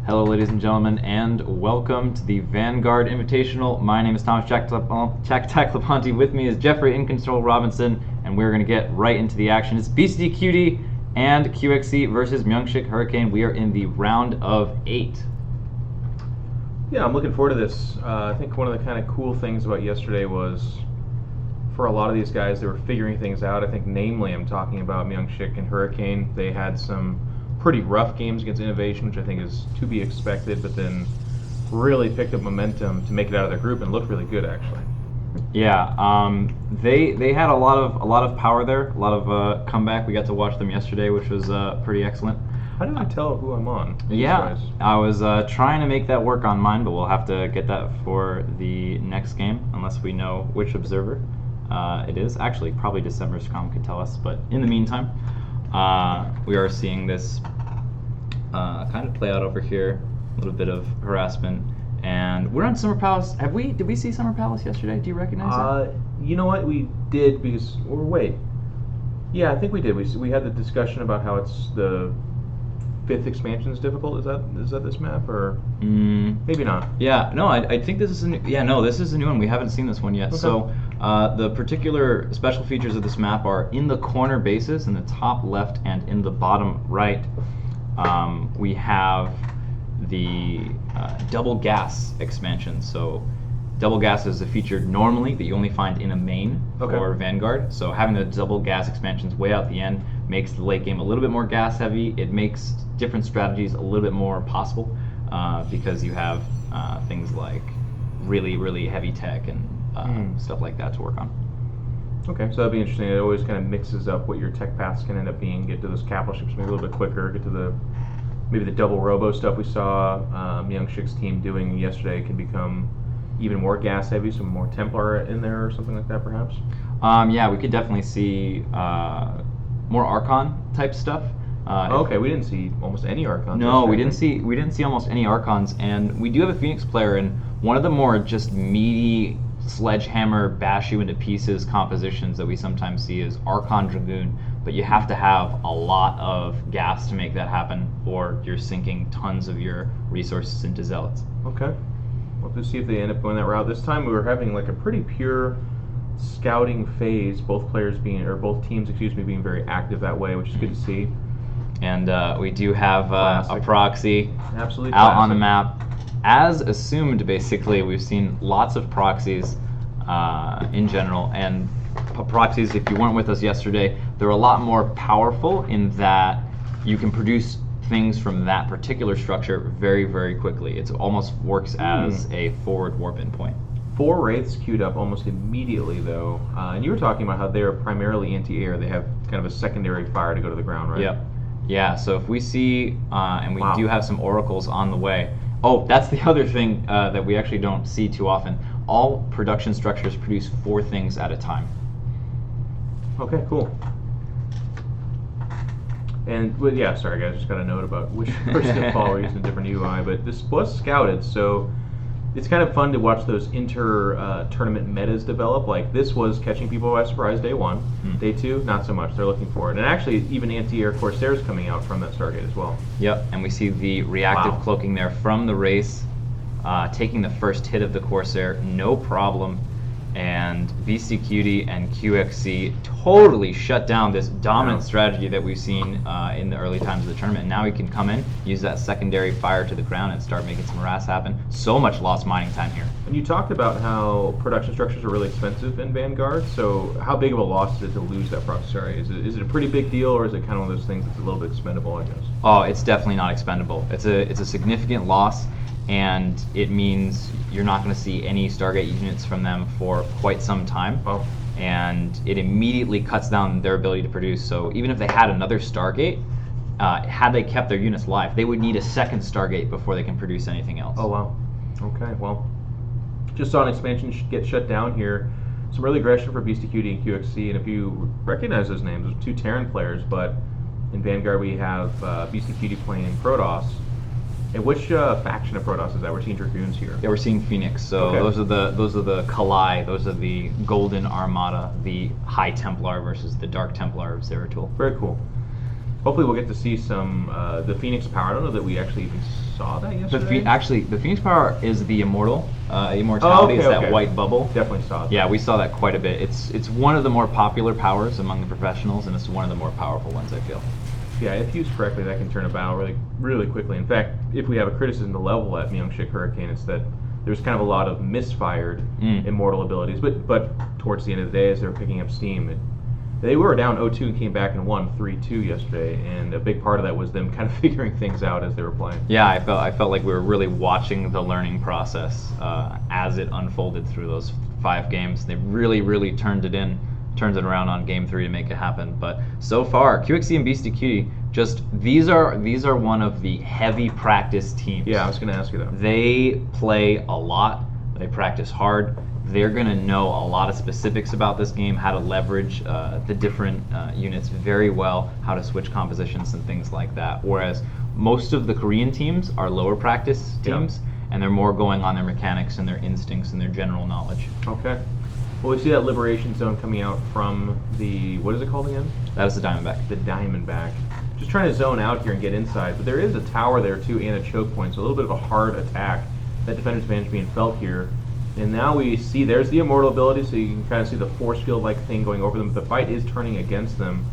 Hello, ladies and gentlemen, and welcome to the Vanguard Invitational. My name is Thomas Taclaponte. With me is Jeffrey In Control Robinson, and we're going to get right into the action. It's BCQD and QXC versus Myungshik Hurricane. We are in the round of 8. Yeah, I'm looking forward to this. I think one of the kind of cool things about yesterday was, for a lot of these guys, they were figuring things out. I think, namely, I'm talking about Myungshik and Hurricane. They had some pretty rough games against Innovation, which I think is to be expected, but then really picked up momentum to make it out of their group and looked really good, actually. Yeah, they had a lot of power there, a lot of comeback. We got to watch them yesterday, which was pretty excellent. How did I tell who I'm on? Yeah, I was trying to make that work on mine, but we'll have to get that for the next game, unless we know which observer it is. Actually, probably December's comm could tell us, but in the meantime, we are seeing this kind of play out over here, a little bit of harassment, and we're on Summer Palace. Did we see Summer Palace yesterday? Do you recognize it? You know what, we did, because, or wait, yeah, I think we did. We had the discussion about how it's the 5th expansion is difficult. Is that this map, or maybe not? Yeah, no, I think this is a new. Yeah, no, this is a new one. We haven't seen this one yet. Okay. So the particular special features of this map are in the corner bases, in the top left and in the bottom right. We have the double gas expansion. So double gas is a feature normally that you only find in a main for Vanguard. So having the double gas expansions way out the end makes the late game a little bit more gas heavy. It makes different strategies a little bit more possible because you have things like really heavy tech and stuff like that to work on. Okay, so that'd be interesting. It always kind of mixes up what your tech paths can end up being. Get to those capital ships maybe a little bit quicker. Get to maybe the double robo stuff we saw Myungshik's team doing yesterday can become even more gas heavy, some more Templar in there or something like that, perhaps. Yeah, we could definitely see more Archon type stuff. Okay, we didn't see almost any Archons. No, we didn't see almost any Archons, and we do have a Phoenix player, and one of the more just meaty sledgehammer bash you into pieces compositions that we sometimes see is Archon Dragoon, but you have to have a lot of gas to make that happen, or you're sinking tons of your resources into Zealots. Okay, we'll have to see if they end up going that route. This time we were having like a pretty pure scouting phase, both teams, being very active that way, which is good to see. And we do have a Proxy out on the map. As assumed, basically, we've seen lots of proxies in general, and proxies, if you weren't with us yesterday, they're a lot more powerful in that you can produce things from that particular structure very quickly. It almost works as a forward warp in point. 4 Wraiths queued up almost immediately, though, and you were talking about how they're primarily anti-air. They have kind of a secondary fire to go to the ground, right? Yep. Yeah, so if we see, and we do have some oracles on the way. Oh, that's the other thing that we actually don't see too often. All production structures produce 4 things at a time. Okay, cool. And, well, yeah, sorry guys, just got a note about which person to follow using a different UI, but this was scouted, so it's kind of fun to watch those inter-tournament metas develop. Like, this was catching people by surprise day 1. Day 2, not so much. They're looking for it. And actually, even anti-air Corsairs coming out from that Stargate as well. Yep, and we see the reactive cloaking there from the race, taking the first hit of the Corsair, no problem. And BCQD and QXC totally shut down this dominant strategy that we've seen in the early times of the tournament. And now we can come in, use that secondary fire to the ground, and start making some harass happen. So much lost mining time here. And you talked about how production structures are really expensive in Vanguard. So how big of a loss is it to lose that proxy? Sorry, is it a pretty big deal, or is it kind of one of those things that's a little bit expendable, I guess? Oh, it's definitely not expendable. It's a significant loss, and it means you're not going to see any Stargate units from them for quite some time. Oh. And it immediately cuts down their ability to produce. So even if they had another Stargate, had they kept their units live, they would need a second Stargate before they can produce anything else. Oh, wow. Okay, well, just saw an expansion get shut down here. Some early aggression for BCQD and QXC, and if you recognize those names, those 2 Terran players, but in Vanguard we have BCQD playing Protoss. And which faction of Protoss is that? We're seeing Dragoons here. Yeah, we're seeing Phoenix. So those are the Kalai. Those are the Golden Armada, the High Templar versus the Dark Templar of Zeratul. Very cool. Hopefully we'll get to see some the Phoenix power. I don't know that we actually even saw that yesterday. Actually, the Phoenix power is the immortality. Is that white bubble. Definitely saw it. Yeah, we saw that quite a bit. It's one of the more popular powers among the professionals, and it's one of the more powerful ones, I feel. Yeah, if used correctly, that can turn a battle really quickly. In fact, if we have a criticism to level at Myung-Sik Hurricane, it's that there's kind of a lot of misfired immortal abilities. But towards the end of the day, as they were picking up steam, they were down 0-2 and came back and won 3-2 yesterday, and a big part of that was them kind of figuring things out as they were playing. Yeah, I felt like we were really watching the learning process as it unfolded through those 5 games. They really turned it around on game 3 to make it happen. But so far, QXC and Beastie Cutie, just these are one of the heavy practice teams. Yeah, I was going to ask you that. They play a lot. They practice hard. They're going to know a lot of specifics about this game, how to leverage the different units very well, how to switch compositions and things like that. Whereas most of the Korean teams are lower practice teams, and they're more going on their mechanics and their instincts and their general knowledge. Okay. Well, we see that Liberation Zone coming out from the, what is it called again? That is the Diamondback. The Diamondback. Just trying to zone out here and get inside, but there is a tower there too and a choke point, so a little bit of a hard attack. That defender's advantage being felt here. And now we see there's the immortal ability, so you can kind of see the force field-like thing going over them. The fight is turning against them.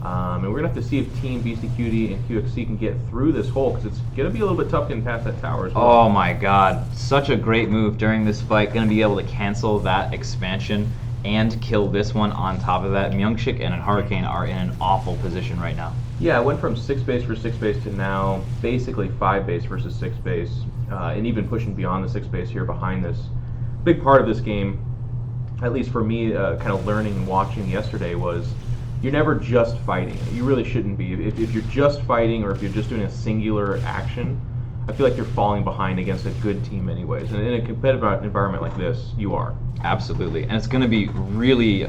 And we're going to have to see if Team Beastie Cutie and QXC can get through this hole, because it's going to be a little bit tough getting past that tower as well. Oh my god. Such a great move during this fight. Going to be able to cancel that expansion and kill this one on top of that. Myung-Sik and Hurricane are in an awful position right now. Yeah, it went from 6 base versus 6 base to now basically 5 base versus 6 base, and even pushing beyond the 6 base here behind this. Big part of this game, at least for me, kind of learning and watching yesterday, was you're never just fighting. You really shouldn't be. If you're just fighting or if you're just doing a singular action, I feel like you're falling behind against a good team anyways. And in a competitive environment like this, you are. Absolutely. And it's going to be really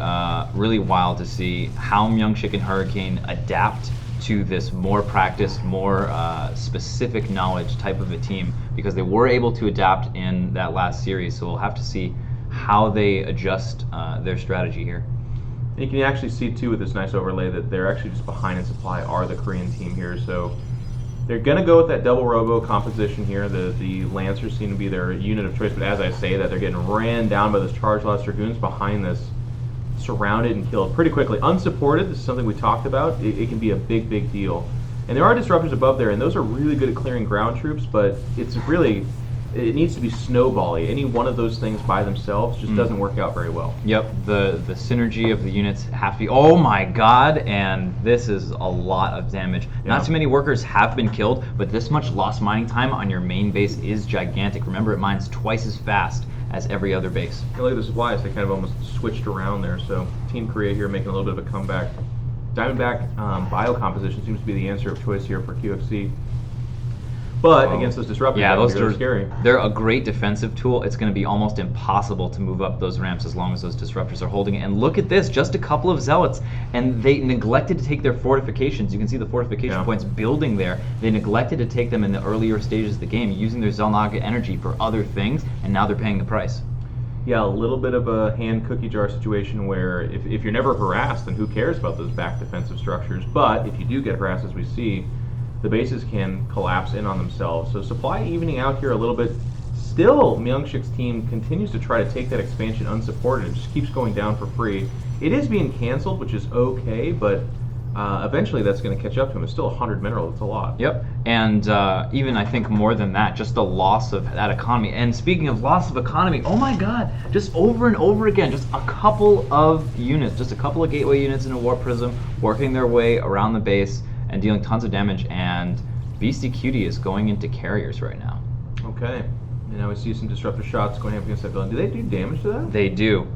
wild to see how Myung-Sik and Hurricane adapt to this more practiced, more specific knowledge type of a team, because they were able to adapt in that last series. So we'll have to see how they adjust their strategy here. And you can actually see too with this nice overlay that they're actually just behind in supply are the Korean team here. So they're going to go with that double robo composition here. The Lancers seem to be their unit of choice, but as I say that, they're getting ran down by those Charge Loss Dragoons behind this, surrounded and killed pretty quickly. Unsupported, this is something we talked about. It can be a big deal. And there are disruptors above there, and those are really good at clearing ground troops, but it needs to be snowbally. Any one of those things by themselves just doesn't work out very well. Yep, the synergy of the units have to be, oh my god, and this is a lot of damage. Yeah. Not too many workers have been killed, but this much lost mining time on your main base is gigantic. Remember, it mines twice as fast as every other base. Look at the supplies, they kind of almost switched around there, so Team Korea here making a little bit of a comeback. Diamondback biocomposition seems to be the answer of choice here for QXC. But against those disruptors, yeah, those are scary. They're a great defensive tool. It's going to be almost impossible to move up those ramps as long as those disruptors are holding it. And look at this, just a couple of zealots, and they neglected to take their fortifications. You can see the fortification points building there. They neglected to take them in the earlier stages of the game, using their Zelnaga energy for other things, and now they're paying the price. Yeah, a little bit of a hand cookie jar situation where if you're never harassed, then who cares about those back defensive structures? But if you do get harassed, as we see, the bases can collapse in on themselves. So supply evening out here a little bit. Still, Myung-Sik's team continues to try to take that expansion unsupported. It just keeps going down for free. It is being canceled, which is okay, but eventually that's going to catch up to him. It's still 100 mineral. It's a lot. Yep, and even I think more than that, just the loss of that economy. And speaking of loss of economy, oh my god, just over and over again, just a couple of units, just a couple of gateway units in a Warp Prism working their way around the base and dealing tons of damage, and Beastie Cutie is going into carriers right now. Okay, and now we see some disruptor shots going up against that building. Do they do damage to that? They do.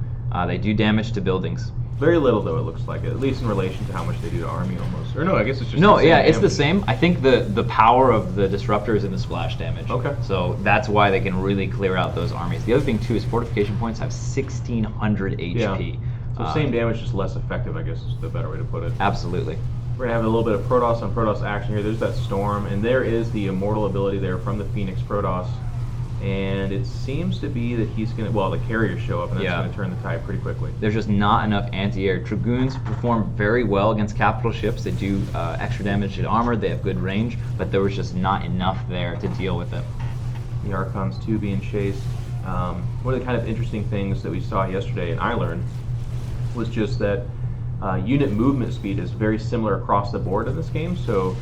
They do damage to buildings. Very little, though, it looks like, at least in relation to how much they do to army almost. Or no, I guess it's just no, the same yeah, it's damage. the same. I think the power of the disruptor is in the splash damage. Okay. So that's why they can really clear out those armies. The other thing, too, is fortification points have 1,600 HP. Yeah. So same damage, just less effective, I guess is the better way to put it. Absolutely. We're going to have a little bit of Protoss on Protoss action here. There's that Storm, and there is the Immortal ability there from the Phoenix Protoss. And it seems to be that he's going to, well, the carriers show up, and that's going to turn the tide pretty quickly. There's just not enough anti-air. Dragoons perform very well against capital ships. They do extra damage to armor. They have good range, but there was just not enough there to deal with it. The Archons, too, being chased. One of the kind of interesting things that we saw yesterday, and I learned, was just that unit movement speed is very similar across the board in this game. So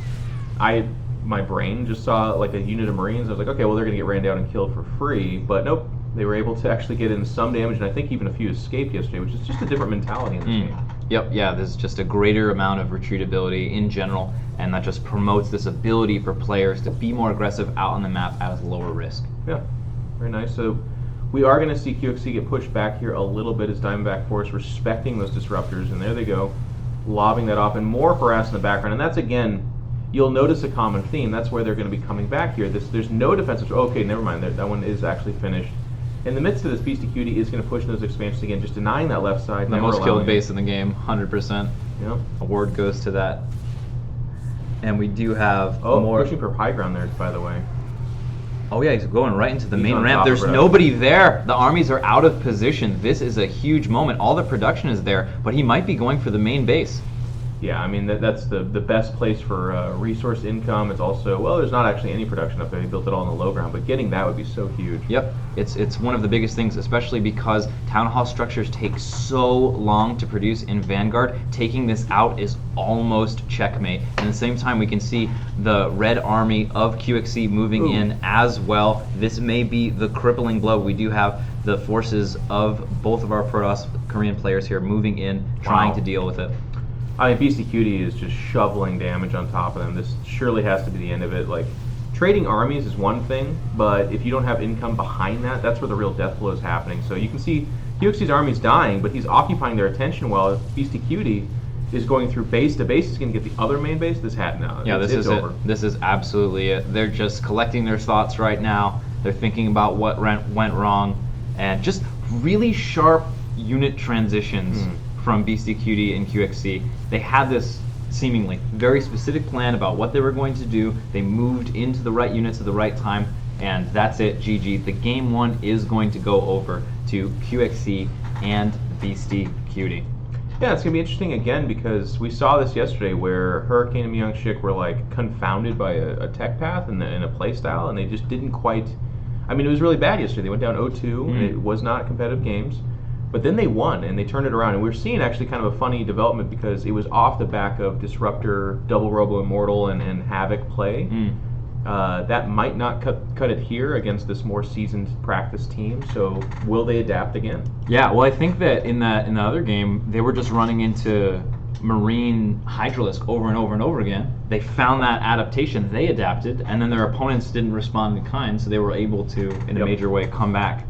my brain just saw like a unit of Marines. I was like, okay, well, they're going to get ran down and killed for free. But nope, they were able to actually get in some damage, and I think even a few escaped yesterday, which is just a different mentality in this game. Yep, yeah, there's just a greater amount of retreatability in general, and that just promotes this ability for players to be more aggressive out on the map at a lower risk. Yeah, very nice. So we are going to see QXC get pushed back here a little bit as Diamondback Force respecting those disruptors, and there they go, lobbing that off, and more harass in the background. And that's, again, you'll notice a common theme. That's where they're going to be coming back here. There's no defensive. Okay, never mind. That one is actually finished. In the midst of this, Beastie Cutie is going to push those expansions again, just denying that left side. The most killed base in the game, 100%. Yep. Award goes to that. And we do have more pushing for high ground there, by the way. Oh yeah, he's going right into the main ramp. There's nobody there. The armies are out of position. This is a huge moment. All the production is there, but he might be going for the main base. Yeah, I mean, that's the best place for resource income. It's also, well, there's not actually any production up there. He built it all on the low ground, but getting that would be so huge. Yep, it's one of the biggest things, especially because town hall structures take so long to produce in Vanguard. Taking this out is almost checkmate. And at the same time, we can see the red army of QXC moving in as well. This may be the crippling blow. We do have the forces of both of our Protoss Korean players here moving in, trying to deal with it. I mean, Beastie Cutie is just shoveling damage on top of them. This surely has to be the end of it. Like, trading armies is one thing, but if you don't have income behind that, that's where the real death blow is happening. So you can see QXC's army's dying, but he's occupying their attention while Beastie Cutie is going through base to base. He's going to get the other main base. This hat now. Yeah, this is over. This is absolutely it. They're just collecting their thoughts right now. They're thinking about what went wrong, and just really sharp unit transitions. From Beastie Cutie and QXC. They had this seemingly very specific plan about what they were going to do. They moved into the right units at the right time, and that's it, GG. The game one is going to go over to QXC and Beastie Cutie. Yeah, it's going to be interesting again because we saw this yesterday where Hurricane and Myung-Shik were like confounded by a tech path and a play style, and they just didn't quite. I mean, it was really bad yesterday. They went down 0-2, and it was not competitive games. But then they won, and they turned it around. And we're seeing actually kind of a funny development because it was off the back of Disruptor, Double Robo Immortal, and Havoc play. That might not cut it here against this more seasoned practice team. So will they adapt again? Yeah, well, I think that in the other game, they were just running into Marine Hydralisk over and over and over again. They found that adaptation, they adapted, and then their opponents didn't respond in kind, so they were able to, in a major way, come back.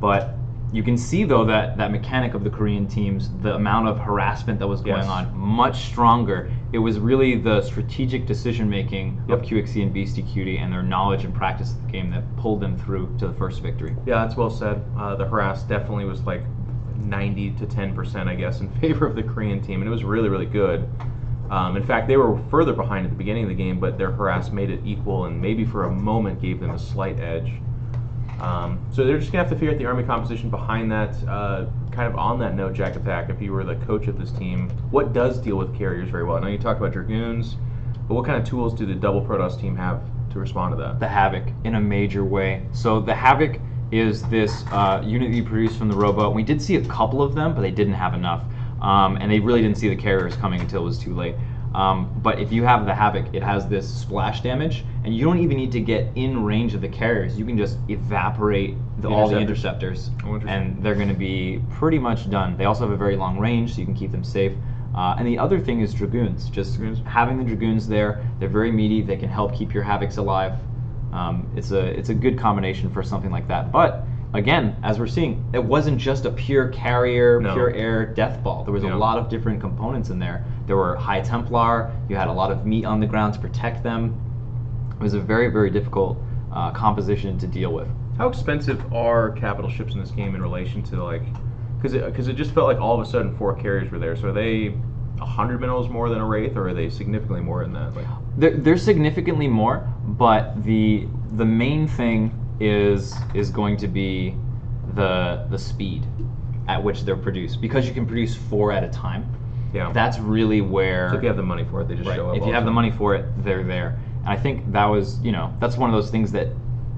But you can see, though, that mechanic of the Korean teams, the amount of harassment that was going on, much stronger. It was really the strategic decision-making of QXC and Beastie Cutie and their knowledge and practice of the game that pulled them through to the first victory. Yeah, that's well said. The harass definitely was like 90 to 10%, I guess, in favor of the Korean team, and it was really, really good. In fact, they were further behind at the beginning of the game, but their harass made it equal and maybe for a moment gave them a slight edge. So they're just going to have to figure out the army composition behind that. Kind of on that note, Jack Attack, if you were the coach of this team, what does deal with carriers very well? I know you talked about Dragoons, but what kind of tools do the double Protoss team have to respond to that? The Havoc, in a major way. So the Havoc is this unit you produce from the Robo. We did see a couple of them, but they didn't have enough. And they really didn't see the carriers coming until it was too late. But if you have the Havoc, it has this splash damage, and you don't even need to get in range of the carriers. You can just evaporate all the interceptors, and they're going to be pretty much done. They also have a very long range, so you can keep them safe. And the other thing is Dragoons. Just having the Dragoons there, they're very meaty. They can help keep your Havocs alive. It's a good combination for something like that. But again, as we're seeing, it wasn't just a pure carrier, pure air death ball. There was a lot of different components in there. There were High Templar. You had a lot of meat on the ground to protect them. It was a very, very difficult composition to deal with. How expensive are capital ships in this game in relation to, like, because it just felt like all of a sudden 4 carriers were there. So are they 100 minerals more than a Wraith, or are they significantly more than that? Like, they're significantly more, but the main thing is going to be the speed at which they're produced, because you can produce 4 at a time. yeah. That's really where. So if you have the money for it, they just show up. If you have the money for it, they're there. And I think that was, that's one of those things that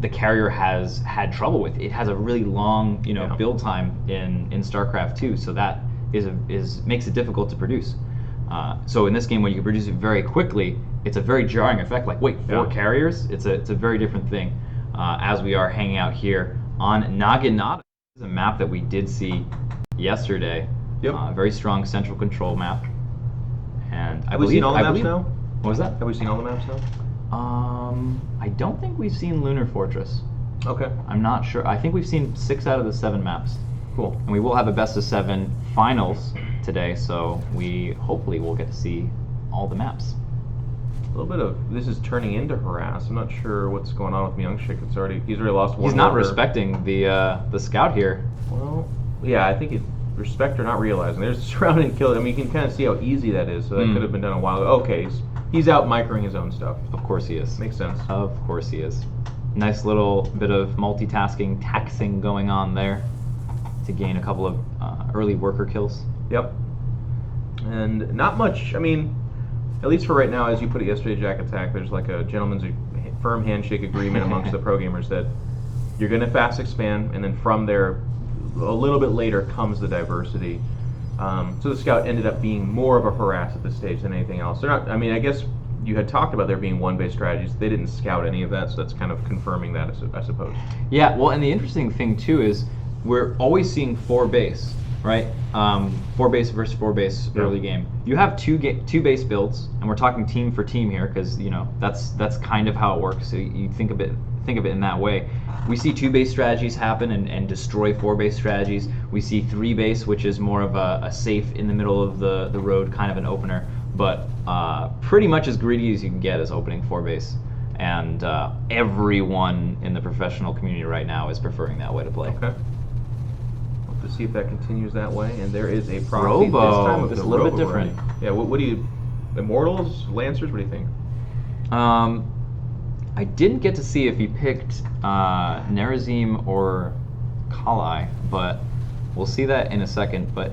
the carrier has had trouble with. It has a really long, build time in StarCraft 2, so that makes it difficult to produce. So in this game, when you can produce it very quickly, it's a very jarring effect. Like, wait, 4 carriers? It's a very different thing. As we are hanging out here on Naginata, this is a map that we did see yesterday. Yep. Very strong central control map. And Have we seen all the maps now? What was that? Have we seen all the maps now? I don't think we've seen Lunar Fortress. Okay. I'm not sure. I think we've seen 6 out of the 7 maps. Cool. And we will have a best of 7 finals today, so we hopefully will get to see all the maps. A little bit of this is turning into harass. I'm not sure what's going on with Myungshik. He's already lost one. He's not worker. respecting the scout here. Well, yeah, I think respect or not realizing. There's surrounding and kill. I mean, you can kind of see how easy that is. So that could have been done a while ago. Okay, he's out microing his own stuff. Of course he is. Makes sense. Of course he is. Nice little bit of multitasking, taxing going on there to gain a couple of early worker kills. Yep. And not much. I mean, at least for right now, as you put it yesterday, Jack Attack, there's like a gentleman's firm handshake agreement amongst the pro gamers that you're going to fast expand, and then from there, a little bit later comes the diversity. So the scout ended up being more of a harass at this stage than anything else. They're not. I mean, I guess you had talked about there being one-base strategies. They didn't scout any of that, so that's kind of confirming that, I suppose. Yeah. Well, and the interesting thing too is we're always seeing 4 base, right? 4 base versus 4 base early game. You have 2 base builds, and we're talking team for team here because that's kind of how it works. So you think of it in that way. We see 2 base strategies happen and destroy 4 base strategies. We see 3 base, which is more of a safe in the middle of the road kind of an opener, but pretty much as greedy as you can get as opening 4 base. And everyone in the professional community right now is preferring that way to play. Okay. We'll have to see if that continues that way. And there is a proxy Robo. this time with It's the a little bit Robo different. running. Yeah. What do you? Immortals, Lancers? What do you think? I didn't get to see if he picked Nerazim or Kalai, but we'll see that in a second. But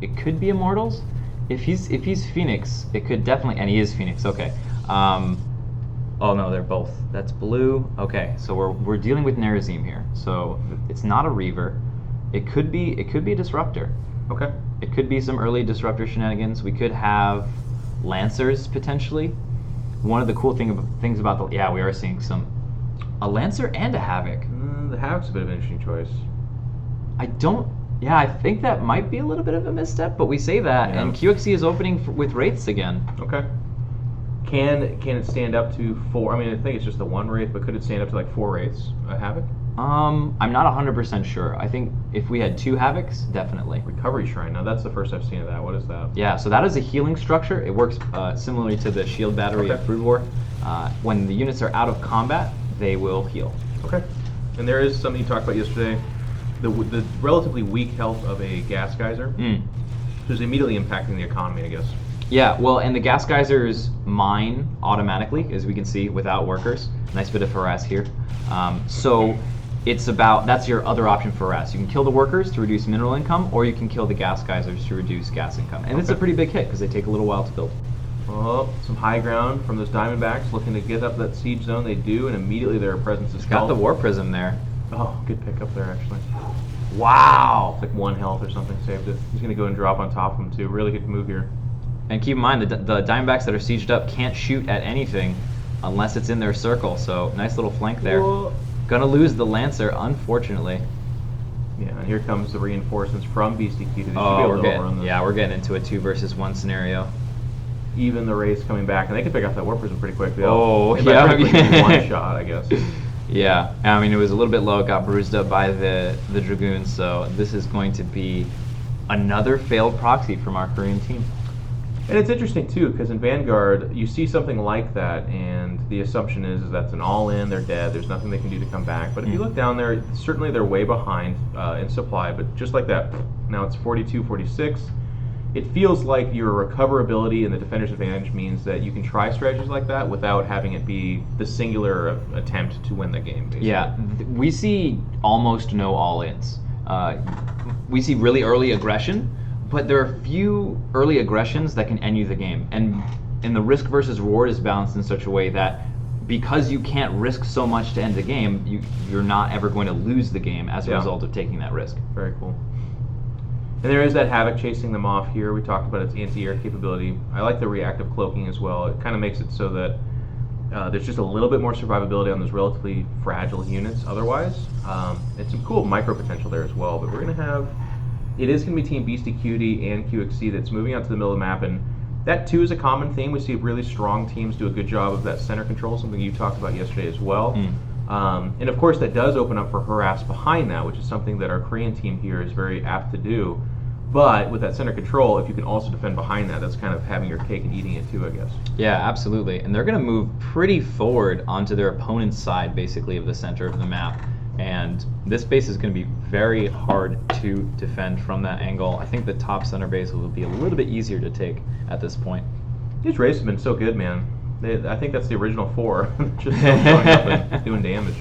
it could be Immortals. If he's Phoenix, it could definitely, and he is Phoenix. Okay. Oh no, they're both. That's blue. Okay, so we're dealing with Nerazim here. So it's not a Reaver. It could be a Disruptor. Okay. It could be some early Disruptor shenanigans. We could have Lancers potentially. One of the cool things about we are seeing a Lancer and a Havoc. The Havoc's a bit of an interesting choice. I think that might be a little bit of a misstep, but we say that, and QXC is opening with Wraiths again. Okay. Can it stand up to 4? I mean, I think it's just the 1 Wraith, but could it stand up to like 4 Wraiths? A Havoc? I'm not 100% sure. I think if we had 2 Havocs, definitely. Recovery Shrine. Now that's the first I've seen of that. What is that? Yeah, so that is a healing structure. It works similarly to the shield battery of Brood War. When the units are out of combat, they will heal. Okay. And there is something you talked about yesterday, the relatively weak health of a gas geyser, which is immediately impacting the economy, I guess. Yeah, well, and the gas geysers mine automatically, as we can see, without workers. Nice bit of harass here. So that's your other option for harass. You can kill the workers to reduce mineral income, or you can kill the gas geysers to reduce gas income. And it's a pretty big hit because they take a little while to build. Oh, some high ground from those Diamondbacks looking to get up that siege zone. They do, and immediately their presence is Got the War Prism there. Oh, good pickup there, actually. Wow! It's like 1 health or something saved it. He's going to go and drop on top of him, too. Really good move here. And keep in mind, the Diamondbacks that are sieged up can't shoot at anything unless it's in their circle, so nice little flank there. Whoa. Gonna lose the Lancer, unfortunately. Yeah, and here comes the reinforcements from BCQ to we're getting into a 2 versus 1 scenario. Even the Wraiths coming back, and they can pick up that War Prism pretty quickly. Oh, yeah. 1 shot, I guess. Yeah, I mean, it was a little bit low. It got bruised up by the Dragoons, so this is going to be another failed proxy from our Korean team. And it's interesting, too, because in Vanguard, you see something like that, and the assumption is that's an all-in, they're dead, there's nothing they can do to come back. But if you look down there, certainly they're way behind in supply, but just like that, now it's 42, 46. it feels like your recoverability and the defender's advantage means that you can try strategies like that without having it be the singular attempt to win the game, basically. Yeah, we see almost no all-ins. We see really early aggression, but there are few early aggressions that can end you the game. And the risk versus reward is balanced in such a way that because you can't risk so much to end the game, you're not ever going to lose the game as a result of taking that risk. Very cool. And there is that Havoc chasing them off here. We talked about its anti-air capability. I like the reactive cloaking as well. It kind of makes it so that there's just a little bit more survivability on those relatively fragile units otherwise. And some cool micro potential there as well. But we're going to have... It is going to be Team Beastie Cutie and QXC that's moving out to the middle of the map. And that, too, is a common theme. We see really strong teams do a good job of that center control, something you talked about yesterday as well. And, of course, that does open up for harass behind that, which is something that our Korean team here is very apt to do. But with that center control, if you can also defend behind that, that's kind of having your cake and eating it too, I guess. Yeah, absolutely. And they're going to move pretty forward onto their opponent's side, basically, of the center of the map. And this base is going to be very hard to defend from that angle. I think the top center base will be a little bit easier to take at this point. These raids have been so good, man. I think that's the original 4. Just showing up and doing damage.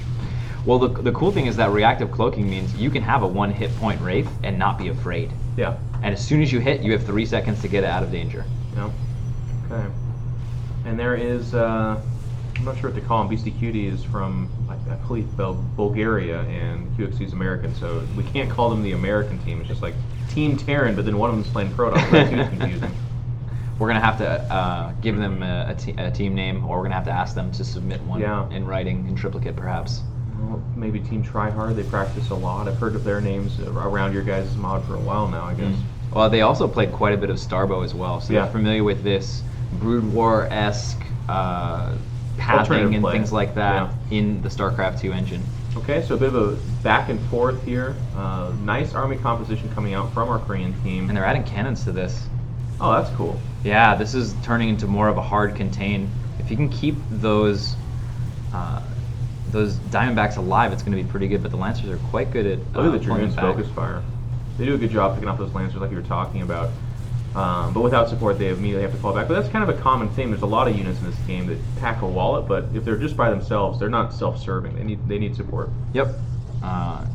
Well, the cool thing is that reactive cloaking means you can have a 1 hit point Wraith and not be afraid. Yeah. And as soon as you hit, you have 3 seconds to get it out of danger. Yeah. Okay. And there is, I'm not sure what to call him. Beastie Cutie is from, I believe, Bulgaria, and QXC's American, so we can't call them the American team. It's just like Team Terran, but then one of them's playing Protoss. That's too confusing. We're going to have to give them a team name, or we're going to have to ask them to submit one in writing, in triplicate perhaps. Well, maybe Team Tryhard. They practice a lot. I've heard of their names around your guys' mod for a while now, I guess. Well, they also played quite a bit of Starbow as well, so they're familiar with this Brood War-esque pathing and things like that in the StarCraft 2 engine. Okay, so a bit of a back and forth here. Nice army composition coming out from our Korean team. And they're adding cannons to this. Oh, that's cool. Yeah, this is turning into more of a hard contain. If you can keep those Diamondbacks alive, it's going to be pretty good, but the Lancers are quite good at look at the Dragoon's focus fire. They do a good job picking off those Lancers like you were talking about. But without support, they immediately have to fall back. But that's kind of a common thing. There's a lot of units in this game that pack a wallet, but if they're just by themselves, they're not self-serving. They need support. Yep. A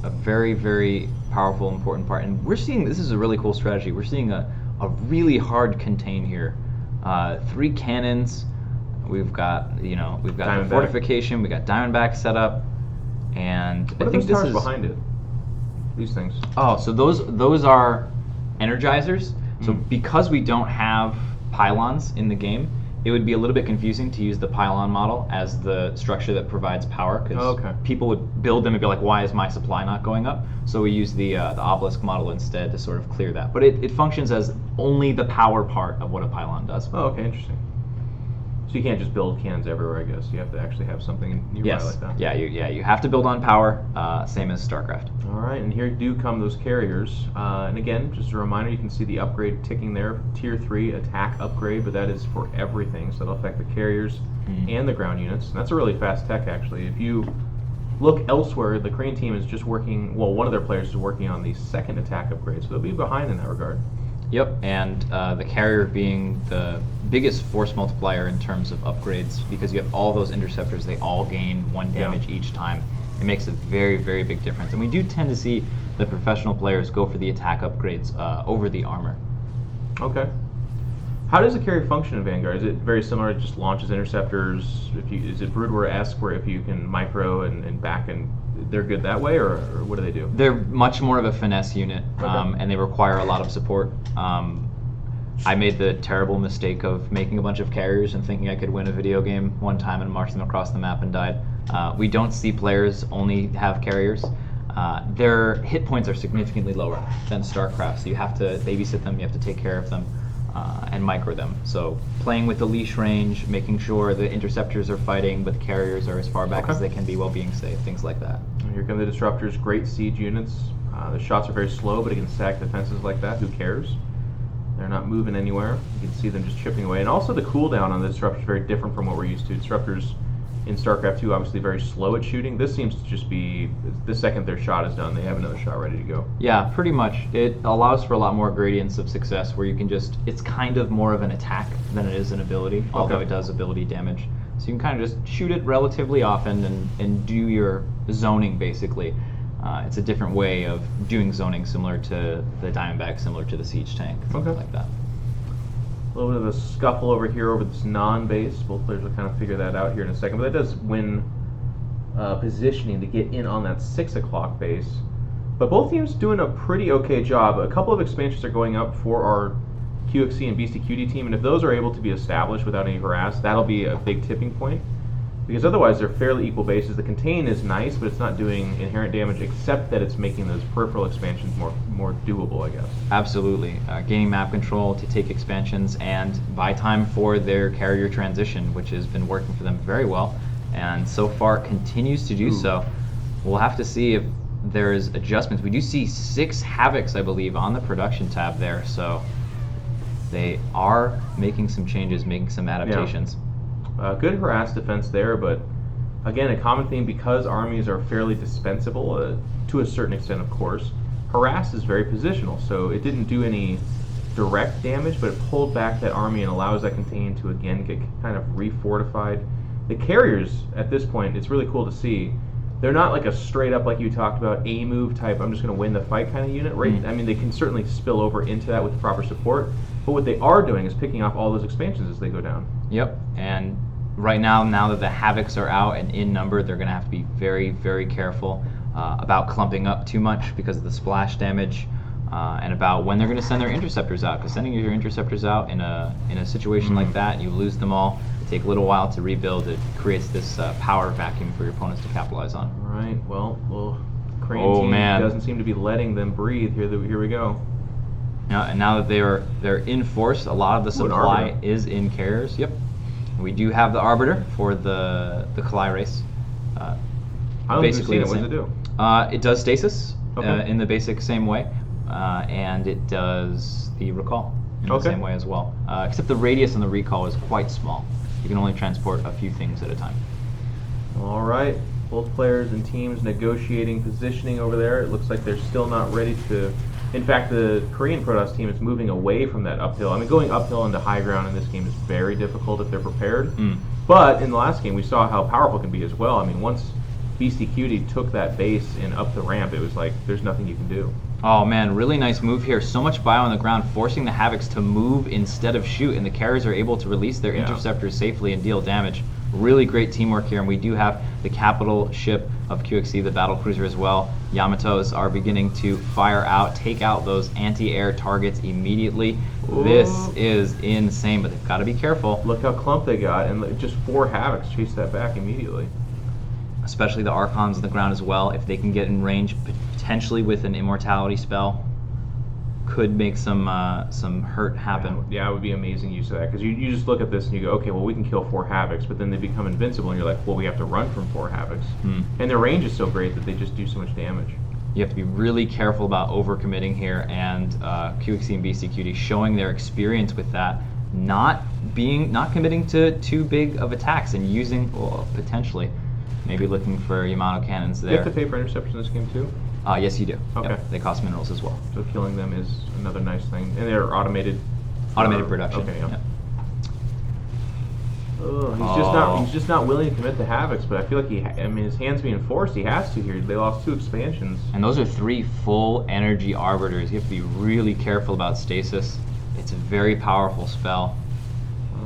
very, very powerful, important part. And we're seeing, this is a really cool strategy. We're seeing a really hard contain here. 3 cannons. We've got the fortification. We got Diamondback set up, and I think this is behind it. These things. Oh, so those are energizers. So because we don't have pylons in the game, it would be a little bit confusing to use the pylon model as the structure that provides power, because people would build them and be like, why is my supply not going up? So we use the obelisk model instead to sort of clear that. But it functions as only the power part of what a pylon does. Oh, okay, interesting. So you can't just build cannons everywhere, I guess. You have to actually have something nearby like that. Yeah, you have to build on power, same as StarCraft. All right, and here do come those carriers. And again, just a reminder, you can see the upgrade ticking there, Tier 3 attack upgrade, but that is for everything, so that'll affect the carriers and the ground units. And that's a really fast tech, actually. If you look elsewhere, the Korean team is just working, well, one of their players is working on the 2nd attack upgrade, so they'll be behind in that regard. Yep, and the carrier being the biggest force multiplier in terms of upgrades, because you have all those interceptors, they all gain 1 damage each time. It makes a very, very big difference. And we do tend to see the professional players go for the attack upgrades over the armor. Okay. How does the carrier function in Vanguard? Is it very similar? It just launches interceptors? Is it Brood War-esque where if you can micro and back and they're good that way, or what do they do? They're much more of a finesse unit, and they require a lot of support. I made the terrible mistake of making a bunch of carriers and thinking I could win a video game one time and march them across the map and died. We don't see players only have carriers. Their hit points are significantly lower than StarCraft, so you have to babysit them, you have to take care of them, and micro them. So playing with the leash range, making sure the interceptors are fighting, but the carriers are as far back as they can be while being safe, things like that. Here come the Disruptors, great siege units. The shots are very slow, but against stack defenses like that, who cares? They're not moving anywhere. You can see them just chipping away. And also the cooldown on the Disruptors is very different from what we're used to. Disruptors in StarCraft 2, obviously very slow at shooting. This seems to just be the second their shot is done, they have another shot ready to go. Yeah, pretty much. It allows for a lot more gradients of success where you can just, it's kind of more of an attack than it is an ability, although it does ability damage. So you can kind of just shoot it relatively often and do your zoning, basically. It's a different way of doing zoning, similar to the Diamondback, similar to the Siege Tank, something like that. A little bit of a scuffle over here over this non-base. Both players will kind of figure that out here in a second, but that does win positioning to get in on that 6 o'clock base. But both teams doing a pretty okay job. A couple of expansions are going up for our QXC and BCQD team, and if those are able to be established without any harass, that'll be a big tipping point. Because otherwise they're fairly equal bases. The contain is nice, but it's not doing inherent damage, except that it's making those peripheral expansions more doable, I guess. Absolutely. Gaining map control to take expansions and buy time for their carrier transition, which has been working for them very well, and so far continues to do so. We'll have to see if there's adjustments. We do see 6 Havocs, I believe, on the production tab there, so they are making some changes, making some adaptations. Yeah. Good harass defense there, but again, a common theme because armies are fairly dispensable, to a certain extent, of course. Harass is very positional, so it didn't do any direct damage, but it pulled back that army and allows that contain to again get kind of refortified. The carriers, at this point, it's really cool to see. They're not like a straight up, like you talked about, A move type, I'm just going to win the fight kind of unit, right? I mean, they can certainly spill over into that with proper support, but what they are doing is picking off all those expansions as they go down. Yep, and right now that the Havocs are out and in number, they're going to have to be very, very careful about clumping up too much because of the splash damage, and about when they're going to send their interceptors out. Because sending your interceptors out in a situation like that, you lose them all. It takes a little while to rebuild. It creates this power vacuum for your opponents to capitalize on. All right. Well, Korean team doesn't seem to be letting them breathe. Here we go. Now that they're in force, a lot of the supply is in carriers. Yep. We do have the Arbiter for the Kalai race. I don't basically know what to do. It does stasis in the basic same way, and it does the recall in the same way as well. Except the radius on the recall is quite small. You can only transport a few things at a time. All right, both players and teams negotiating positioning over there. It looks like they're still not ready to. In fact, the Korean Protoss team is moving away from that uphill. I mean, going uphill into high ground in this game is very difficult if they're prepared. But in the last game, we saw how powerful it can be as well. I mean, once BCQD took that base and up the ramp, it was like there's nothing you can do. Oh man, really nice move here. So much bio on the ground, forcing the Havocs to move instead of shoot, and the carriers are able to release their interceptors safely and deal damage. Really great teamwork here, and we do have the capital ship of QXC, the battle cruiser as well. Yamatos are beginning to fire out, take out those anti-air targets immediately. Ooh. This is insane, but they've got to be careful. Look how clumped they got, and just 4 Havocs chased that back immediately. Especially the Archons on the ground as well. If they can get in range, potentially with an immortality spell, could make some hurt happen. Yeah, it would be amazing use of that, because you just look at this and you go, okay, well we can kill 4 Havocs, but then they become invincible, and you're like, well, we have to run from 4 Havocs. And their range is so great that they just do so much damage. You have to be really careful about overcommitting here, and QXC and BCQD showing their experience with that, not committing to too big of attacks and using, well, potentially, maybe looking for Yamato cannons there. Do you have to pay for interception in this game too? Yes, you do. Okay. Yep, they cost minerals as well. So killing them is another nice thing. And they're automated? Automated production. Okay, yeah. Yep. He's just not willing to commit the Havocs, but I feel like his hand's being forced. He has to here. They lost 2 expansions. And those are 3 full energy arbiters. You have to be really careful about stasis. It's a very powerful spell.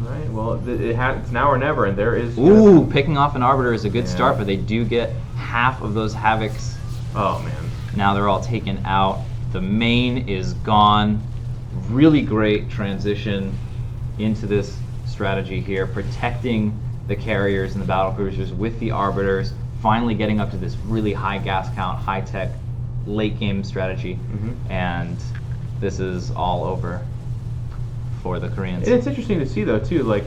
Alright, well, it's now or never, and there is... Ooh, picking off an arbiter is a good start, but they do get half of those Havocs. Oh, man. Now they're all taken out. The main is gone. Really great transition into this strategy here, protecting the carriers and the battle cruisers with the arbiters, finally getting up to this really high gas count, high-tech, late-game strategy, and this is all over for the Koreans. And it's interesting to see, though, too, like,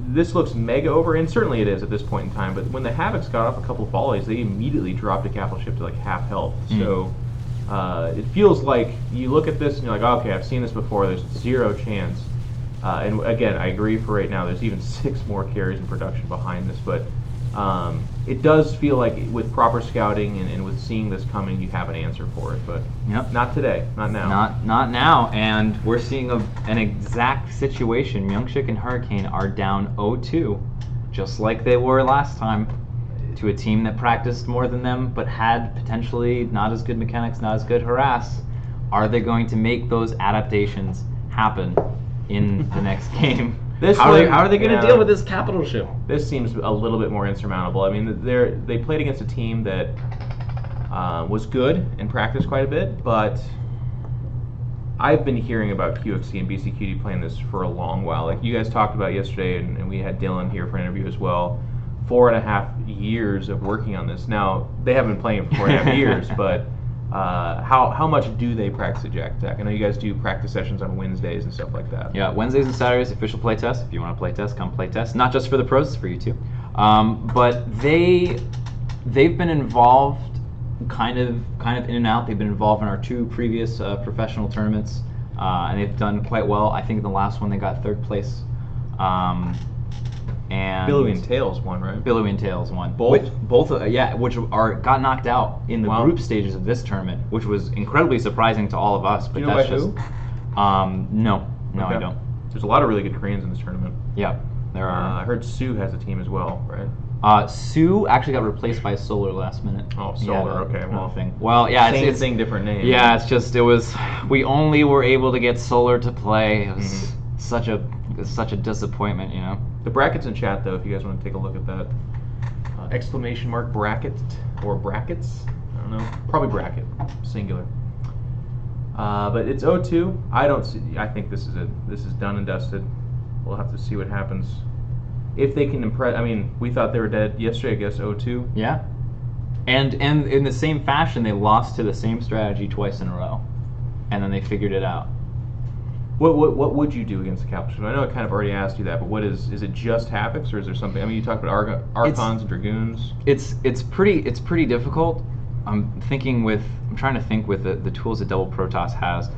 this looks mega over, and certainly it is at this point in time, but when the Havocs got off a couple volleys, they immediately dropped a capital ship to like half health. So it feels like you look at this and you're like, oh, okay, I've seen this before, there's 0 chance. And again, I agree for right now, there's even 6 more carries in production behind this, but It does feel like with proper scouting and with seeing this coming, you have an answer for it, but not today, not now. Not now, and we're seeing an exact situation. Myungshik and Hurricane are down 0-2, just like they were last time, to a team that practiced more than them, but had potentially not as good mechanics, not as good harass. Are they going to make those adaptations happen in the next game? How are they going to deal with this capital ship? This seems a little bit more insurmountable. I mean, they played against a team that was good and practiced quite a bit, but I've been hearing about QXC and BCQD playing this for a long while. Like you guys talked about yesterday, and we had Dylan here for an interview as well. 4.5 years of working on this. Now, they haven't been playing it for 4.5 years, but how much do they practice at Jack Attack? I know you guys do practice sessions on Wednesdays and stuff like that. Yeah, Wednesdays and Saturdays, official play test. If you want to play test, come play test. Not just for the pros, it's for you too. But they've been involved kind of in and out. They've been involved in our 2 previous professional tournaments, and they've done quite well. I think in the last one they got 3rd place. And Billowy and Tails won, right? Billowy and Tails won. Both? Which got knocked out in the group stages of this tournament, which was incredibly surprising to all of us. But do you know by who? No, okay. I don't. There's a lot of really good Koreans in this tournament. Yeah, there are. I heard Sue has a team as well, right? Sue actually got replaced by Solar last minute. Oh, Solar, okay. Well, thing. Well, yeah, same thing, different name. Yeah, we only were able to get Solar to play. It was such a disappointment, you know. The brackets in chat, though, if you guys want to take a look at that. Exclamation mark bracket or brackets? I don't know. Probably bracket, singular. But it's 0-2. I think this is done and dusted. We'll have to see what happens. If they can impress, I mean, we thought they were dead yesterday, I guess 0-2. Yeah. And in the same fashion, they lost to the same strategy twice in a row, and then they figured it out. What would you do against the capital ship? I know I kind of already asked you that, but what is it just Havocs, or is there something? I mean, you talked about Archons and Dragoons. It's pretty difficult. I'm trying to think with the tools that Double Protoss has.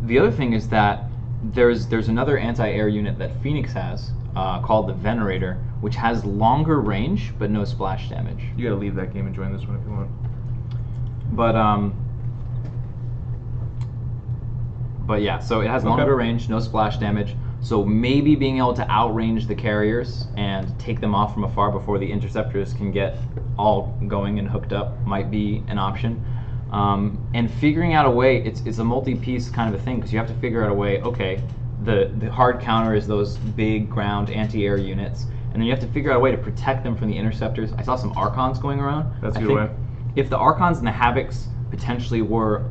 The other thing is that there's another anti-air unit that Phoenix has called the Venerator, which has longer range but no splash damage. You got to leave that game and join this one if you want. But yeah, so it has longer range, no splash damage. So maybe being able to outrange the carriers and take them off from afar before the interceptors can get all going and hooked up might be an option. And figuring out a way, it's a multi-piece kind of a thing, because you have to figure out a way, okay, the hard counter is those big ground anti-air units, and then you have to figure out a way to protect them from the interceptors. I saw some Archons going around. That's a good way. If the Archons and the Havocs potentially were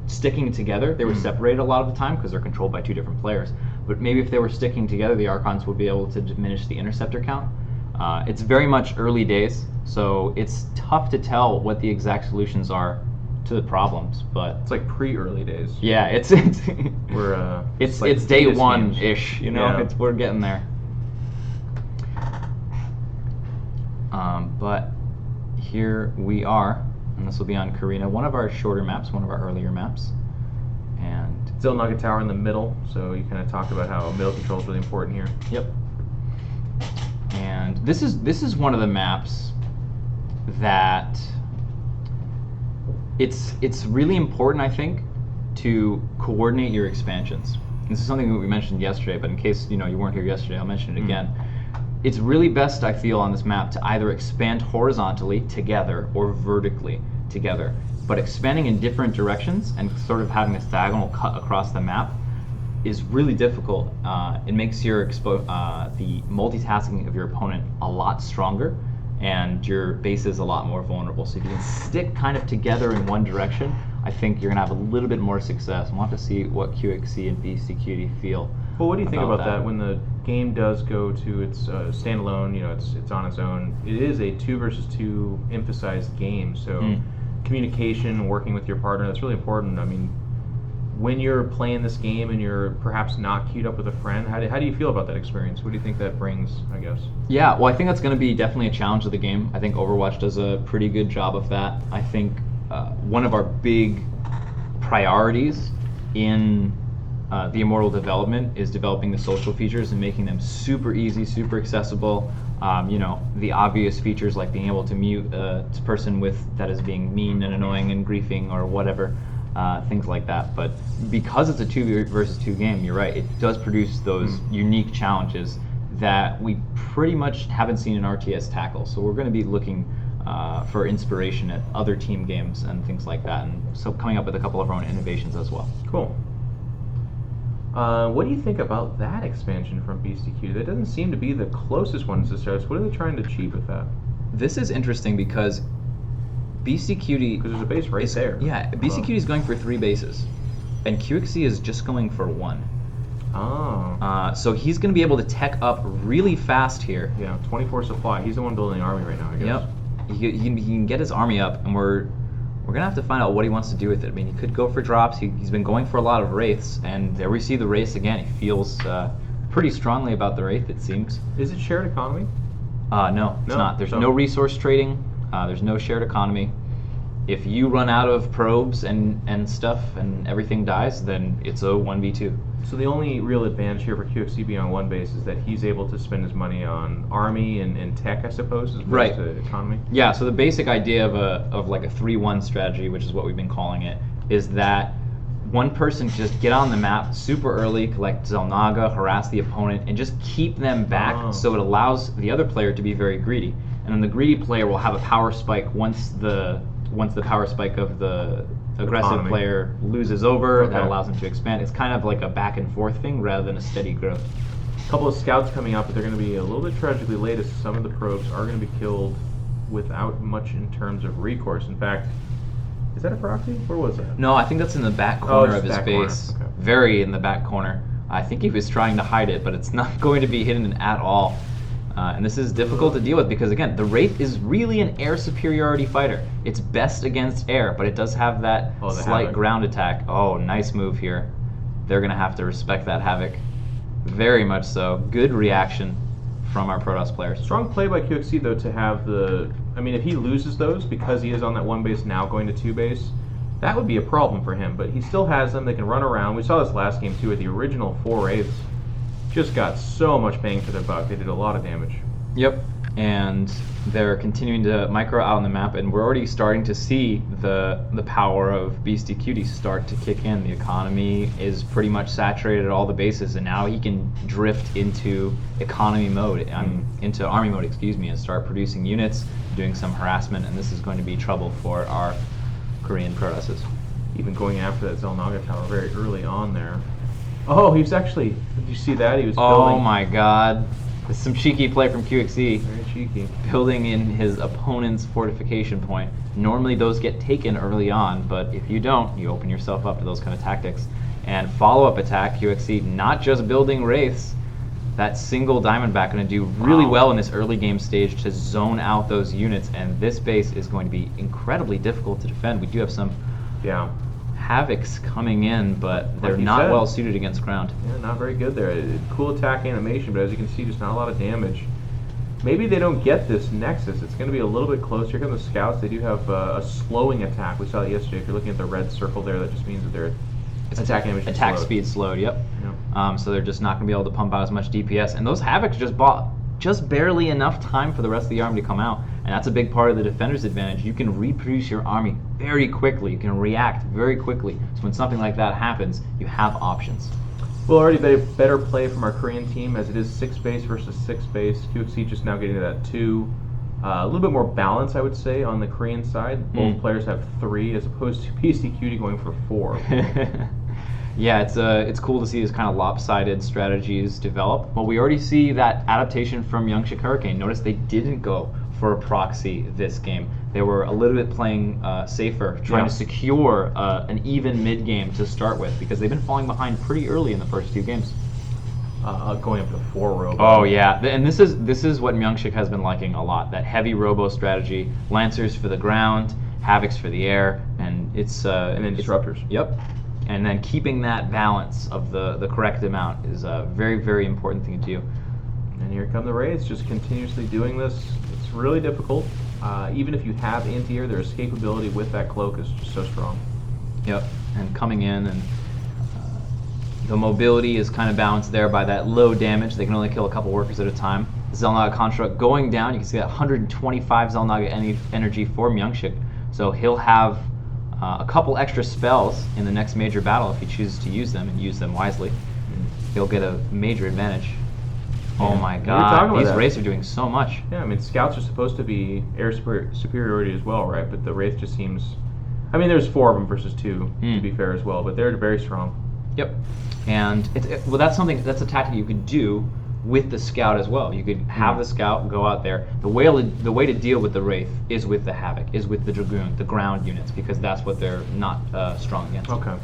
sticking together, they were separated a lot of the time because they're controlled by 2 different players. But maybe if they were sticking together, the Archons would be able to diminish the interceptor count. It's very much early days, so it's tough to tell what the exact solutions are to the problems. But it's like pre-early days. Yeah, it's day 1-ish. You know, yeah. We're getting there. But here we are. And this will be on Karina, one of our shorter maps, one of our earlier maps. And Zilnaga Tower in the middle, so you kind of talked about how middle control is really important here. Yep. And this is one of the maps that it's really important, I think, to coordinate your expansions. This is something that we mentioned yesterday, but in case you weren't here yesterday, I'll mention it again. It's really best, I feel, on this map to either expand horizontally together or vertically together. But expanding in different directions and sort of having this diagonal cut across the map is really difficult. It makes your the multitasking of your opponent a lot stronger, and your base is a lot more vulnerable. So if you can stick kind of together in one direction, I think you're going to have a little bit more success. We'll have to see what QXC and BCQD feel. Well, what do you think about that when the game does go to its standalone, it's on its own? It is a 2 versus 2 emphasized game, so communication, working with your partner, that's really important. I mean, when you're playing this game and you're perhaps not queued up with a friend, how do you feel about that experience? What do you think that brings, I guess? Yeah, well, I think that's going to be definitely a challenge of the game. I think Overwatch does a pretty good job of that. I think one of our big priorities in the Immortal development is developing the social features and making them super easy, super accessible. The obvious features like being able to mute a person that is being mean and annoying and griefing or whatever, things like that. But because it's a 2 versus 2 game, you're right, it does produce those unique challenges that we pretty much haven't seen in RTS tackle. So we're going to be looking for inspiration at other team games and things like that, and so coming up with a couple of our own innovations as well. Cool. What do you think about that expansion from BCQ? That doesn't seem to be the closest one necessarily. So what are they trying to achieve with that? This is interesting because BCQD... Because there's a base right there. Yeah, BCQD is going for 3 bases, and QXC is just going for 1. Oh. So he's going to be able to tech up really fast here. Yeah, 24 supply. He's the one building the army right now, I guess. Yep. He can get his army up, and we're going to have to find out what he wants to do with it. I mean, he could go for drops. He's been going for a lot of Wraiths, and there we see the Wraiths again. He feels pretty strongly about the Wraith, it seems. Is it shared economy? No, it's not. There's no resource trading. There's no shared economy. If you run out of probes and stuff and everything dies, then it's a 1v2. So the only real advantage here for QXC being on 1 base is that he's able to spend his money on army and tech, I suppose, as opposed to economy? Yeah, so the basic idea of like a 3-1 strategy, which is what we've been calling it, is that one person just get on the map super early, collect Zelnaga, harass the opponent, and just keep them back so it allows the other player to be very greedy. And then the greedy player will have a power spike once the power spike of the aggressive player loses over. That allows them to expand. It's kind of like a back and forth thing rather than a steady growth. A couple of scouts coming out, but they're going to be a little bit tragically late as some of the probes are going to be killed without much in terms of recourse. In fact, is that a proxy? Where was that? No, I think that's in the back corner of his base. Okay. Very in the back corner. I think he was trying to hide it, but it's not going to be hidden at all. And this is difficult to deal with because, again, the Wraith is really an air superiority fighter. It's best against air, but it does have that slight ground attack. Oh, nice move here. They're going to have to respect that Havoc. Very much so. Good reaction from our Protoss players. Strong play by QXC, though, to have the... I mean, if he loses those because he is on that 1 base now going to 2 base, that would be a problem for him. But he still has them. They can run around. We saw this last game, too, with the original 4 Wraiths. Just got so much bang for their buck. They did a lot of damage. Yep, and they're continuing to micro out on the map, and we're already starting to see the power of Beastie Cutie start to kick in. The economy is pretty much saturated at all the bases, and now he can drift into economy mode, into army mode, and start producing units, doing some harassment, and this is going to be trouble for our Korean Protosses. Even going after that Zelnaga tower very early on there. Oh, he was actually, did you see that? He was building. Oh my god. This is some cheeky play from QXC. Very cheeky. Building in his opponent's fortification point. Normally those get taken early on, but if you don't, you open yourself up to those kind of tactics. And follow-up attack, QXC, not just building Wraiths, that single Diamondback going to do really well in this early game stage to zone out those units, and this base is going to be incredibly difficult to defend. We do have some Havocs coming in, but they're not well suited against ground. Yeah, not very good there. Cool attack animation, but as you can see, just not a lot of damage. Maybe they don't get this Nexus. It's going to be a little bit closer. Here come the scouts. They do have a slowing attack. We saw it yesterday. If you're looking at the red circle there, that just means that their attack animation attack speed slowed. Yep. So they're just not going to be able to pump out as much DPS. And those Havocs just bought just barely enough time for the rest of the army to come out. And that's a big part of the defender's advantage. You can reproduce your army very quickly. You can react very quickly. So when something like that happens, you have options. Well, already better play from our Korean team as it is 6 base versus 6 base. QXC just now getting to that 2. A little bit more balance, I would say, on the Korean side. Both players have 3 as opposed to PCQD going for 4. Yeah, it's cool to see these kind of lopsided strategies develop. Well, we already see that adaptation from Youngshik Hurricane. Notice they didn't go for a proxy this game. They were a little bit playing safer, trying to secure an even mid game to start with, because they've been falling behind pretty early in the first 2 games. Going up to 4 robo. Oh yeah, and this is what Myungshik has been liking a lot. That heavy robo strategy, Lancers for the ground, Havocs for the air, and and then Disruptors. Yep. And then keeping that balance of the correct amount is a very, very important thing to do. And here come the Wraiths, just continuously doing this. It's really difficult. Even if you have anti-air, their escapability with that cloak is just so strong. Yep, and coming in and The mobility is kind of balanced there by that low damage. They can only kill a couple workers at a time. Xel'Naga construct going down. You can see that 125 Xel'Naga energy for Myungshik. So he'll have a couple extra spells in the next major battle if he chooses to use them and use them wisely. He'll get a major advantage. Oh my god, these Wraiths are doing so much. Yeah, I mean, Scouts are supposed to be air superiority as well, right? But the Wraith just seems... I mean, there's 4 of them versus 2, to be fair as well, but they're very strong. Yep. And, well, that's a tactic you could do with the Scout as well. You could have the Scout go out there. The way to deal with the Wraith is with the Havoc, is with the Dragoon, the ground units, because that's what they're not strong against. Okay.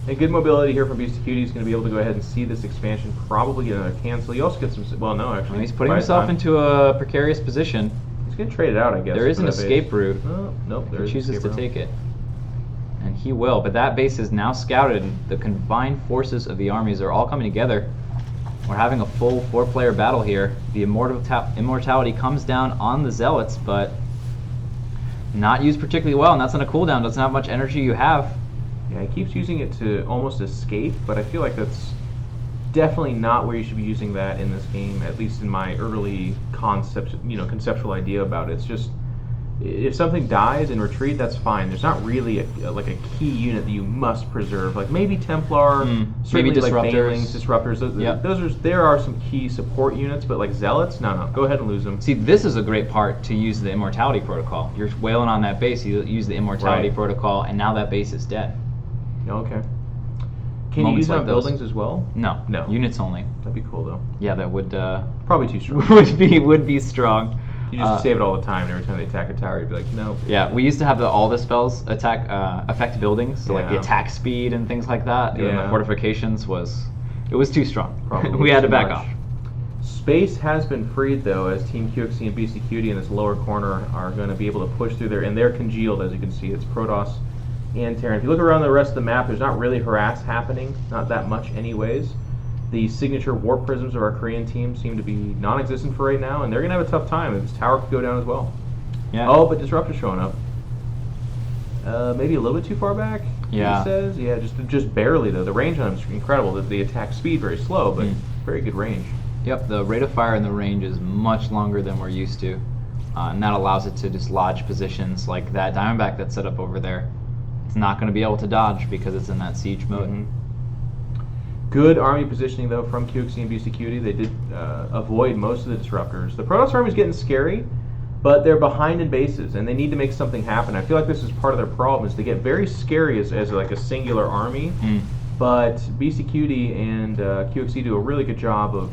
And good mobility here from Beastie Cutie. He's going to be able to go ahead and see this expansion, probably get another cancel. He also gets some... Well, no, actually. Well, he's putting himself into a precarious position. He's going to trade it out, I guess. There is an escape route. Oh, nope, there he chooses to take it. And he will, but that base is now scouted. The combined forces of the armies are all coming together. We're having a full 4-player battle here. The immortality comes down on the Zealots, but not used particularly well, and that's on a cooldown. Doesn't have much energy you have. Yeah, he keeps using it to almost escape, but I feel like that's definitely not where you should be using that in this game, at least in my early conceptual idea about it. It's just, if something dies in retreat, that's fine. There's not really like a key unit that you must preserve. Like maybe Templar, maybe Disruptors. Like Banelings, Disruptors. There are some key support units, but like Zealots, no, go ahead and lose them. See, this is a great part to use the Immortality Protocol. You're wailing on that base, you use the Immortality Protocol, and now that base is dead. Okay. Can you use it on buildings as well? No. Units only. That'd be cool though. Yeah, that would probably too strong. would be strong. You just save it all the time, and every time they attack a tower, you'd be like, no. Yeah, we used to have all the spells affect buildings, so like the attack speed and things like that. Yeah. The Fortifications was too strong. Probably we had to back off. Space has been freed though, as Team QXC and BC Cutie in this lower corner are going to be able to push through there, and they're congealed, as you can see. It's Protoss and Terran. If you look around the rest of the map, there's not really harass happening, not that much anyways. The signature warp prisms of our Korean team seem to be non-existent for right now, and they're going to have a tough time. This tower could go down as well. Yeah. Oh, but Disruptor's showing up. Maybe a little bit too far back, he says. Yeah, just barely, though. The range on him is incredible. The attack speed very slow, but very good range. Yep, the rate of fire in the range is much longer than we're used to, and that allows it to dislodge positions like that Diamondback that's set up over there. It's not going to be able to dodge because it's in that siege mode. Good army positioning, though, from QXC and BC Cutie. They did avoid most of the Disruptors. The Protoss army is getting scary, but they're behind in bases, and they need to make something happen. I feel like this is part of their problem, is they get very scary as like a singular army, but BC Cutie and QXC do a really good job of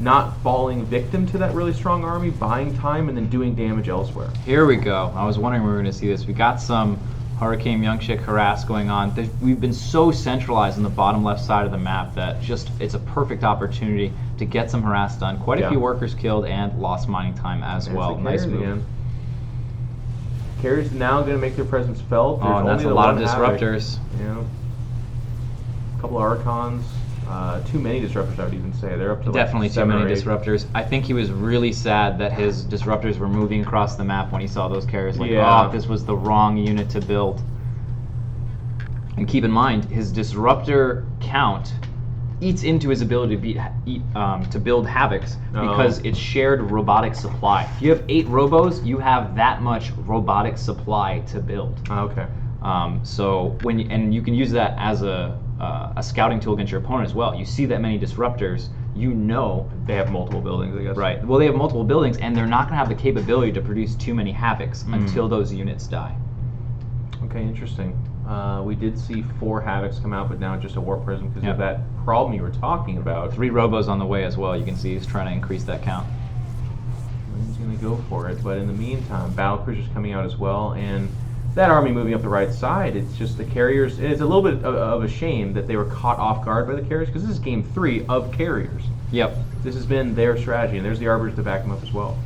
not falling victim to that really strong army, buying time, and then doing damage elsewhere. Here we go. I was wondering we were going to see this. We got some Hurricane Myungshik harass going on. We've been so centralized on the bottom left side of the map that it's a perfect opportunity to get some harass done. Quite a few workers killed and lost mining time as well. Nice move. Again. Carriers now going to make their presence felt. There's that's a lot of Disruptors. Yeah. A couple of Archons. Too many Disruptors, I would even say. They're up to definitely too many Disruptors. I think he was really sad that his Disruptors were moving across the map when he saw those carriers. Like, oh, this was the wrong unit to build. And keep in mind, his Disruptor count eats into his ability to build Havocs because it's shared robotic supply. If you have 8 Robos, you have that much robotic supply to build. Okay. So you can use that as a scouting tool against your opponent as well. You see that many Disruptors, you know they have multiple buildings, I guess. Right. Well, they have multiple buildings, and they're not going to have the capability to produce too many Havocs until those units die. Okay, interesting. We did see 4 Havocs come out, but now just a Warp Prism because of that problem you were talking about. 3 Robos on the way as well. You can see he's trying to increase that count. He's going to go for it, but in the meantime, Battlecruiser's coming out as well, and that army moving up the right side, it's just the carriers. It's a little bit of a shame that they were caught off guard by the carriers, because this is game 3 of carriers. Yep. This has been their strategy, and there's the Arbiters to back them up as well.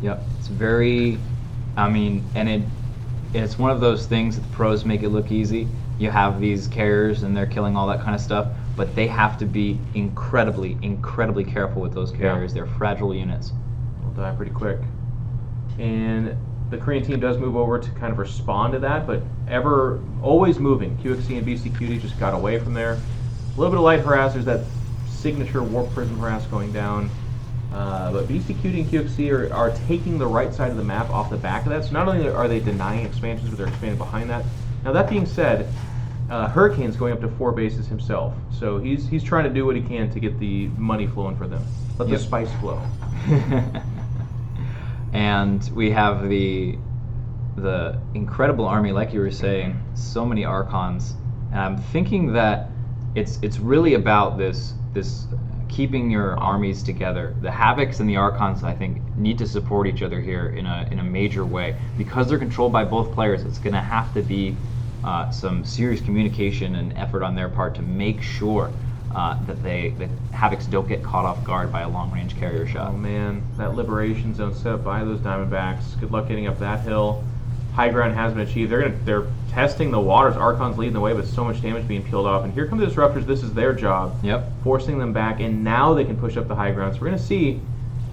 Yep. It's very, and it's one of those things that the pros make it look easy. You have these carriers, and they're killing all that kind of stuff, but they have to be incredibly, incredibly careful with those carriers. They're fragile units. They'll die pretty quick. And the Korean team does move over to kind of respond to that, but always moving. QXC and BC Cutie just got away from there. A little bit of light harass. There's that signature Warp Prism harass going down. But BCQD and QXC are taking the right side of the map off the back of that. So not only are they denying expansions, but they're expanding behind that. Now that being said, Hurricane's going up to 4 bases himself. So he's trying to do what he can to get the money flowing for them. Let the spice flow. And we have the incredible army, like you were saying, so many Archons. And I'm thinking that it's really about this keeping your armies together. The Havocs and the Archons, I think, need to support each other here in a major way. Because they're controlled by both players, it's going to have to be some serious communication and effort on their part to make sure that the Havocs don't get caught off guard by a long-range carrier shot. Oh man, that liberation zone set up by those Diamondbacks. Good luck getting up that hill. High ground has been achieved. They're testing the waters. Archon's leading the way, but so much damage being peeled off. And here come the Disruptors. This is their job. Yep. Forcing them back, and now they can push up the high ground. So we're going to see.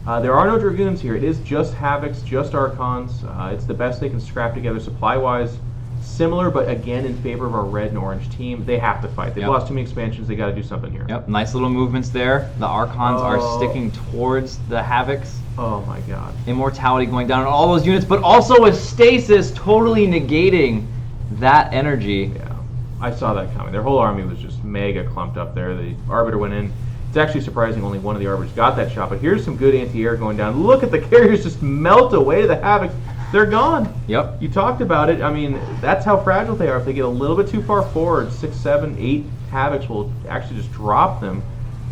There are no Dragoons here. It is just Havocs, just Archons. It's the best they can scrap together supply-wise. Similar, but again in favor of our red and orange team. They have to fight. They've lost too many expansions. They got to do something here. Yep. Nice little movements there. The Archons are sticking towards the Havocs. Oh my god. Immortality going down on all those units, but also with stasis totally negating that energy. Yeah, I saw that coming. Their whole army was just mega clumped up there. The Arbiter went in. It's actually surprising only one of the Arbiters got that shot, but here's some good anti-air going down. Look at the carriers just melt away. The Havocs, they're gone. Yep. You talked about it. I mean, that's how fragile they are. If they get a little bit too far forward, 6, 7, 8 Havocs will actually just drop them.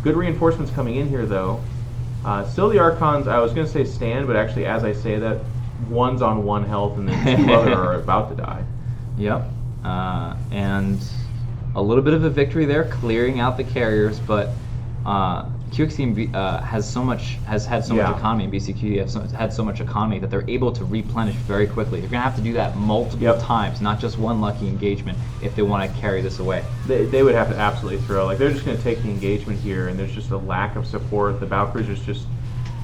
Good reinforcements coming in here, though. Still the Archons, I was going to say stand, but actually as I say that, one's on 1 health and then 2 other are about to die. Yep. And a little bit of a victory there, clearing out the carriers, but QXC has had so much economy, and BCQ has had so much economy that they're able to replenish very quickly. They're going to have to do that multiple times, not just one lucky engagement, if they want to carry this away. They would have to absolutely throw. Like, they're just going to take the engagement here, and there's just a lack of support. The Valkyries just...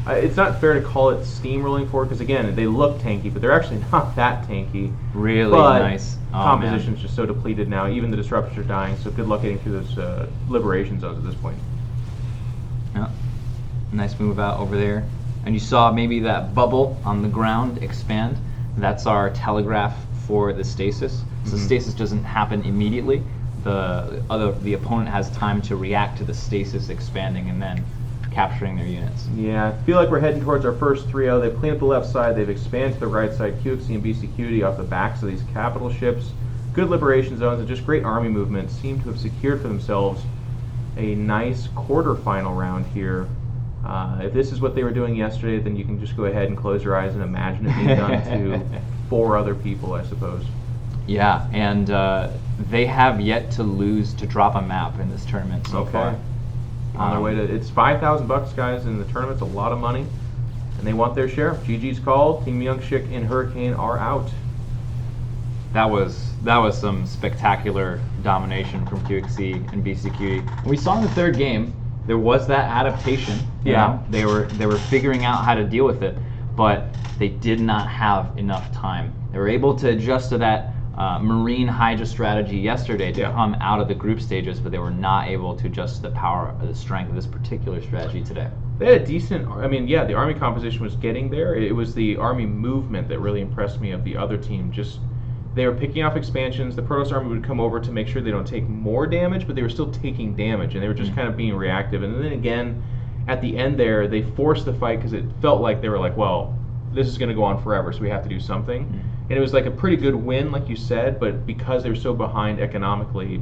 it's not fair to call it steamrolling forward, because again, they look tanky, but they're actually not that tanky. Really nice. Composition's just so depleted now. Even the Disruptors are dying, so good luck getting through those liberation zones at this point. Yeah, nice move out over there. And you saw maybe that bubble on the ground expand. That's our telegraph for the stasis. So stasis doesn't happen immediately. The opponent has time to react to the stasis expanding and then capturing their units. Yeah, I feel like we're heading towards our first 3-0. They've cleaned up the left side. They've expanded to the right side. QXC and BCQD off the backs of these capital ships. Good liberation zones and just great army movement. Seem to have secured for themselves a nice quarterfinal round here. If this is what they were doing yesterday, then you can just go ahead and close your eyes and imagine it being done to 4 other people, I suppose. Yeah, and they have yet to lose to drop a map in this tournament so far. On their way to, it's $5,000, guys, in the tournament's a lot of money, and they want their share. GG's called. Team Youngshik and Hurricane are out. That was some spectacular domination from QXC and BCQ. We saw in the third game there was that adaptation. You know, they were figuring out how to deal with it, but they did not have enough time. They were able to adjust to that Marine Hydra strategy yesterday to come out of the group stages, but they were not able to adjust to the power or the strength of this particular strategy today. They had a decent, I mean, yeah, the army composition was getting there. It was the army movement that really impressed me of the other team. Just, they were picking off expansions. The Protoss army would come over to make sure they don't take more damage, but they were still taking damage, and they were just kind of being reactive. And then again, at the end there, they forced the fight because it felt like they were like, well, this is going to go on forever, so we have to do something. And it was like a pretty good win, like you said, but because they were so behind economically,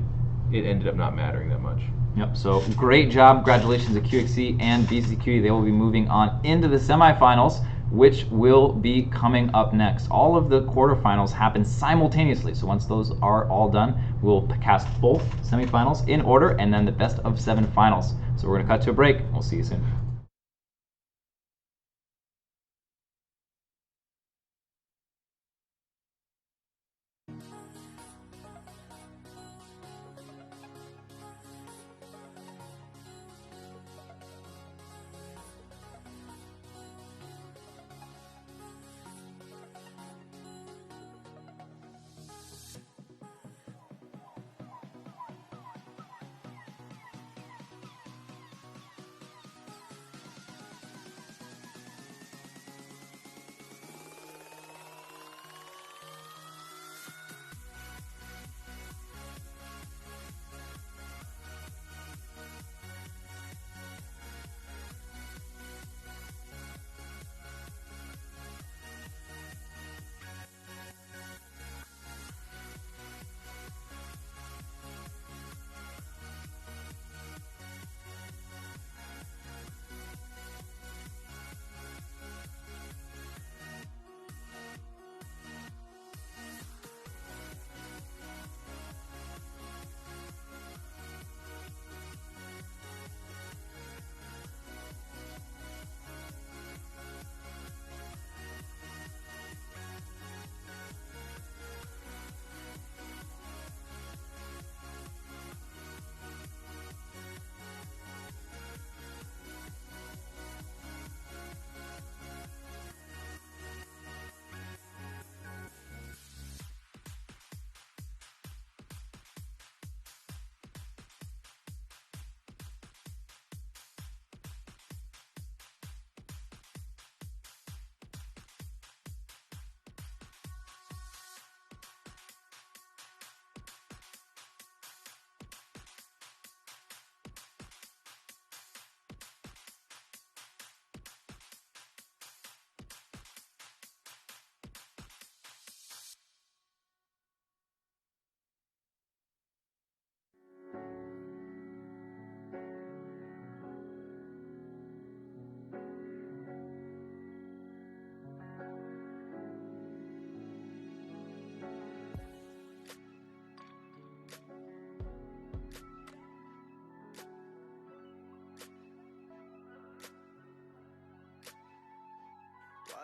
it ended up not mattering that much. Yep, so great job. Congratulations to QXC and BCQ. They will be moving on into the semifinals, which will be coming up next. All of the quarterfinals happen simultaneously, so once those are all done, we'll cast both semifinals in order, and then the best of 7 finals. So we're going to cut to a break. We'll see you soon.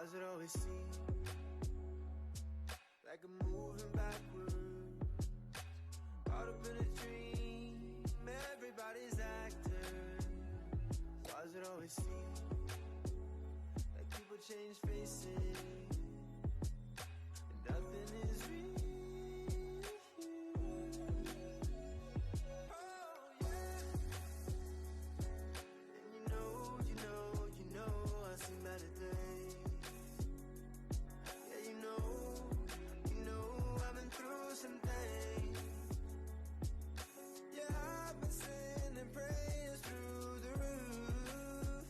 Why's it always seem like I'm moving backwards? Caught up in a dream, everybody's actors. Why's it always seem like people change faces and nothing is real? Oh yeah. And you know I see better days. Yeah, you know I've been through some things. Yeah, I've been sending prayers through the roof.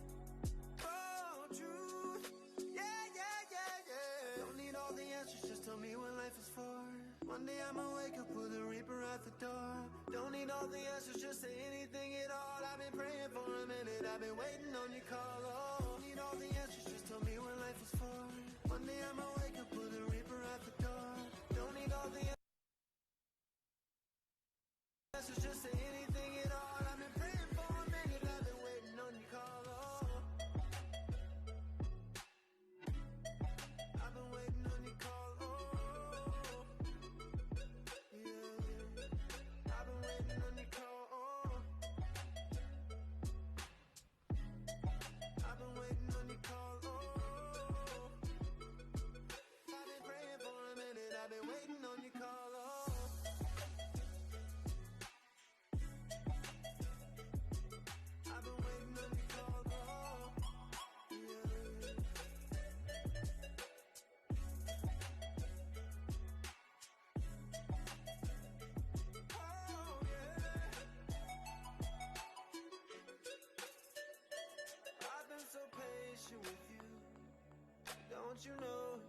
Oh, truth. Yeah. Don't need all the answers, just tell me what life is for. One day I'ma wake up with a reaper at the door. Don't need all the answers, just say anything at all. I've been praying for a minute, I've been waiting on your call. Oh, don't need all the answers, just tell me what life is for. One day I'ma wake up with a reaper at the door. Don't need all the answers, just say anything at all. I've been praying for a minute, I've been waiting on your call. Oh, I've been waiting on your call. Oh, yeah. I've been waiting on your call. Oh, I've been waiting on your call. Oh, I've been praying for a minute, I've been waiting on your call. Oh, I've been waiting on your call. Oh, yeah. Oh, yeah. I've been so patient with you, don't you know?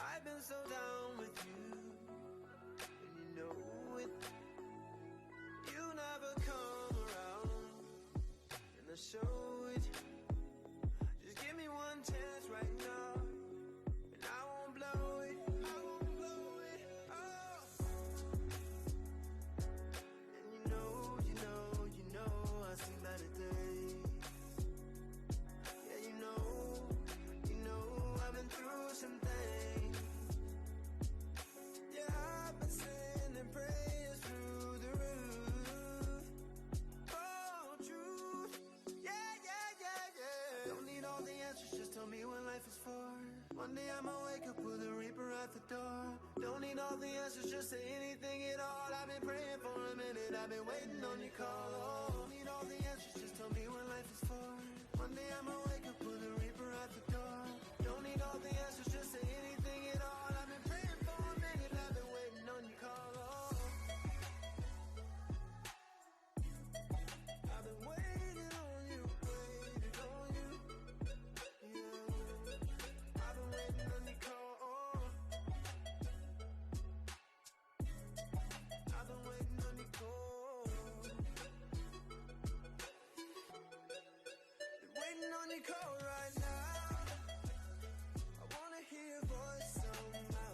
I've been so down with you, and you know it. You never come around, and I show it. Just give me one chance right now, and I won't blow it. Oh. And you know I see better days. Yeah, you know I've been through some things. Yeah, I've been sending prayers through the roof. Oh, truth. Yeah. Don't need all the answers, just tell me what life is for. One day I'ma wake up with a reaper at the door. Don't need all the answers, just say anything at all. I've been praying for a minute, I've been waiting on your call. Oh, don't need all the answers, just tell me what life is for. One day I'ma wake up with a reaper at the door. Don't need all the answers, just say anything at all. I've been praying for a minute, I've been waiting on your call. Oh, I've been waiting on you. Yeah, I've been waiting on your call. Oh, I've been waiting on your call. Been waiting on your call right now. I wanna hear your voice somehow.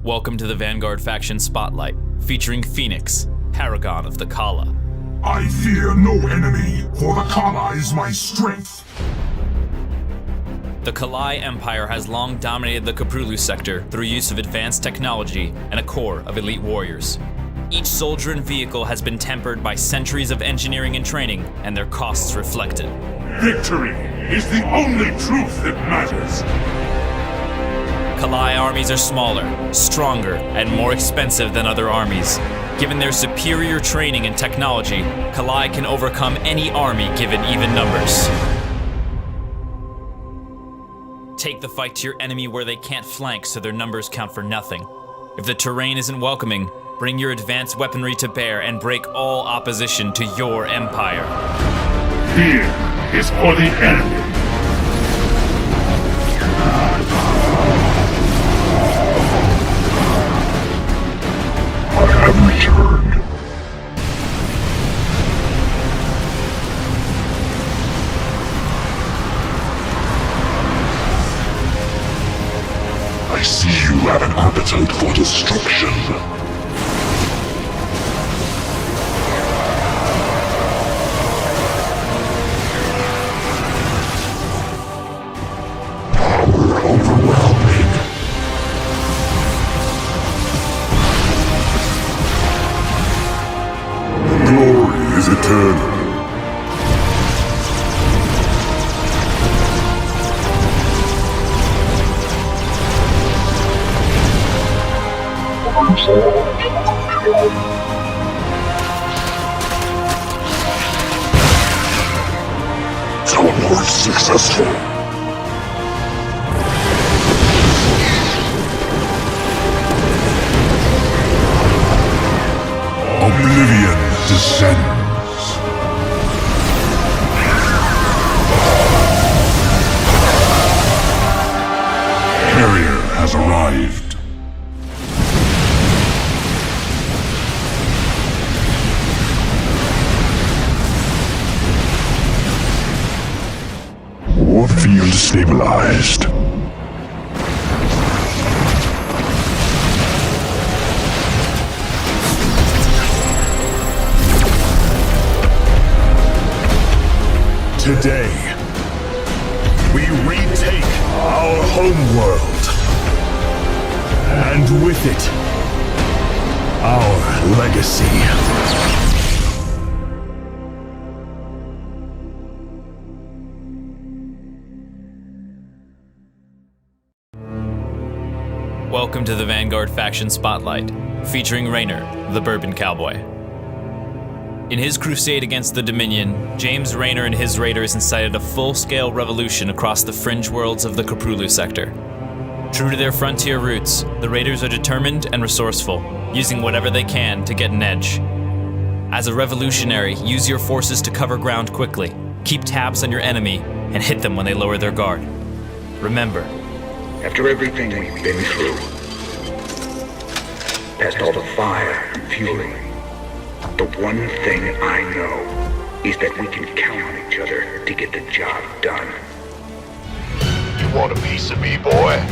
Welcome to the Vanguard Faction Spotlight, featuring Phoenix, Paragon of the Kala. I fear no enemy, for the Kala is my strength. The Kalai Empire has long dominated the Kaprulu sector through use of advanced technology and a core of elite warriors. Each soldier and vehicle has been tempered by centuries of engineering and training, and their costs reflected. Victory is the only truth that matters. Kalai armies are smaller, stronger, and more expensive than other armies. Given their superior training and technology, Kalai can overcome any army given even numbers. Take the fight to your enemy where they can't flank so their numbers count for nothing. If the terrain isn't welcoming, bring your advanced weaponry to bear and break all opposition to your empire. Fear is for the enemy. I have returned. I I see you have an appetite for destruction. Power overwhelming. Glory is eternal. Teleport successful. Oblivion descends. Carrier has arrived. Field stabilized. Today, we retake our homeworld, and with it, our legacy. Welcome to the Vanguard Faction Spotlight, featuring Raynor, the Bourbon Cowboy. In his crusade against the Dominion, James Raynor and his raiders incited a full-scale revolution across the fringe worlds of the Caprulu sector. True to their frontier roots, the raiders are determined and resourceful, using whatever they can to get an edge. As a revolutionary, use your forces to cover ground quickly, keep tabs on your enemy, and hit them when they lower their guard. Remember, after everything we've been through, past all the fire and fueling, the one thing I know is that we can count on each other to get the job done. You want a piece of me, boy?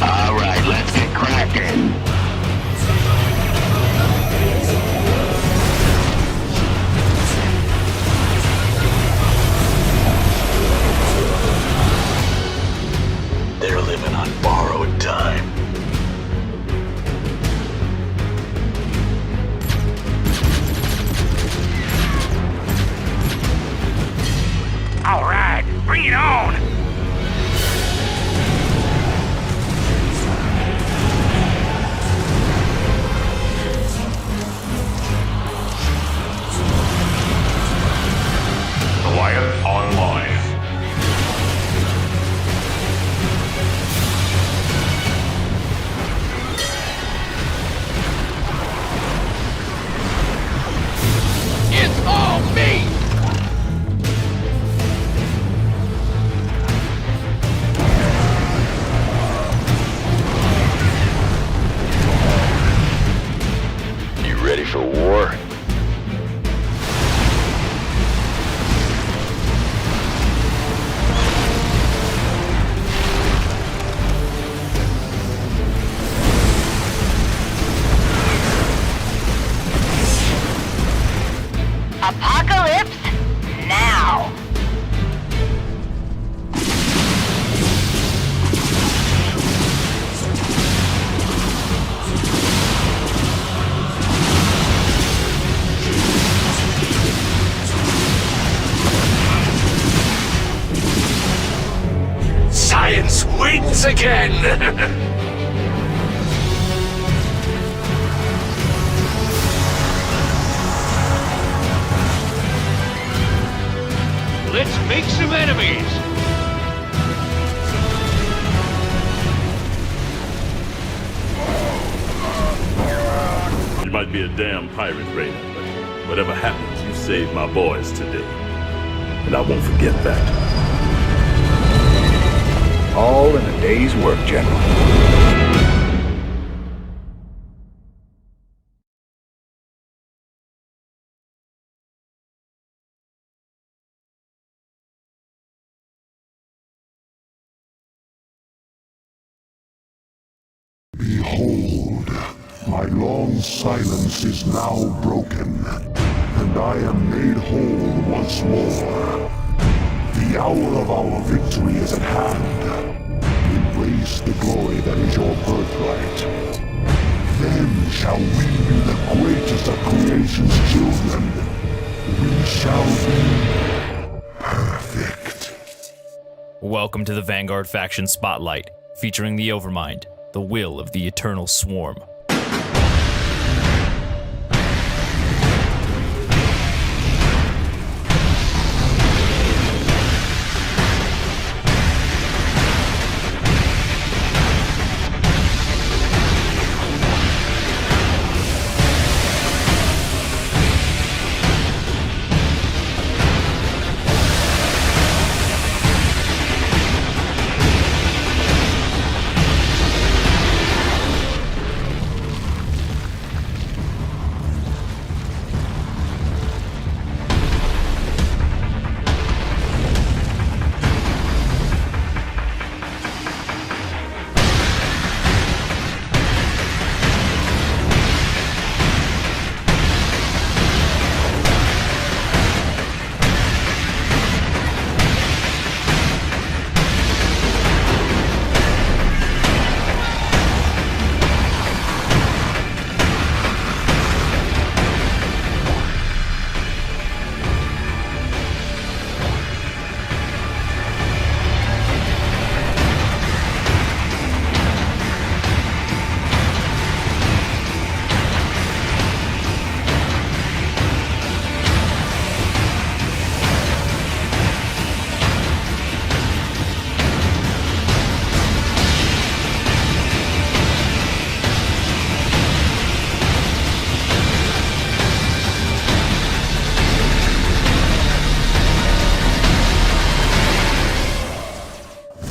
All right, let's get cracking. They're living on borrowed time. All right, bring it on! Alliance online. It's all me! You ready for war? Apocalypse now! Science wins again! Let's make some enemies! You might be a damn pirate, Raynor, but whatever happens, you saved my boys today. And I won't forget that. All in a day's work, General. My long silence is now broken, and I am made whole once more. The hour of our victory is at hand. Embrace the glory that is your birthright. Then shall we be the greatest of creation's children. We shall be perfect. Welcome to the Vanguard Faction Spotlight, featuring the Overmind, the will of the Eternal Swarm.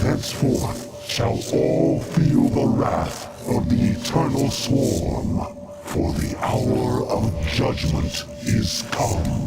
Henceforth shall all feel the wrath of the Eternal Swarm, for the hour of judgment is come.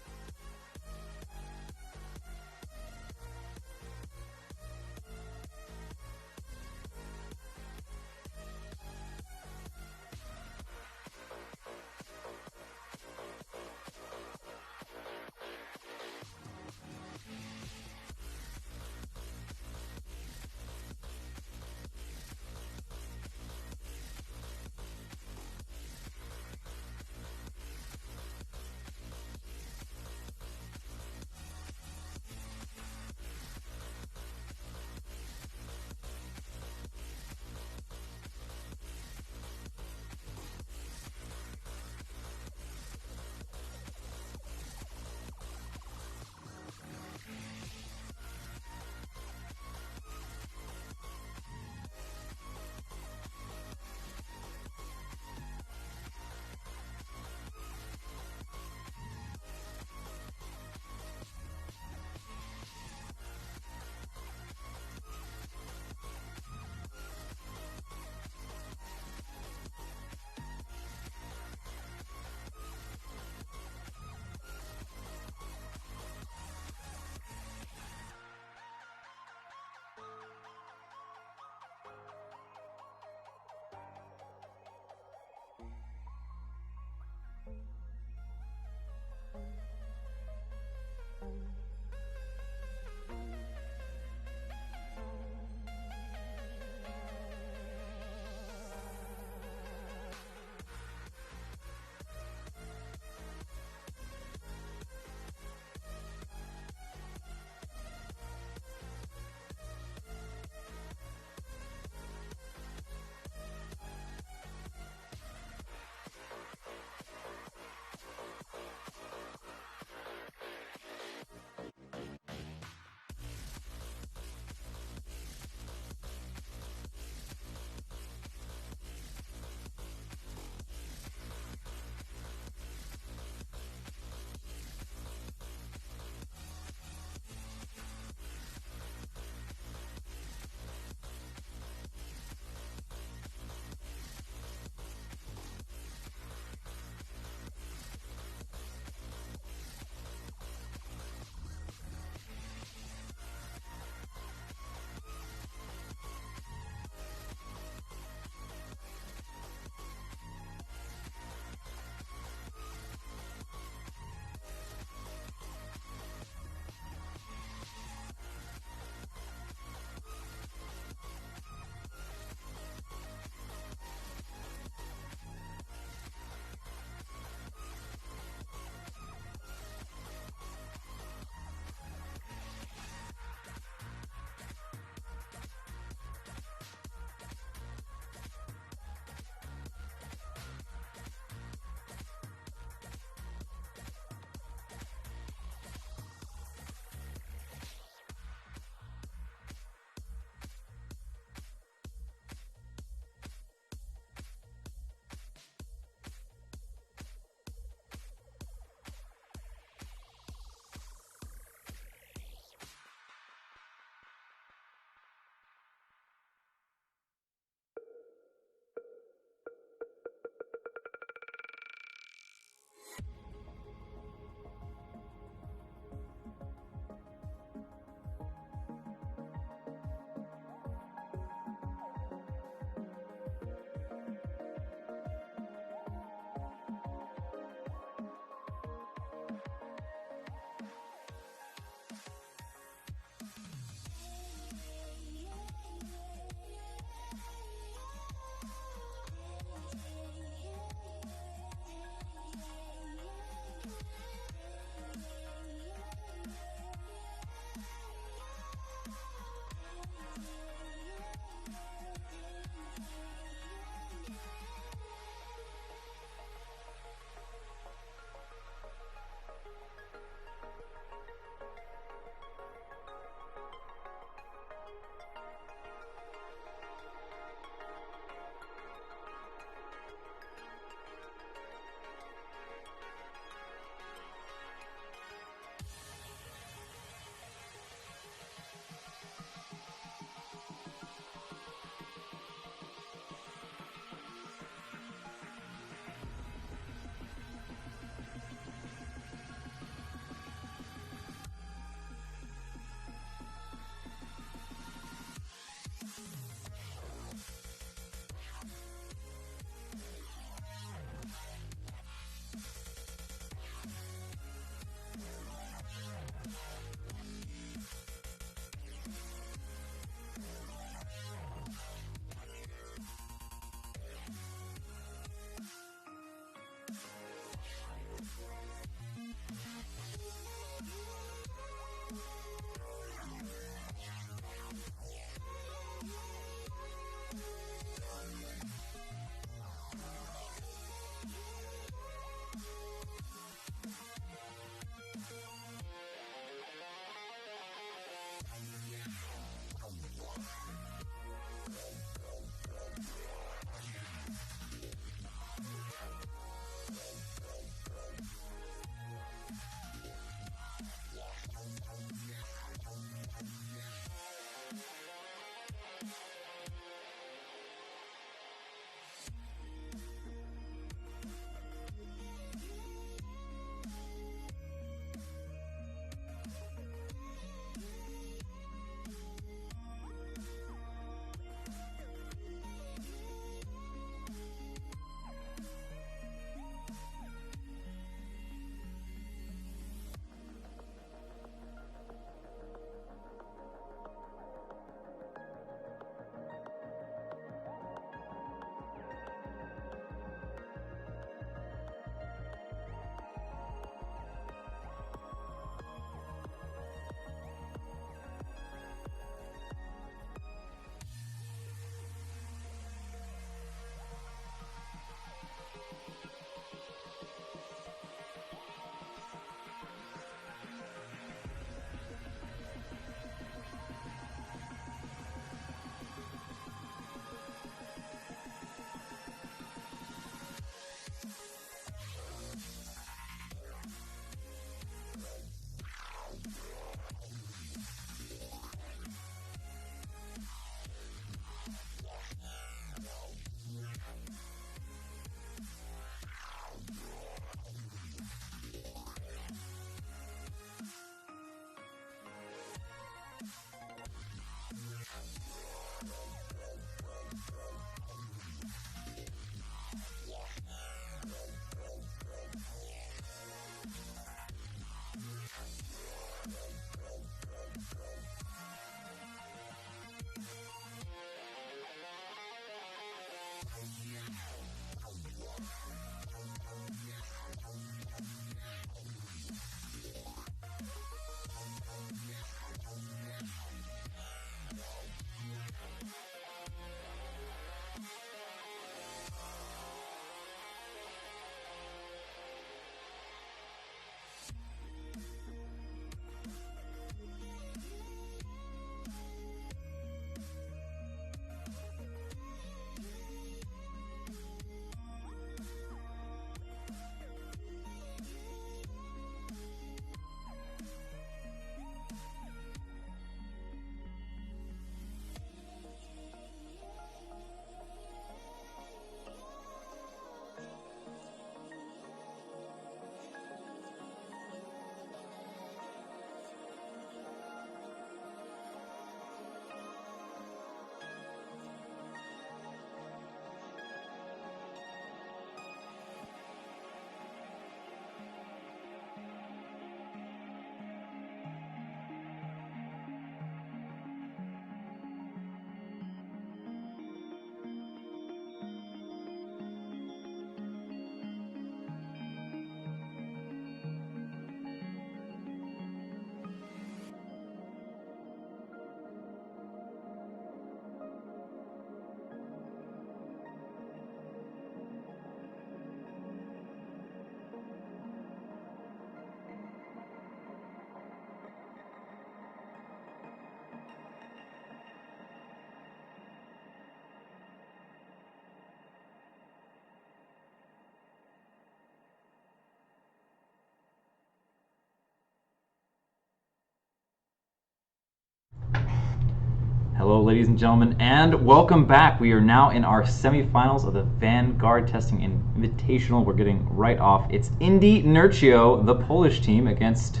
Hello, ladies and gentlemen, and welcome back. We are now in our semifinals of the Vanguard testing Invitational. We're getting right off. It's Indy Nercio, the Polish team, against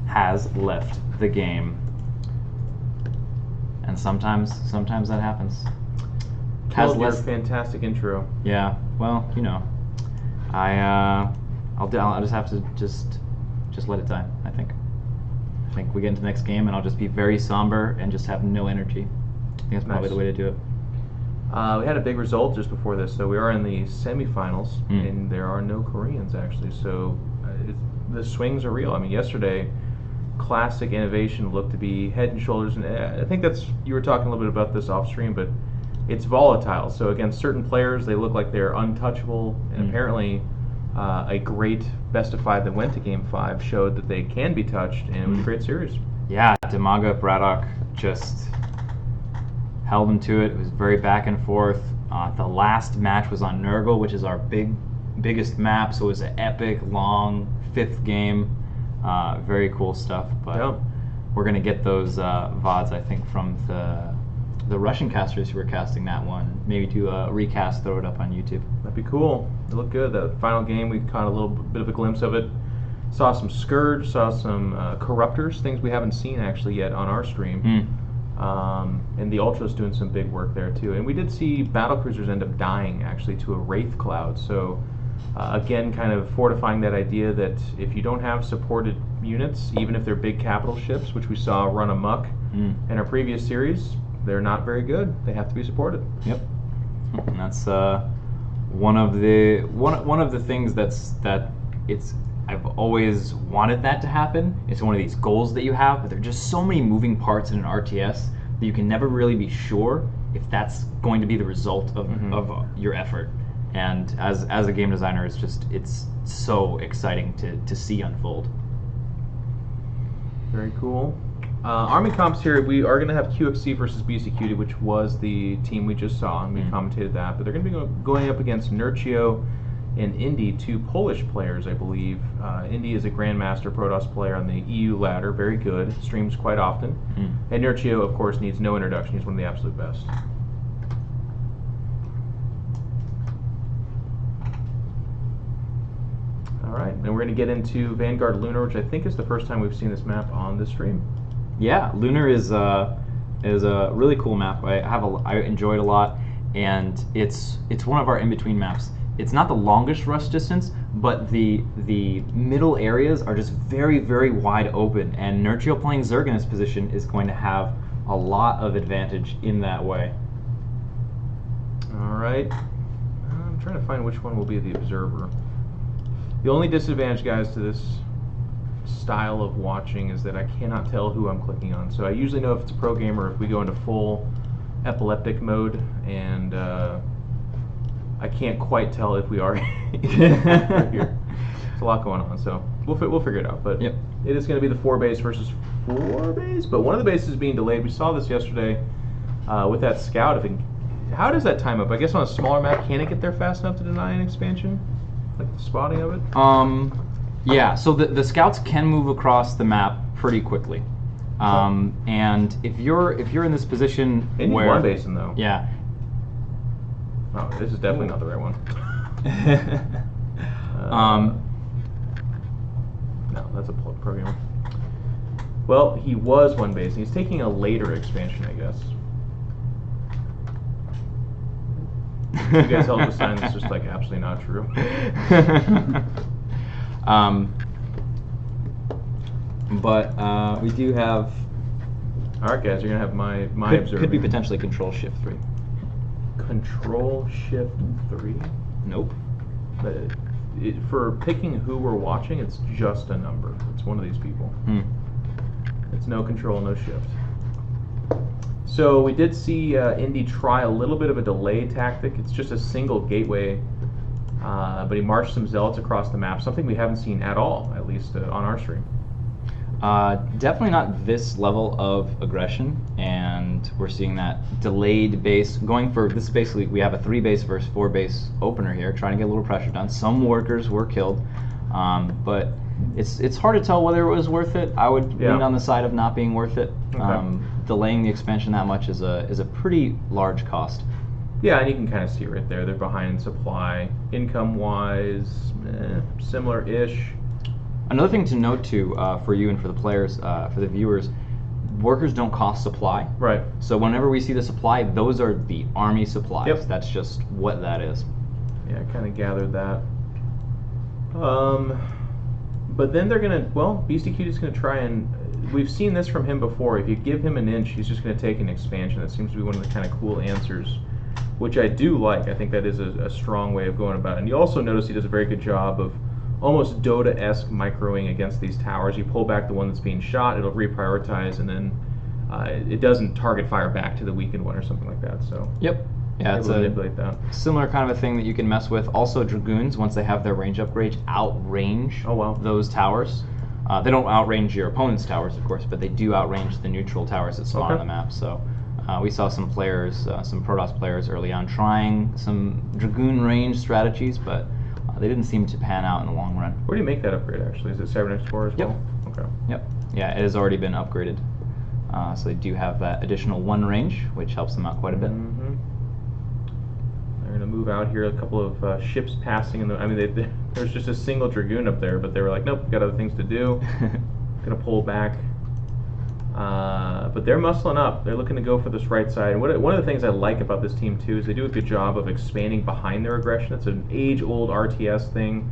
Has Left the Game. And sometimes that happens. Has left. Fantastic intro. Yeah. Well, you know, I'll just have to just let it die. I think we get into the next game, and I'll just be very somber and just have no energy. I think that's probably the way to do it. We had a big result just before this, so we are in the semifinals, and there are no Koreans actually. So the swings are real. I mean, yesterday, Classic Innovation looked to be head and shoulders, and I think you were talking a little bit about this off stream, but it's volatile. So against certain players, they look like they're untouchable, and apparently a great best of 5 that went to Game 5 showed that they can be touched, and it was a great series. Yeah, Demaga Braddock just held him to it. It was very back and forth. The last match was on Nurgle, which is our biggest map, so it was an epic, long 5th game. Very cool stuff, but we're going to get those VODs, I think, from the Russian casters who were casting that one. Maybe do a recast, throw it up on YouTube. That'd be cool. It looked good. The final game, we caught a little bit of a glimpse of it. Saw some Scourge, saw some Corruptors, things we haven't seen actually yet on our stream. And the Ultra's doing some big work there too. And we did see battlecruisers end up dying actually to a Wraith Cloud. So again, kind of fortifying that idea that if you don't have supported units, even if they're big capital ships, which we saw run amok in our previous series, they're not very good. They have to be supported. Yep. And that's one of the things that I've always wanted that to happen. It's one of these goals that you have, but there are just so many moving parts in an RTS that you can never really be sure if that's going to be the result of your effort. And as a game designer, it's so exciting to see unfold. Very cool. Army comps here, we are going to have QXC versus BCQD, which was the team we just saw, and we commentated that. But they're going to be going up against Nercio and Indy, 2 Polish players, I believe. Indy is a Grandmaster Protoss player on the EU ladder, very good, streams quite often. And Nercio, of course, needs no introduction. He's one of the absolute best. All right, and we're going to get into Vanguard Lunar, which I think is the first time we've seen this map on the stream. Yeah, Lunar is a really cool map. I enjoy it a lot, and it's one of our in-between maps. It's not the longest rush distance, but the middle areas are just very, very wide open, and Nercio playing Zerg in his position is going to have a lot of advantage in that way. All right, I'm trying to find which one will be the observer. The only disadvantage, guys, to this style of watching is that I cannot tell who I'm clicking on. So I usually know if it's a pro gamer if we go into full epileptic mode, and I can't quite tell if we are here. There's a lot going on, so we'll figure it out. But it is going to be the 4 base versus 4 base. But one of the bases is being delayed. We saw this yesterday with that scout. How does that time up? I guess on a smaller map, can it get there fast enough to deny an expansion? Like the spotting of it? Yeah, so the scouts can move across the map pretty quickly. And if you're in this position and where... one basin, though. Yeah. Oh, this is definitely not the right one. No, that's a programmer. Well, he was 1 base, and he's taking a later expansion, I guess. You guys help us sign this, just like absolutely not true. But we do have. All right, guys, you're gonna have my observer. Could be potentially Control Shift 3. Control Shift 3. Nope. But for picking who we're watching, it's just a number. It's one of these people. It's no control, no shift. So we did see Indy try a little bit of a delay tactic. It's just a single gateway, but he marched some zealots across the map, something we haven't seen at all, at least on our stream. Definitely not this level of aggression, and we're seeing that delayed base going for this. Basically, we have a 3 base versus 4 base opener here, trying to get a little pressure done. Some workers were killed, but it's hard to tell whether it was worth it. I would lean on the side of not being worth it. Okay. delaying the expansion that much is a pretty large cost. Yeah, and you can kind of see right there, they're behind supply. Income-wise, similar-ish. Another thing to note too, for you and for the players, for the viewers, workers don't cost supply. Right. So whenever we see the supply, those are the army supplies. Yep. That's just what that is. Yeah, I kind of gathered that. But then they're going to, well, Beastie Cutie's going to try and, we've seen this from him before. If you give him an inch, he's just going to take an expansion. That seems to be one of the kind of cool answers, which I do like. I think that is a strong way of going about it. And you also notice he does a very good job of almost Dota-esque microing against these towers. You pull back the one that's being shot, it'll reprioritize, and then it doesn't target fire back to the weakened one or something like that. So yep. Yeah, it's manipulate that. Similar kind of a thing that you can mess with. Also, Dragoons, once they have their range upgrade, outrange those towers. They don't outrange your opponent's towers, of course, but they do outrange the neutral towers that spawn on the map. So we saw some players, some Protoss players early on trying some Dragoon range strategies, but they didn't seem to pan out in the long run. Where do you make that upgrade, actually? Is it Cybernetics 4 as well? Okay. Yep. Yeah, it has already been upgraded. So they do have that additional 1 range, which helps them out quite a bit. Mm-hmm. They're going to move out here, a couple of ships passing. I mean, there's just a single Dragoon up there, but they were like, nope, got other things to do. Going to pull back. But they're muscling up. They're looking to go for this right side. And one of the things I like about this team, too, is they do a good job of expanding behind their aggression. It's an age-old RTS thing.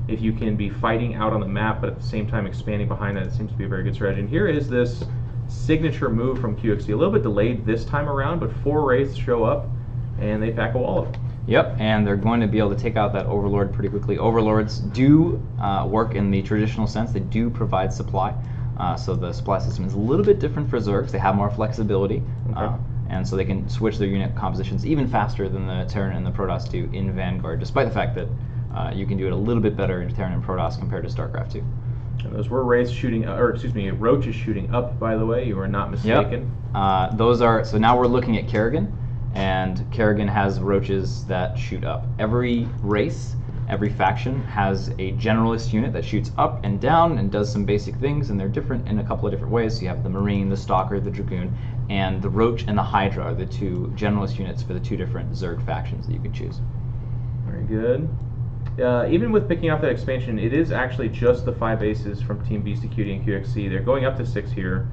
If you can be fighting out on the map, but at the same time expanding behind that, it seems to be a very good strategy. And here is this signature move from QXC. A little bit delayed this time around, but 4 Wraiths show up, and they pack a wall of them. Yep, and they're going to be able to take out that Overlord pretty quickly. Overlords do work in the traditional sense. They do provide supply. So the supply system is a little bit different for Zergs. They have more flexibility, and so they can switch their unit compositions even faster than the Terran and the Protoss do in Vanguard, despite the fact that you can do it a little bit better in Terran and Protoss compared to StarCraft 2. And those were Wraiths shooting, or excuse me, Roaches shooting up, by the way. You are not mistaken. Yep. Those are, so now we're looking at Kerrigan, and Kerrigan has Roaches that shoot up. Every race, every faction has a generalist unit that shoots up and down and does some basic things, and they're different in a couple of different ways. So you have the Marine, the Stalker, the Dragoon, and the Roach and the Hydra are the 2 generalist units for the 2 different Zerg factions that you can choose. Very good. Even with picking up that expansion, it is actually just the 5 bases from Team Beastie Cutie and QXC. They're going up to 6 here.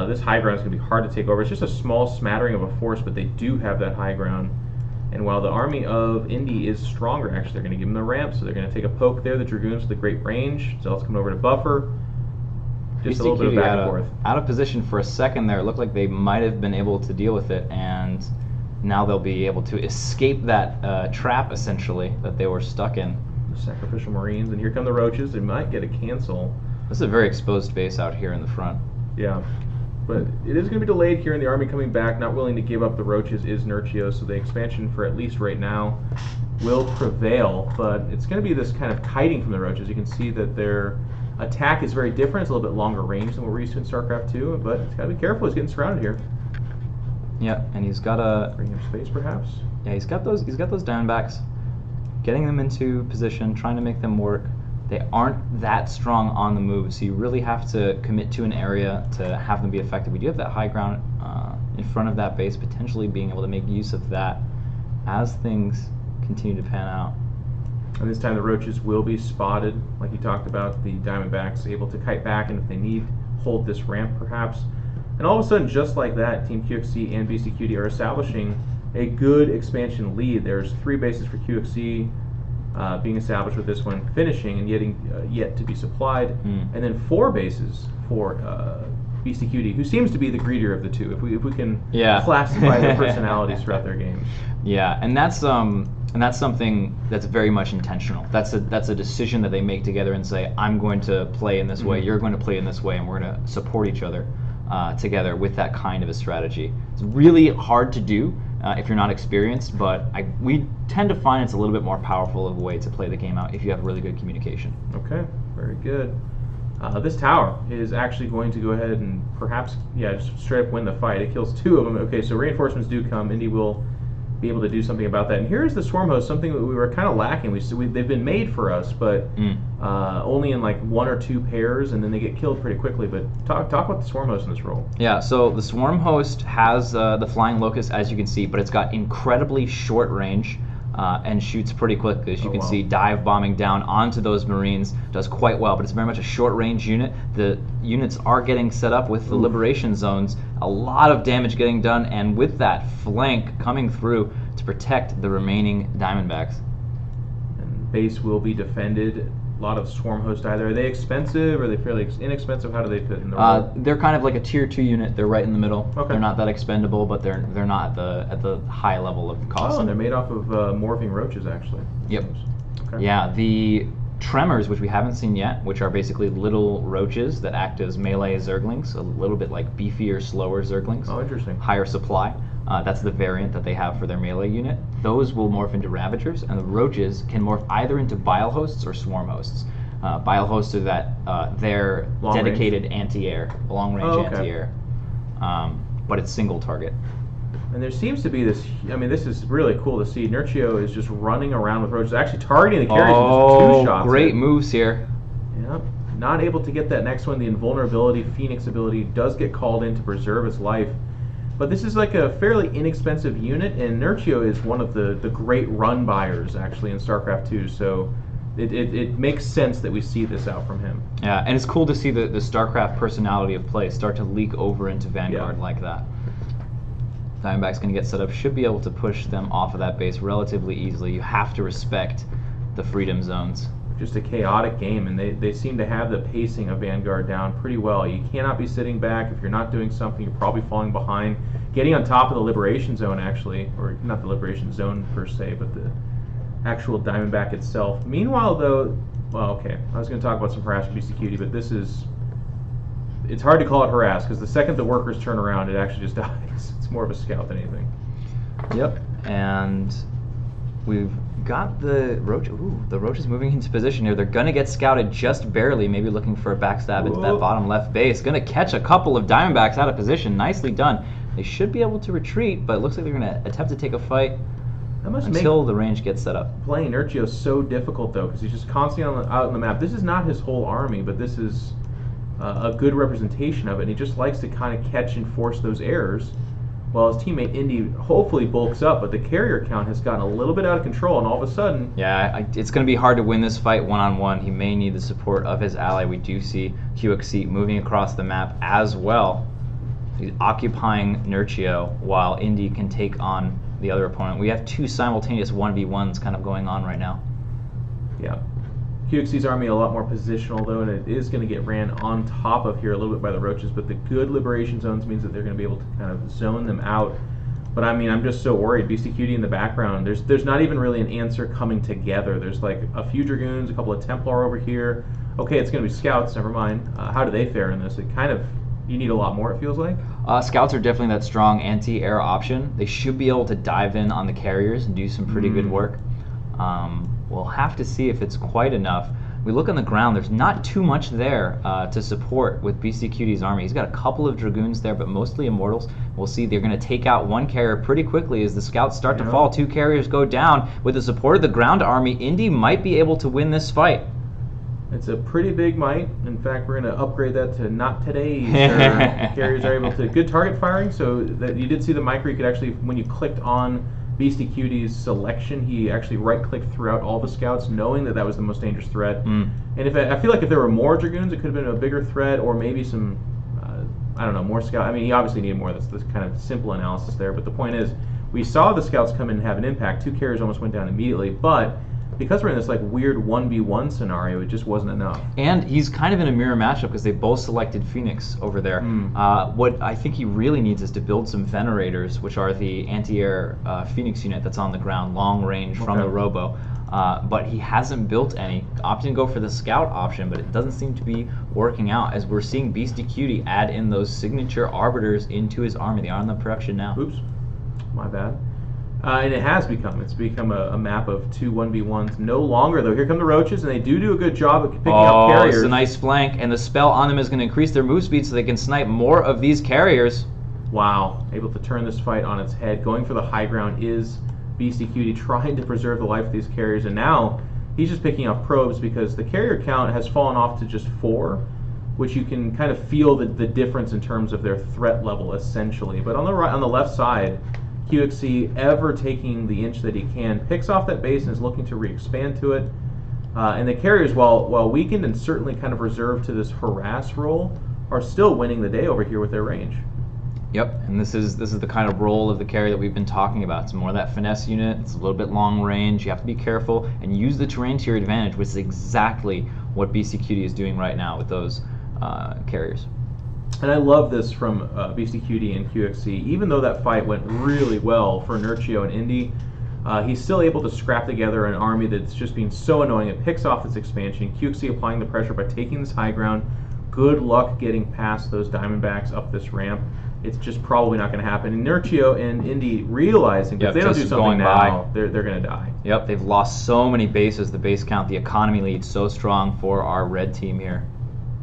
This high ground is going to be hard to take over. It's just a small smattering of a force, but they do have that high ground. And while the army of Indy is stronger, actually, they're going to give them the ramp, so they're going to take a poke there. The Dragoons with the great range. Zealots coming over to buffer. Just a little bit of back and forth. Out of position for a second there. It looked like they might have been able to deal with it, and now they'll be able to escape that trap, essentially, that they were stuck in. The Sacrificial Marines, and here come the Roaches. They might get a cancel. This is a very exposed base out here in the front. Yeah. But it is going to be delayed here, and the army coming back, not willing to give up the Roaches, is Nurchio, so the expansion, for at least right now, will prevail. But it's going to be this kind of kiting from the Roaches. You can see that their attack is very different. It's a little bit longer range than what we're used to in StarCraft 2, but it's got to be careful. He's getting surrounded here. Yeah, and he's got a... Bring him space, perhaps? Yeah, he's got those downbacks, getting them into position, trying to make them work. They aren't that strong on the move, so you really have to commit to an area to have them be effective. We do have that high ground in front of that base, potentially being able to make use of that as things continue to pan out. And this time the Roaches will be spotted, like you talked about, the Diamondbacks able to kite back, and if they need, hold this ramp perhaps. And all of a sudden, just like that, Team QXC and Beastie Cutie are establishing a good expansion lead. There's 3 bases for QXC being established with this one finishing and yet to be supplied, and then 4 bases for Beastie Cutie, who seems to be the greedier of the 2, if we can classify their personalities throughout their games. Yeah, and that's something that's very much intentional. That's a decision that they make together and say, I'm going to play in this way, you're going to play in this way, and we're going to support each other together with that kind of a strategy. It's really hard to do if you're not experienced, but we tend to find it's a little bit more powerful of a way to play the game out if you have really good communication. Okay, very good. This tower is actually going to go ahead and perhaps, just straight up win the fight. It kills 2 of them. Okay, so reinforcements do come. Indy will be able to do something about that. And here's the swarm host, something that we were kind of lacking. They've been made for us, but only in like 1 or 2 pairs, and then they get killed pretty quickly. But talk about the swarm host in this role. Yeah, so the swarm host has the flying locust, as you can see, but it's got incredibly short range. And shoots pretty quickly. As you can see, dive bombing down onto those Marines does quite well, but it's very much a short range unit. The units are getting set up with the liberation zones, a lot of damage getting done, and with that flank coming through to protect the remaining Diamondbacks. And base will be defended. A lot of swarm host either. Are they expensive? Or are they fairly inexpensive? How do they fit in the role? They're kind of like a tier 2 unit. They're right in the middle. Okay. They're not that expendable, but they're not at the high level of cost. Oh, and they're made off of morphing roaches, actually. Yep. Okay. Yeah, the tremors, which we haven't seen yet, which are basically little roaches that act as melee zerglings, a little bit like beefier, slower zerglings. Oh, interesting. Higher supply. That's the variant that they have for their melee unit. Those will morph into ravagers, and the roaches can morph either into bile hosts or swarm hosts. Bile hosts are they're long dedicated range? anti-air, long-range anti-air, but it's single target. And there seems to be this, I mean, this is really cool to see. Nurchio is just running around with roaches, actually targeting the carriers with just 2 shots. Great moves here. Yep. Not able to get that next one. The invulnerability, Phoenix ability, does get called in to preserve its life. But this is like a fairly inexpensive unit, and Nurchio is one of the great run buyers, actually, in StarCraft 2, so it makes sense that we see this out from him. Yeah, and it's cool to see the StarCraft personality of play start to leak over into Vanguard like that. Diamondback's going to get set up, should be able to push them off of that base relatively easily. You have to respect the freedom zones. Just a chaotic game, and they seem to have the pacing of Vanguard down pretty well. You cannot be sitting back. If you're not doing something, you're probably falling behind. Getting on top of the Liberation Zone, actually, or not the Liberation Zone per se, but the actual Diamondback itself. Meanwhile, though, well, okay, I was going to talk about some harass for BC Cutie, but this is, it's hard to call it harass, because the second the workers turn around, it actually just dies. It's more of a scout than anything. Yep, and we've got the roach. Ooh, the roach is moving into position here. They're gonna get scouted just barely, maybe looking for a backstab into that bottom left base. Gonna catch a couple of Diamondbacks out of position. Nicely done. They should be able to retreat, but it looks like they're gonna attempt to take a fight until the range gets set up. Playing Nurchio is so difficult though, because he's just constantly out on the map. This is not his whole army, but this is a good representation of it. And he just likes to kind of catch and force those errors. Well, his teammate Indy hopefully bulks up, but the carrier count has gotten a little bit out of control, and all of a sudden... Yeah, it's going to be hard to win this fight one-on-one. He may need the support of his ally. We do see QXC moving across the map as well. He's occupying Nurchio while Indy can take on the other opponent. We have 2 simultaneous 1v1s kind of going on right now. Yeah. QXC's army a lot more positional, though, and it is going to get ran on top of here a little bit by the roaches, but the good liberation zones means that they're going to be able to kind of zone them out. But I mean, I'm just so worried. Beastie Cutie in the background, there's not even really an answer coming together. There's like a few Dragoons, a couple of Templar over here. Okay, it's going to be Scouts, never mind. How do they fare in this? It kind of, you need a lot more, it feels like. Scouts are definitely that strong anti-air option. They should be able to dive in on the carriers and do some pretty good work. We'll have to see if it's quite enough. We look on the ground, there's not too much there to support with BC Cutie's army. He's got a couple of Dragoons there, but mostly Immortals. We'll see they're going to take out one carrier pretty quickly as the Scouts start to fall. 2 carriers go down. With the support of the ground army, Indy might be able to win this fight. It's a pretty big might. In fact, we're going to upgrade that to not today's. Carriers are able to good target firing, so that you did see the mic where you could actually, when you clicked on Beastie Cutie's selection, he actually right-clicked throughout all the Scouts, knowing that that was the most dangerous threat. And if I feel like if there were more Dragoons, it could have been a bigger threat, or maybe some, I don't know, more Scouts. I mean, he obviously needed more. That's kind of simple analysis there. But the point is, we saw the Scouts come in and have an impact. 2 carriers almost went down immediately, but because we're in this like weird 1v1 scenario, it just wasn't enough. And he's kind of in a mirror matchup because they both selected Phoenix over there. What I think he really needs is to build some Venerators, which are the anti-air Phoenix unit that's on the ground, long range from the Robo. But he hasn't built any. Opting to go for the Scout option, but it doesn't seem to be working out as we're seeing Beastie Cutie add in those signature Arbiters into his army. They are in the production now. Oops, my bad. And it's become a map of 2 1v1s. No longer, though. Here come the Roaches, and they do a good job at picking up carriers. It's a nice flank, and the spell on them is going to increase their move speed so they can snipe more of these carriers. Wow, able to turn this fight on its head. Going for the high ground is Beastie Cutie, trying to preserve the life of these carriers, and now he's just picking up probes because the carrier count has fallen off to just 4, which you can kind of feel the difference in terms of their threat level, essentially. But on the left side, QXC, ever taking the inch that he can, picks off that base and is looking to re-expand to it. And the carriers, while weakened and certainly kind of reserved to this harass role, are still winning the day over here with their range. Yep, and this is the kind of role of the carry that we've been talking about. It's more of that finesse unit. It's a little bit long range. You have to be careful and use the terrain to your advantage, which is exactly what BCQD is doing right now with those carriers. And I love this from BCQD and QXC. Even though that fight went really well for Inertio and Indy, he's still able to scrap together an army that's just being so annoying. It picks off this expansion. QXC applying the pressure by taking this high ground. Good luck getting past those Diamondbacks up this ramp. It's just probably not going to happen. Inertio and Indy realizing that if they don't do something now, they're going to die. Yep, they've lost so many bases. The base count, the economy lead so strong for our red team here.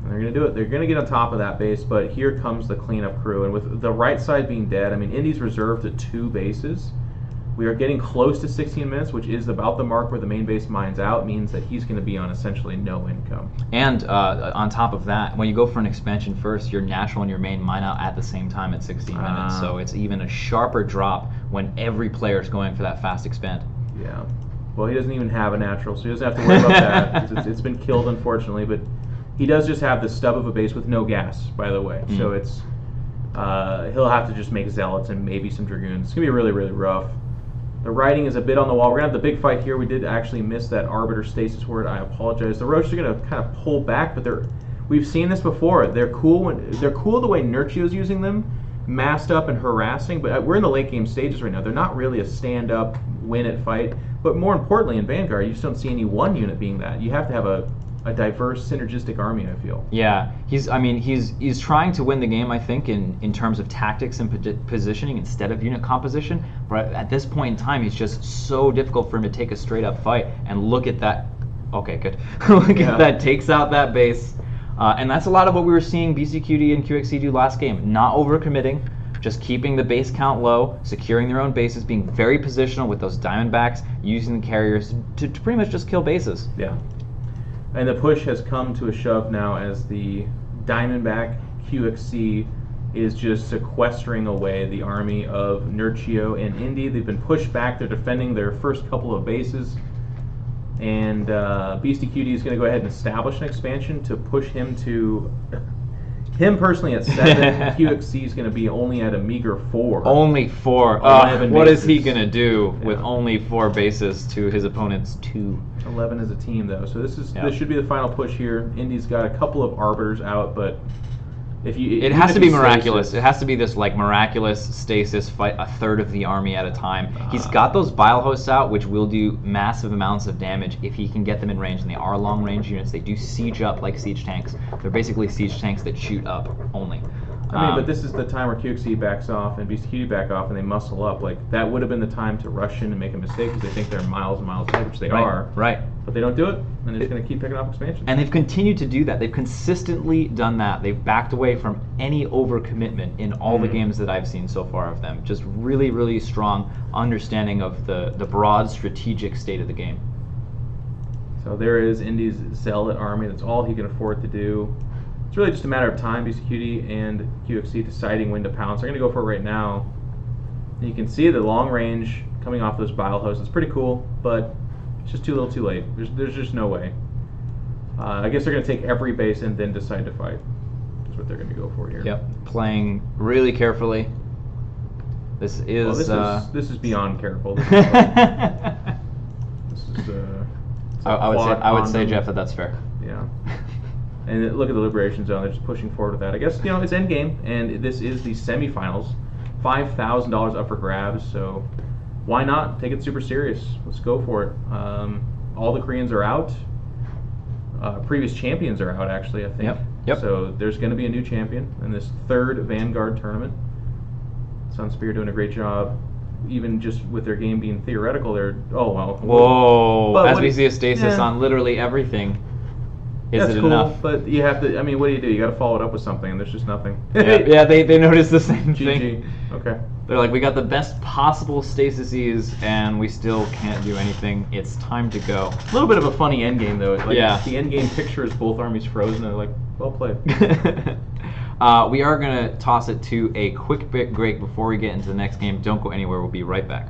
And they're going to do it. They're going to get on top of that base, but here comes the cleanup crew. And with the right side being dead, I mean, Indy's reserved to 2 bases. We are getting close to 16 minutes, which is about the mark where the main base mines out, means that he's going to be on essentially no income. And on top of that, when you go for an expansion first, your natural and your main mine out at the same time at 16 minutes. So it's even a sharper drop when every player is going for that fast expand. Yeah. Well, he doesn't even have a natural, so he doesn't have to worry about that. It's been killed, unfortunately, but he does just have the stub of a base with no gas, by the way. So it's he'll have to just make zealots and maybe some dragoons. It's going to be really, really rough. The writing is a bit on the wall. We're going to have the big fight here. We did actually miss that Arbiter stasis word. I apologize. The Roaches are going to kind of pull back, but we've seen this before. They're cool the way Inertio's using them, masked up and harassing, but we're in the late game stages right now. They're not really a stand-up, win-it fight. But more importantly, in Vanguard, you just don't see any one unit being that. You have to have a diverse, synergistic army, I feel. Yeah, he's trying to win the game, I think, in terms of tactics and positioning instead of unit composition. But at this point in time, it's just so difficult for him to take a straight-up fight. And look at that. Okay, good. Look at that. Takes out that base. And that's a lot of what we were seeing BCQD and QXC do last game. Not overcommitting, just keeping the base count low, securing their own bases, being very positional with those Diamondbacks, using the carriers to pretty much just kill bases. Yeah. And the push has come to a shove now as the Diamondback QXC is just sequestering away the army of Inertio and Indy. They've been pushed back. They're defending their first couple of bases. And Beastie Cutie is going to go ahead and establish an expansion to push him to... Him personally at 7, QXC is going to be only at a meager 4. Only 4. What is he going to do with only 4 bases to his opponent's 2? 11 as a team, though. So this should be the final push here. Indy's got a couple of Arbiters out, but it has to be miraculous. It has to be this like miraculous stasis fight, a third of the army at a time. He's got those bile hosts out, which will do massive amounts of damage if he can get them in range. And they are long range units. They do siege up like siege tanks. They're basically siege tanks that shoot up only. I mean, but this is the time where QXC backs off and BCQD back off and they muscle up. Like, that would have been the time to rush in and make a mistake because they think they're miles and miles ahead, which they are. Right. But they don't do it, and they're just going to keep picking off expansions. And they've continued to do that. They've consistently done that. They've backed away from any overcommitment in all the games that I've seen so far of them. Just really, really strong understanding of the broad strategic state of the game. So there is Indy's Zealot army. That's all he can afford to do. It's really just a matter of time, BCQD and QXC deciding when to pounce. They're going to go for it right now. And you can see the long range coming off those bile hosts. It's pretty cool, but it's just too little too late. There's just no way. I guess they're going to take every base and then decide to fight. That's what they're going to go for here. Yep, playing really carefully. This is beyond careful. I would say, Jeff, that's fair. Yeah. And look at the Liberation Zone. They're just pushing forward with that. I guess, it's endgame, and this is the semifinals. $5,000 up for grabs, so why not take it super serious? Let's go for it. All the Koreans are out. Previous champions are out, actually, I think. Yep. So there's going to be a new champion in this third Vanguard tournament. Sunspear doing a great job. Even just with their game being theoretical, they're... Oh, well. Whoa. As we see a stasis on literally everything. Is That's it cool, enough? but you have to. I mean, what do? You got to follow it up with something, and there's just nothing. Yeah, they noticed the same GG. thing. Okay. They're like, we got the best possible stasises, and we still can't do anything. It's time to go. A little bit of a funny endgame, though. Like, Yeah. The endgame picture is both armies frozen, and they're like, well played. We are going to toss it to a quick break before we get into the next game. Don't go anywhere. We'll be right back.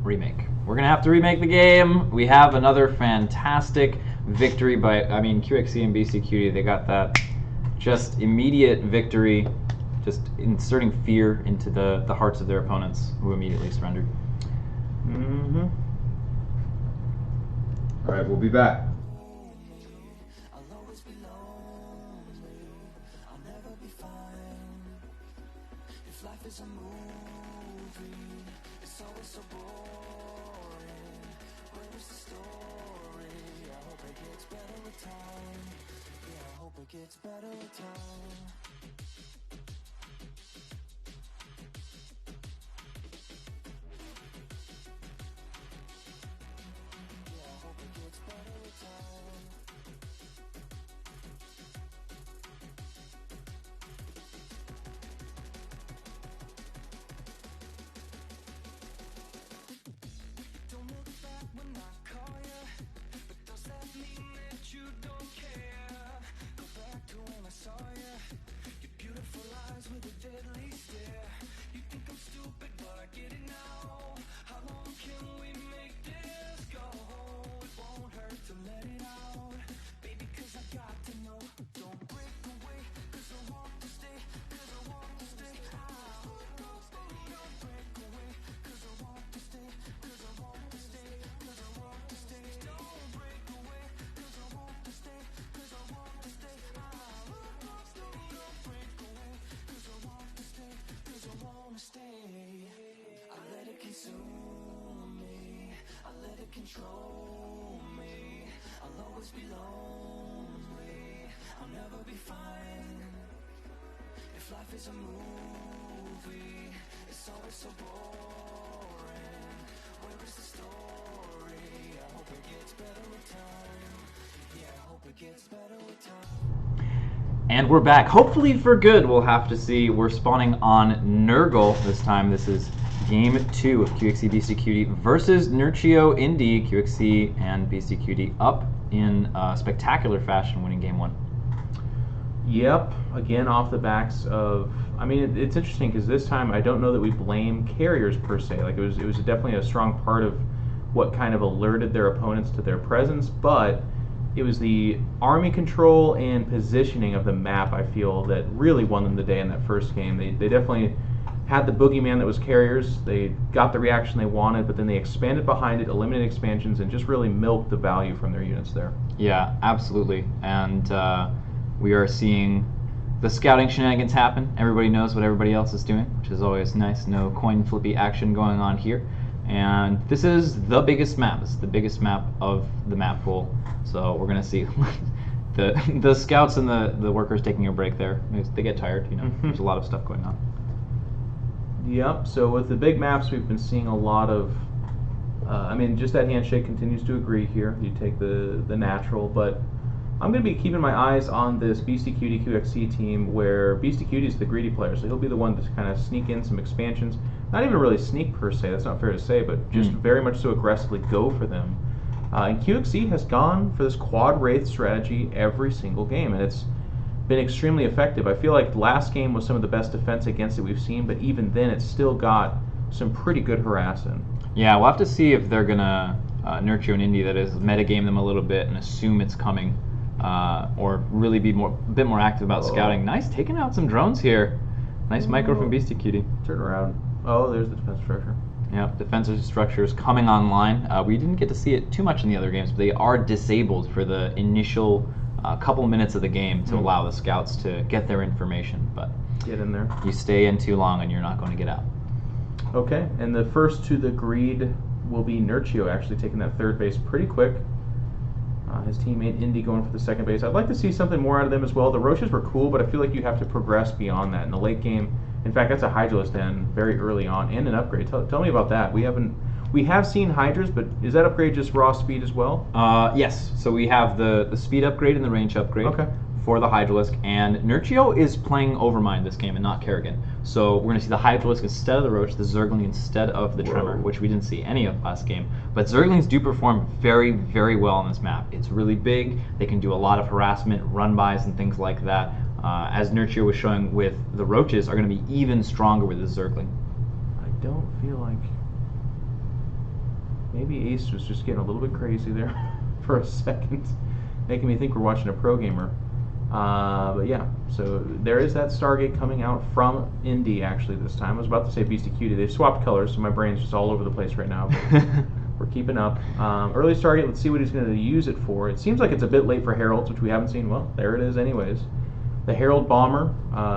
Remake. We're gonna have to remake the game. We have another fantastic victory by, QXC and BCQD. They got that just immediate victory, just inserting fear into the hearts of their opponents, who immediately surrendered. Mm-hmm. All right, we'll be back. is a movie, it's always so boring. Where is the story? I hope it gets better with time. Yeah, I hope it gets better with time. Yeah, I hope it gets better with time. Don't look back when I call you, but does that mean that you don't care? Go back to when I saw you, your beautiful eyes with a deadly stare. You think I'm stupid, but I get it now. How long can we make this go? It won't hurt to let it out, baby, cause I got to know. Don't break away, cause I want to stay, cause I want to stay. Don't break away, cause I want to stay, cause I want to stay, cause I want to stay. Don't break away, cause I want to stay, cause I want to stay. Don't break away, cause I want to stay, cause I want to stay. I let it consume me, I let it control me. I'll always be lonely, I'll never be fine. If life is a movie, it's always so boring. Where is the story? I hope it gets better with time. Yeah, I hope it gets better with time. And we're back. Hopefully for good, we'll have to see. We're spawning on Nurgle this time. This is Game 2 of QXC BCQD versus Nurchio Indy. QXC and BCQD up in spectacular fashion, winning Game 1. Yep, again off the backs of, I mean, it's interesting because this time I don't know that we blame carriers per se. Like it was definitely a strong part of what kind of alerted their opponents to their presence, but it was the army control and positioning of the map, I feel, that really won them the day in that first game. They definitely had the boogeyman that was carriers. They got the reaction they wanted, but then they expanded behind it, eliminated expansions, and just really milked the value from their units there. Yeah, absolutely. And we are seeing the scouting shenanigans happen. Everybody knows what everybody else is doing, which is always nice. No coin flippy action going on here. And this is the biggest map. This is the biggest map of the map pool. So we're going to see the scouts and the workers taking a break there. They get tired, you know. There's a lot of stuff going on. Yep, so with the big maps, we've been seeing a lot of, I mean, just that handshake continues to agree here. You take the natural, but I'm going to be keeping my eyes on this BCQD QXC team where BCQD is the greedy player, so he'll be the one to kind of sneak in some expansions. Not even really sneak per se, that's not fair to say, but just very much so aggressively go for them. And QXC has gone for this quad Wraith strategy every single game, and it's been extremely effective. I feel like last game was some of the best defense against it we've seen, but even then it's still got some pretty good harassing. Yeah, we'll have to see if they're going to Nurchio and Indy, that is, metagame them a little bit and assume it's coming. Or really be a bit more active about scouting. Nice, taking out some drones here. Nice micro from BCQD. Turn around. Oh, there's the defense structure. Yep, defensive structures coming online. We didn't get to see it too much in the other games, but they are disabled for the initial couple minutes of the game to allow the scouts to get their information. But get in there. You stay in too long and you're not going to get out. Okay, and the first to the greed will be Nurchio, actually taking that third base pretty quick. His teammate Indy going for the second base. I'd like to see something more out of them as well. The Roaches were cool, but I feel like you have to progress beyond that in the late game. In fact, that's a Hydralist end very early on and an upgrade. Tell me about that. We have seen Hydras, but is that upgrade just raw speed as well? Yes. So we have the speed upgrade and the range upgrade for the Hydralisk, and Nurchio is playing Overmind this game and not Kerrigan. So we're going to see the Hydralisk instead of the Roach, the Zergling instead of the Tremor, which we didn't see any of last game. But Zerglings do perform very, very well on this map. It's really big. They can do a lot of harassment, run-bys, and things like that. As Nurchio was showing with the Roaches, are going to be even stronger with the Zergling. I don't feel like... Maybe Ace was just getting a little bit crazy there for a second, making me think we're watching a pro gamer. But yeah, so there is that Stargate coming out from Indy actually this time. I was about to say BCQD. They've swapped colors, so my brain's just all over the place right now. But we're keeping up. Early Stargate, let's see what he's going to use it for. It seems like it's a bit late for Heralds, which we haven't seen. Well, there it is anyways. The Herald Bomber,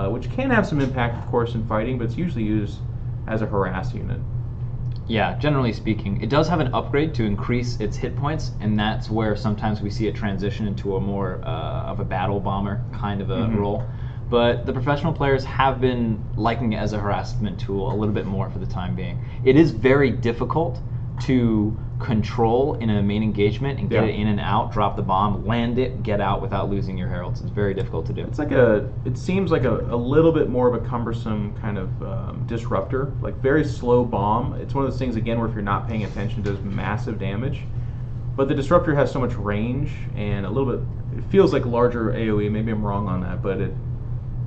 which can have some impact, of course, in fighting, but it's usually used as a harass unit. Yeah, generally speaking. It does have an upgrade to increase its hit points, and that's where sometimes we see it transition into a more of a battle bomber kind of a role. But the professional players have been liking it as a harassment tool a little bit more for the time being. It is very difficult to control in a main engagement and get it in and out, drop the bomb, land it, get out without losing your heralds. It's very difficult to do. It's like it seems like a little bit more of a cumbersome kind of disruptor, like very slow bomb. It's one of those things, again, where if you're not paying attention, it does massive damage. But the disruptor has so much range and a little bit, it feels like larger AoE. Maybe I'm wrong on that, but it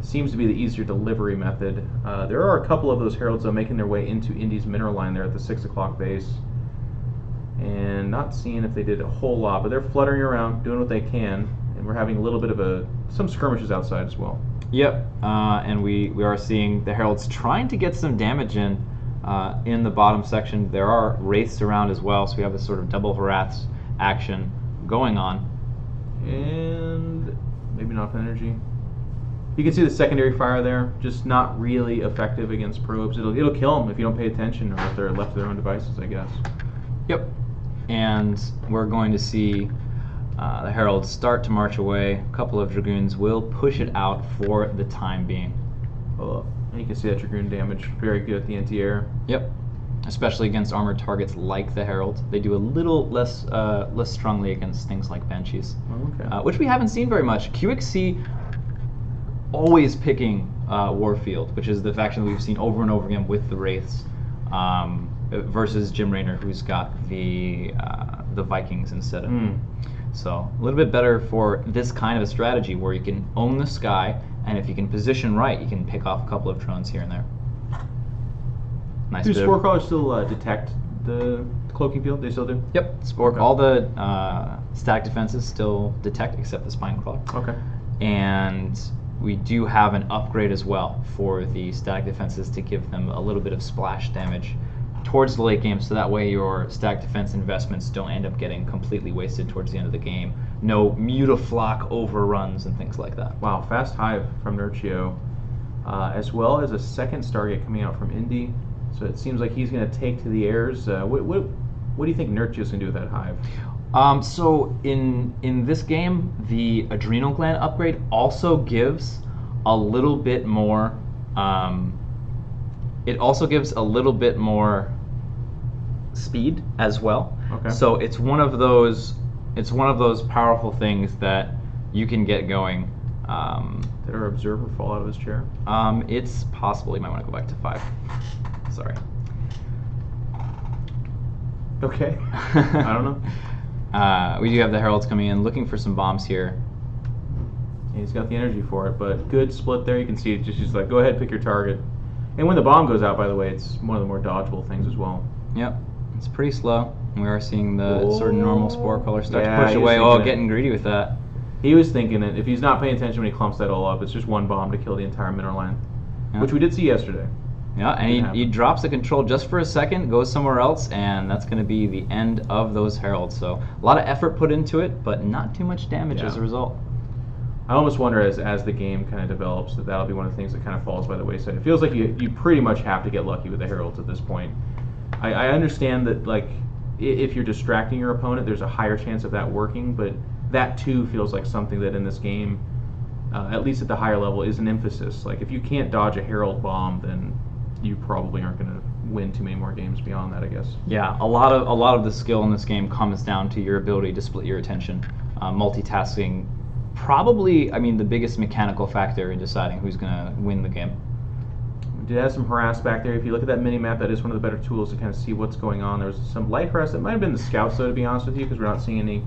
seems to be the easier delivery method. There are a couple of those heralds, though, making their way into Indy's mineral line there at the 6 o'clock base. And not seeing if they did a whole lot, but they're fluttering around, doing what they can, and we're having a little bit of some skirmishes outside as well. Yep, and we are seeing the heralds trying to get some damage in the bottom section. There are wraiths around as well, so we have this sort of double harass action going on. And maybe enough energy. You can see the secondary fire there, just not really effective against probes. It'll kill them if you don't pay attention or if they're left to their own devices, I guess. Yep. And we're going to see the heralds start to march away. A couple of dragoons will push it out for the time being. And you can see that dragoon damage very good at the anti-air. Yep. Especially against armored targets like the herald. They do a little less strongly against things like banshees, which we haven't seen very much. QXC always picking Warfield, which is the faction that we've seen over and over again with the wraiths. Versus Jim Raynor, who's got the Vikings instead of. So a little bit better for this kind of a strategy where you can own the sky, and if you can position right, you can pick off a couple of drones here and there. Nice. Do Spore Crawlers still detect the cloaking field? They still do? Yep. All the static defenses still detect except the spine crawler. Okay. And we do have an upgrade as well for the static defenses to give them a little bit of splash damage towards the late game, so that way your static defense investments don't end up getting completely wasted towards the end of the game. No mutaflock overruns and things like that. Wow, fast hive from Nerchio, as well as a second Stargate coming out from Indy. So it seems like he's going to take to the airs. What do you think Nerchio's going to do with that hive? So in this game, the adrenal gland upgrade also gives a little bit more. It also gives a little bit more speed as well. Okay. So it's one of those powerful things that you can get going. Did our observer fall out of his chair? It's possible. You might want to go back to 5. Sorry. Okay. I don't know. We do have the heralds coming in, looking for some bombs here. Yeah, he's got the energy for it, but good split there. You can see it just like, go ahead, pick your target. And when the bomb goes out, by the way, it's one of the more dodgeable things as well. Yep, it's pretty slow. We are seeing the sort of normal spore color start to push he away. was Getting greedy with that. He was thinking it. If he's not paying attention when he clumps that all up, it's just one bomb to kill the entire mineral line, which we did see yesterday. Yeah, and he drops the control just for a second, goes somewhere else, and that's going to be the end of those heralds. So a lot of effort put into it, but not too much damage as a result. I almost wonder as the game kind of develops that'll be one of the things that kind of falls by the wayside. It feels like you pretty much have to get lucky with the heralds at this point. I understand that, like, if you're distracting your opponent, there's a higher chance of that working, but that too feels like something that in this game, at least at the higher level, is an emphasis. Like, if you can't dodge a herald bomb, then you probably aren't going to win too many more games beyond that, I guess. Yeah, a lot of the skill in this game comes down to your ability to split your attention. Multitasking, probably, the biggest mechanical factor in deciding who's going to win the game. We did have some harass back there. If you look at that mini-map, that is one of the better tools to kind of see what's going on. There was some light harass. That might have been the scouts, though, to be honest with you, because we're not seeing any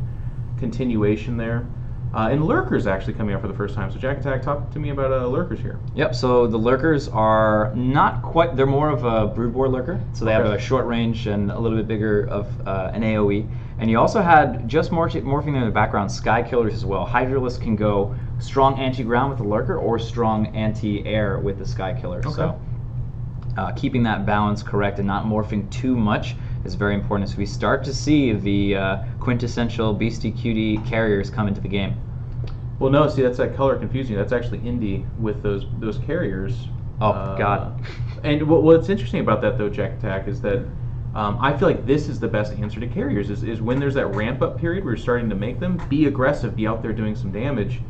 continuation there. And lurkers actually coming up for the first time. So Jack Attack, talk to me about lurkers here. Yep, so the lurkers are not quite, they're more of a brood war lurker. So they have a short range and a little bit bigger of an AoE. And you also had, just morphing in the background, sky killers as well. Hydralisk can go strong anti-ground with the lurker or strong anti-air with the sky killer. Okay. So keeping that balance correct and not morphing too much is very important as we start to see the quintessential beastie cutie carriers come into the game. Well, no, see, that's that color confusing you. That's actually Indy with those carriers. Oh, God. And what's interesting about that, though, Jack Attack, is that I feel like this is the best answer to carriers, is when there's that ramp-up period where you're starting to make them, be aggressive, be out there doing some damage,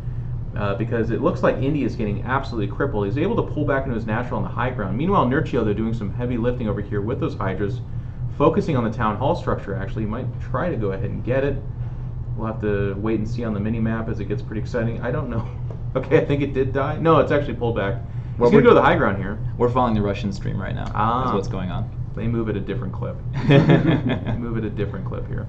because it looks like Indy is getting absolutely crippled. He's able to pull back into his natural on the high ground. Meanwhile, Nurchio, they're doing some heavy lifting over here with those Hydras, focusing on the Town Hall structure, actually. He might try to go ahead and get it. We'll have to wait and see on the mini-map as it gets pretty exciting. I don't know. Okay, I think it did die. No, it's actually pulled back. He's going to go to the high ground here. We're following the Russian stream right now. That's what's going on. They move at a different clip. They move at a different clip here.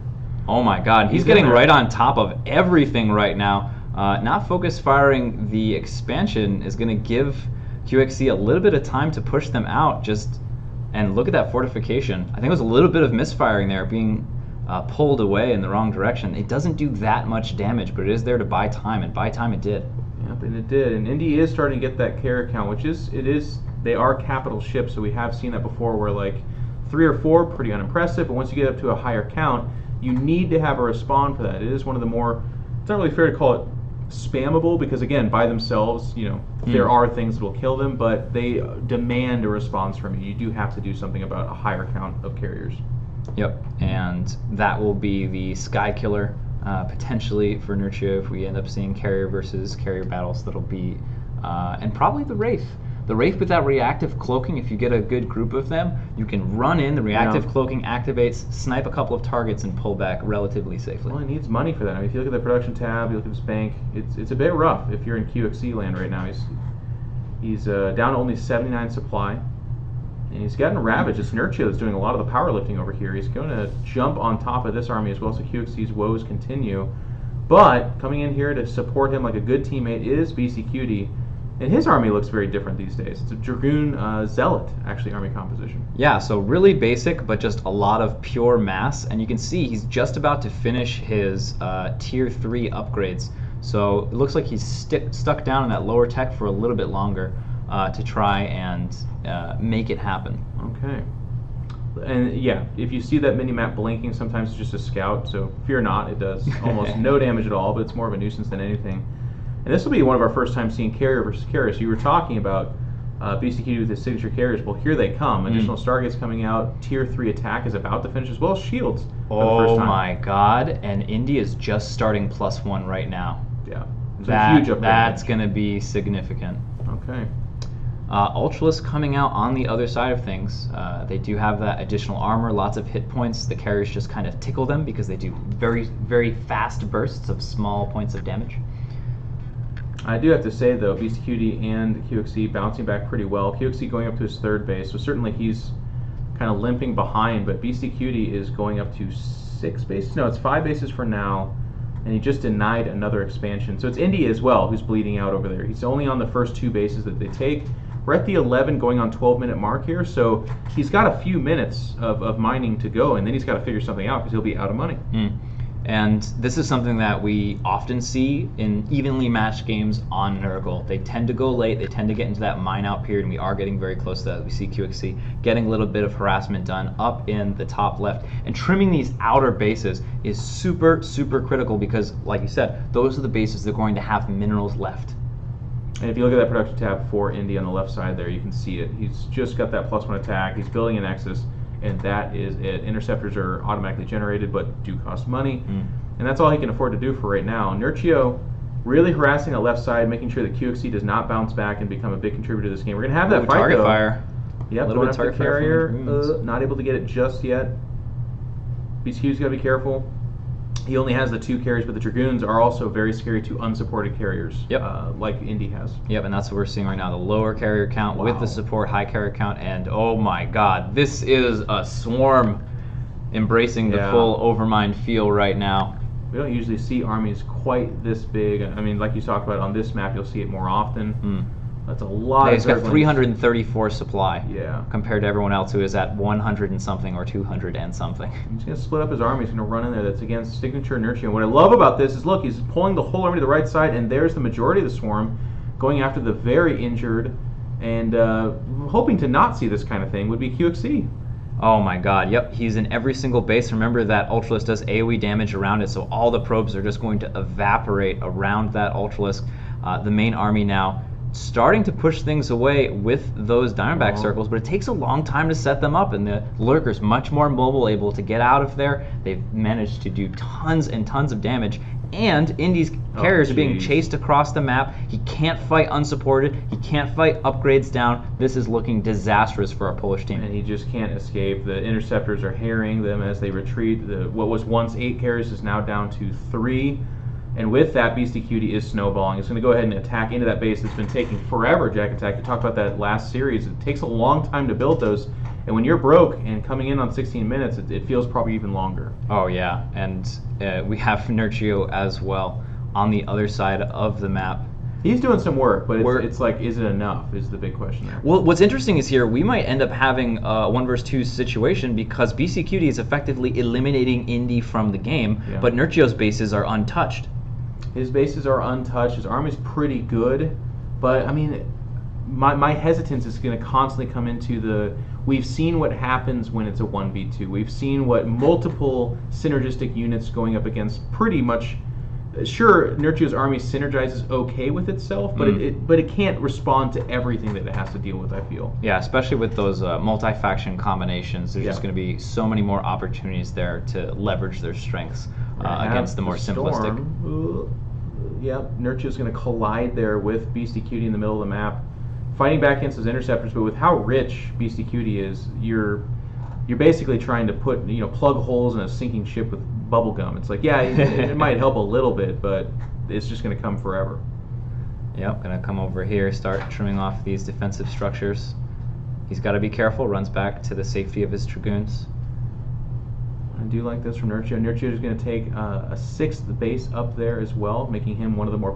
Oh my God, he's getting right on top of everything right now. Not focus firing the expansion is going to give QXC a little bit of time to push them out. And look at that fortification. I think it was a little bit of misfiring there, being pulled away in the wrong direction. It doesn't do that much damage, but it is there to buy time, and buy time it did. Yep, and it did. And Indy is starting to get that carrier count, which they are capital ships, so we have seen that before where like 3 or 4, pretty unimpressive, but once you get up to a higher count, you need to have a respawn for that. It is one of the more, it's not really fair to call it spammable, because again, by themselves, there are things that will kill them, but they demand a response from you. You do have to do something about a higher count of carriers. Yep, and that will be the Sky Killer, potentially for Nurchio if we end up seeing carrier versus carrier battles. That'll be, and probably the Wraith. The Wraith with that reactive cloaking, if you get a good group of them, you can run in, the reactive cloaking activates, snipe a couple of targets, and pull back relatively safely. Well, he needs money for that. I mean, if you look at the production tab, you look at his bank, it's a bit rough if you're in QXC land right now. He's down to only 79 supply. And he's gotten ravaged. It's Nurchio that's doing a lot of the powerlifting over here. He's going to jump on top of this army as well, so QXC's woes continue. But coming in here to support him like a good teammate is BC Cutie. And his army looks very different these days. It's a Dragoon Zealot, actually, army composition. Yeah, so really basic, but just a lot of pure mass. And you can see he's just about to finish his Tier 3 upgrades. So it looks like he's stuck down in that lower tech for a little bit longer to try and make it happen. Okay. And yeah, if you see that mini-map blinking, sometimes it's just a scout, so fear not, it does almost no damage at all, but it's more of a nuisance than anything. And this will be one of our first times seeing carrier versus carrier. So you were talking about BCQ with his signature carriers. Well, here they come. Additional Stargates coming out. Tier 3 attack is about to finish as well as shields for the first time. Oh my God, and Indy is just starting +1 right now. Yeah, it's a huge upgrade. That's going to be significant. Okay. Ultralisk coming out on the other side of things. They do have that additional armor, lots of hit points. The carriers just kind of tickle them because they do very, very fast bursts of small points of damage. I do have to say, though, BCQD and QXC bouncing back pretty well. QXC going up to his 3rd base, so certainly he's kind of limping behind, but BCQD is going up to 6 bases. No, it's 5 bases for now, and he just denied another expansion. So it's Indy as well who's bleeding out over there. He's only on the first 2 bases that they take. We're at the 11 going on 12-minute mark here, so he's got a few minutes of mining to go, and then he's got to figure something out because he'll be out of money. And this is something that we often see in evenly matched games on Nurgle. They tend to go late, they tend to get into that mine out period, and we are getting very close to that. We see QXC getting a little bit of harassment done up in the top left. And trimming these outer bases is super, super critical because, like you said, those are the bases that are going to have minerals left. And if you look at that production tab for Indy on the left side there, you can see it. He's just got that +1 attack, he's building an Nexus, and that is it. Interceptors are automatically generated, but do cost money. And that's all he can afford to do for right now. Nurchio really harassing that left side, making sure that QXC does not bounce back and become a big contributor to this game. We're going to have that fight, target though. Fire. Yep, going after the carrier. Not able to get it just yet. BCQ's got to be careful. He only has the 2 carriers, but the Dragoons are also very scary to unsupported carriers, like Indy has. Yep, and that's what we're seeing right now. The lower carrier count with the support, high carrier count, and oh my God, this is a swarm embracing the full Overmind feel right now. We don't usually see armies quite this big. I mean, like you talked about on this map, you'll see it more often. That's a lot. He's got 334 supply. Yeah. Compared to everyone else who is at 100 and something or 200 and something. He's going to split up his army. He's going to run in there. That's against signature Nurchio. And what I love about this is, look, he's pulling the whole army to the right side, and there's the majority of the swarm going after the very injured. And hoping to not see this kind of thing would be QXC. Oh my god, yep, he's in every single base. Remember that Ultralisk does AoE damage around it, so all the probes are just going to evaporate around that Ultralisk. The main army now starting to push things away with those Diamondback circles, but it takes a long time to set them up, and the Lurkers much more mobile, able to get out of there. They've managed to do tons and tons of damage, and Indy's carriers are being chased across the map. He can't fight unsupported. He can't fight upgrades down. This is looking disastrous for our Polish team. And he just can't escape. The interceptors are harrying them as they retreat. What was once 8 carriers is now down to 3. And with that, Beastie Cutie is snowballing. It's going to go ahead and attack into that base that's been taking forever, Jack Attack. We talked about that last series. It takes a long time to build those. And when you're broke and coming in on 16 minutes, it feels probably even longer. Oh, yeah. And we have Nerchio as well on the other side of the map. He's doing some work, but it's like, is it enough is the big question there. Well, what's interesting is here, we might end up having a 1 versus 2 situation because BC Cutie is effectively eliminating Indy from the game, but Nerchio's bases are untouched. His bases are untouched. His army's pretty good, but I mean, my hesitance is going to constantly come into the. We've seen what happens when it's a 1v2. We've seen what multiple synergistic units going up against pretty much. Sure, Nerchio's army synergizes okay with itself, but it can't respond to everything that it has to deal with, I feel. Yeah, especially with those multi-faction combinations. There's just going to be so many more opportunities there to leverage their strengths against the more simplistic. Yep, Nerchio's going to collide there with Beastie Cutie in the middle of the map, fighting back against those interceptors. But with how rich Beastie Cutie is, you're basically trying to put plug holes in a sinking ship with bubble gum. It's like, yeah, it might help a little bit, but it's just going to come forever. Yep, going to come over here, start trimming off these defensive structures. He's got to be careful. Runs back to the safety of his Dragoons. I do like this from Nerchio. Nerchio is going to take a 6th base up there as well, making him one of the more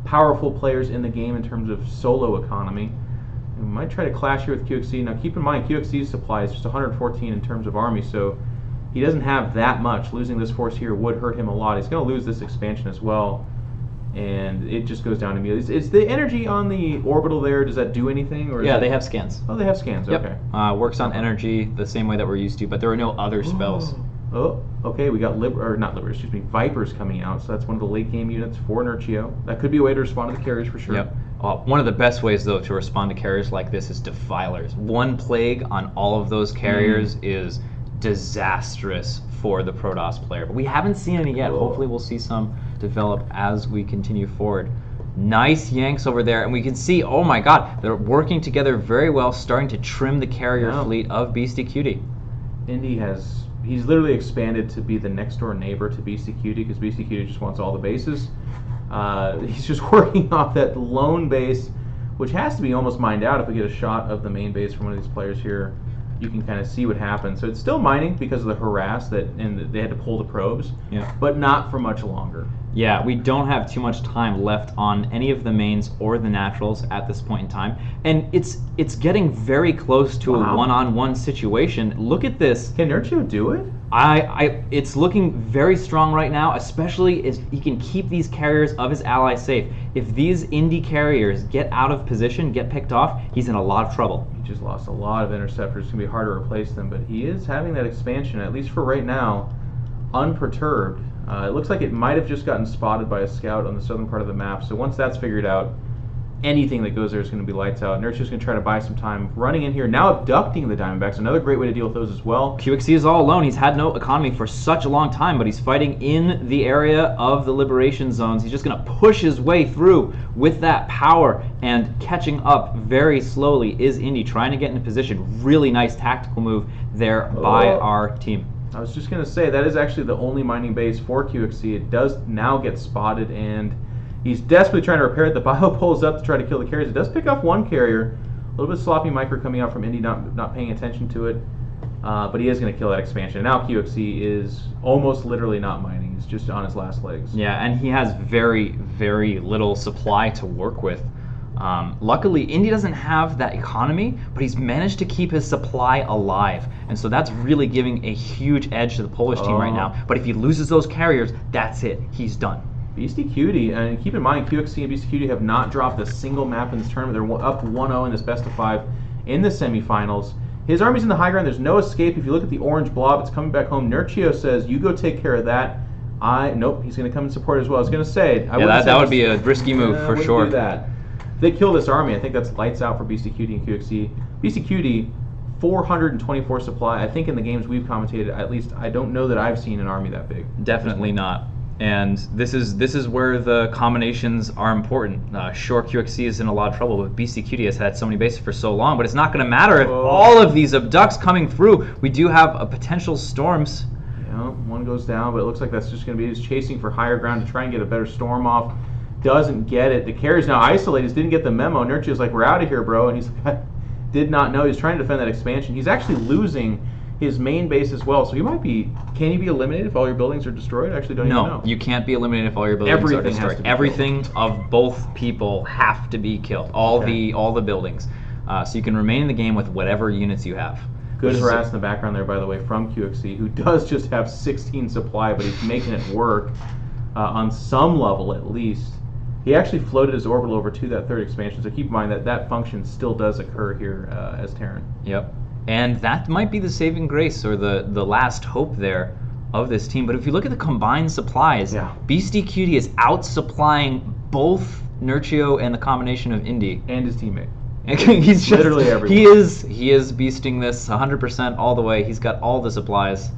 powerful players in the game in terms of solo economy. And we might try to clash here with QXC. Now keep in mind, QXC's supply is just 114 in terms of army, so he doesn't have that much. Losing this force here would hurt him a lot. He's going to lose this expansion as well, and it just goes down immediately. Is the energy on the orbital there, does that do anything? Or yeah, they have scans. Oh, they have scans, yep. Okay. Works on energy the same way that we're used to, but there are no other spells. Oh, okay, we got Vipers coming out, so that's one of the late game units for Nerchio. That could be a way to respond to the carriers for sure. Yep. One of the best ways, though, to respond to carriers like this is Defilers. 1 plague on all of those carriers is disastrous for the Protoss player. But we haven't seen any yet. Hopefully we'll see some develop as we continue forward. Nice yanks over there, and we can see, oh my god, they're working together very well, starting to trim the carrier fleet of Beastie Cutie. Indy he's literally expanded to be the next door neighbor to Beastie Cutie, because Beastie Cutie just wants all the bases. He's just working off that lone base, which has to be almost mined out. If we get a shot of the main base from one of these players here, you can kind of see what happens. So it's still mining because of the harass and they had to pull the probes, but not for much longer. Yeah, we don't have too much time left on any of the mains or the naturals at this point in time, and it's getting very close to a one-on-one situation. Look at this. Can Nerchio do it? It's looking very strong right now, especially as he can keep these carriers of his allies safe. If these Indy carriers get out of position, get picked off, he's in a lot of trouble. He just lost a lot of interceptors. It's going to be hard to replace them, but he is having that expansion, at least for right now, unperturbed. It looks like it might have just gotten spotted by a scout on the southern part of the map, so once that's figured out, anything that goes there is going to be lights out. Nerchio's going to try to buy some time running in here, now abducting the Diamondbacks, another great way to deal with those as well. QXC is all alone. He's had no economy for such a long time, but he's fighting in the area of the liberation zones. He's just going to push his way through with that power, and catching up very slowly is Indy, trying to get into position. Really nice tactical move there by our team. I was just going to say, that is actually the only mining base for QXC. It does now get spotted, and he's desperately trying to repair it. The bio pulls up to try to kill the carriers. It does pick off 1 carrier. A little bit sloppy micro coming out from Indy, not paying attention to it. But he is going to kill that expansion. And now QXC is almost literally not mining. He's just on his last legs. Yeah, and he has very, very little supply to work with. Luckily, Indy doesn't have that economy, but he's managed to keep his supply alive. And so that's really giving a huge edge to the Polish team right now. But if he loses those carriers, that's it. He's done. Beastie Cutie, and keep in mind, QXC and Beastie Cutie have not dropped a single map in this tournament. They're up 1-0 in this best of 5 in the semifinals. His army's in the high ground. There's no escape. If you look at the orange blob, it's coming back home. Nurchio says, you go take care of that. Nope, he's going to come and support as well. I was going to say... that would be a risky move for sure. Do that. If they kill this army, I think that's lights out for Beastie Cutie and QXC. Beastie Cutie, 424 supply. I think in the games we've commentated, at least I don't know that I've seen an army that big. Definitely not. And this is where the combinations are important. Sure, QXC is in a lot of trouble, but Beastie Cutie has had so many bases for so long, but it's not going to matter if all of these abducts coming through. We do have a potential storms. Yeah, one goes down, but it looks like that's just going to be just chasing for higher ground to try and get a better storm off. Doesn't get it. The carrier's now isolated. Didn't get the memo. Nurchio's like, we're out of here, bro. And he's like, I did not know. He's trying to defend that expansion. He's actually losing his main base as well. So he might be... Can he be eliminated if all your buildings are destroyed? I actually don't even know. No, you can't be eliminated if all your buildings are destroyed. Everything of both people have to be killed. All the buildings. So you can remain in the game with whatever units you have. Good harass in the background there, by the way, from QXC, who does just have 16 supply, but he's making it work on some level at least. He actually floated his orbital over to that third expansion, so keep in mind that that function still does occur here as Terran. Yep. And that might be the saving grace or the last hope there of this team. But if you look at the combined supplies, Beastie Cutie is out-supplying both Nurchio and the combination of Indy. And his teammate. He's just, literally everyone. He is beasting this 100% all the way. He's got all the supplies.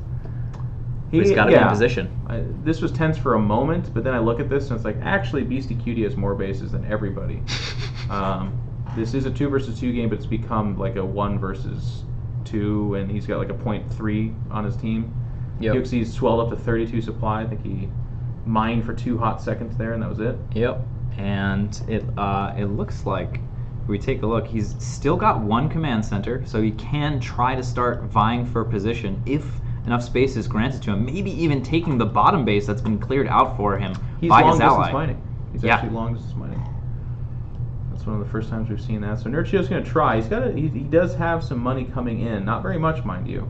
He's got to be in position. This was tense for a moment, but then I look at this and it's like, actually, Beastie Cutie has more bases than everybody. This is a 2 versus 2 game, but it's become like a 1 versus 2, and he's got like a 0.3 on his team. Yep. QXC's swelled up to 32 supply. I think he mined for 2 hot seconds there, and that was it. Yep. And it looks like, if we take a look, he's still got 1 command center, so he can try to start vying for position if enough space is granted to him. Maybe even taking the bottom base that's been cleared out for him by his ally. Mining. He's actually long distance mining. That's one of the first times we've seen that. So Nurchio's going to try. He does have some money coming in. Not very much, mind you.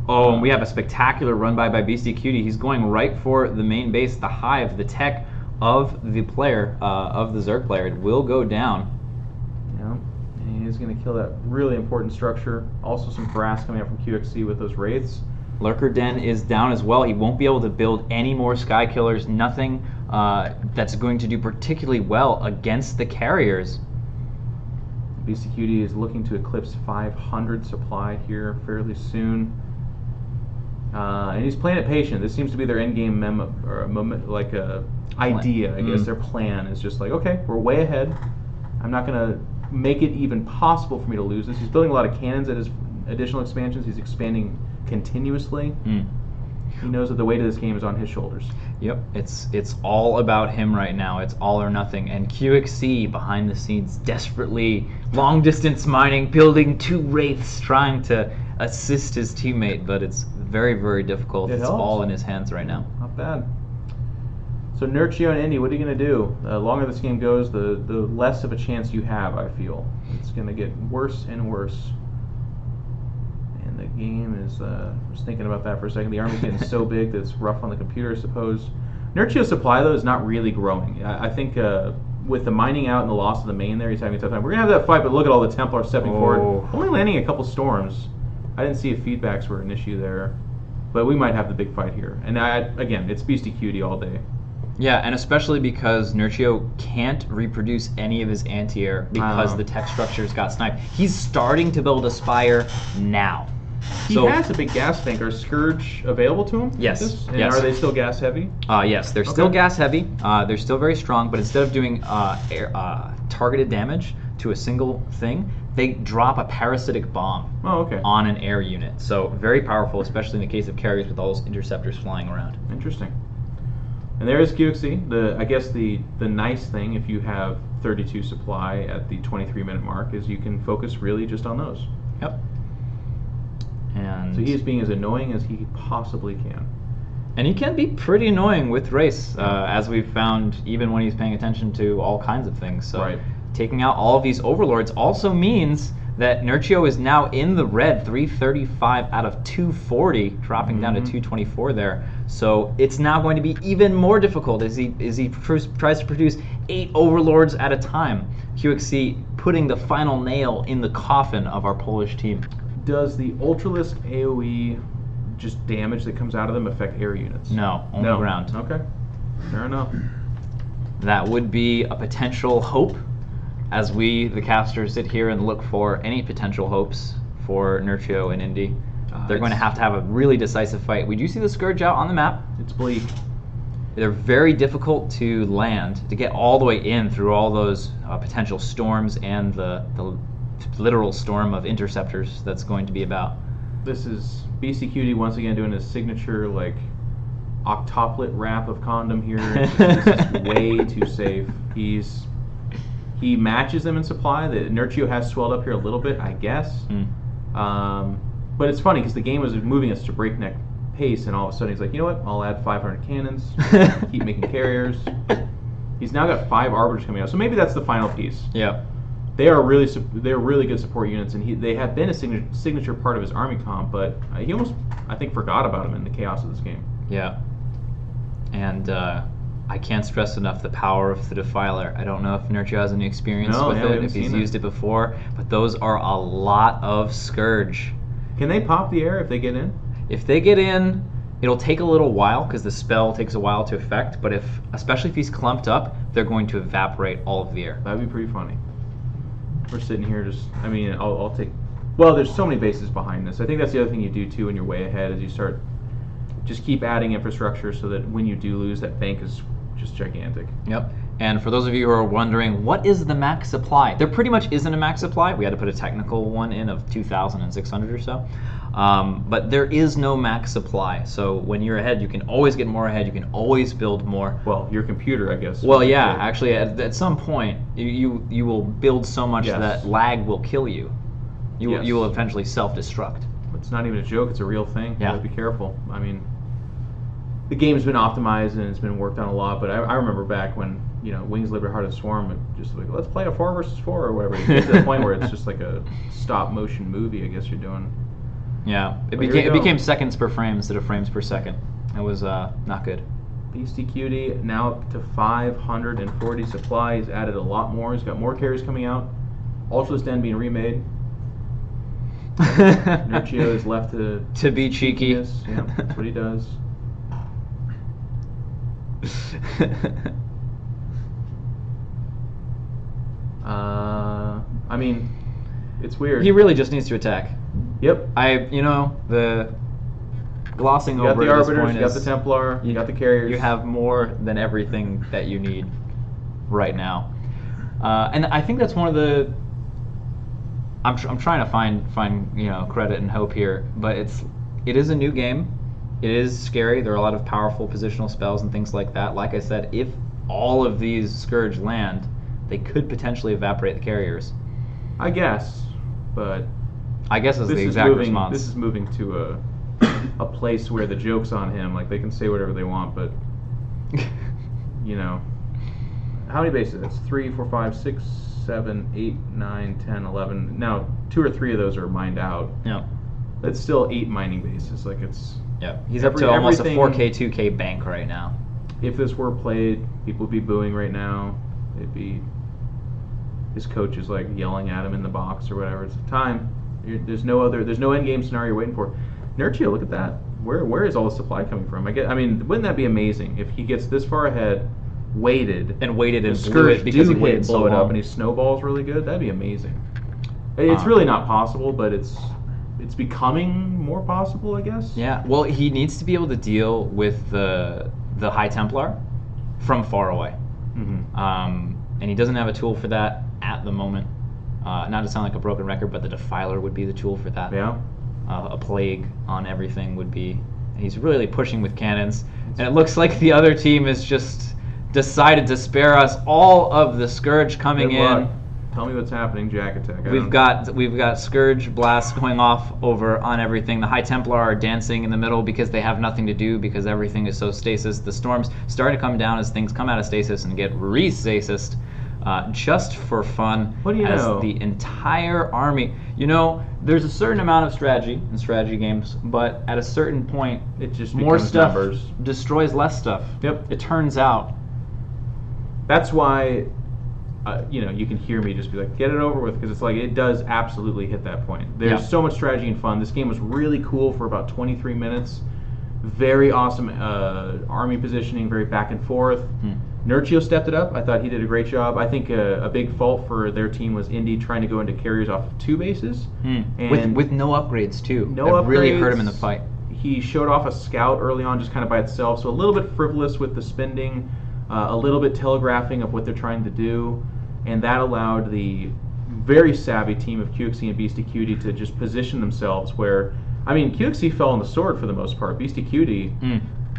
Oh, and we have a spectacular run by Beastie Cutie. He's going right for the main base, the hive, the tech of the player, of the Zerg player. It will go down. Yeah, and he's going to kill that really important structure. Also some harass coming out from QXC with those wraiths. Lurker Den is down as well. He won't be able to build any more Sky Killers. Nothing that's going to do particularly well against the carriers. Beastie Cutie is looking to eclipse 500 supply here fairly soon. And he's playing it patient. This seems to be their endgame idea, I guess. Their plan is just like, okay, we're way ahead. I'm not going to make it even possible for me to lose this. He's building a lot of cannons at his additional expansions. He's expanding continuously. He knows that the weight of this game is on his shoulders. Yep, it's all about him right now. It's all or nothing. And QXC behind the scenes desperately long distance mining, building 2 wraiths, trying to assist his teammate, but it's very, very difficult. It's all in his hands right now. Not bad. So Nurchio and Indy, what are you going to do? The longer this game goes, the less of a chance you have, I feel. It's going to get worse and worse. The game is, I was thinking about that for a second. The army's getting so big that it's rough on the computer, I suppose. Nurchio's supply, though, is not really growing. I think with the mining out and the loss of the main there, he's having a tough time. We're going to have that fight, but look at all the Templars stepping forward. Only landing a couple storms. I didn't see if feedbacks were an issue there. But we might have the big fight here. And again, it's Beastie Cutie all day. Yeah, and especially because Nurchio can't reproduce any of his anti-air because the tech structures got sniped. He's starting to build a Spire now. He has a big gas tank. Are Scourge available to him? Yes. And are they still gas heavy? Yes, they're still gas heavy. They're still very strong, but instead of doing targeted damage to a single thing, they drop a parasitic bomb on an air unit. So very powerful, especially in the case of carriers with all those interceptors flying around. Interesting. And there is QXC. I guess the nice thing, if you have 32 supply at the 23-minute mark, is you can focus really just on those. Yep. And so he is being as annoying as he possibly can. And he can be pretty annoying with race, as we've found even when he's paying attention to all kinds of things. So taking out all of these overlords also means that Nurchio is now in the red, 335 out of 240, dropping down to 224 there. So it's now going to be even more difficult as he tries to produce 8 overlords at a time. QXC putting the final nail in the coffin of our Polish team. Does the Ultralisk AoE just damage that comes out of them affect air units? No, only ground. Okay, fair enough. That would be a potential hope as we, the casters, sit here and look for any potential hopes for Nurtio and Indy. They're going to have a really decisive fight. We do see the Scourge out on the map. It's bleak. They're very difficult to land, to get all the way in through all those potential storms and the literal storm of interceptors that's going to be about. This is BCQD once again doing his signature, like, octuplet wrap of condom here. This is way too safe. He matches them in supply. The Nurtio has swelled up here a little bit, I guess. But it's funny because the game was moving us to breakneck pace, and all of a sudden he's like, you know what? I'll add 500 cannons, keep making carriers. He's now got 5 arbiters coming out, so maybe that's the final piece. Yeah. They're really good support units, and they have been a signature part of his army comp, but he almost, I think, forgot about him in the chaos of this game. Yeah. And I can't stress enough the power of the Defiler. I don't know if Nurtio has any experience with it, if he's used it before, but those are a lot of Scourge. Can they pop the air if they get in? If they get in, it'll take a little while because the spell takes a while to affect, but especially if he's clumped up, they're going to evaporate all of the air. That'd be pretty funny. We're sitting here I'll take... Well, there's so many bases behind this. I think that's the other thing you do, too, when you're way ahead, is you start... Just keep adding infrastructure so that when you do lose, that bank is just gigantic. Yep. And for those of you who are wondering, what is the max supply? There pretty much isn't a max supply. We had to put a technical one in of 2,600 or so. But there is no max supply. So when you're ahead, you can always get more ahead. You can always build more. Well, your computer, I guess. Well, yeah. Actually, at some point, you will build so much that lag will kill you. You will eventually self-destruct. It's not even a joke. It's a real thing. Yeah. You gotta be careful. I mean, the game's been optimized and it's been worked on a lot, but I remember back when, Wings Liberty Heart of Swarm, and just like, let's play a 4 versus 4 or whatever. You get to the point where it's just like a stop motion movie, I guess you're doing. Yeah, it became seconds per frame instead of frames per second. It was not good. Beastie Cutie now up to 540 supply. He's added a lot more. He's got more carries coming out. Ultralisk Den being remade. Nurtio is left to be cheeky. Yeah, that's what he does. I mean, it's weird. He really just needs to attack. Yep. The glossing over. You got the Arbiters, you got the Templar, you got the Carriers. You have more than everything that you need right now, and I think that's one of the. I'm trying to find credit and hope here, but it is a new game. It is scary. There are a lot of powerful positional spells and things like that. Like I said, if all of these Scourge land, they could potentially evaporate the carriers. I guess, but I guess is the exact response. This is moving to a place where the joke's on him. Like, they can say whatever they want, but how many bases? It's 3, 4, 5, 6, 7, 8, 9, 10, 11. Now, 2 or 3 of those are mined out. Yeah. That's still 8 mining bases. Like, it's... Yeah, he's up to almost a 4K, 2K bank right now. If this were played, people would be booing right now. It'd be... His coach is, like, yelling at him in the box or whatever. It's time. There's no end game scenario you're waiting for. Nurtio, look at that. Where is all the supply coming from? I mean, wouldn't that be amazing if he gets this far ahead, waited and blew it because he waited so blow it long. up and he snowballs really good? That'd be amazing. It's really not possible, but it's becoming more possible, I guess. Yeah. Well, he needs to be able to deal with the High Templar from far away. Mm-hmm. And he doesn't have a tool for that at the moment. Not to sound like a broken record, but the Defiler would be the tool for that. Yeah. A plague on everything would be. And he's really pushing with cannons, and it looks like the other team has just decided to spare us all of the Scourge coming in. Tell me what's happening, Jack Attack. We've got Scourge blasts going off over on everything. The High Templar are dancing in the middle because they have nothing to do because everything is so stasis. The storms starting to come down as things come out of stasis and get re-stasis just for fun. What do you know? The entire army. There's a certain amount of strategy in strategy games, but at a certain point, it just more stuff numbers. Destroys less stuff. Yep. It turns out. That's why you can hear me just be like, get it over with, because it's like it does absolutely hit that point. There's so much strategy and fun. This game was really cool for about 23 minutes. Very awesome army positioning, very back and forth. Nurchio stepped it up. I thought he did a great job. I think a big fault for their team was Indy trying to go into carriers off of 2 bases. And with no upgrades, too. No that upgrades. Really hurt him in the fight. He showed off a scout early on just kind of by itself, so a little bit frivolous with the spending, a little bit telegraphing of what they're trying to do, and that allowed the very savvy team of QXC and Beastie Cutie to just position themselves where, I mean, QXC fell on the sword for the most part. Beastie Cutie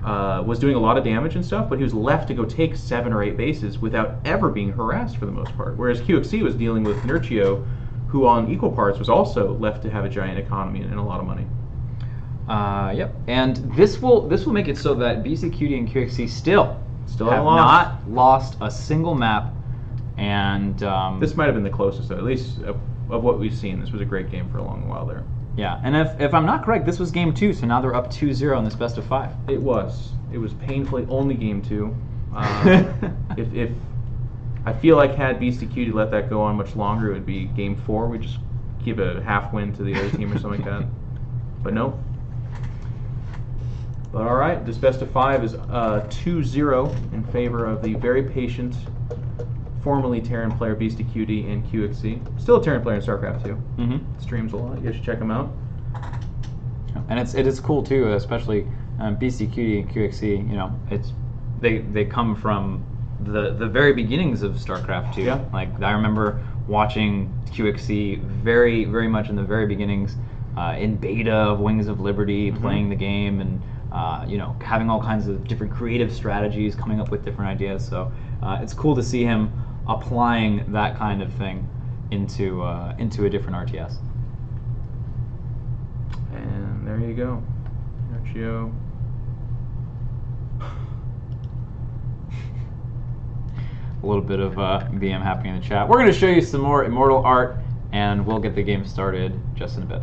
was doing a lot of damage and stuff, but he was left to go take 7 or 8 bases without ever being harassed for the most part, whereas QXC was dealing with Nurchio, who on equal parts was also left to have a giant economy and a lot of money. Yep, and this will make it so that BC Cutie and QXC still have lost. not lost a single map, and this might have been the closest, though, at least of what we've seen. This was a great game for a long while there. Yeah, and if I'm not correct, this was game 2, so now they're up 2-0 in this best of 5. It was painfully only game 2. If I feel like had Beastie Cutie let that go on much longer, it would be game 4. We just give a half win to the other team or something like that. But no. But all right, this best of 5 is 2-0 in favor of the very patient, formerly Terran player Beastie Cutie and QXC. Still a Terran player in StarCraft 2. Streams a lot. You guys should check him out. And it is cool too, especially Beastie Cutie and QXC. You know, they come from the very beginnings of StarCraft 2. Yeah. Like I remember watching QXC very much in the very beginnings, in beta of Wings of Liberty, playing the game and. Having all kinds of different creative strategies, coming up with different ideas. So it's cool to see him applying that kind of thing into a different RTS. And there you go, Nurchio. A little bit of VM happening in the chat. We're going to show you some more Immortal art, and we'll get the game started just in a bit.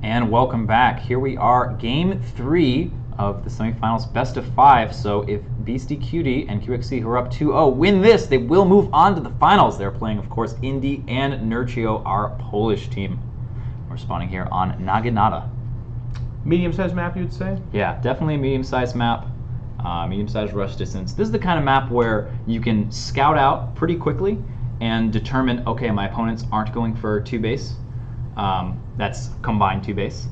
And welcome back. Here we are, Game 3 of the semifinals, best of 5. So if Beastie Cutie and QXC, who are up 2-0, win this, they will move on to the finals. They're playing, of course, Indy and Nurcio, our Polish team. We're spawning here on Naginata. Medium-sized map, you'd say? Yeah, definitely a medium-sized map. Medium-sized rush distance. This is the kind of map where you can scout out pretty quickly and determine, okay, my opponents aren't going for 2 base. That's combined 2 base.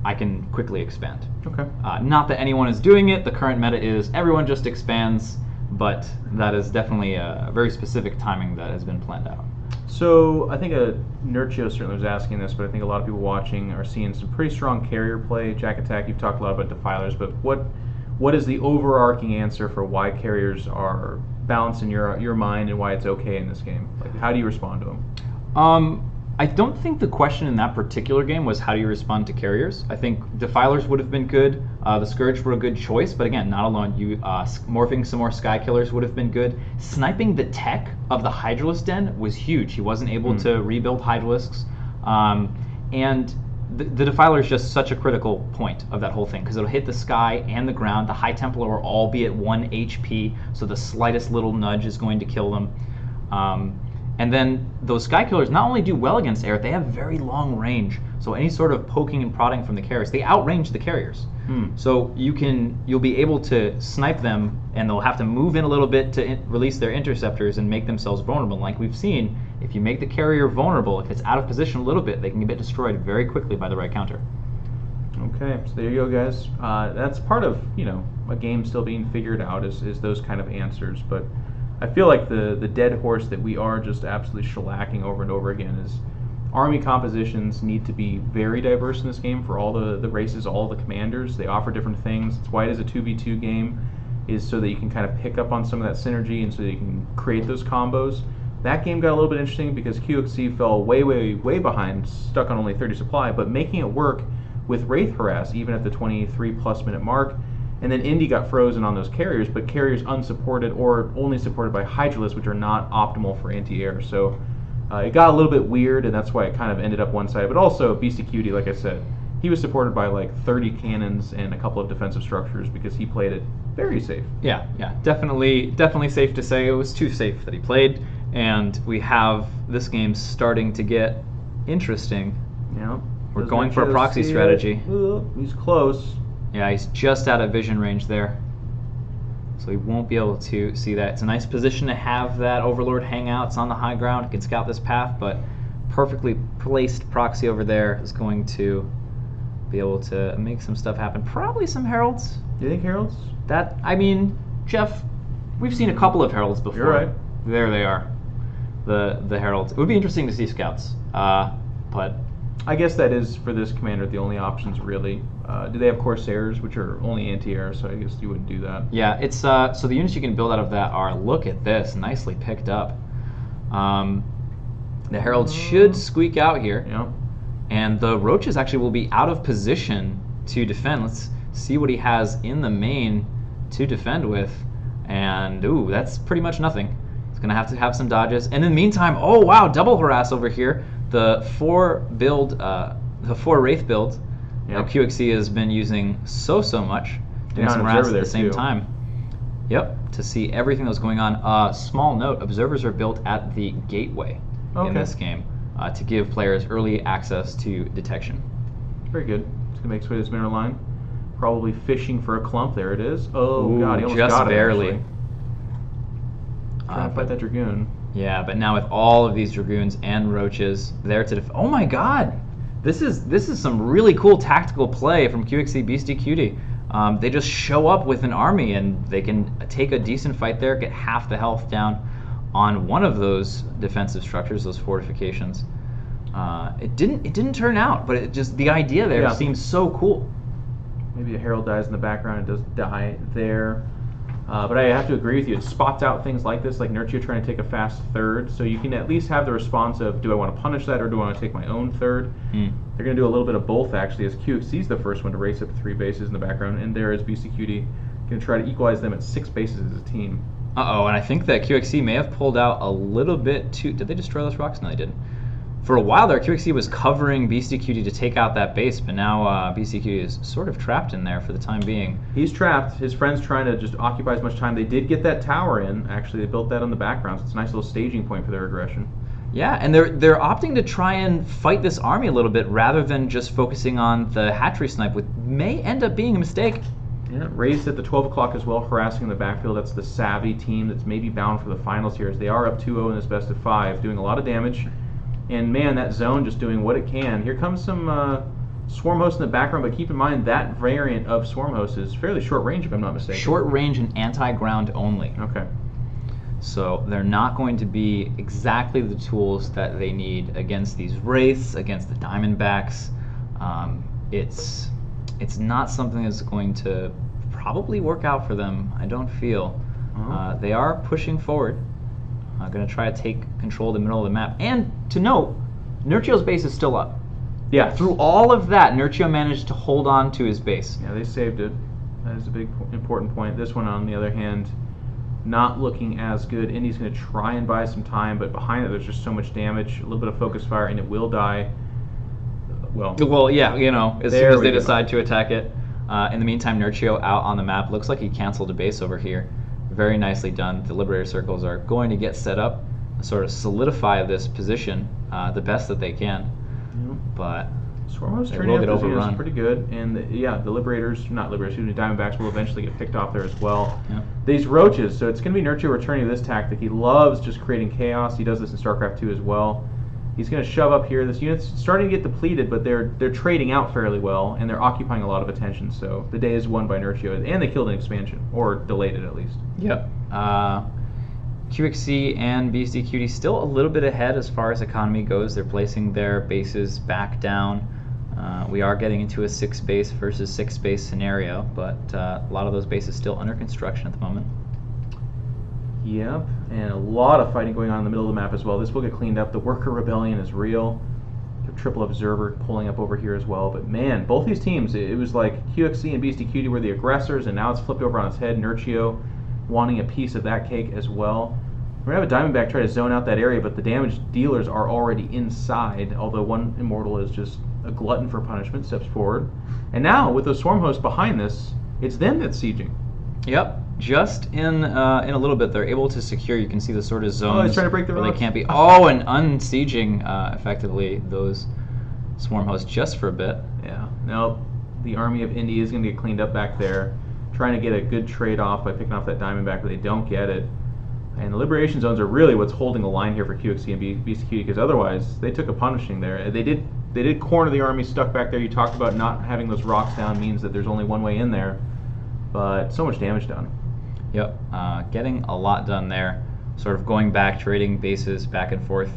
I can quickly expand. Okay. Not that anyone is doing it. The current meta is everyone just expands, but that is definitely a very specific timing that has been planned out. So I think Nurcio certainly was asking this, but I think a lot of people watching are seeing some pretty strong carrier play. Jack Attack, you've talked a lot about defilers, but what is the overarching answer for why carriers are balanced in your mind and why it's okay in this game? Like, how do you respond to them? I don't think the question in that particular game was how do you respond to carriers. I think defilers would have been good. The Scourge were a good choice, but again, not alone. Morphing some more Sky Killers would have been good. Sniping the tech of the Hydralisk Den was huge. He wasn't able to rebuild Hydralisks. And the Defiler is just such a critical point of that whole thing, because it'll hit the sky and the ground. The High Templar will all be at 1 HP, so the slightest little nudge is going to kill them. And then those Sky Killers not only do well against air, they have very long range. So any sort of poking and prodding from the carriers, they outrange the carriers. So you'll be able to snipe them, and they'll have to move in a little bit to release their interceptors and make themselves vulnerable. Like we've seen, if you make the carrier vulnerable, if it's out of position a little bit, they can get destroyed very quickly by the right counter. Okay, so there you go, guys. That's part of a game still being figured out is those kind of answers, but I feel like the dead horse that we are just absolutely shellacking over and over again is army compositions need to be very diverse in this game for all the races, all the commanders. They offer different things. It's why it is a 2v2 game, is so that you can kind of pick up on some of that synergy and so that you can create those combos. That game got a little bit interesting because QXC fell way, way, way behind, stuck on only 30 supply, but making it work with Wraith Harass even at the 23+ minute mark. And then Indy got frozen on those carriers, but carriers unsupported or only supported by Hydralisks, which are not optimal for anti-air. So it got a little bit weird, and that's why it kind of ended up one side. But also, Beastie Cutie, like I said, he was supported by like 30 cannons and a couple of defensive structures because he played it very safe. Yeah, definitely safe to say. It was too safe that he played, and we have this game starting to get interesting. Yeah, we're going for a proxy strategy. He's close. Yeah, he's just out of vision range there, so he won't be able to see that. It's a nice position to have that Overlord hang out. It's on the high ground. It can scout this path, but perfectly placed proxy over there is going to be able to make some stuff happen. Probably some Heralds. Do you think Heralds? Jeff, we've seen a couple of Heralds before. You're right. There they are, the Heralds. It would be interesting to see scouts, but I guess that is, for this commander, the only options really. Do they have Corsairs, which are only anti-air, so I guess you wouldn't do that. Yeah, it's so the units you can build out of that are, look at this, nicely picked up. The Heralds should squeak out here. Yeah. And the Roaches actually will be out of position to defend. Let's see what he has in the main to defend with. And, ooh, that's pretty much nothing. He's going to have some dodges. And in the meantime, oh, wow, double harass over here. The 4 Wraith build, QXC has been using so much, doing some harass at the same time. Yep, to see everything that was going on. Small note, observers are built at the gateway in this game to give players early access to detection. Very good. It's going to make its way to this mirror line. Probably fishing for a clump. There it is. Oh, ooh, God, he almost just got it, barely. actually. Trying to fight that Dragoon. Yeah, but now with all of these Dragoons and Roaches there to oh my God! This is some really cool tactical play from QXC Beastie Cutie. They just show up with an army and they can take a decent fight there, get half the health down on one of those defensive structures, those fortifications. It didn't turn out, but it just, the idea there seems so cool. Maybe a Herald dies in the background. It does die there. But I have to agree with you. It spots out things like this, like Nurcio trying to take a fast third, so you can at least have the response of, do I want to punish that or do I want to take my own third? They're going to do a little bit of both, actually, as QXC's the first one to race up to 3 bases in the background, and there is Beastie Cutie going to try to equalize them at 6 bases as a team. Uh-oh, and I think that QXC may have pulled out a little bit too... Did they destroy those rocks? No, they didn't. For a while there, QXC was covering BCQD to take out that base, but now BCQD is sort of trapped in there for the time being. He's trapped. His friend's trying to just occupy as much time. They did get that tower in. Actually, they built that on the background, so it's a nice little staging point for their aggression. Yeah, and they're opting to try and fight this army a little bit rather than just focusing on the hatchery snipe, which may end up being a mistake. Yeah, raised at the 12 o'clock as well, harassing in the backfield. That's the savvy team that's maybe bound for the finals here, as they are up 2-0 in this best of 5, doing a lot of damage. And man, that zone just doing what it can. Here comes some swarm hosts in the background, but keep in mind that variant of swarm host is fairly short range, if I'm not mistaken. Short range and anti-ground only. Okay. So they're not going to be exactly the tools that they need against these wraiths, against the Diamondbacks. It's not something that's going to probably work out for them, I don't feel. They are pushing forward. Going to try to take control of the middle of the map. And to note, Nurchio's base is still up. Yeah. Through all of that, Nurchio managed to hold on to his base. Yeah, they saved it. That is a big, important point. This one, on the other hand, not looking as good. Indy's going to try and buy some time, but behind it, there's just so much damage. A little bit of focus fire, and it will die. Well, yeah, you know, as soon as they decide to attack it. In the meantime, Nurchio out on the map. Looks like he canceled a base over here. Very nicely done. The Liberator Circles are going to get set up, sort of solidify this position the best that they can. But Swarmhost turning up this unit is pretty good, and the Diamondbacks will eventually get picked off there as well. Yep. These roaches, so it's going to be Nurchio returning to this tactic. He loves just creating chaos. He does this in StarCraft 2 as well. He's going to shove up here. This unit's starting to get depleted, but they're trading out fairly well, and they're occupying a lot of attention. So the day is won by Nurchio, and they killed an expansion, or delayed it at least. Yep. QXC and BCQD still a little bit ahead as far as economy goes. They're placing their bases back down. We are getting into a 6 base versus 6 base scenario, but a lot of those bases still under construction at the moment. Yep, and a lot of fighting going on in the middle of the map as well. This will get cleaned up. The Worker Rebellion is real. The Triple Observer pulling up over here as well. But man, both these teams, it was like QXC and BCQD were the aggressors, and now it's flipped over on its head. Nurchio wanting a piece of that cake as well. We're going to have a Diamondback try to zone out that area, but the damage dealers are already inside, although one Immortal is just a glutton for punishment, steps forward. And now, with those Swarm Hosts behind this, it's them that's sieging. Yep. Just in a little bit, they're able to secure. You can see the sort of zones he's trying to break the where rocks. they can't be. Oh, and unsieging effectively those swarm hosts just for a bit. Yeah. Now the army of Indy is going to get cleaned up back there, trying to get a good trade off by picking off that Diamondback, but they don't get it. And the liberation zones are really what's holding the line here for QXC and BCQD, because otherwise they took a punishing there. They did corner the army stuck back there. You talked about not having those rocks down means that there's only one way in there, but so much damage done. Yep, getting a lot done there, sort of going back, trading bases back and forth.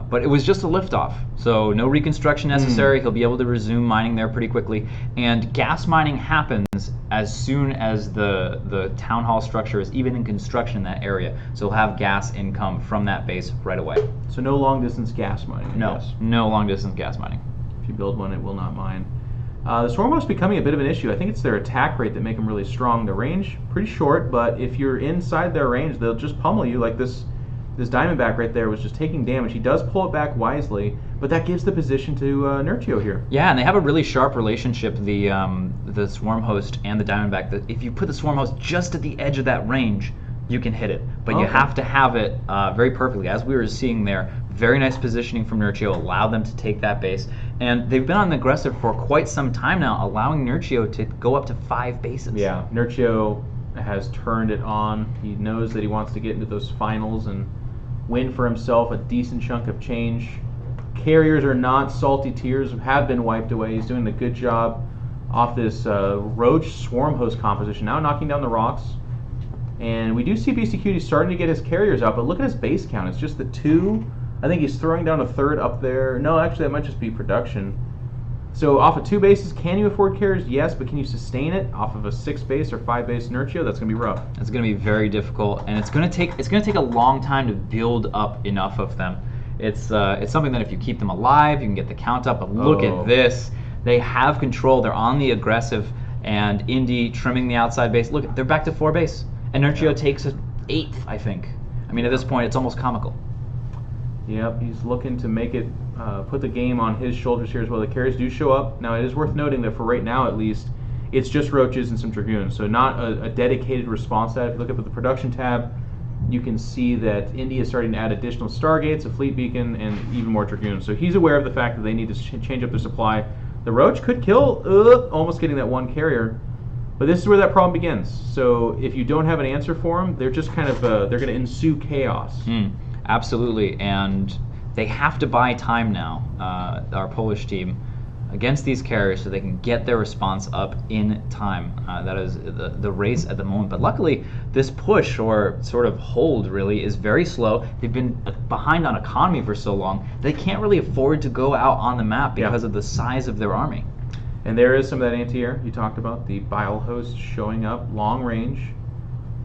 But it was just a liftoff, so no reconstruction necessary. He'll be able to resume mining there pretty quickly. And gas mining happens as soon as the town hall structure is even in construction in that area. So he'll have gas income from that base right away. So no long-distance gas mining, No, no long-distance gas mining. If you build one, it will not mine. The Swarm is becoming a bit of an issue. I think it's their attack rate that make them really strong. The range, pretty short, but if you're inside their range, they'll just pummel you. Like this Diamondback right there was just taking damage. He does pull it back wisely, but that gives the position to Nurchio here. Yeah, and they have a really sharp relationship, the Swarm Host and the Diamondback. That if you put the Swarm Host just at the edge of that range, you can hit it. But you have to have it very perfectly. As we were seeing there, very nice positioning from Nurchio, allowed them to take that base. And they've been on the aggressive for quite some time now, allowing Nurchio to go up to 5 bases. Yeah, Nurchio has turned it on. He knows that he wants to get into those finals and win for himself a decent chunk of change. Carriers are not salty tears, have been wiped away. He's doing a good job off this Roach Swarm Host composition, now knocking down the rocks. And we do see BCQD starting to get his carriers out, but look at his base count. It's just the 2. I think he's throwing down a 3rd up there. No, actually, that might just be production. So off of 2 bases, can you afford carriers? Yes, but can you sustain it off of a 6 base or 5 base Nurchio? That's going to be rough. It's going to be very difficult, and it's going to take a long time to build up enough of them. It's something that if you keep them alive, you can get the count up. But look at this. They have control. They're on the aggressive, and Indy trimming the outside base. Look, they're back to 4 base, and Nurchio takes an 8th, I think. I mean, at this point, it's almost comical. Yep, he's looking to make it, put the game on his shoulders here as well. The carriers do show up. Now, it is worth noting that for right now, at least, it's just roaches and some dragoons, so not a dedicated response to that. If you look up at the production tab, you can see that Indy is starting to add additional Stargates, a fleet beacon, and even more dragoons. So he's aware of the fact that they need to change up their supply. The roach could kill, almost getting that one carrier. But this is where that problem begins. So if you don't have an answer for them, they're just kind of, they're going to ensue chaos. Absolutely, and they have to buy time now, our Polish team, against these carriers so they can get their response up in time. That is the race at the moment. But luckily, this push, or sort of hold really, is very slow. They've been behind on economy for so long, they can't really afford to go out on the map because of the size of their army. And there is some of that anti-air you talked about, the bile host showing up, long range.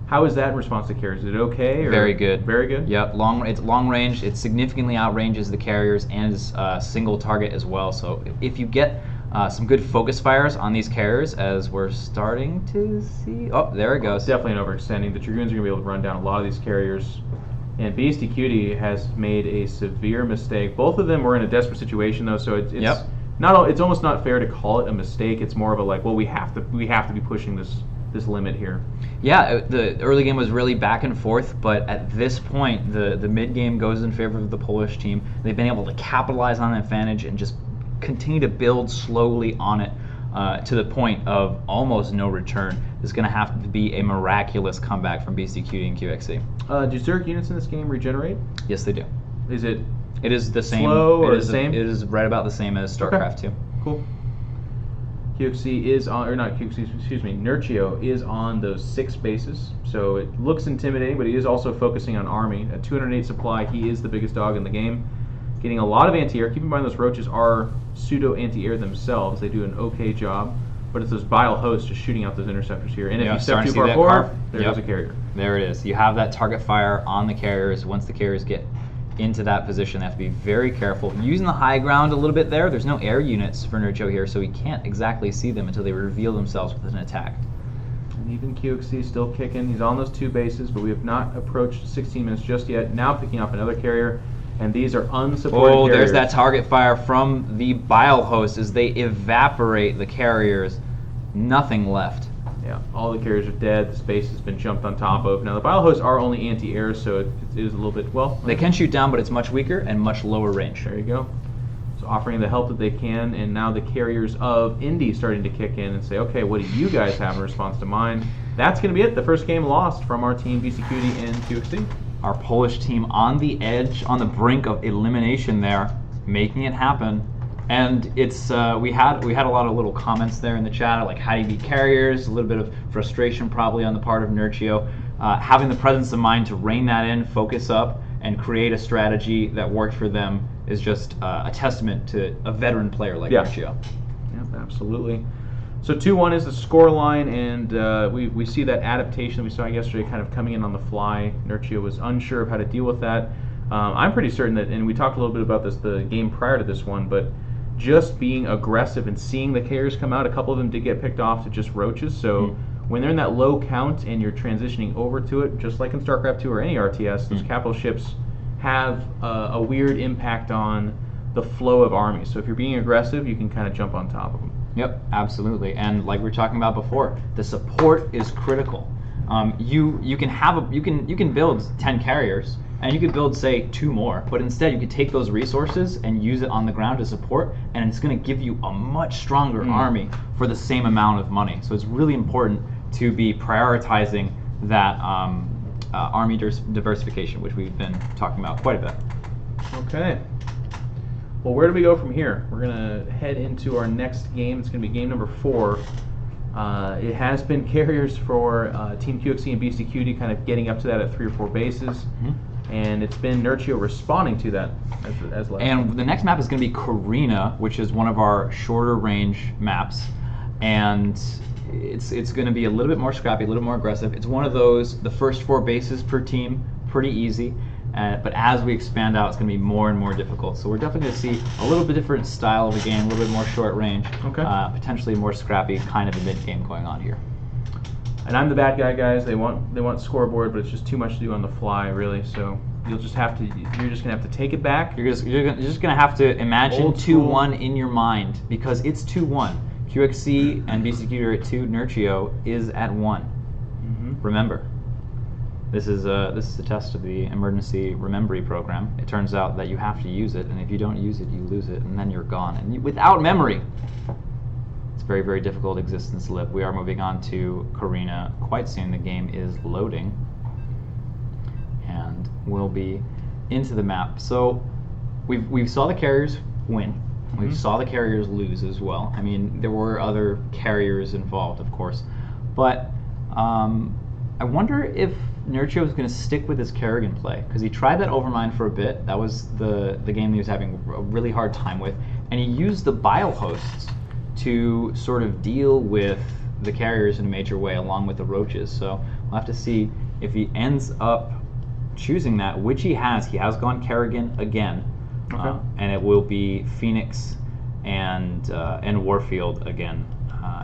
How is that in response to carriers? Is it okay? Or very good. Very good? Yep, it's long range. It significantly outranges the carriers and is single target as well. So if you get some good focus fires on these carriers, as we're starting to see. Oh, there it goes. Definitely an overextending. The Dragoons are going to be able to run down a lot of these carriers. And Beastie Cutie has made a severe mistake. Both of them were in a desperate situation, though, so it's it's almost not fair to call it a mistake. It's more of a like, well, we have to be pushing this limit here. Yeah, the early game was really back and forth, but at this point, the mid game goes in favor of the Polish team. They've been able to capitalize on an advantage and just continue to build slowly on it to the point of almost no return. There's going to have to be a miraculous comeback from Beastie Cutie and QXC. Do Zerg units in this game regenerate? Yes, they do. Is it? It is the same. Slow or the same? It is right about the same as StarCraft 2. Cool. QXC is on, or not QXC, excuse me, Nurchio is on those 6 bases, so it looks intimidating, but he is also focusing on army. At 208 supply, he is the biggest dog in the game. Getting a lot of anti-air. Keep in mind those roaches are pseudo anti-air themselves. They do an okay job, but it's those bile hosts just shooting out those interceptors here. And if you step too far forward, there goes a carrier. There it is. You have that target fire on the carriers. Once the carriers get into that position, they have to be very careful. Using the high ground a little bit there. There's no air units for Nurchio here, so he can't exactly see them until they reveal themselves with an attack. And even QXC still kicking. He's on those 2 bases, but we have not approached 16 minutes just yet. Now picking up another carrier, and these are unsupported carriers. There's that target fire from the bile host as they evaporate the carriers. Nothing left. Yeah, all the carriers are dead. The space has been jumped on top of. Now, the bile hosts are only anti-air, so it is a little bit, They can shoot down, but it's much weaker and much lower range. There you go. So offering the help that they can, and now the carriers of Indy starting to kick in and say, okay, what do you guys have in response to mine? That's going to be it. The first game lost from our team, Beastie Cutie and QXC. Our Polish team on the edge, on the brink of elimination there, making it happen. And it's we had a lot of little comments there in the chat, like how do you beat carriers, a little bit of frustration probably on the part of Nurchio. Having the presence of mind to rein that in, focus up, and create a strategy that worked for them is just a testament to a veteran player like Nurchio. Yep, absolutely. So 2-1 is the score line, and we see that adaptation we saw yesterday kind of coming in on the fly. Nurchio was unsure of how to deal with that. I'm pretty certain that, and we talked a little bit about this the game prior to this one, but just being aggressive and seeing the carriers come out, a couple of them did get picked off to just roaches. So when they're in that low count and you're transitioning over to it, just like in StarCraft 2 or any RTS, those capital ships have a weird impact on the flow of armies. So if you're being aggressive, you can kind of jump on top of them. Yep, absolutely. And like we were talking about before, the support is critical. You can build 10 carriers, and you could build, say, 2 more, but instead you could take those resources and use it on the ground to support, and it's going to give you a much stronger army for the same amount of money. So it's really important to be prioritizing that army diversification, which we've been talking about quite a bit. Okay. Well, where do we go from here? We're going to head into our next game. It's going to be game number 4. It has been carriers for Team QXC and Beastie Cutie kind of getting up to that at 3 or 4 bases. And it's been Nurchio responding to that as last. And the next map is going to be Karina, which is one of our shorter range maps. And it's going to be a little bit more scrappy, a little more aggressive. It's one of those, the first 4 bases per team, pretty easy. But as we expand out, it's going to be more and more difficult. So we're definitely going to see a little bit different style of a game, a little bit more short range, potentially more scrappy kind of a mid game going on here. And I'm the bad guy, guys. They want scoreboard, but it's just too much to do on the fly, really. So You're just gonna have to take it back. You're just gonna have to imagine Old school. 2-1 in your mind because it's 2-1. QXC and BCQ are at 2. Nurchio is at 1. Remember, this is a test of the emergency remembry program. It turns out that you have to use it, and if you don't use it, you lose it, and then you're gone. And without memory, it's a very, very difficult existence to live. We are moving on to Karina quite soon. The game is loading, and we'll be into the map. So we saw the carriers win. We saw the carriers lose as well. I mean, there were other carriers involved, of course, but I wonder if Nurchio is going to stick with his Kerrigan play, because he tried that Overmind for a bit. That was the game he was having a really hard time with, and he used the Bile Hosts to sort of deal with the carriers in a major way, along with the Roaches. So we'll have to see if he ends up choosing that, which he has. He has gone Kerrigan again, and it will be Phoenix and Warfield again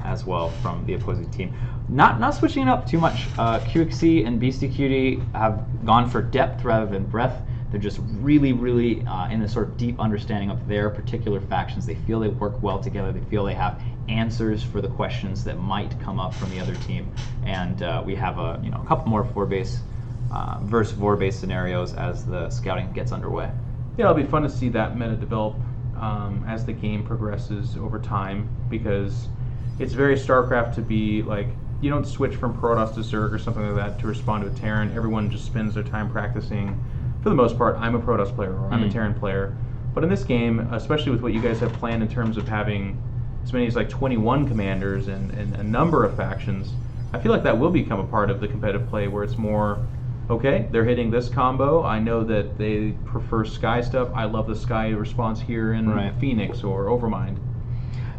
as well from the opposing team. Not switching it up too much. QXC and BCQD have gone for depth rather than breadth. They're just really, really in a sort of deep understanding of their particular factions. They feel they work well together. They feel they have answers for the questions that might come up from the other team. And we have a couple more 4-base versus 4-base scenarios as the scouting gets underway. Yeah, it'll be fun to see that meta develop as the game progresses over time, because it's very StarCraft to be like, you don't switch from Protoss to Zerg or something like that to respond to a Terran. Everyone just spends their time practicing. For the most part, I'm a Protoss player or I'm a Terran player. But in this game, especially with what you guys have planned in terms of having as many as like 21 commanders and a number of factions, I feel like that will become a part of the competitive play where it's more, okay, they're hitting this combo. I know that they prefer Sky stuff. I love the Sky response here in Phoenix or Overmind.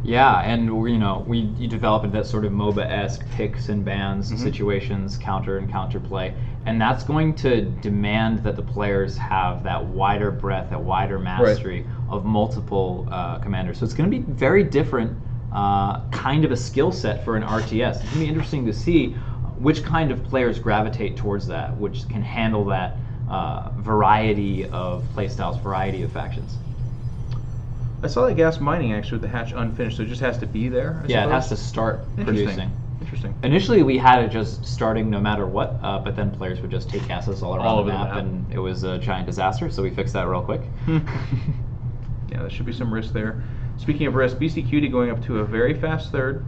Yeah, and you develop into that sort of MOBA-esque picks and bans situations, counter and counterplay, and that's going to demand that the players have that wider breadth, that wider mastery of multiple commanders. So it's going to be very different kind of a skill set for an RTS. It's going to be interesting to see which kind of players gravitate towards that, which can handle that variety of playstyles, variety of factions. I saw that gas mining actually with the hatch unfinished, so it just has to be there. I Yeah, suppose. it has to start producing. Interesting. Initially, we had it just starting no matter what, but then players would just take gases all around the map, and it was a giant disaster, so we fixed that real quick. Yeah, there should be some risk there. Speaking of risk, BCQD going up to a very fast third,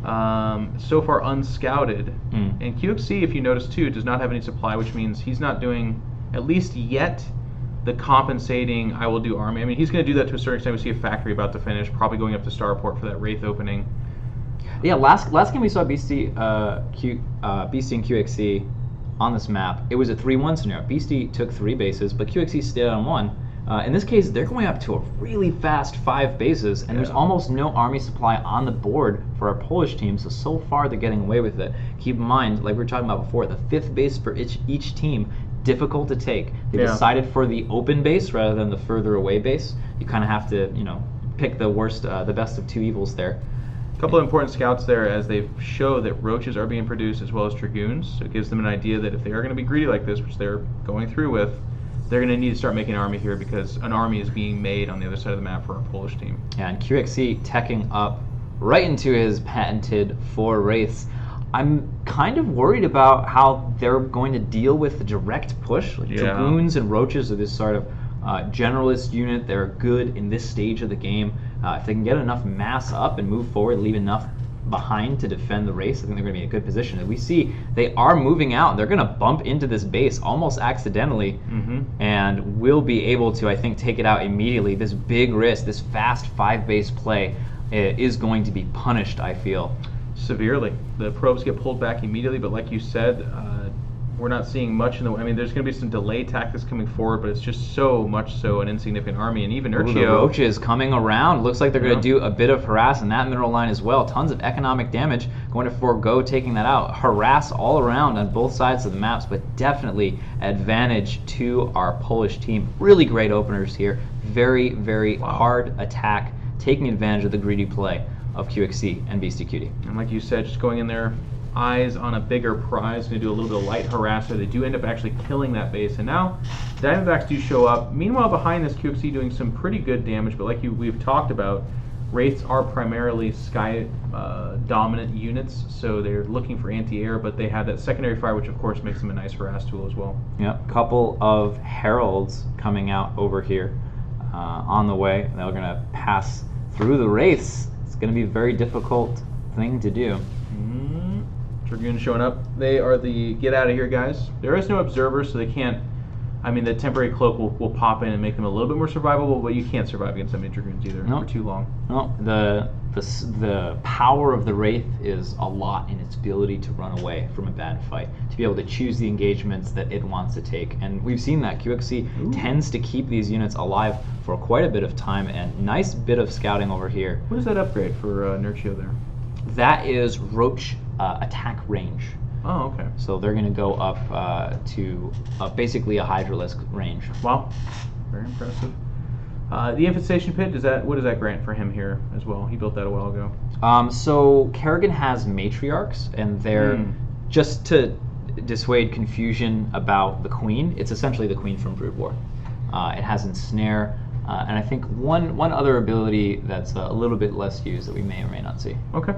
so far unscouted. And QXC, if you notice too, does not have any supply, which means he's not doing, at least yet, the compensating, I will do army. I mean, he's going to do that to a certain extent. We see a factory about to finish, probably going up to Starport for that Wraith opening. Yeah, last game we saw BC and QXC on this map. It was a 3-1 scenario. BC took 3 bases, but QXC stayed on 1. In this case, they're going up to a really fast 5 bases, and there's almost no army supply on the board for our Polish team, so far they're getting away with it. Keep in mind, like we were talking about before, the 5th base for each team, difficult to take. They decided for the open base rather than the further away base. You kind of have to, pick the best of 2 evils there. A couple of important scouts there as they show that Roaches are being produced as well as Dragoons. So it gives them an idea that if they are going to be greedy like this, which they're going through with, they're going to need to start making an army here, because an army is being made on the other side of the map for our Polish team. Yeah, and QXC teching up right into his patented 4 Wraiths. I'm kind of worried about how they're going to deal with the direct push. Like Dragoons and Roaches are this sort of generalist unit. They're good in this stage of the game. If they can get enough mass up and move forward, leave enough behind to defend the race, I think they're going to be in a good position. And we see they are moving out. They're going to bump into this base almost accidentally, and will be able to, I think, take it out immediately. This big risk, this fast 5-base play is going to be punished, I feel. Severely. The probes get pulled back immediately, but like you said, we're not seeing much in the way. I mean, there's going to be some delay tactics coming forward, but it's just so much so an insignificant army. And even Nurchio. The Roaches coming around. Looks like they're going to do a bit of harass in that mineral line as well. Tons of economic damage. Going to forego taking that out. Harass all around on both sides of the maps, but definitely advantage to our Polish team. Really great openers here. Very, very hard attack, taking advantage of the greedy play of QXC and BCQD. And like you said, just going in there, eyes on a bigger prize, going to do a little bit of light harasser. They do end up actually killing that base, and now Diamondbacks do show up. Meanwhile, behind this, QXE doing some pretty good damage, but like we've talked about, Wraiths are primarily sky dominant units, so they're looking for anti-air, but they have that secondary fire, which of course makes them a nice harass tool as well. Yep, couple of heralds coming out over here on the way. They're going to pass through the Wraiths. It's going to be a very difficult thing to do. Dragoons showing up. They are the get out of here guys. There is no observer, so they can't. I mean, the temporary cloak will pop in and make them a little bit more survivable, but you can't survive against that many Dragoons either for too long. No, the power of the Wraith is a lot in its ability to run away from a bad fight, to be able to choose the engagements that it wants to take. And we've seen that. QXE tends to keep these units alive for quite a bit of time, and nice bit of scouting over here. What is that upgrade for Nurchio there? That is Roach attack range. Oh, okay. So they're going to go up to basically a Hydralisk range. Wow, very impressive. The Infestation Pit, what does that grant for him here as well? He built that a while ago. So Kerrigan has matriarchs, and they're just to dissuade confusion about the Queen. It's essentially the Queen from Brood War. It has Ensnare, and I think one other ability that's a little bit less used that we may or may not see. Okay.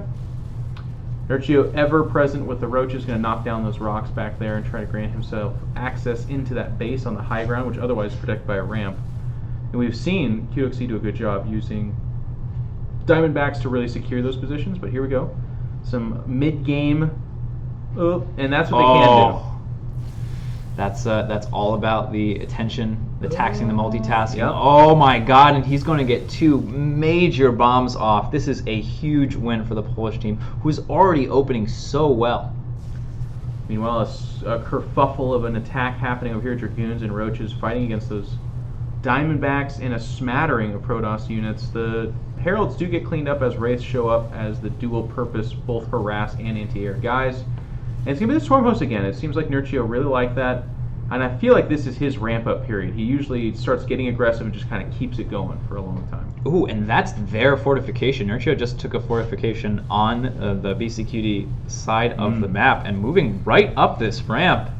Nurchio, ever present with the Roach, is going to knock down those rocks back there and try to grant himself access into that base on the high ground, which otherwise is protected by a ramp. And we've seen QXE do a good job using Diamondbacks to really secure those positions, but here we go. Some mid-game, and that's what they can do. That's all about the attention, the taxing, the multitasking. Yep. Oh my God, and he's going to get 2 major bombs off. This is a huge win for the Polish team, who's already opening so well. Meanwhile, a kerfuffle of an attack happening over here. Dragoons and Roaches fighting against those Diamondbacks and a smattering of Protoss units. The Heralds do get cleaned up as Wraiths show up as the dual-purpose, both harass and anti-air guys. And it's going to be the Storm Host again. It seems like Nurchio really liked that. And I feel like this is his ramp-up period. He usually starts getting aggressive and just kind of keeps it going for a long time. Ooh, and that's their fortification. Nurchio just took a fortification on the BCQD side of the map and moving right up this ramp.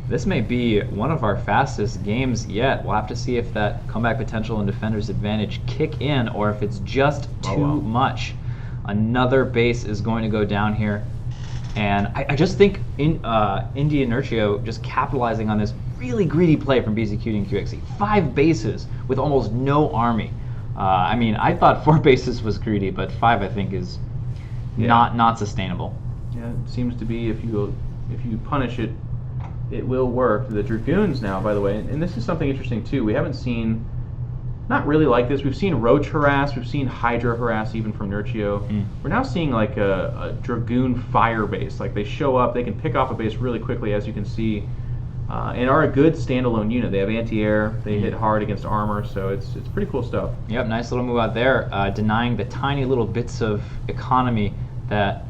This may be one of our fastest games yet. We'll have to see if that comeback potential and defender's advantage kick in or if it's just too much. Another base is going to go down here. And I just think India and Nurchio just capitalizing on this really greedy play from BCQD and QXE. 5 bases with almost no army. I mean, I thought 4 bases was greedy, but 5 I think is not sustainable. Yeah, it seems to be if you punish it, it will work. The Dragoons now, by the way, and this is something interesting too. We haven't seen, not really like this. We've seen Roach harass, we've seen Hydra harass even from Nurchio. We're now seeing like a Dragoon fire base. Like they show up, they can pick off a base really quickly, as you can see, and are a good standalone unit. They have anti-air, they hit hard against armor, so it's pretty cool stuff. Yep, nice little move out there, denying the tiny little bits of economy that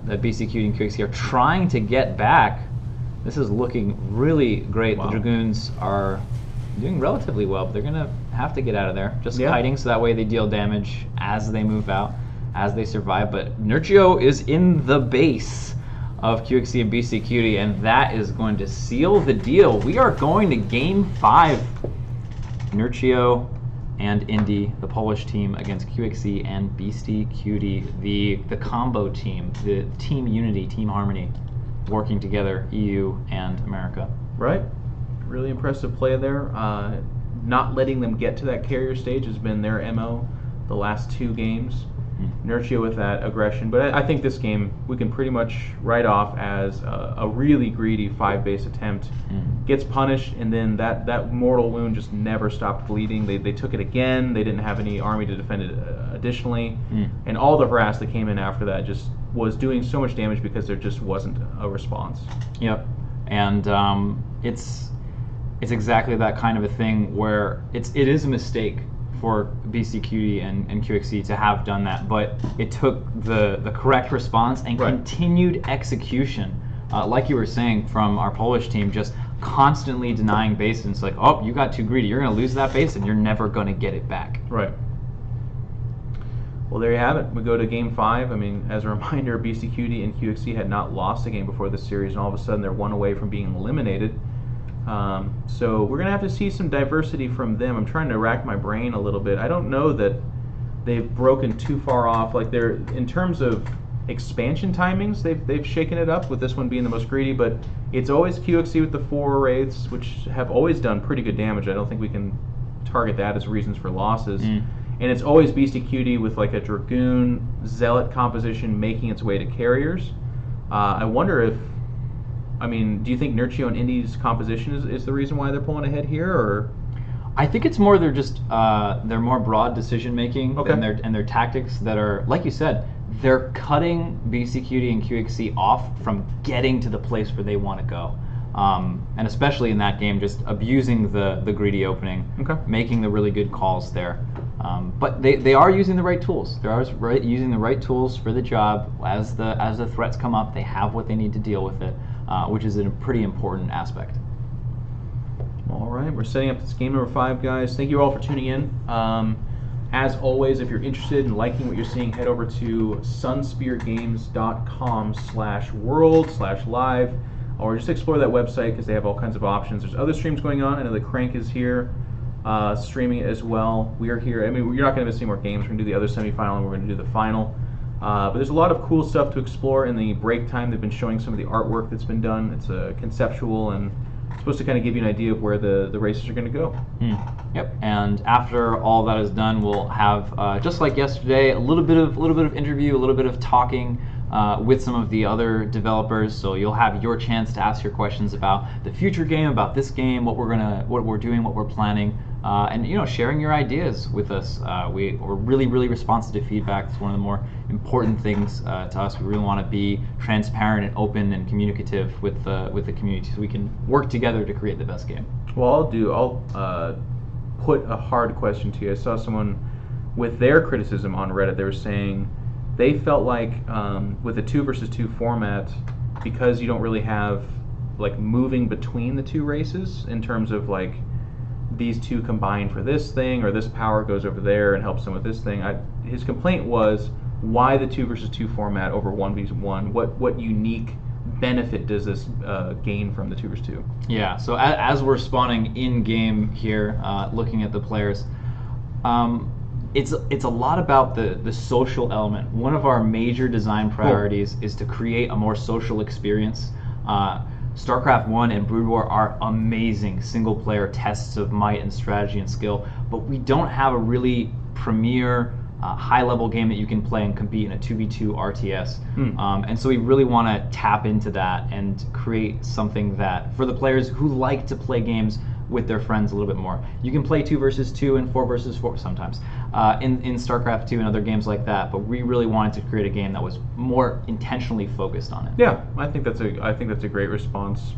BCQD and QXE are trying to get back. This is looking really great. Wow. The Dragoons are doing relatively well, but they're going to have to get out of there. Just kiting, so that way they deal damage as they move out, as they survive. But Nurchio is in the base of QXE and BCQD, and that is going to seal the deal. We are going to Game 5. Nurchio and Indy, the Polish team, against QXE and BCQD, the combo team, the team unity, team harmony, working together, EU and America. Right. Really impressive play there. Not letting them get to that carrier stage has been their MO the last 2 games. Nurchio with that aggression. But I think this game we can pretty much write off as a really greedy 5-base attempt. Gets punished, and then that mortal wound just never stopped bleeding. They took it again. They didn't have any army to defend it additionally. And all the harass that came in after that just was doing so much damage because there just wasn't a response. Yep. And it's exactly that kind of a thing where it is a mistake for BCQD and QXE to have done that, but it took the correct response and continued execution, like you were saying, from our Polish team, just constantly denying bases. It's like, oh, you got too greedy, you're going to lose that base and you're never going to get it back. Right. Well, there you have it. We go to Game 5. I mean, as a reminder, BCQD and QXC had not lost a game before this series, and all of a sudden they're one away from being eliminated. So we're going to have to see some diversity from them. I'm trying to rack my brain a little bit. I don't know that they've broken too far off. Like, they're, in terms of expansion timings, they've shaken it up, with this one being the most greedy, but it's always QXC with the 4 wraiths, which have always done pretty good damage. I don't think we can target that as reasons for losses. And it's always BCQD with like a Dragoon Zealot composition making its way to carriers. I wonder if, I mean, do you think Nurchio and Indy's composition is the reason why they're pulling ahead here, or? I think it's more they're just they're more broad decision making, and their tactics that are, like you said, they're cutting BCQD and QXC off from getting to the place where they want to go. And especially in that game, just abusing the greedy opening, making the really good calls there. But they are using the right tools. They are using the right tools for the job. As the threats come up, they have what they need to deal with it, which is a pretty important aspect. All right, we're setting up this game number 5, guys. Thank you all for tuning in. As always, if you're interested in liking what you're seeing, head over to sunspeargames.com/world/live, or just explore that website because they have all kinds of options. There's other streams going on. I know the Crank is here streaming it as well. We are here. I mean, you're not going to miss any more games. We're going to do the other semifinal, and we're going to do the final. But there's a lot of cool stuff to explore in the break time. They've been showing some of the artwork that's been done. It's conceptual and supposed to kind of give you an idea of where the races are going to go. Yep. And after all that is done, we'll have just like yesterday, a little bit of interview, a little bit of talking with some of the other developers. So you'll have your chance to ask your questions about the future game, about this game, what we're doing, what we're planning, and sharing your ideas with us. We're really responsive to feedback. It's one of the more important things to us. We really want to be transparent and open and communicative with the community, so we can work together to create the best game. Well, I'll put a hard question to you. I saw someone with their criticism on Reddit. They were saying they felt like with the 2 versus 2 format, because you don't really have like moving between the 2 races in terms of like these 2 combine for this thing, or this power goes over there and helps them with this thing. His complaint was, why the 2 versus 2 format over 1v1? What unique benefit does this gain from the 2 versus 2? Yeah, so as we're spawning in game here, looking at the players, it's a lot about the social element. One of our major design priorities is to create a more social experience. StarCraft 1 and Brood War are amazing single-player tests of might and strategy and skill, but we don't have a really premier high-level game that you can play and compete in a 2v2 RTS. And so we really want to tap into that and create something that, for the players who like to play games with their friends a little bit more. You can play 2 versus 2 and 4 versus 4 sometimes in StarCraft 2 and other games like that, but we really wanted to create a game that was more intentionally focused on it. Yeah, I think that's a great response.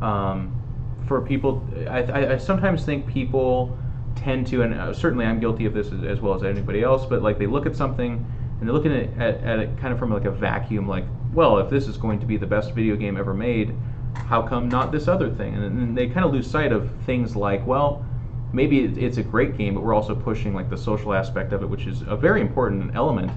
For people, I sometimes think people tend to, and certainly I'm guilty of this as well as anybody else, but like they look at something and they're looking at it kind of from like a vacuum, like, well, if this is going to be the best video game ever made, how come not this other thing? And then they kind of lose sight of things like, well, maybe it's a great game, but we're also pushing like the social aspect of it, which is a very important element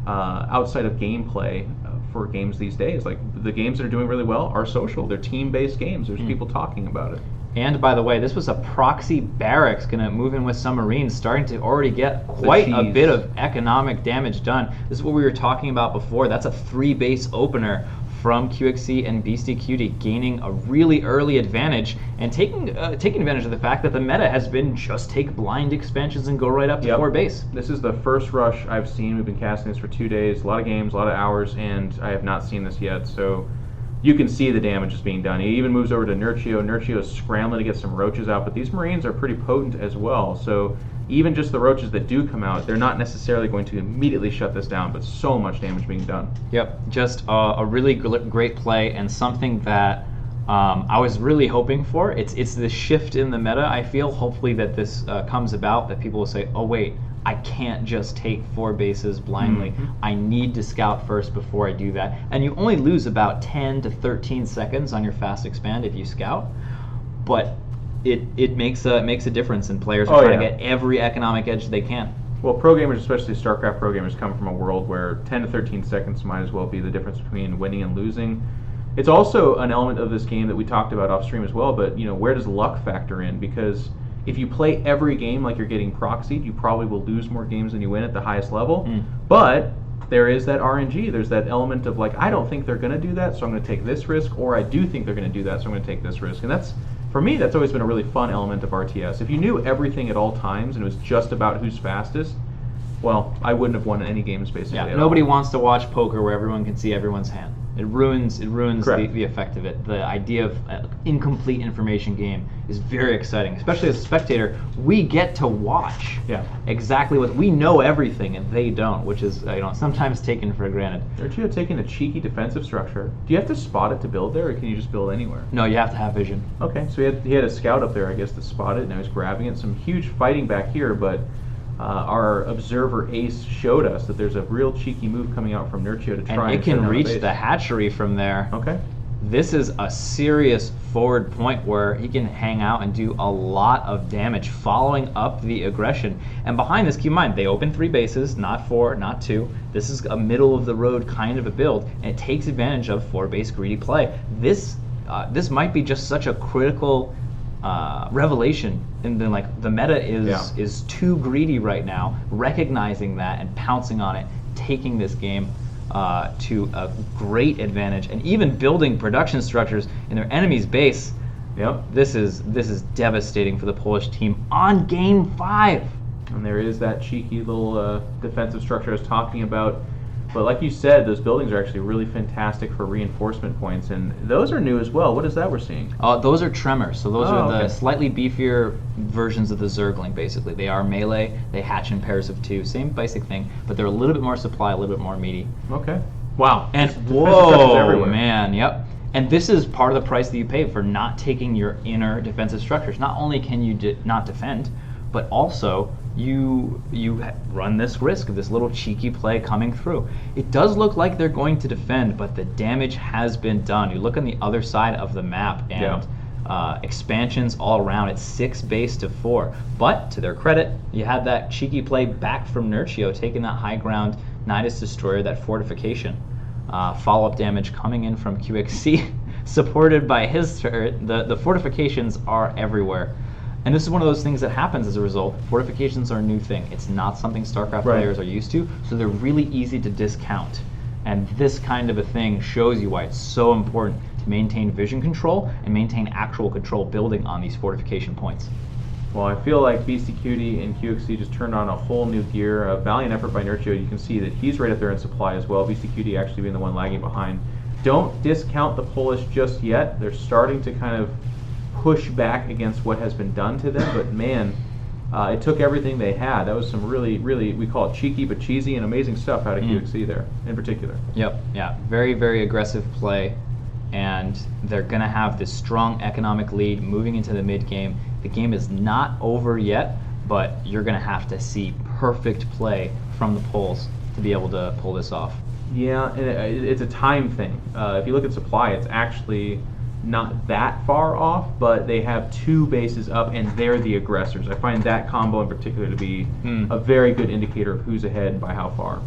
outside of gameplay for games these days. Like the games that are doing really well are social. They're team-based games. There's people talking about it. And by the way, this was a proxy barracks going to move in with some Marines, starting to already get quite a bit of economic damage done. This is what we were talking about before. That's a 3-base opener from QXC and BCQD, gaining a really early advantage and taking advantage of the fact that the meta has been just take blind expansions and go right up to 4 base. This is the first rush I've seen. We've been casting this for 2 days, a lot of games, a lot of hours, and I have not seen this yet. So you can see the damage is being done. He even moves over to Nurchio. Nurchio is scrambling to get some roaches out, but these Marines are pretty potent as well. So even just the roaches that do come out, they're not necessarily going to immediately shut this down, but so much damage being done. Yep, just a really great play, and something that I was really hoping for. It's the shift in the meta, I feel. Hopefully that this comes about, that people will say, oh wait, I can't just take 4 bases blindly. I need to scout first before I do that. And you only lose about 10 to 13 seconds on your fast expand if you scout, but it makes a difference, and players are trying to get every economic edge they can. Well, pro gamers, especially StarCraft pro gamers, come from a world where 10 to 13 seconds might as well be the difference between winning and losing. It's also an element of this game that we talked about off stream as well, but where does luck factor in? Because if you play every game like you're getting proxied, you probably will lose more games than you win at the highest level. But there is that RNG. There's that element of like, I don't think they're going to do that, so I'm going to take this risk, or I do think they're going to do that, so I'm going to take this risk. And that's, for me, that's always been a really fun element of RTS. If you knew everything at all times and it was just about who's fastest, well, I wouldn't have won any games basically. Yeah, at nobody all. wants to watch poker where everyone can see everyone's hand. It ruins the effect of it. The idea of incomplete information game is very exciting, especially as a spectator. We get to watch exactly what we know everything and they don't, which is sometimes taken for granted. Aren't you taking a cheeky defensive structure? Do you have to spot it to build there, or can you just build anywhere? No, you have to have vision. Okay, so he had a scout up there, I guess, to spot it. Now he's grabbing it. Some huge fighting back here, but our observer Ace showed us that there's a real cheeky move coming out from Nerchio to try and it can reach the hatchery from there. Okay. This is a serious forward point where he can hang out and do a lot of damage following up the aggression. And behind this, keep in mind, they open 3 bases, not 4, not 2. This is a middle of the road kind of a build, and it takes advantage of 4-base greedy play. This might be just such a critical revelation, and then the meta is too greedy right now, recognizing that and pouncing on it, taking this game to a great advantage, and even building production structures in their enemy's base. Yep. This is devastating for the Polish team on game 5. And there is that cheeky little defensive structure I was talking about. But like you said, those buildings are actually really fantastic for reinforcement points, and those are new as well. What is that we're seeing? Those are tremors. So those are the okay. slightly beefier versions of the Zergling, basically. They are melee. They hatch in pairs of 2. Same basic thing, but they're a little bit more supply, a little bit more meaty. Okay. Wow. And whoa, man, yep. And this is part of the price that you pay for not taking your inner defensive structures. Not only can you not defend, but also you run this risk of this little cheeky play coming through. It does look like they're going to defend, but the damage has been done. You look on the other side of the map, and expansions all around. It's 6 base to 4. But to their credit, you had that cheeky play back from Nerchio, taking that high ground Nidus Destroyer, that fortification. Follow-up damage coming in from QXC, supported by his turret. The fortifications are everywhere. And this is one of those things that happens as a result. Fortifications are a new thing. It's not something StarCraft players are used to, so they're really easy to discount. And this kind of a thing shows you why it's so important to maintain vision control and maintain actual control building on these fortification points. Well, I feel like Beastie Cutie and QXC just turned on a whole new gear. A valiant effort by Nerchio. You can see that he's right up there in supply as well. Beastie Cutie actually being the one lagging behind. Don't discount the Polish just yet. They're starting to kind of push back against what has been done to them, but man, it took everything they had. That was some really, really, we call it cheeky but cheesy and amazing stuff out of QXC there, in particular. Yep, yeah, very, very aggressive play, and they're going to have this strong economic lead moving into the mid-game. The game is not over yet, but you're going to have to see perfect play from the Poles to be able to pull this off. Yeah, and it's a time thing. If you look at supply, it's actually not that far off, but they have 2 bases up and they're the aggressors. I find that combo in particular to be a very good indicator of who's ahead and by how far.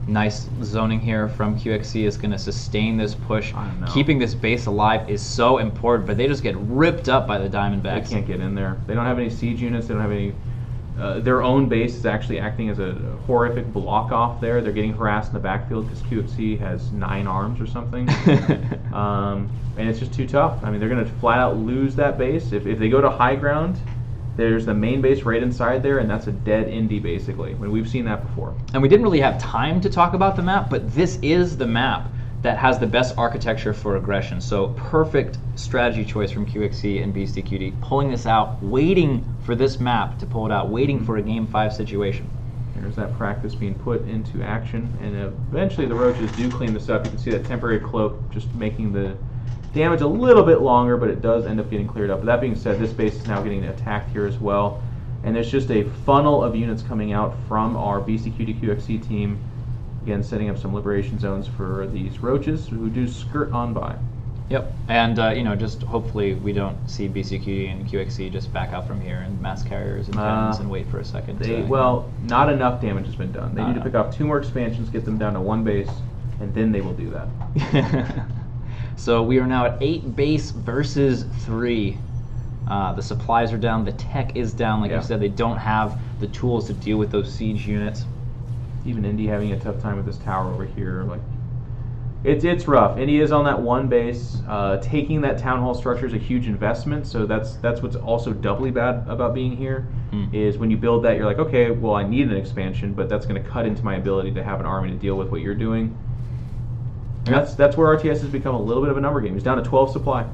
Nice zoning here from QXC is going to sustain this push. Keeping this base alive is so important, but they just get ripped up by the Diamondbacks. They can't get in there. They don't have any siege units. They don't have any. Their own base is actually acting as a horrific block off there. They're getting harassed in the backfield because QXC has 9 arms or something. And it's just too tough. I mean, they're going to flat out lose that base. If they go to high ground, there's the main base right inside there, and that's a dead Indy, basically. When we've seen that before. And we didn't really have time to talk about the map, but this is the map that has the best architecture for aggression. So perfect strategy choice from QXC and Beastie Cutie. Pulling this out, waiting for this map to pull it out, waiting for a Game 5 situation. There's that practice being put into action, and eventually the Roaches do clean this up. You can see that temporary cloak just making the damage a little bit longer, but it does end up getting cleared up. But that being said, this base is now getting attacked here as well, and there's just a funnel of units coming out from our Beastie Cutie QXC team. Again, setting up some liberation zones for these Roaches who do skirt on by. Yep, and just hopefully we don't see BCQD and QXC just back out from here and mass carriers and tens and wait for a second. Not enough damage has been done. They need to pick off 2 more expansions, get them down to 1 base, and then they will do that. So we are now at 8 base versus 3. The supplies are down, the tech is down. Like you said, they don't have the tools to deal with those siege units. Even Indy having a tough time with this tower over here. Like, it's rough. Indy is on that 1 base. Taking that town hall structure is a huge investment, so that's what's also doubly bad about being here. Is when you build that, you're like, okay, well, I need an expansion, but that's going to cut into my ability to have an army to deal with what you're doing. And that's where RTS has become a little bit of a number game. He's down to 12 supply.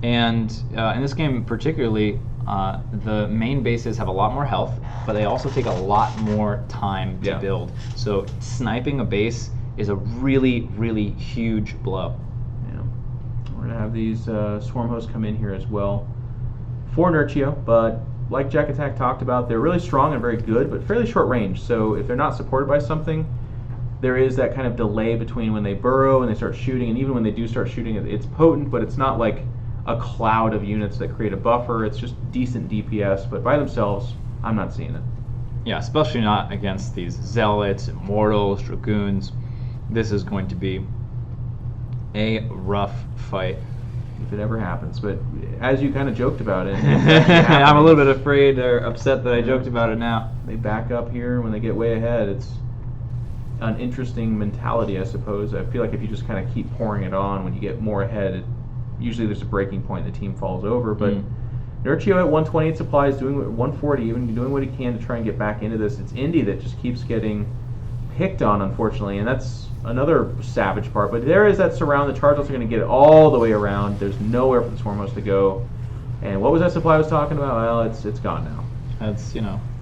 And in this game particularly, the main bases have a lot more health, but they also take a lot more time to build. So sniping a base is a really, really huge blow. Yeah. We're going to have these swarm hosts come in here as well for Inertio, but like Jack Attack talked about, they're really strong and very good, but fairly short range. So if they're not supported by something, there is that kind of delay between when they burrow and they start shooting, and even when they do start shooting, it's potent, but it's not like a cloud of units that create a buffer. It's just decent DPS, but by themselves, I'm not seeing it. Yeah, especially not against these Zealots, Immortals, Dragoons. This is going to be a rough fight. If it ever happens, but as you kind of joked about it, I'm a little bit afraid or upset that I joked about it now. They back up here when they get way ahead. It's an interesting mentality, I suppose. I feel like if you just kind of keep pouring it on, when you get more ahead, usually there's a breaking point, the team falls over. But Inertio at 128 supplies, doing 140, even doing what he can to try and get back into this. It's Indy that just keeps getting picked on, unfortunately, and that's another savage part. But there is that surround. The Chargers are going to get it all the way around. There's nowhere for the Swarm Host to go. And what was that supply I was talking about? Well, it's gone now. That's,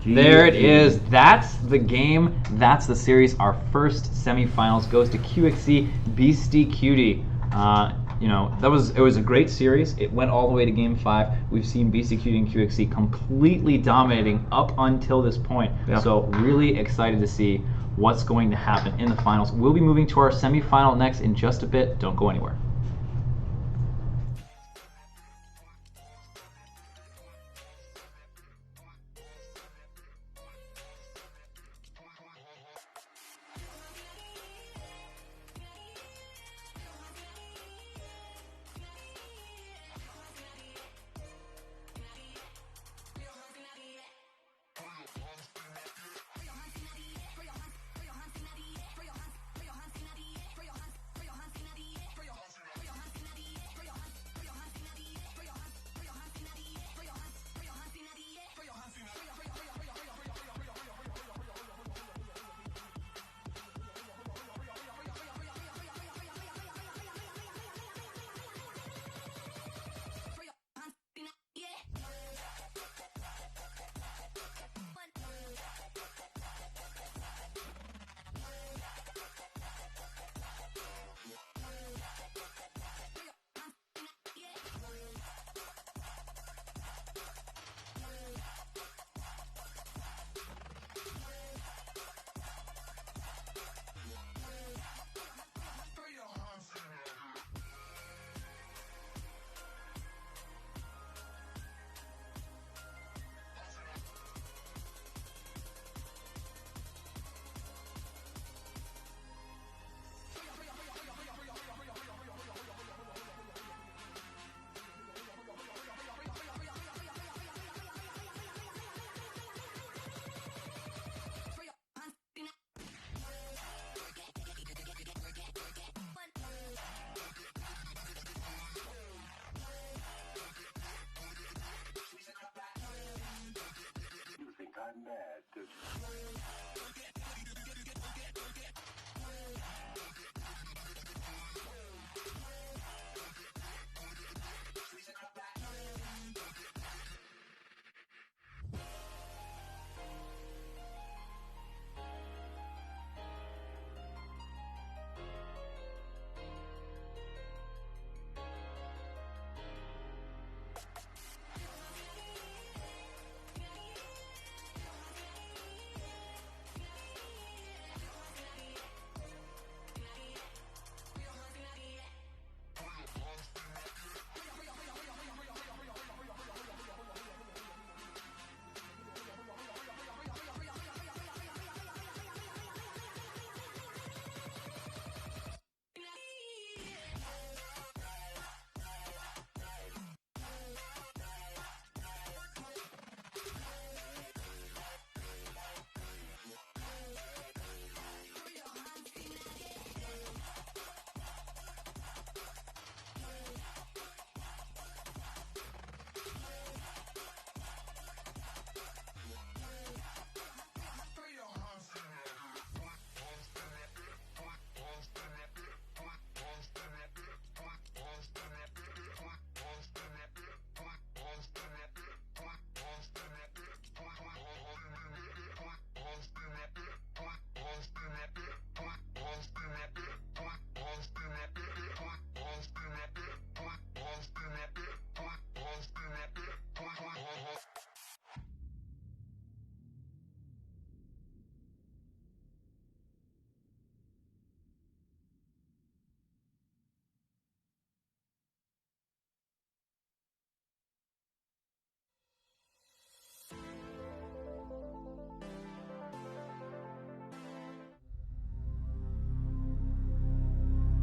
there it is. That's the game. That's the series. Our first semifinals goes to QXC Beastie Cutie. It was a great series. It went all the way to Game 5. We've seen BCQD and QXC completely dominating up until this point. Yeah. So really excited to see what's going to happen in the finals. We'll be moving to our semifinal next in just a bit. Don't go anywhere.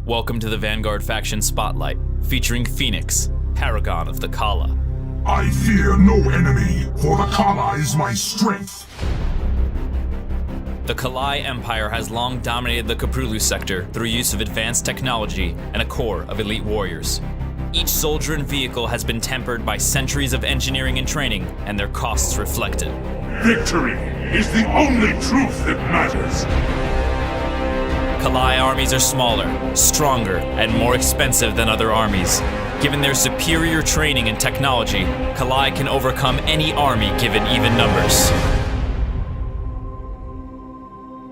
Welcome to the Vanguard Faction Spotlight, featuring Phoenix, Paragon of the Kala. I fear no enemy, for the Kala is my strength. The Kalai Empire has long dominated the Kaprulu sector through use of advanced technology and a core of elite warriors. Each soldier and vehicle has been tempered by centuries of engineering and training, and their costs reflected. Victory is the only truth that matters. Kalai armies are smaller, stronger, and more expensive than other armies. Given their superior training and technology, Kalai can overcome any army given even numbers.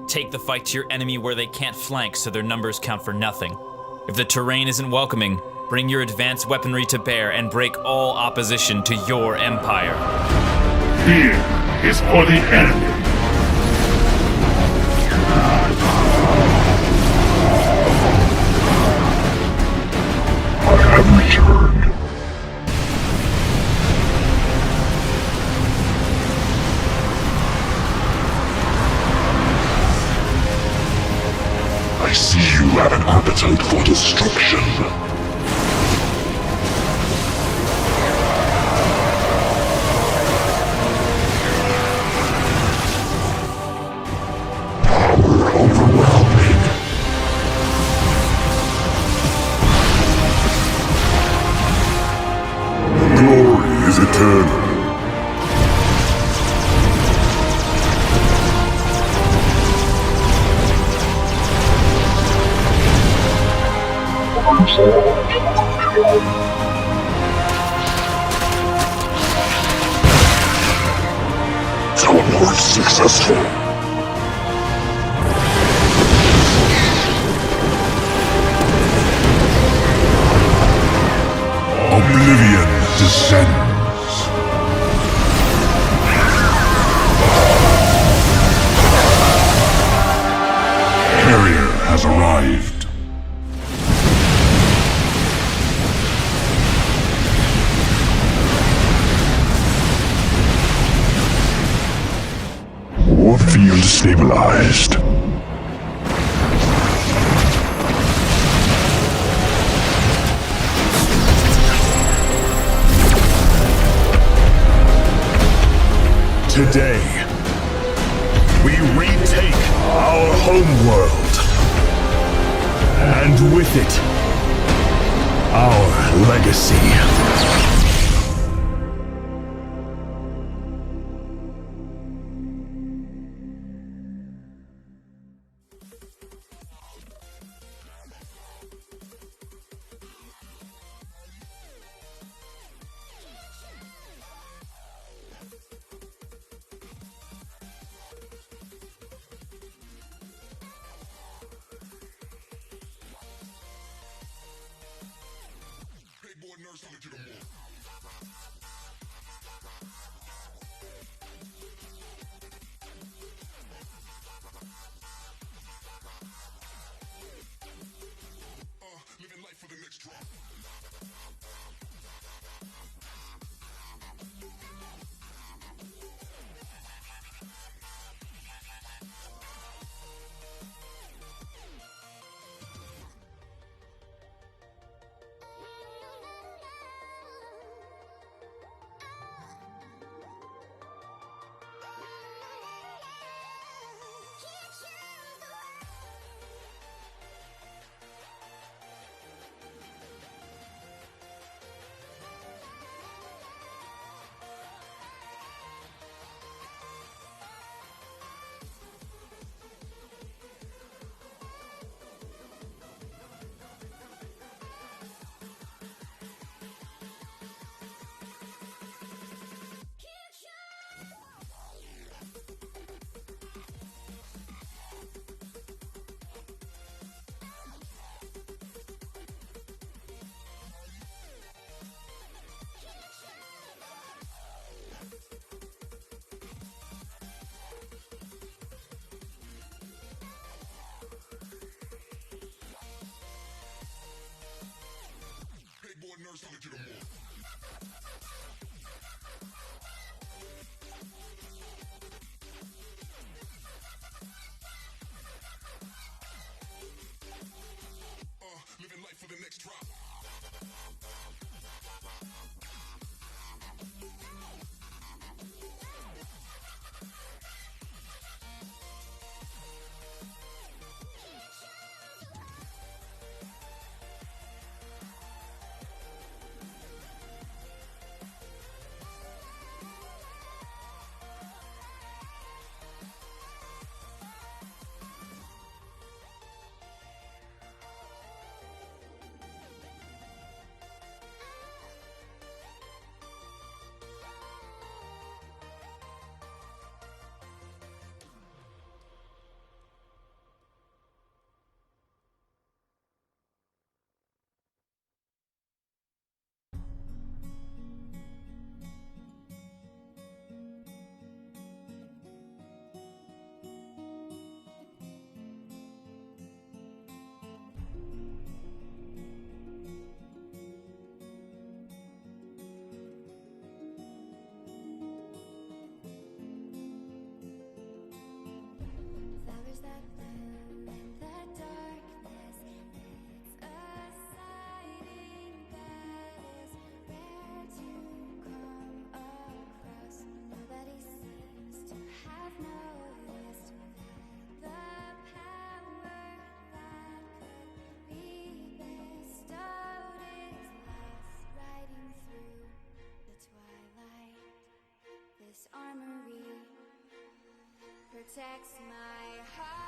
Take the fight to your enemy where they can't flank so their numbers count for nothing. If the terrain isn't welcoming, bring your advanced weaponry to bear and break all opposition to your empire. Fear is for the enemy. I have returned. I see you have an appetite for destruction. Power overwhelming. Glory is eternal. Teleport successful. Oblivion descends. Carrier has arrived. Field stabilized. Today, we retake our homeworld, and with it, our legacy. Nurse, I'll let you know more. armory protects my heart.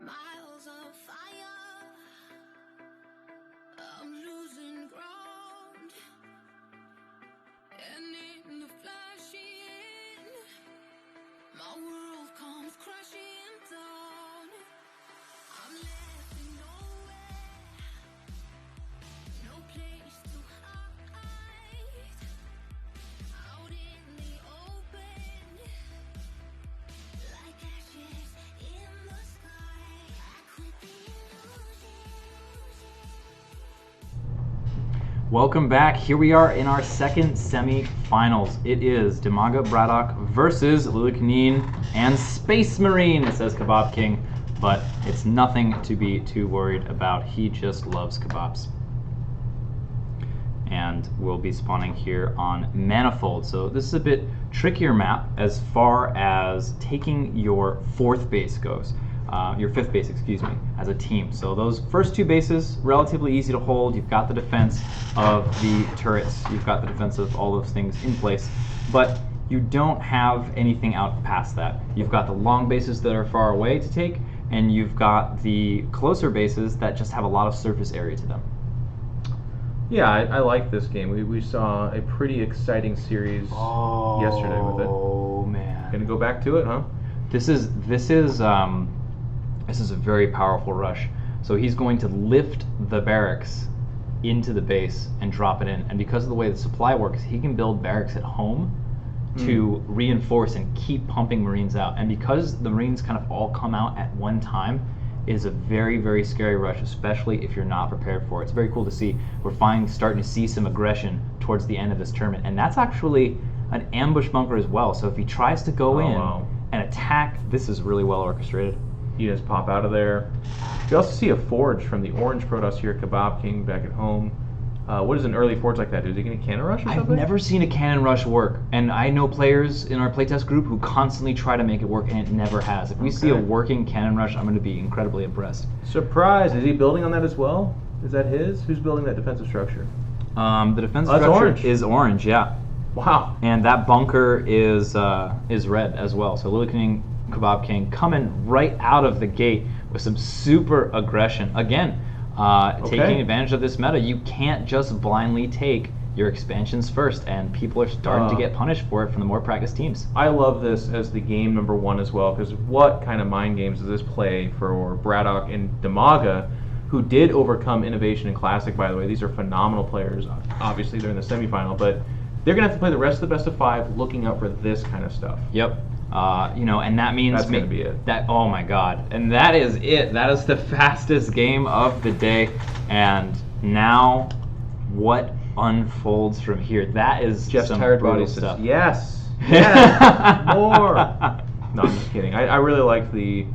Miles of fire, I'm losing ground, and in the flashing, my world comes crashing down. I'm left in nowhere, no place to hide, out in the open, like ashes in the sky. Welcome back. Here we are in our second semi-finals. It is Demaga Braddock versus Lilikaneen and Space Marine, says Kebab King, but it's nothing to be too worried about. He just loves kebabs. And we'll be spawning here on Manifold. So this is a bit trickier map as far as taking your fourth base goes. Your fifth base, excuse me, as a team. So those first two bases, relatively easy to hold. You've got the defense of the turrets. You've got the defense of all those things in place. But you don't have anything out past that. You've got the long bases that are far away to take, and you've got the closer bases that just have a lot of surface area to them. Yeah, I like this game. We saw a pretty exciting series yesterday with it. Oh man! Gonna go back to it, huh? This is a very powerful rush. So he's going to lift the barracks into the base and drop it in. And because of the way the supply works, he can build barracks at home to reinforce and keep pumping Marines out. And because the Marines kind of all come out at one time, it is a very, very scary rush, especially if you're not prepared for it. It's very cool to see. We're starting to see some aggression towards the end of this tournament. And that's actually an ambush bunker as well. So if he tries to go in and attack, this is really well orchestrated. You just pop out of there. You also see a forge from the orange Protoss here, Kebab King, back at home. What is an early forge like that? Is he going to cannon rush or something? I've never seen a cannon rush work, and I know players in our playtest group who constantly try to make it work, and it never has. If we see a working cannon rush, I'm going to be incredibly impressed. Surprise! Is he building on that as well? Is that his? Who's building that defensive structure? The defensive structure is orange, yeah. Wow. And that bunker is red as well. So Lily King, Kebab King coming right out of the gate with some super aggression. Again, taking advantage of this meta. You can't just blindly take your expansions first, and people are starting to get punished for it from the more practiced teams. I love this as the game number 1 as well, because what kind of mind games does this play for Braddock and Demaga, who did overcome Innovation and Classic, by the way. These are phenomenal players. Obviously, they're in the semifinal, but they're going to have to play the rest of the best of 5 looking out for this kind of stuff. Yep. And that means that's going to be it. Oh my God! And that is it. That is the fastest game of the day. And now, what unfolds from here? That is Jeff's some tired brutal body stuff. says, yes, more. No, I'm just kidding. I really like the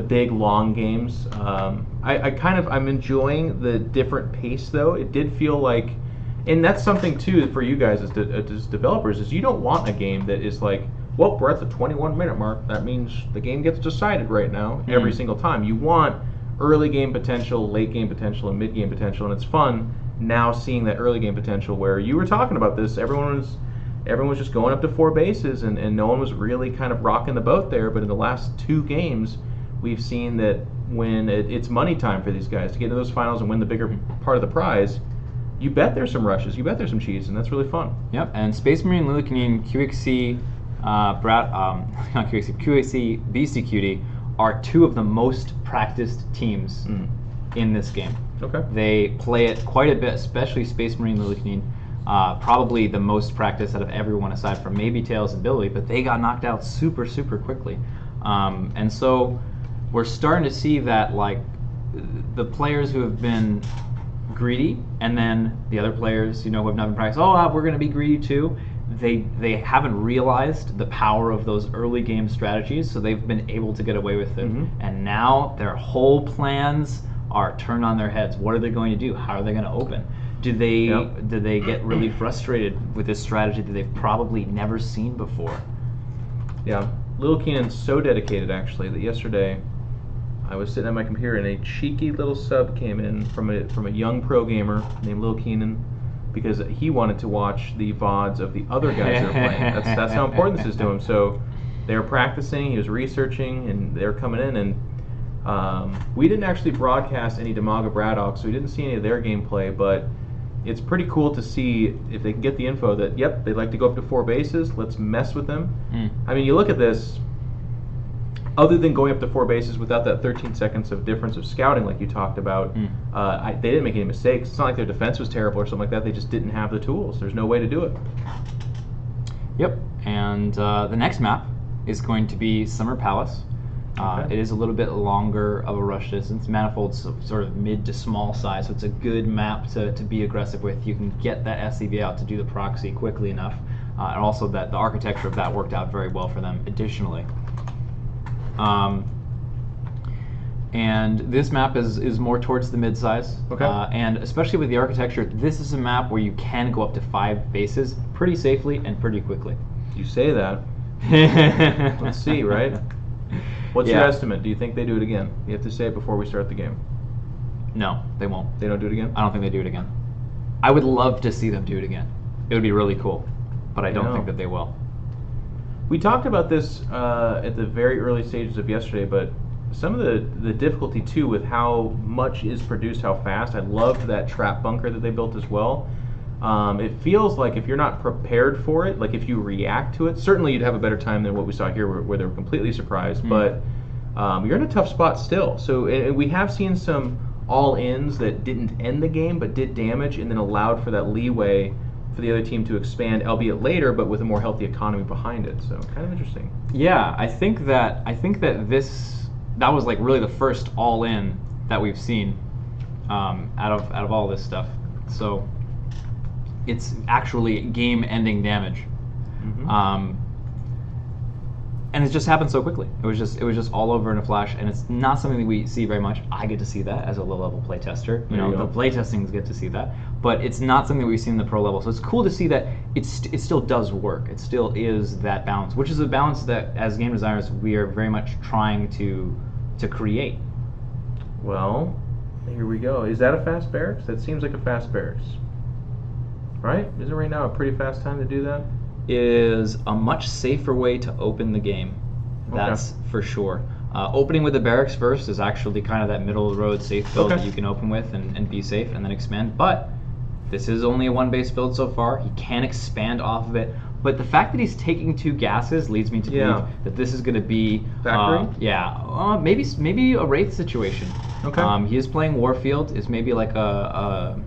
big long games. I'm enjoying the different pace though. It did feel like, and that's something too for you guys as developers, is you don't want a game that is like, well, we're at the 21-minute mark. That means the game gets decided right now every single time. You want early game potential, late game potential, and mid game potential, and it's fun now seeing that early game potential where you were talking about this. Everyone was just going up to 4 bases, and no one was really kind of rocking the boat there. But in the last 2 games, we've seen that when it's money time for these guys to get into those finals and win the bigger part of the prize, you bet there's some rushes, you bet there's some cheese, and that's really fun. Yep, and Space Marine, Lilicanine, QXC, QXC, Beastie Cutie are 2 of the most practiced teams in this game. Okay. They play it quite a bit, especially Space Marine, Lilicanine. Probably the most practiced out of everyone aside from maybe Tails and Billy, but they got knocked out super, super quickly. And so we're starting to see that, like, the players who have been greedy, and then the other players, who have not been practiced, we're going to be greedy too. They haven't realized the power of those early game strategies, so they've been able to get away with it. And now their whole plans are turned on their heads. What are they going to do? How are they going to open? Do they get really frustrated with this strategy that they've probably never seen before? Yeah, Lil Keenan's so dedicated actually that yesterday I was sitting at my computer and a cheeky little sub came in from a young pro gamer named Lil Keenan, because he wanted to watch the VODs of the other guys that are playing. That's how important this is to him. So they were practicing, he was researching, and they were coming in, and we didn't actually broadcast any Demaga Braddock, so we didn't see any of their gameplay, but it's pretty cool to see if they can get the info that, yep, they'd like to go up to 4 bases, let's mess with them. I mean, you look at this, other than going up to 4 bases without that 13 seconds of difference of scouting like you talked about, they didn't make any mistakes. It's not like their defense was terrible or something like that. They just didn't have the tools. There's no way to do it. Yep, and the next map is going to be Summer Palace. It is a little bit longer of a rush distance. Manifold's sort of mid to small size, so it's a good map to be aggressive with. You can get that SCV out to do the proxy quickly enough, and also that the architecture of that worked out very well for them additionally. And this map is more towards the mid-size, and especially with the architecture, this is a map where you can go up to 5 bases pretty safely and pretty quickly. You say that. Let's see, right? What's your estimate? Do you think they do it again? You have to say it before we start the game. No, they won't. They don't do it again? I don't think they do it again. I would love to see them do it again. It would be really cool, but I don't think that they will. We talked about this at the very early stages of yesterday, but some of the difficulty too with how much is produced, how fast. I loved that trap bunker that they built as well. It feels like if you're not prepared for it, like if you react to it, certainly you'd have a better time than what we saw here where they were completely surprised, but you're in a tough spot still. So and we have seen some all-ins that didn't end the game but did damage and then allowed for that leeway for the other team to expand, albeit later, but with a more healthy economy behind it. So kind of interesting. Yeah, I think that that was like really the first all-in that we've seen out of all this stuff. So it's actually game-ending damage, and it just happened so quickly. It was just all over in a flash, and it's not something that we see very much. I get to see that as a low-level playtester. The playtestings get to see that, but it's not something that we've seen in the pro level. So it's cool to see that it still does work. It still is that balance, which is a balance that, as game designers, we are very much trying to create. Well, here we go. Is that a fast barracks? That seems like a fast barracks. Right? Isn't right now a pretty fast time to do that? Is a much safer way to open the game. That's for sure. Opening with the barracks first is actually kind of that middle of the road safe build that you can open with and be safe and then expand. But this is only a one base build so far. He can expand off of it. But the fact that he's taking 2 gases leads me to believe that this is going to be factory. Maybe a Wraith situation. Okay. He is playing Warfield. Is maybe like a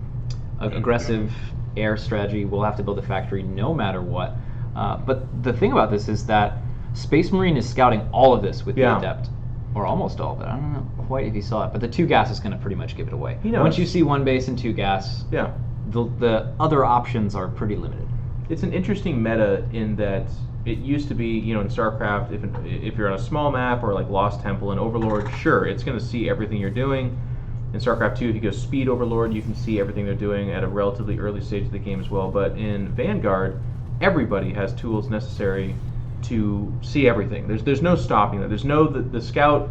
aggressive air strategy. We'll have to build a factory no matter what. But the thing about this is that Space Marine is scouting all of this with the Adept. Or almost all of it. I don't know quite if he saw it, but the 2 gas is going to pretty much give it away. Once you see 1 base and 2 gas, the other options are pretty limited. It's an interesting meta in that it used to be, in StarCraft, if you're on a small map or like Lost Temple and Overlord, sure, it's going to see everything you're doing. In StarCraft 2, if you go Speed Overlord, you can see everything they're doing at a relatively early stage of the game as well. But in Vanguard, everybody has tools necessary to see everything. There's no stopping that. There's no the scout.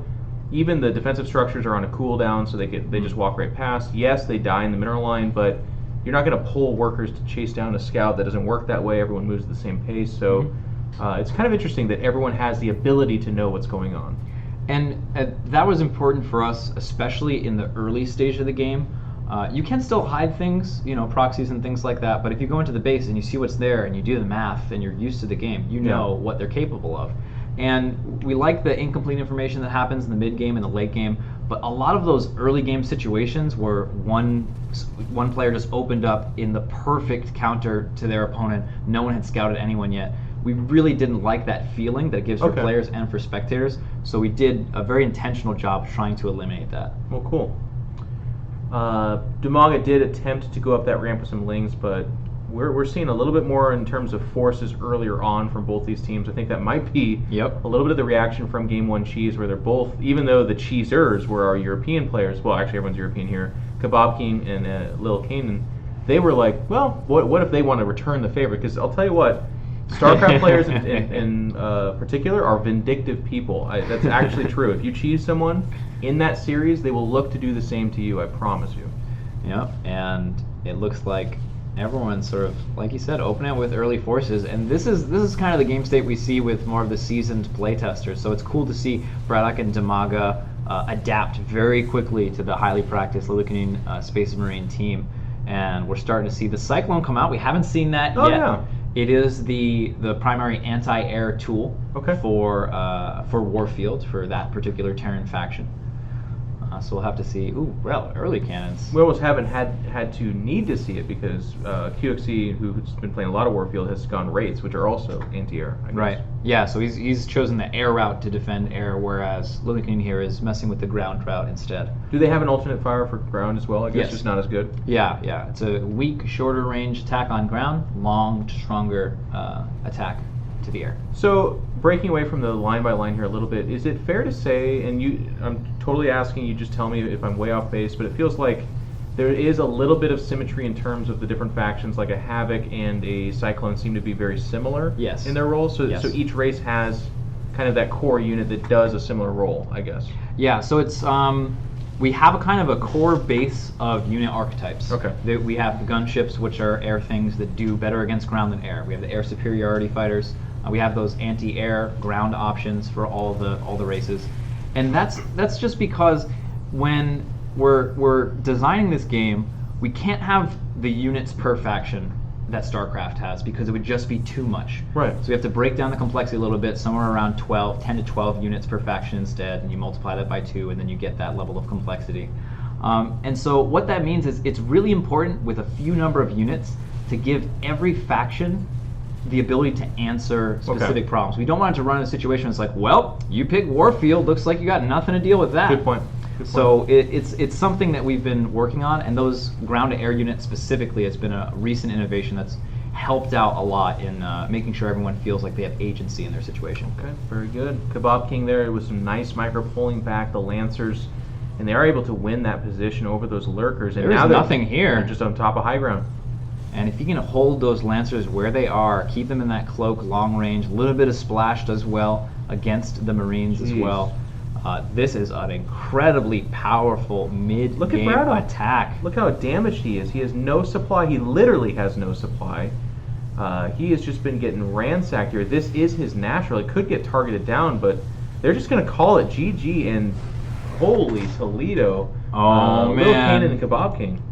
Even the defensive structures are on a cooldown, so they just walk right past. Yes, they die in the mineral line, but you're not going to pull workers to chase down a scout. That doesn't work that way. Everyone moves at the same pace. So it's kind of interesting that everyone has the ability to know what's going on. And that was important for us, especially in the early stage of the game. You can still hide things, proxies and things like that, but if you go into the base and you see what's there and you do the math and you're used to the game, you know what they're capable of. And we like the incomplete information that happens in the mid game and the late game, but a lot of those early game situations where one player just opened up in the perfect counter to their opponent, no one had scouted anyone yet. We really didn't like that feeling that it gives for players and for spectators, so we did a very intentional job trying to eliminate that. Well, cool. Dumaga did attempt to go up that ramp with some Lings, but we're seeing a little bit more in terms of forces earlier on from both these teams. I think that might be a little bit of the reaction from Game 1 Cheese, where they're both, even though the Cheesers were our European players, well, actually everyone's European here, Kebab King and Lil Kanan, they were like, well, what if they want to return the favor? Because I'll tell you what, StarCraft players in particular are vindictive people. That's actually true. If you cheese someone in that series, they will look to do the same to you, I promise you. Yep, and it looks like everyone's sort of, like you said, opening up with early forces, and this is kind of the game state we see with more of the seasoned playtesters. So it's cool to see Braddock and Dumaga adapt very quickly to the highly practiced Lulukanin Space Marine team, and we're starting to see the Cyclone come out. We haven't seen that yet. Yeah. It is the primary anti-air tool for Warfield, for that particular Terran faction. So we'll have to see. Ooh, well, early cannons. We almost haven't had to need to see it because QXE, who's been playing a lot of Warfield, has gone Wraiths, which are also anti-air, I guess. Right. Yeah, so he's chosen the air route to defend air, whereas Lulukanin here is messing with the ground route instead. Do they have an alternate fire for ground as well? I guess just not as good. Yeah. It's a weak, shorter range attack on ground, long, stronger attack to the air. So, breaking away from the line by line here a little bit, is it fair to say, and I'm totally asking you, just tell me if I'm way off base, but it feels like there is a little bit of symmetry in terms of the different factions, like a Havoc and a Cyclone seem to be very similar in their roles, so each race has kind of that core unit that does a similar role, I guess. Yeah, so it's we have a kind of a core base of unit archetypes. We have the gunships, which are air things that do better against ground than air. We have the air superiority fighters. We have those anti-air ground options for all the races, and that's just because when we're designing this game, we can't have the units per faction that StarCraft has because it would just be too much. Right. So we have to break down the complexity a little bit, somewhere around 10 to 12 units per faction instead, and you multiply that by 2, and then you get that level of complexity. And so what that means is it's really important with a few number of units to give every faction the ability to answer specific problems. We don't want it to run in a situation that's like, well, you pick Warfield, looks like you got nothing to deal with that. Good point. So it's something that we've been working on, and those ground-to-air units specifically has been a recent innovation that's helped out a lot in making sure everyone feels like they have agency in their situation. Okay, very good. Kebab King there with some nice micro pulling back the Lancers. and they are able to win that position over those lurkers. And There's now nothing here. They're just on top of high ground. And if you can hold those Lancers where they are, keep them in that cloak long range, a little bit of splash does well against the Marines as well. This is an incredibly powerful mid-game attack. Look how damaged he is. He has no supply. He literally has no supply. He has just been getting ransacked here. This is his natural. It could get targeted down, but they're just going to call it GG. And holy Toledo. Oh, man. Little Cannon and Kebab King.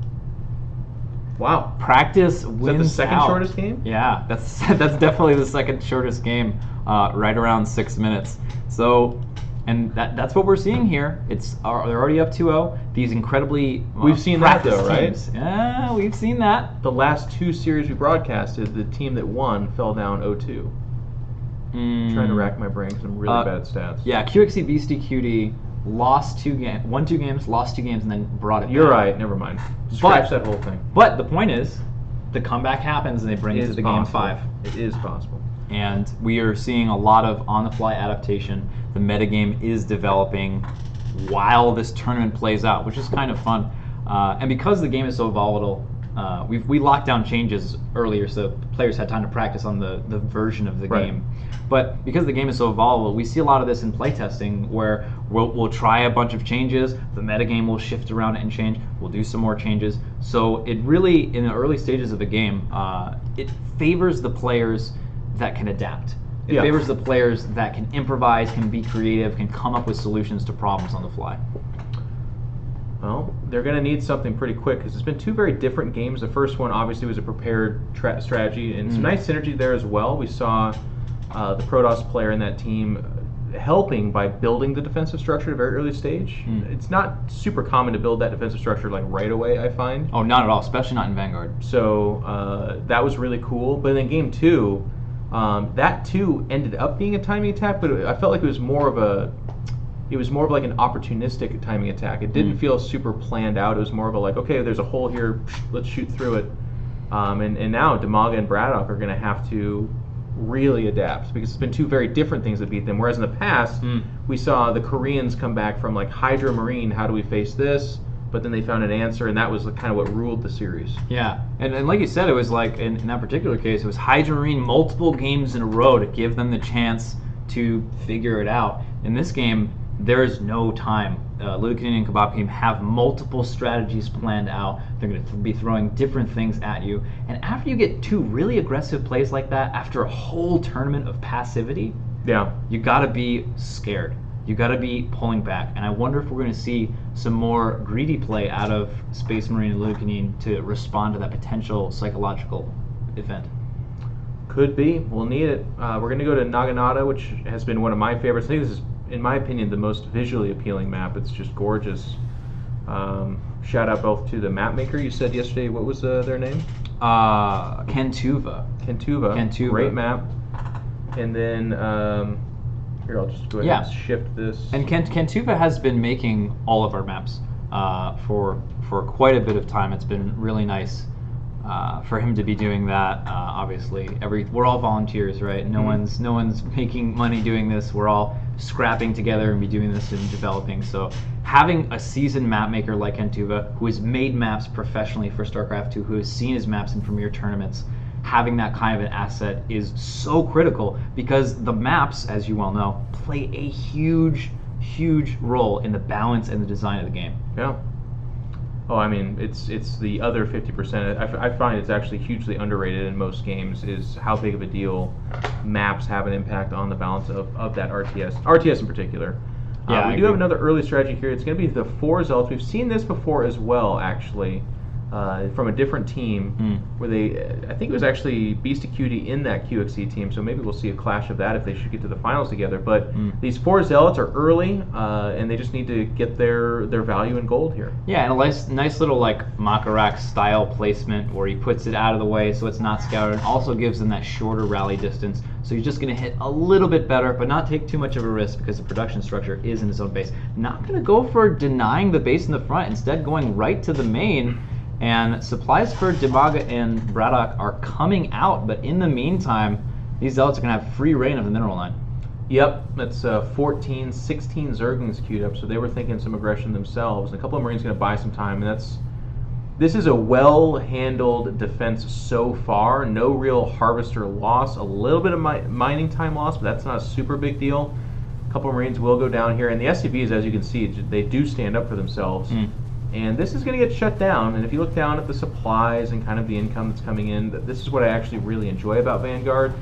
Wow. Practice wins Is that the second out. shortest game? Yeah, that's definitely the second shortest game, right around 6 minutes. So, and that's what we're seeing here. They're already up 2-0. These incredibly we've seen that though, teams. right? Yeah, we've seen that. The last 2 series we broadcasted, the team that won fell down 0-2. I'm trying to rack my brain because I'm really bad at stats. Yeah, QXC Beastie QD won 2 games, lost 2 games, and then brought it You're down. right, never mind. Scratch that whole thing. But the point is, the comeback happens and they bring it to the game 5. It is possible. And we are seeing a lot of on-the-fly adaptation. The metagame is developing while this tournament plays out, which is kind of fun. And because the game is so volatile, we locked down changes earlier so players had time to practice on the version of the game. But because the game is so volatile, we see a lot of this in playtesting where we'll try a bunch of changes, the metagame will shift around and change, we'll do some more changes. So it really, in the early stages of the game, it favors the players that can adapt. It favors the players that can improvise, can be creative, can come up with solutions to problems on the fly. Well, they're going to need something pretty quick because it's been 2 very different games. The first one obviously was a prepared strategy and some nice synergy there as well. We saw the Protoss player in that team helping by building the defensive structure at a very early stage. It's not super common to build that defensive structure like right away, I find. Oh, not at all, especially not in Vanguard. So that was really cool. But in game 2, that too ended up being a timing attack, but I felt like it was more of like an opportunistic timing attack. It didn't feel super planned out. It was more of a like, okay, there's a hole here, let's shoot through it. And now Demaga and Braddock are going to have to really adapt because it's been 2 very different things that beat them. Whereas in the past, we saw the Koreans come back from like Hydra Marine, how do we face this? But then they found an answer, and that was kind of what ruled the series. Yeah, and like you said, it was like, in that particular case, it was Hydra Marine multiple games in a row to give them the chance to figure it out. In this game, there is no time. Lucan and Kebab King have multiple strategies planned out. They're going to be throwing different things at you. And after you get 2 really aggressive plays like that, after a whole tournament of passivity, you got to be scared. You got to be pulling back. And I wonder if we're going to see some more greedy play out of Space Marine and Lucanine to respond to that potential psychological event. Could be. We'll need it. We're going to go to Naginata, which has been one of my favorites. I think this is, in my opinion, the most visually appealing map. It's just gorgeous. Shout out both to the map maker. You said yesterday, what was their name? Kentuva. Kentuva. Great map. And then, here, I'll just go ahead and shift this. And Kentuva has been making all of our maps for quite a bit of time. It's been really nice for him to be doing that. Obviously, we're all volunteers, right? No one's making money doing this. We're all scrapping together and be doing this and developing. So having a seasoned map maker like Kentuva, who has made maps professionally for StarCraft 2, who has seen his maps in premier tournaments, having that kind of an asset is so critical because the maps, as you well know, play a huge role in the balance and the design of the game. Yeah. Oh, I mean, it's the other 50%. I find it's actually hugely underrated in most games is how big of a deal maps have an impact on the balance of that RTS in particular. We do have another early strategy here. It's going to be the 4 Zealots. We've seen this before as well, actually, from a different team where I think it was actually Beast Acuity in that QXC team, so maybe we'll see a clash of that if they should get to the finals together. But these 4 Zealots are early, and they just need to get their value in gold here. Yeah, and a nice little like Makarak style placement where he puts it out of the way so it's not scouted, and also gives them that shorter rally distance. So you're just going to hit a little bit better, but not take too much of a risk because the production structure is in his own base. Not going to go for denying the base in the front, instead going right to the main. And supplies for Demaga and Braddock are coming out, but in the meantime, these Zealots are going to have free reign of the mineral line. Yep, that's 14, 16 Zerglings queued up, so they were thinking some aggression themselves. And a couple of Marines going to buy some time, and this is a well-handled defense so far. No real harvester loss, a little bit of mining time loss, but that's not a super big deal. A couple of Marines will go down here, and the SCVs, as you can see, they do stand up for themselves. And this is going to get shut down, and if you look down at the supplies and kind of the income that's coming in, this is what I actually really enjoy about Vanguard.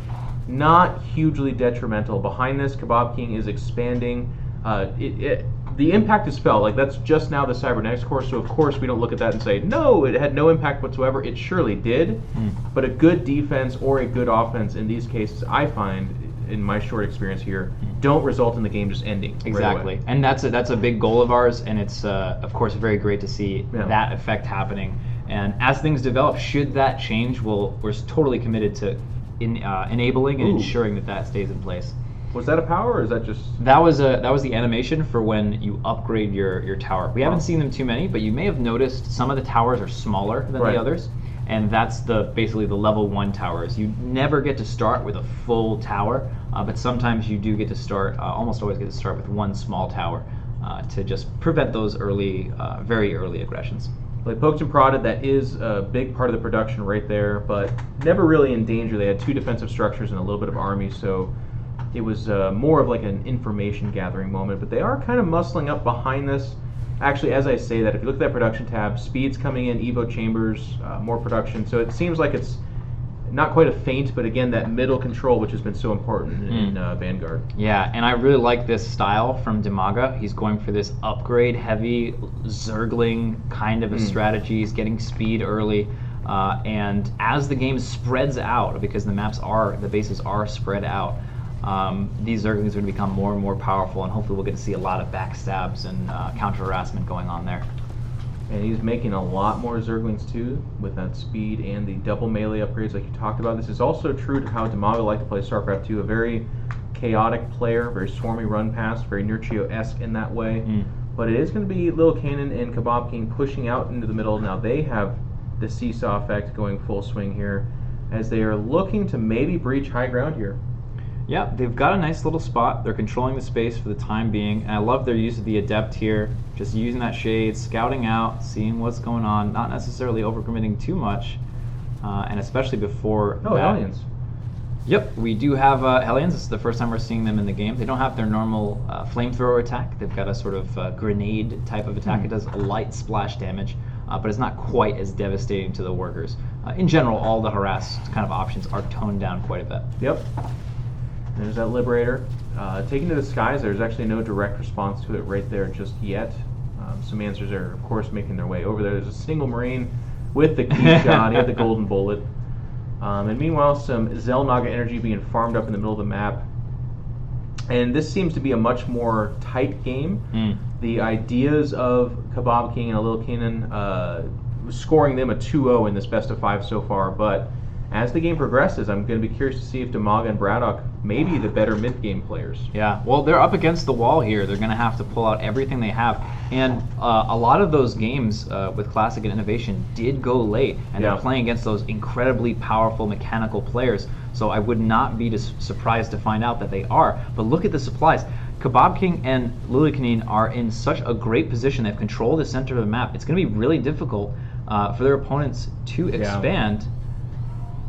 Not hugely detrimental. Behind this, Kebab King is expanding. The impact is felt. Like, that's just now the Cybernetics core, so of course we don't look at that and say, no, it had no impact whatsoever. It surely did, but a good defense or a good offense in these cases, I find, in my short experience here, don't result in the game just ending. Exactly, right away. And that's a big goal of ours, and it's of course very great to see that effect happening. And as things develop, should that change, we're totally committed to enabling and ensuring that stays in place. Was that a power, or is that just... That was the animation for when you upgrade your tower. We haven't seen them too many, but you may have noticed some of the towers are smaller than the others, and that's basically the level 1 towers. You never get to start with a full tower, but sometimes you do get to start, almost always get to start with one small tower to just prevent those very early aggressions. They poked and prodded, that is a big part of the production right there, but never really in danger. They had 2 defensive structures and a little bit of army, so it was more of like an information gathering moment. But they are kind of muscling up behind this. Actually, as I say that, if you look at that production tab, speed's coming in, Evo chambers, more production. So it seems like it's not quite a feint, but again, that middle control, which has been so important in Vanguard. Yeah, and I really like this style from Demaga. He's going for this upgrade-heavy Zergling kind of a strategy. He's getting speed early, and as the game spreads out, because the bases are spread out, these Zerglings are going to become more and more powerful, and hopefully we'll get to see a lot of backstabs and counter-harassment going on there. And he's making a lot more Zerglings too, with that speed and the double melee upgrades like you talked about. This is also true to how Demaga liked to play StarCraft 2, a very chaotic player, very swarmy run past, very Nurchio-esque in that way. But it is going to be Lil Cannon and Kebab King pushing out into the middle. Now they have the seesaw effect going full swing here, as they are looking to maybe breach high ground here. Yeah, they've got a nice little spot. They're controlling the space for the time being, and I love their use of the Adept here, just using that shade, scouting out, seeing what's going on, not necessarily overcommitting too much, and especially before Hellions. Yep, we do have Hellions. This is the first time we're seeing them in the game. They don't have their normal flamethrower attack. They've got a sort of grenade type of attack. It does a light splash damage, but it's not quite as devastating to the workers. In general, all the harassed kind of options are toned down quite a bit. Yep. There's that Liberator. Taken to the skies, there's actually no direct response to it right there just yet. Some answers are, of course, making their way over there. There's a single Marine with the key shot. He had the golden bullet. And meanwhile, some Xel'Naga energy being farmed up in the middle of the map. And this seems to be a much more tight game. The ideas of Kebab King and Lil Cannon, scoring them a 2-0 in this best of 5 so far, but as the game progresses, I'm going to be curious to see if Demaga and Braddock may be the better mid-game players. Yeah, well, they're up against the wall here. They're going to have to pull out everything they have. And a lot of those games with Classic and Innovation did go late, and they're playing against those incredibly powerful mechanical players. So I would not be surprised to find out that they are. But look at the supplies. Kebab King and Lulukanin are in such a great position. They've controlled the center of the map. It's going to be really difficult for their opponents to expand.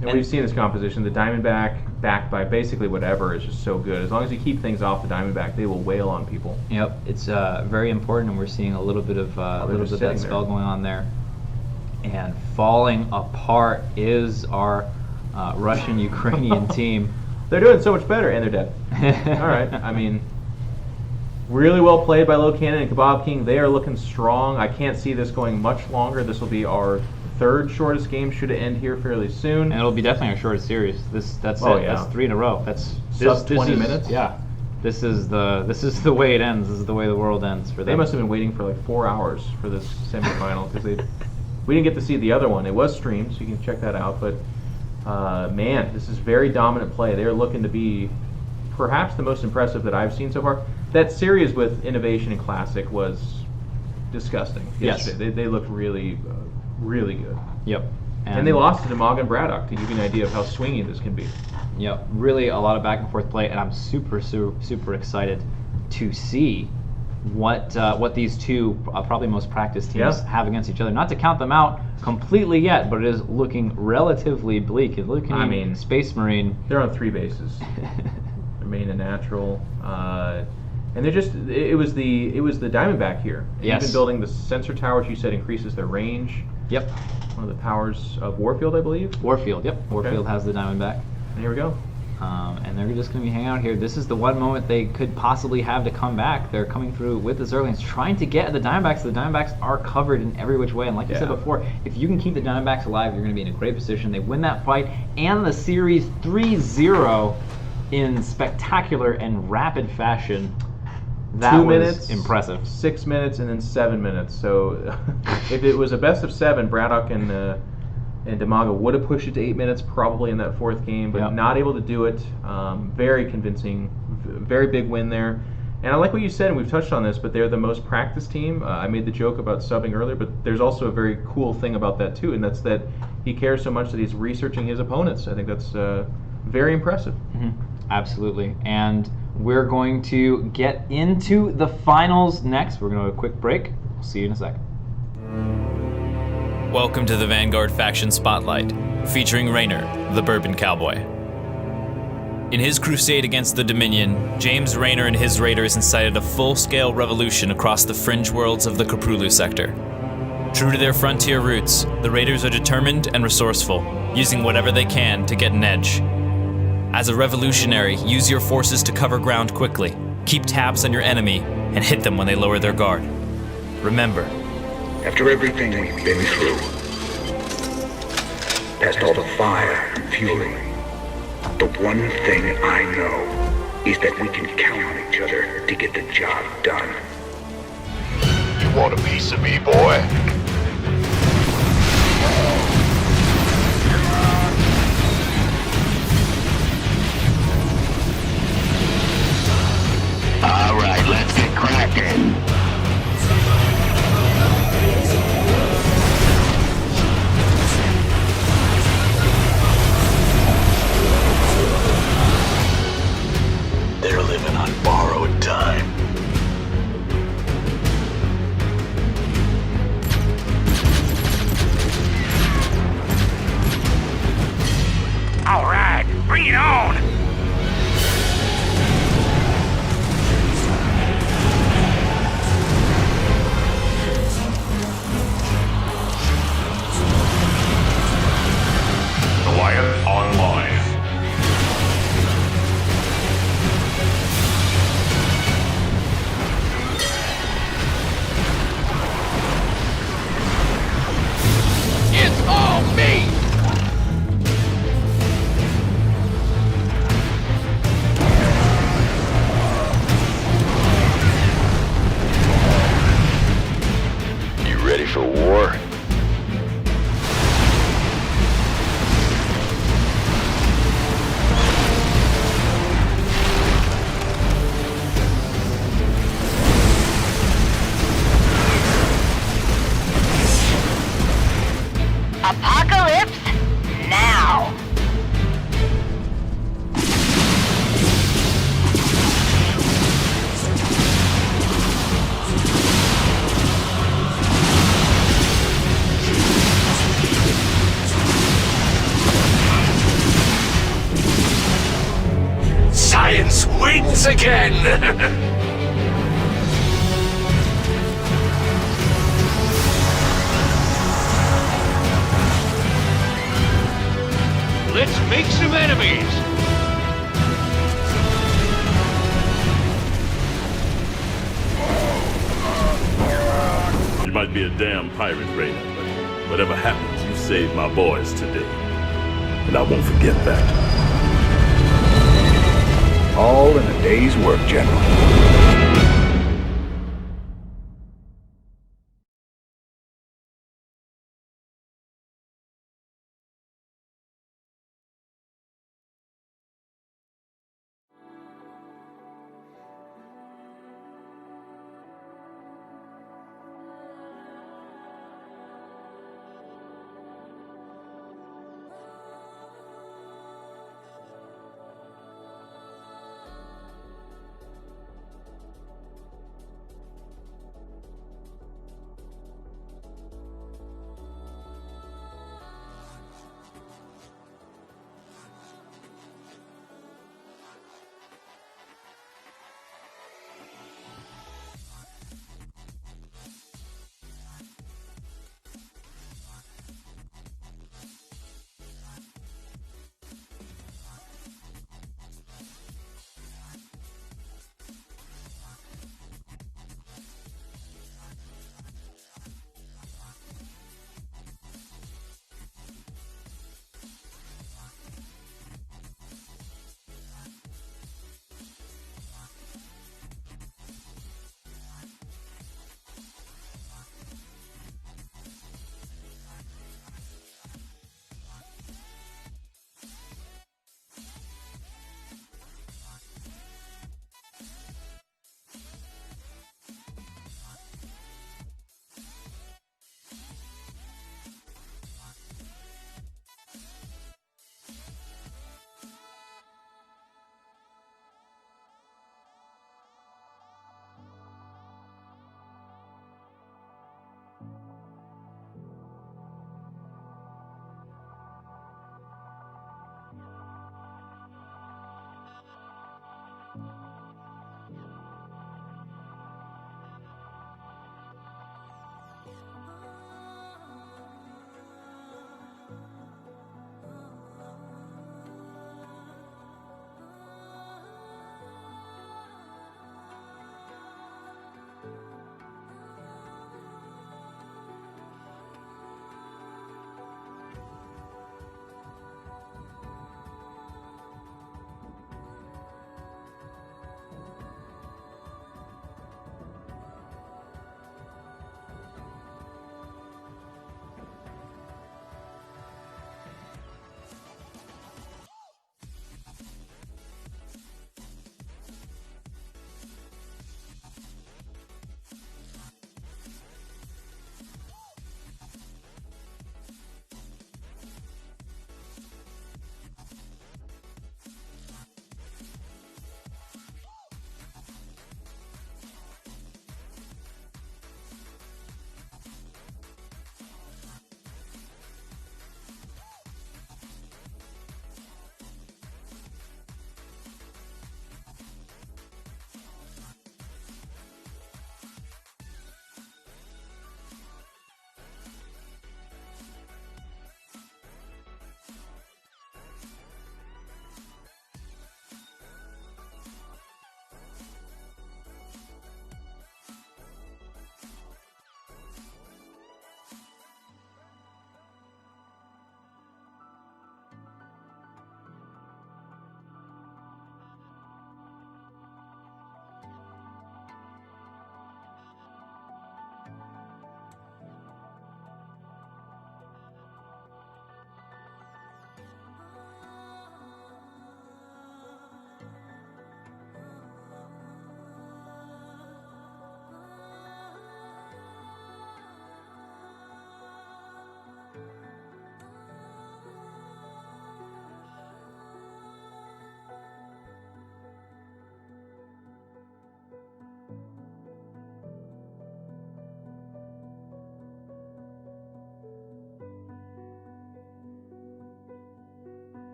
And we've seen this composition. The Diamondback, backed by basically whatever, is just so good. As long as you keep things off the Diamondback, they will wail on people. Yep, it's very important, and we're seeing a little bit of that spell going on there. And falling apart is our Russian-Ukrainian team. They're doing so much better, and they're dead. All right, I mean, really well played by Lil Cannon and Kebab King. They are looking strong. I can't see this going much longer. This will be our third shortest game, should it end here fairly soon. And it'll be definitely our shortest series. That's it. Yeah. That's 3 in a row. That's sub 20 minutes. Yeah. This is the way it ends. This is the way the world ends for them. They must have been waiting for like 4 hours for this semifinal because we didn't get to see the other one. It was streamed, so you can check that out. But man, this is very dominant play. They are looking to be perhaps the most impressive that I've seen so far. That series with Innovation and Classic was disgusting yesterday. They looked really good. Yep. And they lost to Demog and Braddock to give you an idea of how swingy this can be. Yep, really a lot of back and forth play, and I'm super excited to see what these two probably most practiced teams have against each other. Not to count them out completely yet, but it is looking relatively bleak. I mean, Space Marine. They're on 3 bases. They're main and natural, and they're just. It was the Diamondback here. Yes. Even building the sensor tower, which you said increases their range. Yep. One of the powers of Warfield, I believe. Warfield. Yep. Warfield has the Diamondback. And here we go. And they're just going to be hanging out here. This is the one moment they could possibly have to come back. They're coming through with the Zerglings, trying to get at the Diamondbacks. The Diamondbacks are covered in every which way. And like you said before, if you can keep the Diamondbacks alive, you're going to be in a great position. They win that fight and the series 3-0 in spectacular and rapid fashion. That 2 was minutes, impressive. 6 minutes, and then 7 minutes. So if it was a best of 7, Braddock and Damaga would have pushed it to 8 minutes probably in that 4th game, but not able to do it. Very convincing, very big win there. And I like what you said, and we've touched on this, but they're the most practiced team. I made the joke about subbing earlier, but there's also a very cool thing about that too, and that's that he cares so much that he's researching his opponents. I think that's very impressive. Mm-hmm. Absolutely. And we're going to get into the finals next. We're going to have a quick break. We'll see you in a second. Welcome to the Vanguard Faction Spotlight, featuring Raynor, the Bourbon Cowboy. In his crusade against the Dominion, James Raynor and his raiders incited a full-scale revolution across the fringe worlds of the Caprulu sector. True to their frontier roots, the raiders are determined and resourceful, using whatever they can to get an edge. As a revolutionary, use your forces to cover ground quickly, keep tabs on your enemy, and hit them when they lower their guard. Remember, after everything we've been through, past all the fire and fury, the one thing I know is that we can count on each other to get the job done. You want a piece of me, boy? All right, let's get cracking. They're living on borrowed time. All right, bring it on. Goliath online. It's all me. You ready for war? Apocalypse now. Science wins again. Let's make some enemies. You might be a damn pirate, Raynor, but whatever happens, you saved my boys today. And I won't forget that. All in a day's work, General.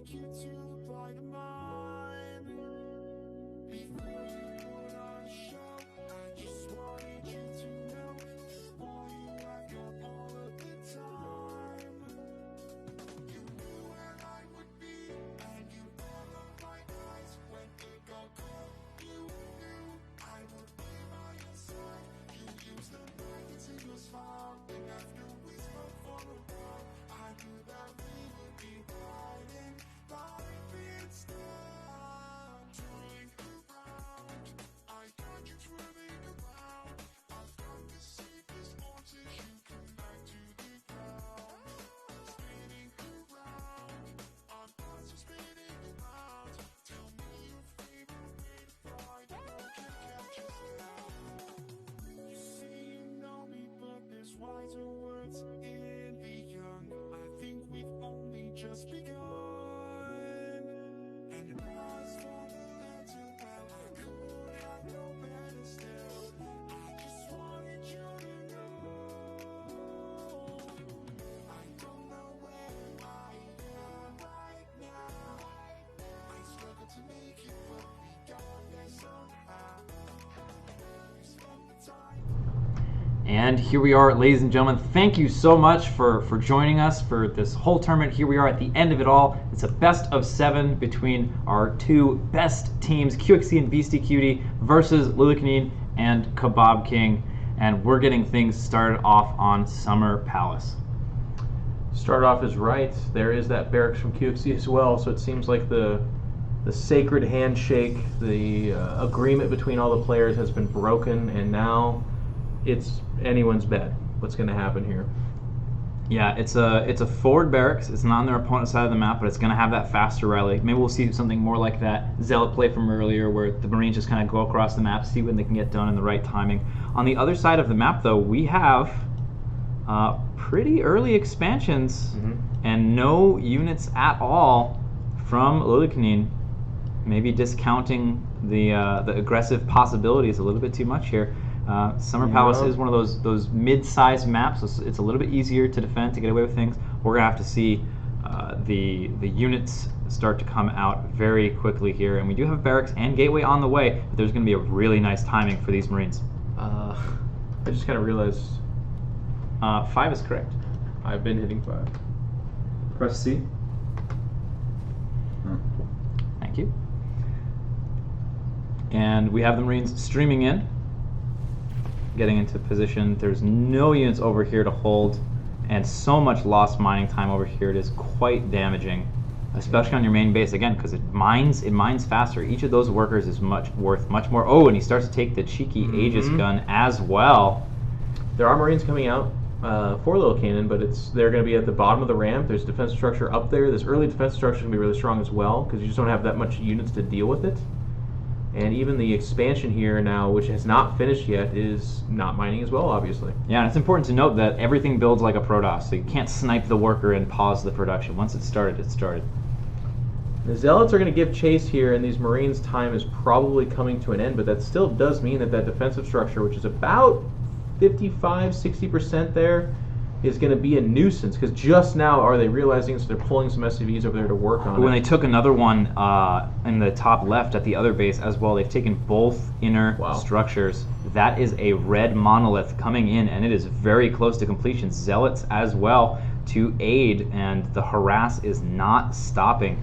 take you to the blind of mine. Before you put on a show, I just wanted you to know. For you, I've got all of the time. You knew where I would be, and you followed my eyes when it got cold. You knew I would be by your side. You used the maggots in your smile, and after we spoke for a while, I knew that we would be riding life instead. Turning around, I got you twirling around. I've got the safest voltage, you come back to the ground. Spinning around, I'm also spinning around. Tell me your favorite way to fly, no one can catch us now. You say you know me, but there's wiser words in the young. I think we've only just begun. And your eyes for the letter, well, I could have known better still. I just wanted you to know. I don't know where I am right now. I struggle to make it, but we got there somehow. We spent the time. And here we are, ladies and gentlemen. Thank you so much for joining us for this whole tournament. Here we are at the end of it all. It's a best of 7 between our two best teams, QXC and Beastie Cutie, versus Lulukaneen and Kebab King. And we're getting things started off on Summer Palace. Start off is right. There is that barracks from QXC as well, so it seems like the sacred handshake, the agreement between all the players has been broken, and now it's anyone's bet what's going to happen here. Yeah, it's a forward barracks. It's not on their opponent's side of the map, but it's going to have that faster rally. Maybe we'll see something more like that Zealot play from earlier, where the Marines just kind of go across the map, see when they can get done in the right timing. On the other side of the map, though, we have pretty early expansions and no units at all from Lulukaneen. Maybe discounting the aggressive possibilities a little bit too much here. Summer Palace is one of those mid-sized maps, so it's a little bit easier to defend, to get away with things. We're gonna have to see the units start to come out very quickly here, and we do have barracks and gateway on the way, but there's gonna be a really nice timing for these Marines. I just kind of realized 5 is correct. I've been hitting 5. Press C. Thank you. And we have the Marines streaming in, getting into position. There's no units over here to hold, and so much lost mining time over here. It is quite damaging, especially on your main base, again, because it mines faster. Each of those workers is worth much more. Oh, and he starts to take the cheeky Aegis gun as well. There are Marines coming out for Little Cannon, but they're going to be at the bottom of the ramp. There's defensive structure up there. This early defensive structure is going to be really strong as well, because you just don't have that much units to deal with it. And even the expansion here now, which has not finished yet, is not mining as well, obviously. Yeah, and it's important to note that everything builds like a Protoss, so you can't snipe the worker and pause the production. Once it's started, it's started. The Zealots are going to give chase here, and these Marines' time is probably coming to an end, but that still does mean that that defensive structure, which is about 55-60% there, is going to be a nuisance, because just now are they realizing, so they're pulling some SCVs over there to work on it. When they took another one in the top left at the other base as well, they've taken both inner structures. That is a red monolith coming in, and it is very close to completion. Zealots as well to aid, and the harass is not stopping.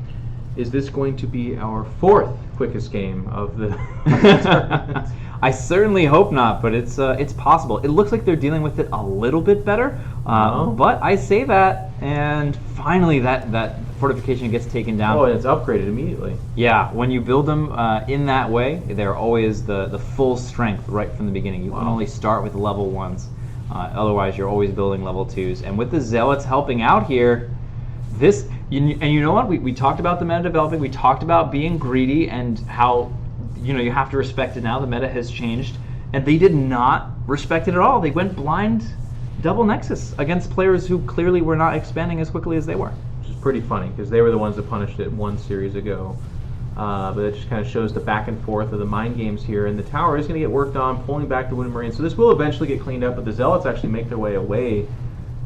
Is this going to be our 4th quickest game of the tournament? I certainly hope not, but it's possible. It looks like they're dealing with it a little bit better, but I say that, and finally that fortification gets taken down. Oh, and it's upgraded immediately. Yeah, when you build them in that way, they're always the full strength right from the beginning. You can only start with level 1s. Otherwise, you're always building level 2s. And with the Zealots helping out here, and you know what? We talked about the meta developing. We talked about being greedy and how you have to respect it now. The meta has changed, and they did not respect it at all. They went blind double Nexus against players who clearly were not expanding as quickly as they were. Which is pretty funny, because they were the ones that punished it one series ago. But it just kind of shows the back and forth of the mind games here, and the tower is going to get worked on, pulling back the Wooden Marines. So this will eventually get cleaned up, but the Zealots actually make their way away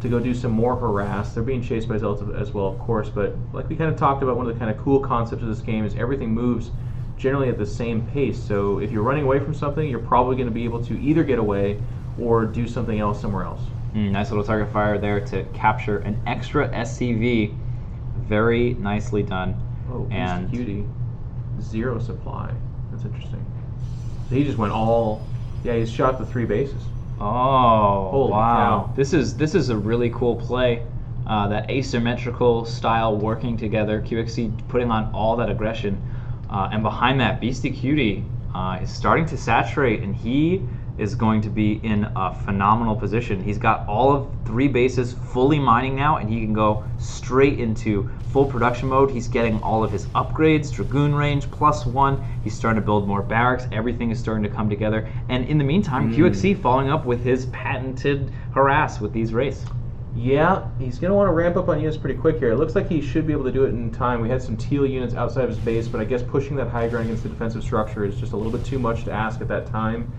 to go do some more harass. They're being chased by zealots as well, of course, but like we kind of talked about, one of the kind of cool concepts of this game is everything moves generally at the same pace. So if you're running away from something, you're probably going to be able to either get away or do something else somewhere else. Nice little target fire there to capture an extra SCV. Very nicely done. Oh, and cutie. 0 supply. That's interesting. So he just went all... Yeah, he's shot the 3 bases. Oh, Holy wow. cow. This is a really cool play. That asymmetrical style working together, QXC putting on all that aggression. And behind that, Beastie Cutie is starting to saturate, and he is going to be in a phenomenal position. He's got all of 3 bases fully mining now, and he can go straight into full production mode. He's getting all of his upgrades, Dragoon range +1. He's starting to build more barracks. Everything is starting to come together. And in the meantime, QXC following up with his patented harass with these wraiths. Yeah, he's going to want to ramp up on units pretty quick here. It looks like he should be able to do it in time. We had some teal units outside of his base, but I guess pushing that high ground against the defensive structure is just a little bit too much to ask at that time.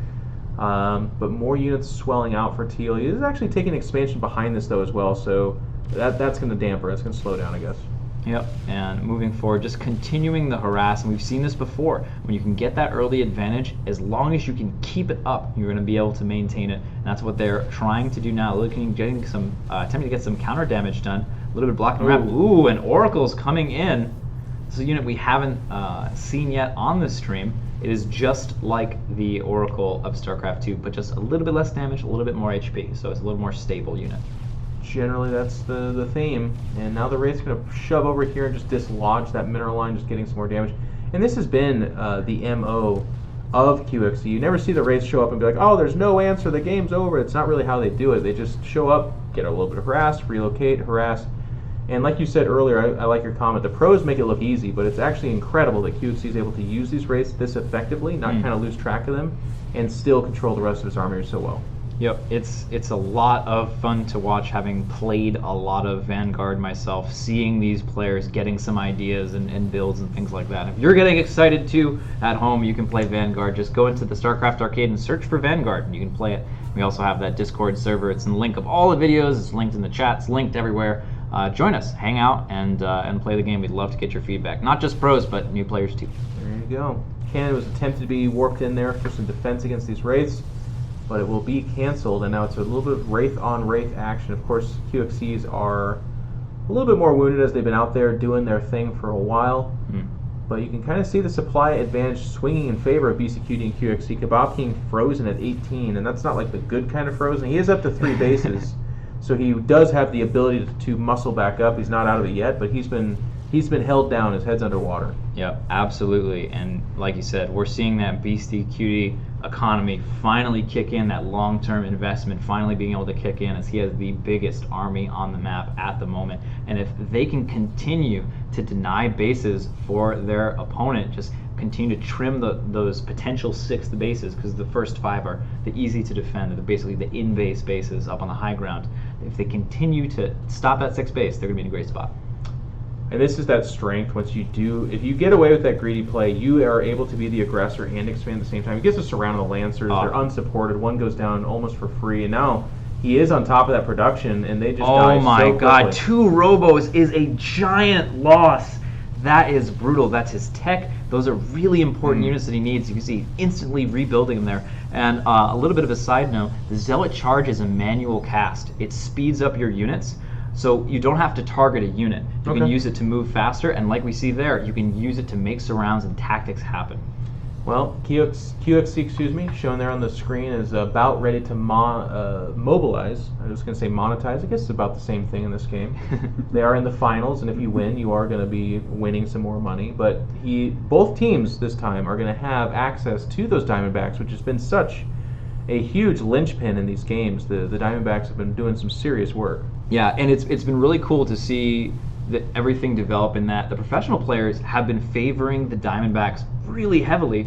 But more units swelling out for teal. He is actually taking expansion behind this, though, as well, so that's going to damper. That's going to slow down, I guess. Yep, and moving forward, just continuing the harass, and we've seen this before. When you can get that early advantage, as long as you can keep it up, you're going to be able to maintain it. And that's what they're trying to do now, attempting to get some counter damage done. A little bit of blocking ramp. Ooh, and Oracle's coming in. This is a unit we haven't seen yet on the stream. It is just like the Oracle of StarCraft 2, but just a little bit less damage, a little bit more HP, so it's a little more stable unit. Generally, that's the theme. And now the Wraith's going to shove over here and just dislodge that mineral line, just getting some more damage. And this has been the MO of QXC. You never see the Wraiths show up and be like, oh, there's no answer, the game's over. It's not really how they do it. They just show up, get a little bit of harass, relocate, harass. And like you said earlier, I like your comment, the pros make it look easy, but it's actually incredible that QXC is able to use these Wraiths this effectively, not kind of lose track of them, and still control the rest of his army so well. Yep, it's a lot of fun to watch, having played a lot of Vanguard myself, seeing these players getting some ideas and builds and things like that. If you're getting excited too at home, you can play Vanguard. Just go into the StarCraft arcade and search for Vanguard, and you can play it. We also have that Discord server. It's in the link of all the videos. It's linked in the chat. It's linked everywhere. Join us, hang out, and play the game. We'd love to get your feedback. Not just pros, but new players too. There you go. Cannon was attempted to be warped in there for some defense against these Wraiths, but it will be canceled, and now it's a little bit of Wraith-on-Wraith action. Of course, QXCs are a little bit more wounded as they've been out there doing their thing for a while, but you can kind of see the supply advantage swinging in favor of BCQD and QXC. Kebab King frozen at 18, and that's not like the good kind of frozen. He is up to 3 bases, so he does have the ability to muscle back up. He's not out of it yet, but he's been held down. His head's underwater. Yep, absolutely. And like you said, we're seeing that Beastie Cutie economy finally kick in, that long-term investment finally being able to kick in, as he has the biggest army on the map at the moment. And if they can continue to deny bases for their opponent, just continue to trim those potential 6th bases, because the first 5 are the easy to defend. They're basically the in-base bases up on the high ground. If they continue to stop that 6th base, they're going to be in a great spot. And this is that strength. If you get away with that greedy play, you are able to be the aggressor and expand at the same time. He gets a surround of the Lancers. They're unsupported. One goes down almost for free, and now he is on top of that production, and they just die so quickly. Oh my god, 2 Robos is a giant loss. That is brutal. That's his tech. Those are really important units that he needs. You can see instantly rebuilding them there. And a little bit of a side note, the Zealot Charge is a manual cast. It speeds up your units, so you don't have to target a unit. You can use it to move faster, and like we see there, you can use it to make surrounds and tactics happen. Well, QXC, shown there on the screen, is about ready to mobilize. I was going to say monetize. I guess it's about the same thing in this game. They are in the finals, and if you win, you are going to be winning some more money. But both teams this time are going to have access to those Diamondbacks, which has been such a huge linchpin in these games. The Diamondbacks have been doing some serious work. Yeah, and it's been really cool to see everything develop in that the professional players have been favoring the Diamondbacks really heavily,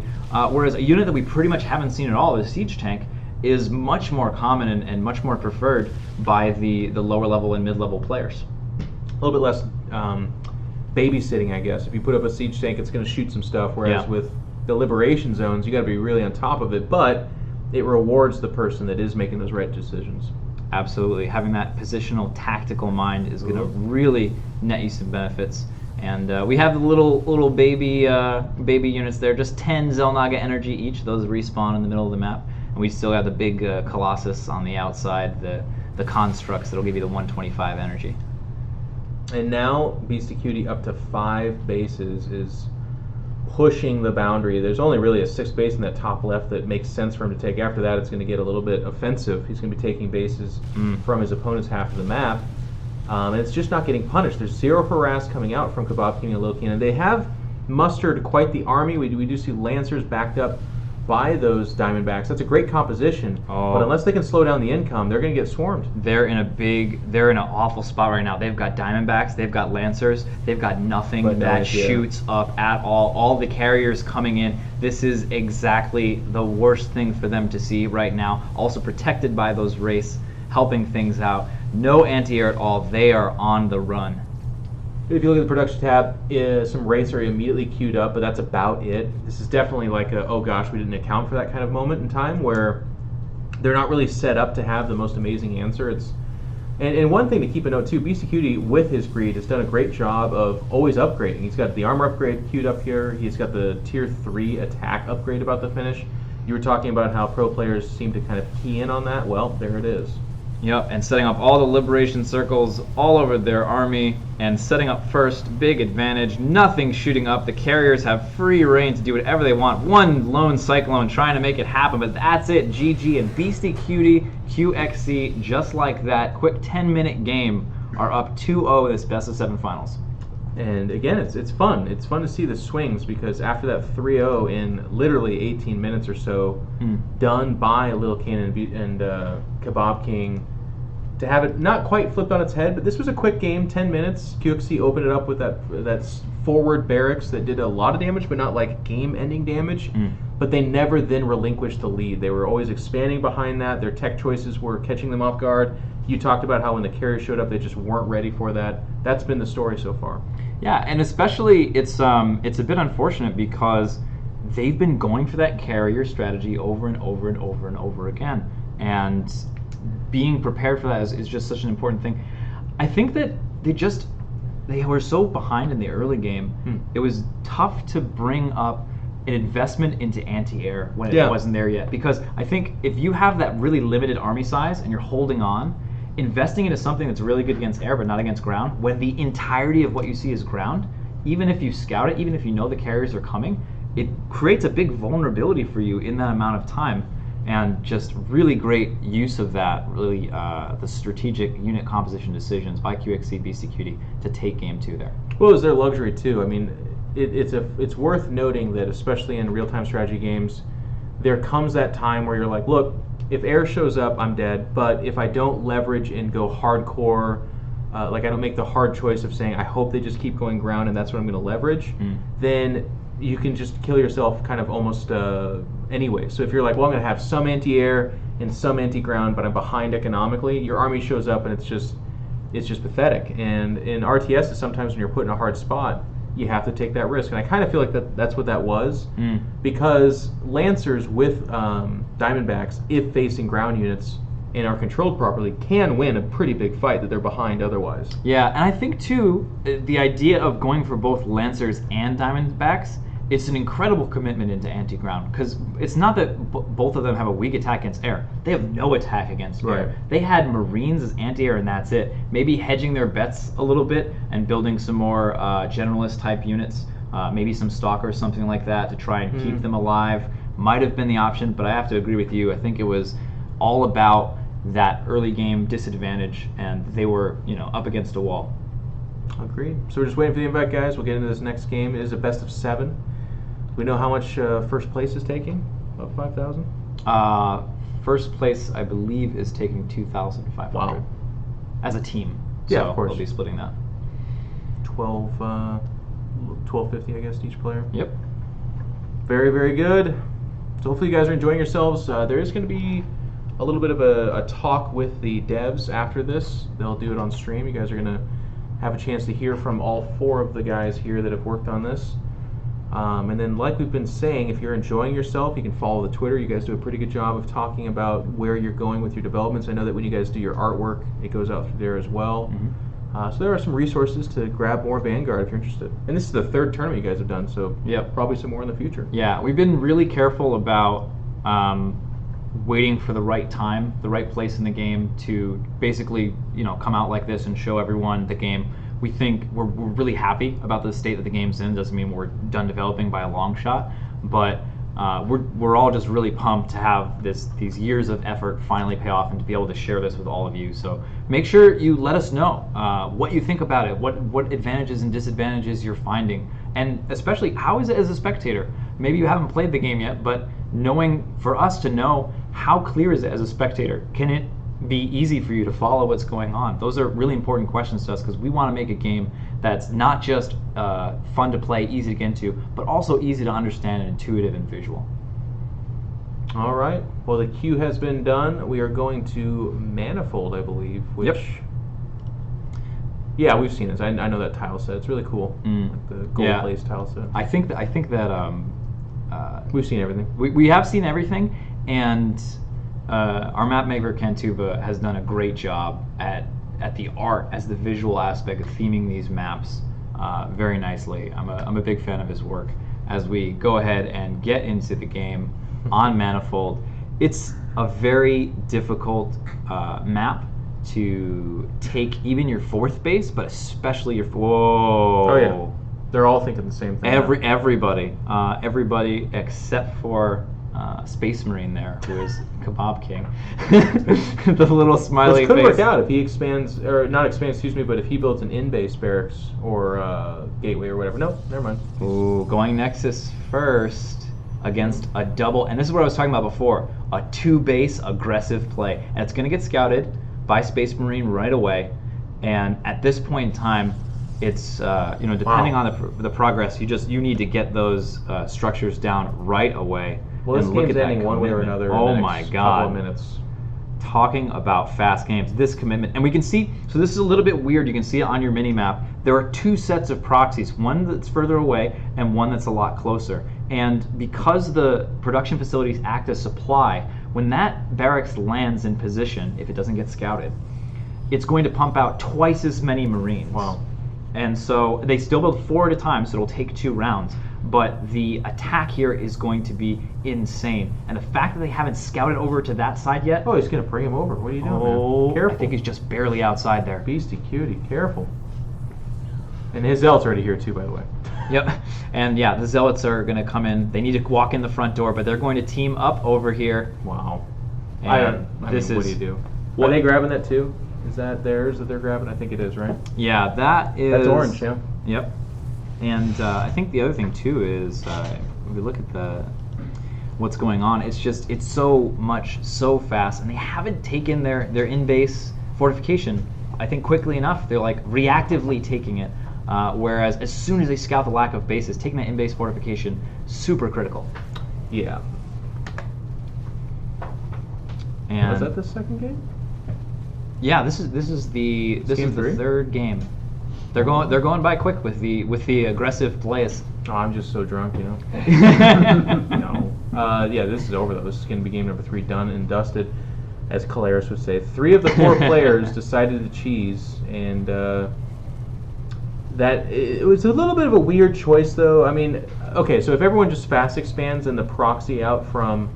whereas a unit that we pretty much haven't seen at all, the Siege Tank, is much more common and much more preferred by the lower level and mid-level players. A little bit less babysitting, I guess. If you put up a Siege Tank, it's going to shoot some stuff, whereas with the Liberation Zones, you got to be really on top of it, but it rewards the person that is making those right decisions. Absolutely. Having that positional tactical mind is going to really net you some benefits. And we have the little baby units there, just 10 Xel'Naga energy each. Those respawn in the middle of the map. And we still have the big Colossus on the outside, the constructs that'll give you the 125 energy. And now Beastie Cutie up to 5 bases is pushing the boundary. There's only really a 6th base in that top left that makes sense for him to take. After that, it's going to get a little bit offensive. He's going to be taking bases from his opponent's half of the map. And it's just not getting punished. There's 0 harass coming out from Kebab King and Lil King. And they have mustered quite the army. We do see Lancers backed up by those Diamondbacks. That's a great composition. But unless they can slow down the income, they're going to get swarmed. They're in an awful spot right now. They've got Diamondbacks, they've got Lancers, they've got nothing that shoots up at all. All the carriers coming in. This is exactly the worst thing for them to see right now. Also protected by those Wraiths, helping things out. No anti-air at all. They are on the run. If you look at the production tab, some Wraiths are immediately queued up, but that's about it. This is definitely like a, oh gosh, we didn't account for that kind of moment in time where they're not really set up to have the most amazing answer. And one thing to keep a note too, Beastie Cutie with his greed has done a great job of always upgrading. He's got the armor upgrade queued up here. He's got the tier 3 attack upgrade about to finish. You were talking about how pro players seem to kind of key in on that. Well, there it is. Yep, and setting up all the liberation circles all over their army, and setting up first, big advantage, nothing shooting up. The carriers have free reign to do whatever they want. One lone Cyclone trying to make it happen, but that's it, GG, and Beastie Cutie, QXC, just like that, quick 10-minute game, are up 2-0 this best of 7 finals. And again, it's fun. It's fun to see the swings because after that 3-0 in literally 18 minutes or so, done by Lil King and Kebab King, to have it not quite flipped on its head, but this was a quick game, 10 minutes. QXC opened it up with that forward barracks that did a lot of damage, but not like game-ending damage. But they never then relinquished the lead. They were always expanding behind that. Their tech choices were catching them off guard. You talked about how when the carrier showed up, they just weren't ready for that. That's been the story so far. Yeah, and especially it's a bit unfortunate because they've been going for that carrier strategy over and over and over and over again. And being prepared for that is just such an important thing. I think that they were so behind in the early game, it was tough to bring up an investment into anti-air when it wasn't there yet. Because I think if you have that really limited army size and you're holding on, investing into something that's really good against air but not against ground, when the entirety of what you see is ground, even if you scout it, even if you know the carriers are coming, it creates a big vulnerability for you in that amount of time. And just really great use of that, really the strategic unit composition decisions by QXC Beastie Cutie to take game 2 there. Well, it was their luxury too. I mean, it's worth noting that especially in real-time strategy games, there comes that time where you're like, look, if air shows up, I'm dead. But if I don't leverage and go hardcore, like I don't make the hard choice of saying I hope they just keep going ground and that's what I'm going to leverage, then you can just kill yourself kind of almost anyway. So if you're like, well, I'm going to have some anti-air and some anti-ground, but I'm behind economically, your army shows up and it's just pathetic. And in RTS, sometimes when you're put in a hard spot, you have to take that risk. And I kind of feel like that's what that was, because Lancers with Diamondbacks, if facing ground units and are controlled properly, can win a pretty big fight that they're behind otherwise. Yeah, and I think too, the idea of going for both Lancers and Diamondbacks, it's an incredible commitment into anti-ground, because it's not that both of them have a weak attack against air. They have no attack against air. They had Marines as anti-air and that's it. Maybe hedging their bets a little bit and building some more generalist type units, maybe some stalkers, something like that, to try and keep them alive. Might have been the option, but I have to agree with you. I think it was all about that early game disadvantage, and they were, up against a wall. Agreed. So we're just waiting for the invite, guys. We'll get into this next game. It is a best of 7. We know how much first place is taking? About 5,000? First place, I believe, is taking 2,500. Wow. As a team. Yeah, so of course. We'll be splitting that. 1250, I guess, each player. Yep. Very, very good. So hopefully you guys are enjoying yourselves. There is going to be a little bit of a talk with the devs after this. They'll do it on stream. You guys are going to have a chance to hear from all 4 of the guys here that have worked on this. And then, like we've been saying, if you're enjoying yourself, you can follow the Twitter. You guys do a pretty good job of talking about where you're going with your developments. I know that when you guys do your artwork, it goes out through there as well. So there are some resources to grab more Vanguard if you're interested. And this is the 3rd tournament you guys have done, so probably some more in the future. Yeah, we've been really careful about waiting for the right time, the right place in the game to basically, come out like this and show everyone the game. We think we're really happy about the state that the game's in. Doesn't mean we're done developing by a long shot, but we're all just really pumped to have these years of effort finally pay off and to be able to share this with all of you. So make sure you let us know what you think about it, what advantages and disadvantages you're finding, and especially how is it as a spectator. Maybe you haven't played the game yet, but for us to know how clear is it as a spectator. Can it be easy for you to follow what's going on? Those are really important questions to us because we want to make a game that's not just fun to play, easy to get into, but also easy to understand and intuitive and visual. All right. Well, the queue has been done. We are going to Manifold, I believe. Which, yeah, we've seen this. I know that tile set. It's really cool. Like the gold glazed tile set. I think that we've seen everything. We have seen everything, and our map maker Cantuba has done a great job at the art as the visual aspect of theming these maps very nicely. I'm a big fan of his work. As we go ahead and get into the game on Manifold, it's a very difficult map to take even your 4th base, but especially your Oh yeah, they're all thinking the same thing. Everybody except for Space Marine there, who is Kebab King. The little smiley face. Which could work out if he expands, or not expands, excuse me, but if he builds an in-base barracks or gateway or whatever. No, never mind. Ooh, going Nexus first against a double, and this is what I was talking about before, a 2-base aggressive play. And it's going to get scouted by Space Marine right away, and at this point in time, it's depending on the progress, you need to get those structures down right away. Well, this game's ending one way or another. Oh in the my next God! Couple of minutes. Talking about fast games, this commitment, and we can see. So this is a little bit weird. You can see it on your mini map. There are 2 sets of proxies, one that's further away and one that's a lot closer. And because the production facilities act as supply, when that barracks lands in position, if it doesn't get scouted, it's going to pump out twice as many Marines. Wow. And so they still build 4 at a time, so it'll take 2 rounds. But the attack here is going to be insane. And the fact that they haven't scouted over to that side yet... Oh, he's going to bring him over. What are you doing, man? Careful. I think he's just barely outside there. Beastie cutie. Careful. And his Zealot's already here, too, by the way. Yep. And yeah, the Zealots are going to come in. They need to walk in the front door, but they're going to team up over here. Wow. And what do you do? Are they grabbing that, too? Is that theirs that they're grabbing? I think it is, right? Yeah, that is... That's orange, yeah. Yep. And I think the other thing too is if we look at what's going on, it's so fast, and they haven't taken their in-base fortification, I think, quickly enough. They're like reactively taking it, whereas as soon as they scout the lack of bases, taking that in-base fortification, super critical. Yeah. And was that the second game? Yeah, this is the 3rd game. They're going by quick with the aggressive plays. Oh, I'm just so drunk, you know. No. Yeah, this is over though. This is going to be game number 3, done and dusted, as Caleris would say. 3 of the 4 players decided to cheese, and that it was a little bit of a weird choice, though. I mean, okay, so if everyone just fast expands and the proxy out from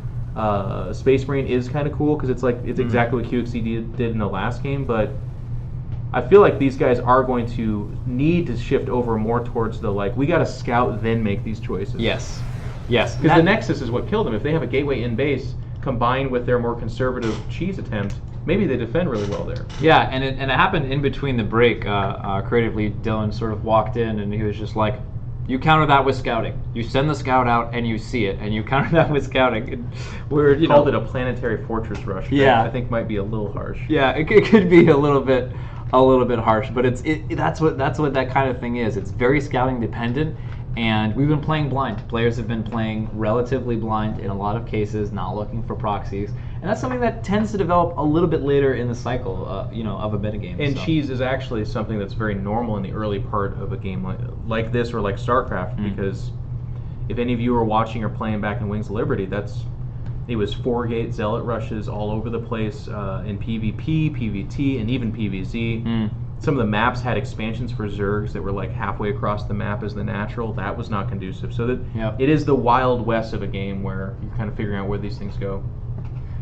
Space Marine is kind of cool because it's exactly what QXD did in the last game, but I feel like these guys are going to need to shift over more towards the we got to scout then make these choices. Yes. Because the Nexus is what killed them. If they have a gateway in base combined with their more conservative cheese attempt, maybe they defend really well there. Yeah, and it happened in between the break. Creatively, Dylan sort of walked in and he was just like, you counter that with scouting. You send the scout out and you see it, and you counter that with scouting. And we're called it a planetary fortress rush. Yeah, I think might be a little harsh. Yeah, it could be a little bit harsh, but that's what that kind of thing is. It's very scouting dependent, and we've been playing blind. Players have been playing relatively blind in a lot of cases, not looking for proxies, and that's something that tends to develop a little bit later in the cycle, of a metagame. And cheese is actually something that's very normal in the early part of a game like this or like StarCraft, because if any of you are watching or playing back in Wings of Liberty, it was 4-gate zealot rushes all over the place in PvP, PvT, and even PvZ. Some of the maps had expansions for Zergs that were like halfway across the map as the natural. That was not conducive. So that it is the Wild West of a game where you're kind of figuring out where these things go.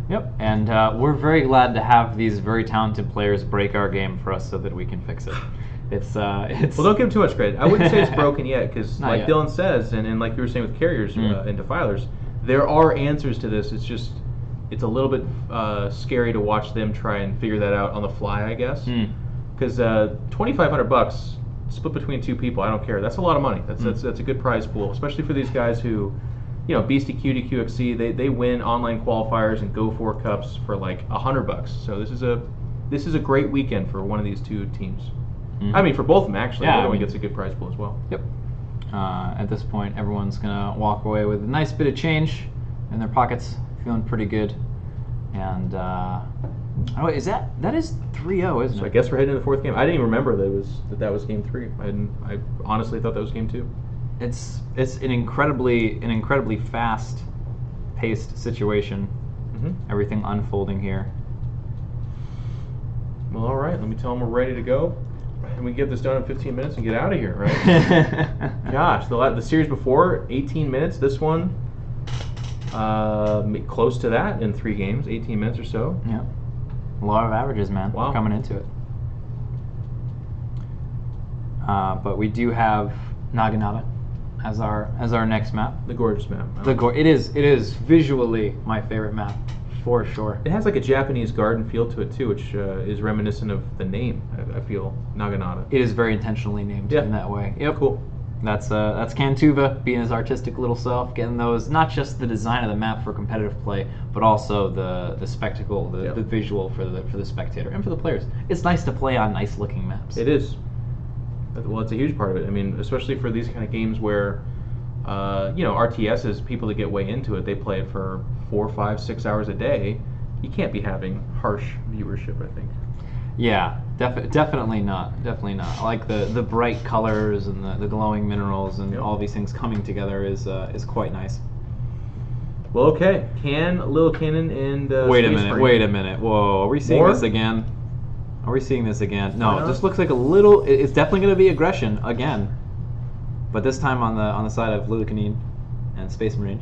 Yep, and we're very glad to have these very talented players break our game for us so that we can fix it. It's well, don't give them too much credit. I wouldn't say it's broken yet, because like yet. Dylan says, and like you were saying with carriers and defilers, there are answers to this. It's just it's a little bit scary to watch them try and figure that out on the fly, I guess. Because $2,500 split between 2 people, I don't care. That's a lot of money. That's a good prize pool, especially for these guys who, you know, Beastie Cutie QXC, they win online qualifiers and Go 4 cups for like $100. So this is a great weekend for one of these 2 teams. I mean, for both of them actually. The other one gets a good prize pool as well. Yep. At this point, everyone's gonna walk away with a nice bit of change in their pockets, feeling pretty good. And oh, is that is 3-0, isn't it? So I guess we're heading to the 4th game. I didn't even remember that was game 3. I honestly thought that was game 2. It's an incredibly fast-paced situation. Everything unfolding here. Well, all right. Let me tell them we're ready to go, and we can get this done in 15 minutes and get out of here, right? Gosh, the series before 18 minutes. This one close to that in 3 games, 18 minutes or so. Yeah. A lot of averages, man. Wow. We're coming into it. But we do have Naginata as our next map. The gorgeous map. It is visually my favorite map, for sure. It has like a Japanese garden feel to it too, which is reminiscent of the name. I feel Naginata. It is very intentionally named in that way. Yep. Cool. That's Cantuva being his artistic little self, getting those, not just the design of the map for competitive play, but also the spectacle, the visual for the spectator and for the players. It's nice to play on nice looking maps. It is. Well, it's a huge part of it. I mean, especially for these kind of games where, RTSs, people that get way into it, they play it for 4, 5, 6 hours a day. You can't be having harsh viewership, I think. Yeah, definitely not. Definitely not. I like the bright colors and the glowing minerals and all these things coming together is quite nice. Well, okay. Lil Cannon and Wait a minute. Whoa, are we seeing More? this again? Are we seeing this again? No, this looks like a little. It's definitely going to be aggression again, but this time on the side of Lil Canine and Space Marine.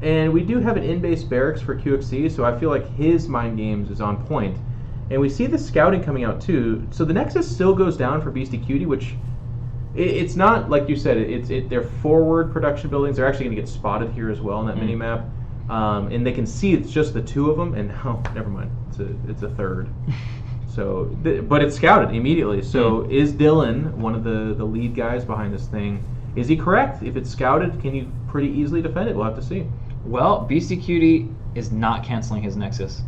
And we do have an in-base barracks for QXC, so I feel like his mind games is on point. And we see the scouting coming out too. So the Nexus still goes down for Beastie Cutie, which it's not like you said. They're forward production buildings. They're actually going to get spotted here as well in that mini map, and they can see it's just the 2 of them. And never mind, it's a third. So, but it's scouted immediately. So is Dylan one of the lead guys behind this thing? Is he correct? If it's scouted, can you pretty easily defend it? We'll have to see. Well, Beastie Cutie is not canceling his Nexus,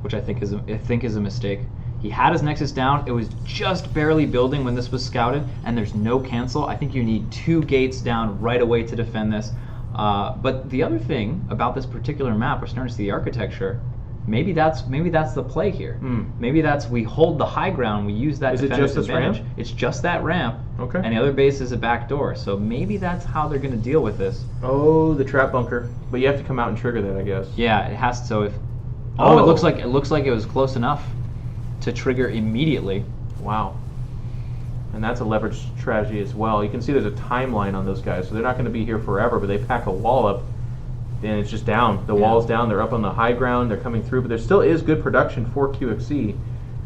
which I think is a mistake. He had his Nexus down. It was just barely building when this was scouted, and there's no cancel. I think you need 2 gates down right away to defend this. But the other thing about this particular map, we're starting to see the architecture. Maybe that's the play here. Maybe that's we hold the high ground. We use that. Is it just this ramp? It's just that ramp. Okay. And the other base is a back door. So maybe that's how they're going to deal with this. Oh, the trap bunker. But you have to come out and trigger that, I guess. Yeah, it has to. So if it looks like it was close enough to trigger immediately. Wow. And that's a leverage strategy as well. You can see there's a timeline on those guys, so they're not going to be here forever. But they pack a wall up. And it's just down. The wall's down. They're up on the high ground. They're coming through. But there still is good production for QXC,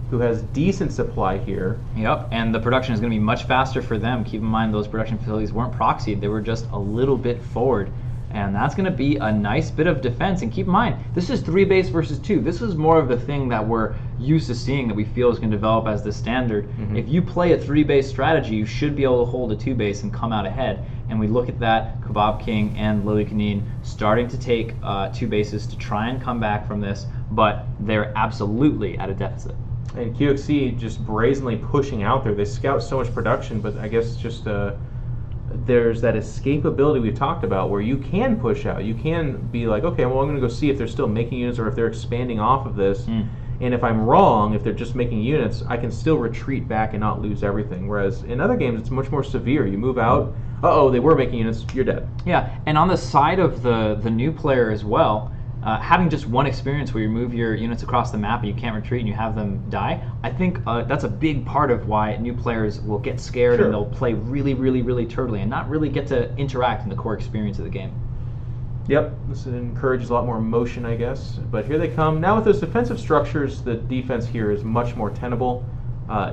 who has decent supply here. Yep, and the production is going to be much faster for them. Keep in mind those production facilities weren't proxied. They were just a little bit forward. And that's going to be a nice bit of defense. And keep in mind, this is 3 base versus 2. This is more of the thing that we're used to seeing that we feel is going to develop as the standard. If you play a 3 base strategy, you should be able to hold a 2 base and come out ahead. And we look at that, Kebab King and Lily Canine starting to take 2 bases to try and come back from this, but they're absolutely at a deficit. And QXC just brazenly pushing out there. They scout so much production, but I guess just there's that escapability we've talked about where you can push out. You can be like, okay, well, I'm going to go see if they're still making units or if they're expanding off of this. And if I'm wrong, if they're just making units, I can still retreat back and not lose everything. Whereas in other games, it's much more severe. You move out, they were making units, you're dead. Yeah, and on the side of the new player as well, having just one experience where you move your units across the map and you can't retreat and you have them die, I think that's a big part of why new players will get scared and they'll play really, really, really turtly and not really get to interact in the core experience of the game. Yep, this encourages a lot more emotion, I guess. But here they come. Now with those defensive structures, the defense here is much more tenable.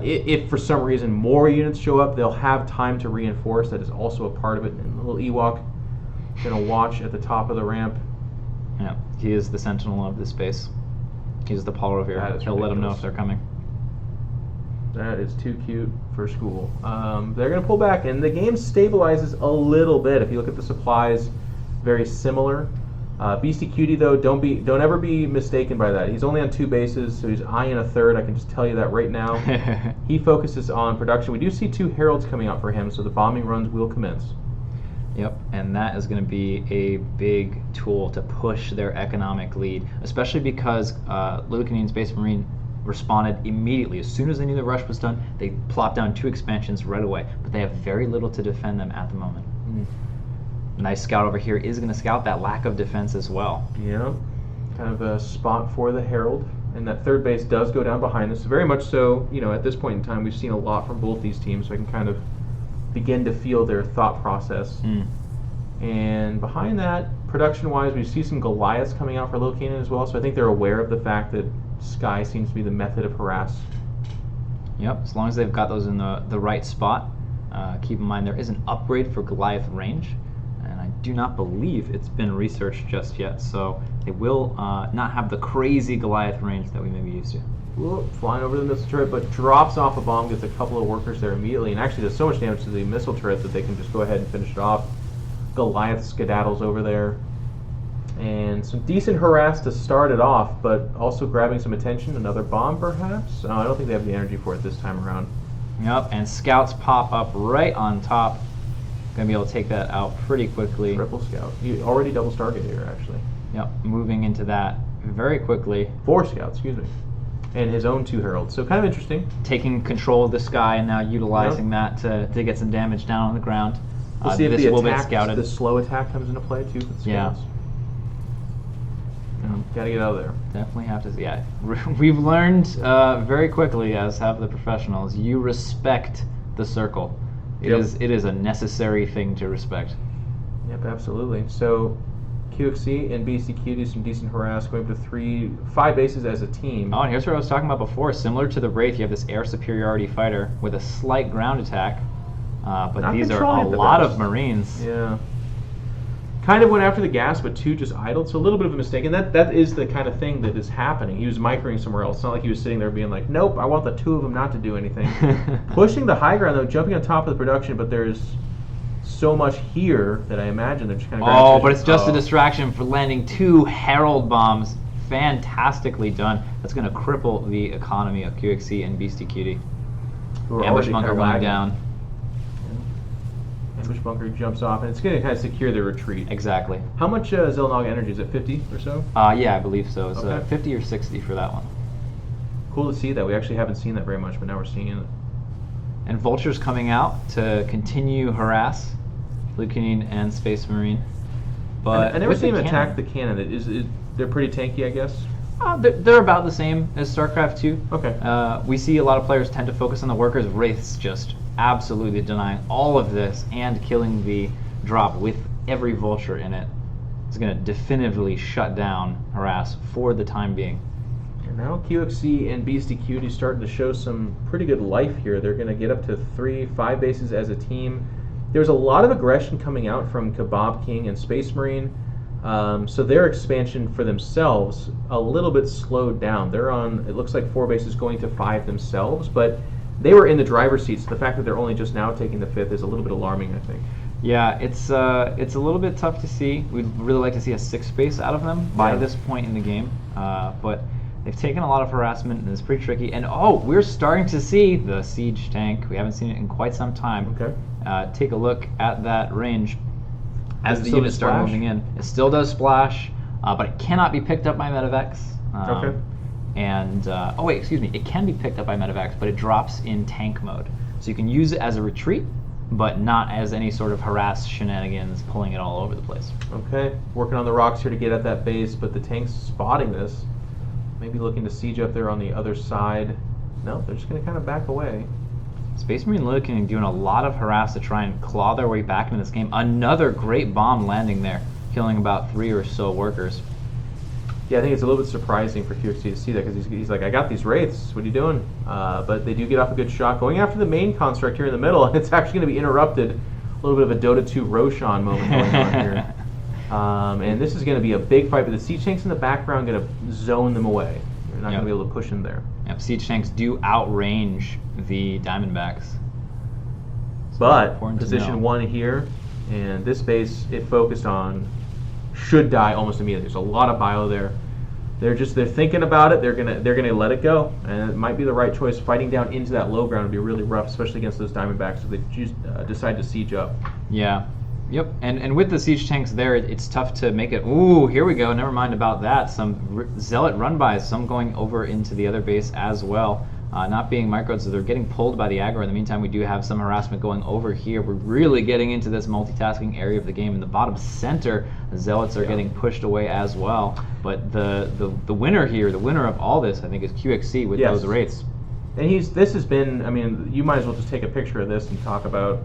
If for some reason more units show up, they'll have time to reinforce. That is also a part of it. And the little Ewok going to watch at the top of the ramp. Yeah, he is the sentinel of this base. He's the Paul Revere. He'll let them know if they're coming. That is too cute for school. They're going to pull back, and the game stabilizes a little bit. If you look at the supplies, very similar. Beastie Cutie, though, don't ever be mistaken by that. He's only on 2 bases, so he's eyeing a third. I can just tell you that right now. He focuses on production. We do see 2 heralds coming out for him, so the bombing runs will commence. Yep, and that is going to be a big tool to push their economic lead, especially because Lucanine Space Marine responded immediately. As soon as they knew the rush was done, they plopped down 2 expansions right away, but they have very little to defend them at the moment. Nice scout over here is going to scout that lack of defense as well. Yeah, kind of a spot for the Herald. And that third base does go down behind us. Very much so, at this point in time, we've seen a lot from both these teams, so I can kind of begin to feel their thought process. And behind that, production-wise, we see some Goliaths coming out for Locanon as well, so I think they're aware of the fact that Sky seems to be the method of harass. Yep, as long as they've got those in the right spot. Keep in mind there is an upgrade for Goliath range. I do not believe it's been researched just yet, so they will not have the crazy Goliath range that we may be used to. Whoop, flying over the missile turret, but drops off a bomb, gets a couple of workers there immediately, and actually does so much damage to the missile turret that they can just go ahead and finish it off. Goliath skedaddles over there. And some decent harass to start it off, but also grabbing some attention. Another bomb, perhaps? I don't think they have the energy for it this time around. Yep, and scouts pop up right on top. Gonna be able to take that out pretty quickly. Triple scout. You already double target here, actually. Yep, moving into that very quickly. 4 scouts, excuse me. And his own 2 heralds. So kind of interesting. Taking control of the sky and now utilizing that to get some damage down on the ground. We'll see if the slow attack comes into play too for the scouts. Gotta get out of there. Definitely have to. Yeah, we've learned very quickly, as have the professionals. You respect the circle. It is a necessary thing to respect. Yep, absolutely. So, QXC and BCQ do some decent harass, going up to 5 bases as a team. Oh, and here's what I was talking about before. Similar to the Wraith, you have this air superiority fighter with a slight ground attack, but Not these are a lot of Marines. Yeah. Kind of went after the gas, but 2 just idled, so a little bit of a mistake. And that is the kind of thing that is happening. He was microing somewhere else. It's not like he was sitting there being like, nope, I want the 2 of them not to do anything. Pushing the high ground, though, jumping on top of the production, but there's so much here that I imagine they're just kind of... Oh, but it's just a distraction for landing 2 Herald bombs. Fantastically done. That's going to cripple the economy of QXC and Beastie Cutie. Ambush bunker going down. Ambush bunker jumps off, and it's going to kind of secure the retreat. Exactly. How much Zelnog energy? Is it 50 or so? Yeah, I believe so. It's 50 or 60 for that one. Cool to see that. We actually haven't seen that very much, but now we're seeing it. And Vulture's coming out to continue harass Lucanine and Space Marine. But I never seen him attack the cannon. They're pretty tanky, I guess? They're about the same as StarCraft 2. Okay. We see a lot of players tend to focus on the workers. Wraiths just absolutely denying all of this and killing the drop with every Vulture in it. It's going to definitively shut down harass for the time being. And now QXC and Beastie Cutie starting to show some pretty good life here. They're going to get up to 5 bases as a team. There's a lot of aggression coming out from Kebab King and Space Marine. So their expansion for themselves a little bit slowed down. They're on, it looks like 4 bases going to 5 themselves, but they were in the driver's seat, so the fact that they're only just now taking the 5th is a little bit alarming, I think. Yeah, it's a little bit tough to see. We'd really like to see a 6th base out of them by this point in the game, but they've taken a lot of harassment, and it's pretty tricky. And we're starting to see the siege tank. We haven't seen it in quite some time. Okay. Take a look at that range as the units start moving in. It still does splash, but it cannot be picked up by Medivex. Okay. And, oh wait, excuse me, it can be picked up by medevacs, but it drops in tank mode. So you can use it as a retreat, but not as any sort of harass shenanigans, pulling it all over the place. Okay, working on the rocks here to get at that base, but the tank's spotting this. Maybe looking to siege up there on the other side. No, they're just going to kind of back away. Space Marine looking doing a lot of harass to try and claw their way back into this game. Another great bomb landing there, killing about 3 or so workers. Yeah, I think it's a little bit surprising for QXC to see that, because he's like, I got these wraiths, what are you doing? But they do get off a good shot, going after the main construct here in the middle, and it's actually going to be interrupted. A little bit of a Dota 2 Roshan moment going on here. And this is going to be a big fight, but the siege tanks in the background going to zone them away. They're not going to be able to push them there. Yep, siege tanks do outrange the Diamondbacks. So but position 1 here, and this base it focused on should die almost immediately. There's a lot of bio there. They're thinking about it. They're gonna let it go, and it might be the right choice. Fighting down into that low ground would be really rough, especially against those Diamondbacks if they decide to siege up. Yeah. Yep, and with the siege tanks there, it's tough to make it. Ooh, here we go. Never mind about that. Some zealot run-bys, some going over into the other base as well. Not being microed, so they're getting pulled by the aggro. In the meantime, we do have some harassment going over here. We're really getting into this multitasking area of the game. In the bottom center, the zealots are getting pushed away as well. But the winner here, the winner of all this, I think, is QXC with those wraiths. And this has been, I mean, you might as well just take a picture of this and talk about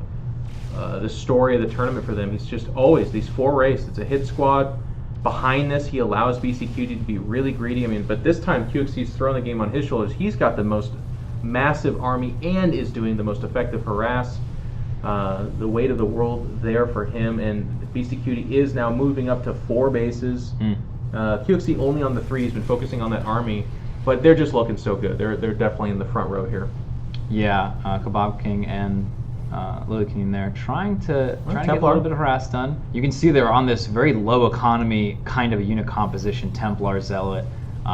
the story of the tournament for them. He's just always these 4 wraiths. It's a hit squad. Behind this, he allows BCQD to be really greedy. I mean, but this time QXC's throwing the game on his shoulders. He's got the most massive army and is doing the most effective harass. The weight of the world there for him, and BCQD is now moving up to 4 bases. QXC only on the 3. He's been focusing on that army, but they're just looking so good. They're definitely in the front row here. Yeah, Kebab King and Lily King there, trying to get a little bit of harass done. You can see they're on this very low economy kind of a unit composition. Templar, Zealot,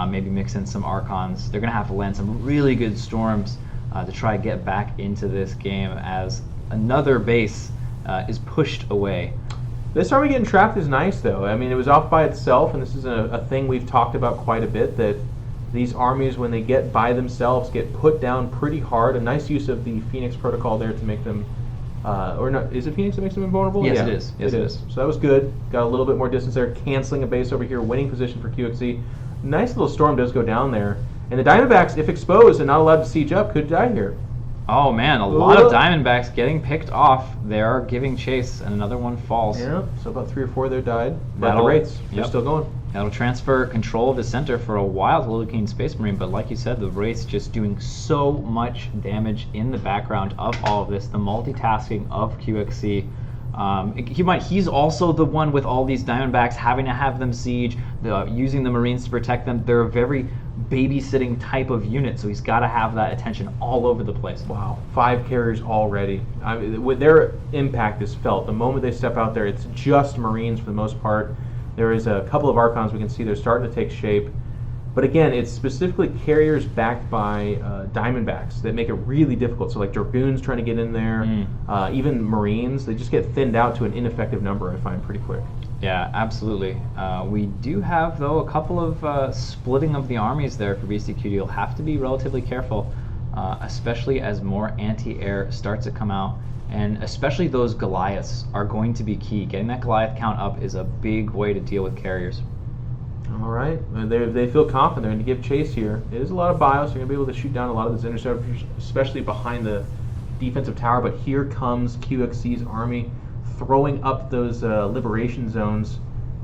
maybe mix in some Archons. They're going to have to land some really good storms to try to get back into this game as another base is pushed away. This army getting trapped is nice, though. I mean, it was off by itself, and this is a thing we've talked about quite a bit, that these armies, when they get by themselves, get put down pretty hard. A nice use of the Phoenix protocol there to make them, or no, is it Phoenix that makes them invulnerable? Yes, yeah, it is. Yes, it is. So that was good. Got a little bit more distance there, canceling a base over here, winning position for QXC. Nice little storm does go down there. And the Diamondbacks, if exposed and not allowed to siege up, could die here. Oh man, a lot of Diamondbacks getting picked off. They are giving chase, and another one falls. Yeah, so about 3 or 4 there died. But the Wraiths, they're still going. That'll transfer control of the center for a while to Lily King Space Marine, but like you said, the Wraiths just doing so much damage in the background of all of this. The multitasking of QXC. He's also the one with all these Diamondbacks having to have them siege, using the Marines to protect them. They're a very babysitting type of unit, so he's got to have that attention all over the place. Wow, 5 carriers already. I mean, with their impact is felt. The moment they step out there, it's just Marines for the most part. There is a couple of Archons we can see they're starting to take shape. But again, it's specifically carriers backed by Diamondbacks that make it really difficult. So like Dragoons trying to get in there, even Marines, they just get thinned out to an ineffective number, I find, pretty quick. Yeah, absolutely. We do have, though, a couple of splitting of the armies there for BCQD. You'll have to be relatively careful, especially as more anti-air starts to come out. And especially those Goliaths are going to be key. Getting that Goliath count up is a big way to deal with carriers. All right, they feel confident they're going to give chase here. It is a lot of bios, so you're going to be able to shoot down a lot of those interceptors, especially behind the defensive tower. But here comes QXC's army throwing up those liberation zones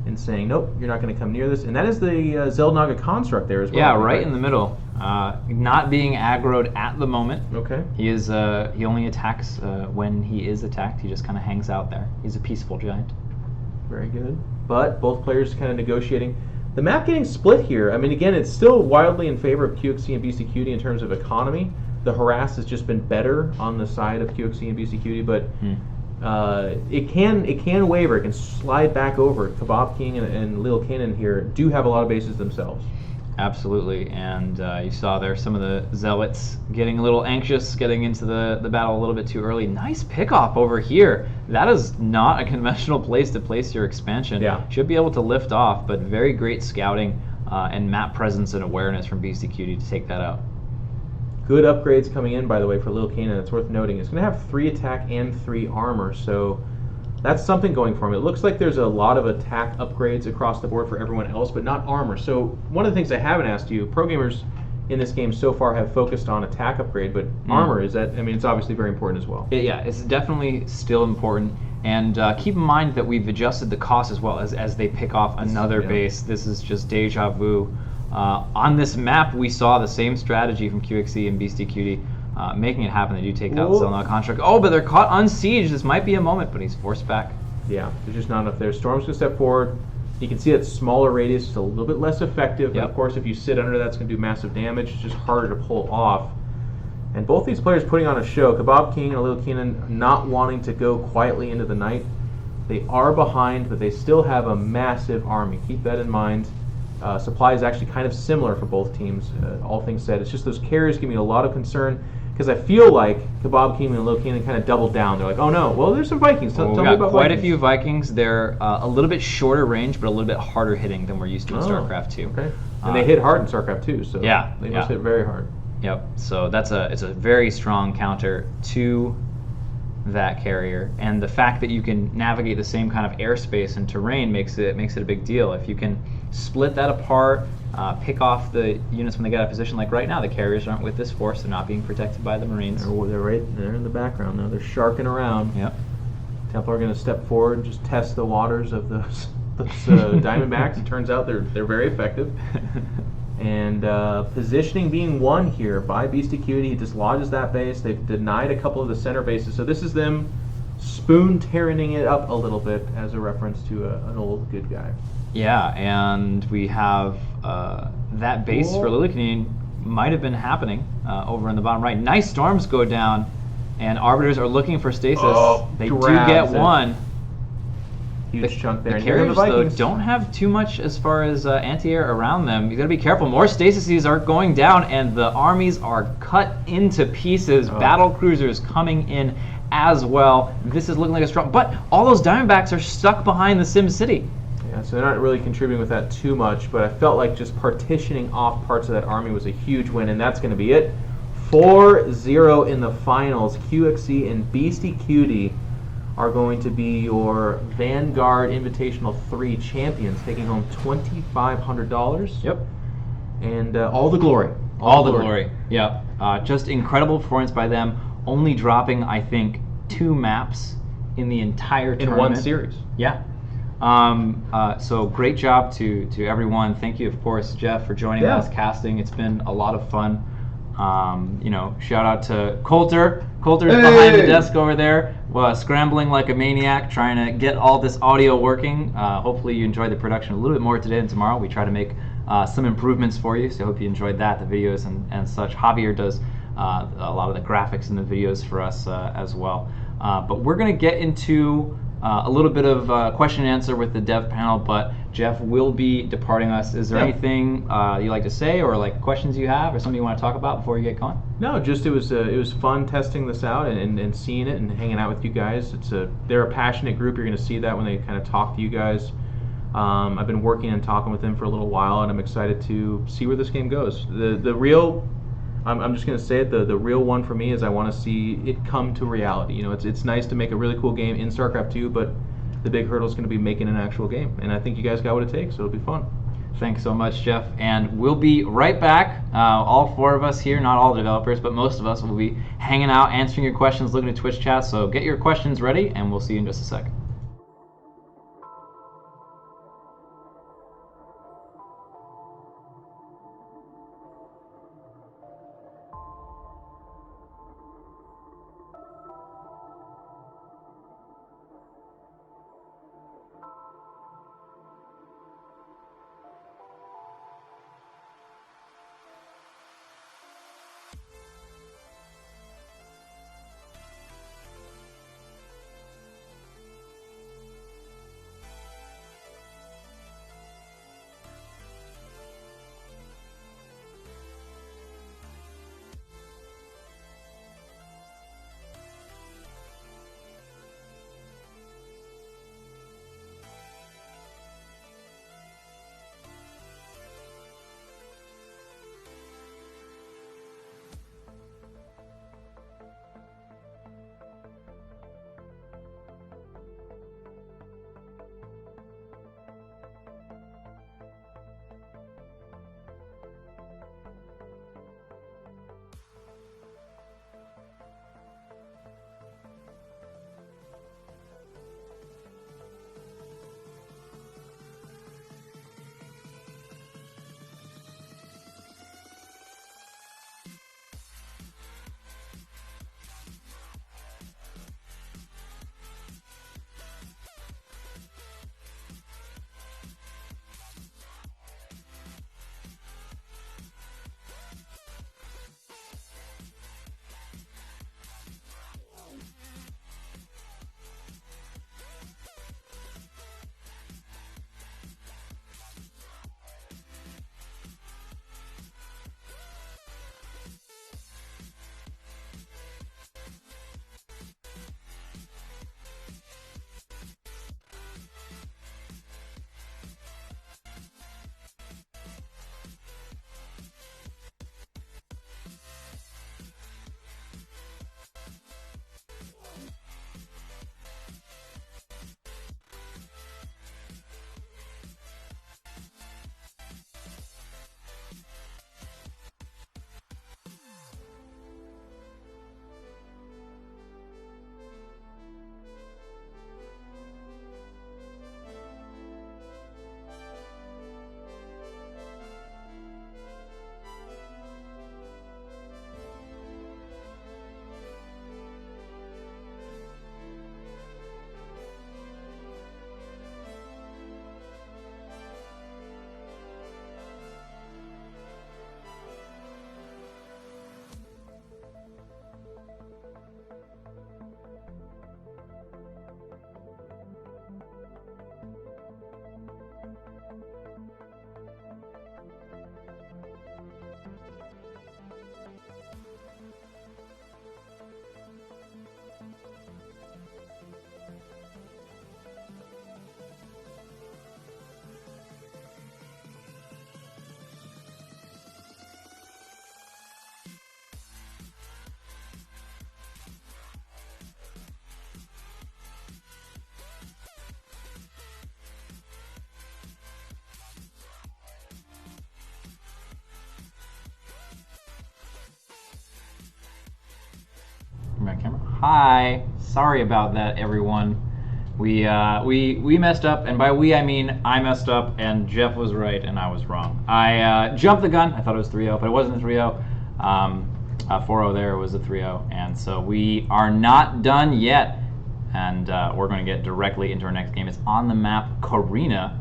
and saying, nope, you're not going to come near this. And that is the Zeldnaga construct there as well. Yeah, right in the middle. Not being aggroed at the moment. Okay. He is. He only attacks when he is attacked. He just kind of hangs out there. He's a peaceful giant. Very good. But both players kind of negotiating. The map getting split here. I mean, again, it's still wildly in favor of QXC and BCQD in terms of economy. The harass has just been better on the side of QXC and BCQD, but it can waver. It can slide back over. Kebab King and Lil Cannon here do have a lot of bases themselves. Absolutely, and you saw there some of the Zealots getting a little anxious, getting into the battle a little bit too early. Nice pickoff over here. That is not a conventional place to place your expansion. Yeah. Should be able to lift off, but very great scouting and map presence and awareness from Beastie Cutie to take that out. Good upgrades coming in, by the way, for Lil Kanan. It's worth noting. It's going to have 3 attack and 3 armor, so that's something going for him. It looks like there's a lot of attack upgrades across the board for everyone else, but not armor. So one of the things I haven't asked you, pro gamers in this game so far have focused on attack upgrade, but armor, is that, I mean, it's obviously very important as well. Yeah, it's definitely still important. And keep in mind that we've adjusted the cost as well as they pick off another base. This is just deja vu. On this map, we saw the same strategy from QXE and Beastie Cutie, making it happen. They do take out Zelna Contract. Oh, but they're caught on siege. This might be a moment, but he's forced back. Yeah, there's just not enough there. Storm's going to step forward. You can see that smaller radius is a little bit less effective. But of course, if you sit under, that's going to do massive damage. It's just harder to pull off. And both these players putting on a show. Kebab King and Lil Keenan not wanting to go quietly into the night. They are behind, but they still have a massive army. Keep that in mind. Supply is actually kind of similar for both teams, all things said. It's just those carriers give me a lot of concern because I feel like Kebab King and Lil Keenan kind of doubled down. They're like, oh no, well, there's some Vikings. Tell me about Vikings. Quite a few Vikings. They're a little bit shorter range, but a little bit harder hitting than we're used to in StarCraft 2. Okay. And they hit hard in StarCraft 2, so they must hit very hard. Yep. So it's a very strong counter to that carrier, and the fact that you can navigate the same kind of airspace and terrain makes it a big deal. If you can split that apart, pick off the units when they get out of position, like right now, the carriers aren't with this force; they're not being protected by the Marines. They're right there in the background now. They're sharking around. Yep. Templar are going to step forward and just test the waters of those Diamondbacks. It turns out they're very effective. And positioning being won here by Beastie Cutie. He dislodges that base. They've denied a couple of the center bases. So this is them spoon-tearing it up a little bit as a reference to an old good guy. Yeah, and we have that base for Lilicanine might have been happening over in the bottom right. Nice storms go down, and Arbiters are looking for stasis. They do get one. Huge chunk there. The carriers, though, don't have too much as far as anti-air around them. You got to be careful. More stasises are going down, and the armies are cut into pieces. Battle cruisers coming in as well. This is looking like a strong... But all those Diamondbacks are stuck behind the Sim City. Yeah, so they're not really contributing with that too much, but I felt like just partitioning off parts of that army was a huge win, and that's going to be it. 4-0 in the finals. QXE and Beastie Cutie are going to be your Vanguard Invitational 3 champions, taking home $2,500. Yep. And all the glory. All the glory. Yep. Just incredible performance by them, only dropping, I think, 2 maps in the entire tournament. In one series. Yeah. So great job to everyone. Thank you, of course, Jeff, for joining us casting. It's been a lot of fun. Shout out to Coulter. Coulter's behind the desk over there, scrambling like a maniac, trying to get all this audio working. Hopefully you enjoyed the production a little bit more today and tomorrow. We try to make some improvements for you, so I hope you enjoyed that, the videos and such. Javier does a lot of the graphics in the videos for us as well. But we're going to get into a little bit of question and answer with the dev panel, but Jeff will be departing us. Is there anything you'd like to say, or like questions you have, or something you want to talk about before you get going? No, just it was fun testing this out and seeing it and hanging out with you guys. They're a passionate group. You're going to see that when they kind of talk to you guys. I've been working and talking with them for a little while, and I'm excited to see where this game goes. The real, I'm just going to say it, the real one for me is I want to see it come to reality. It's nice to make a really cool game in StarCraft 2, but the big hurdle is going to be making an actual game, and I think you guys got what it takes, so it'll be fun. Thanks so much, Jeff, and we'll be right back. All 4 of us here, not all the developers, but most of us will be hanging out, answering your questions, looking at Twitch chat, so get your questions ready, and we'll see you in just a second. Hi. Sorry about that, everyone. We messed up, and by we I mean I messed up, and Jeff was right, and I was wrong. I jumped the gun. I thought it was 3-0, but it wasn't a 3-0. 4-0 there was a 3-0, and so we are not done yet, and we're going to get directly into our next game. It's on the map Karina,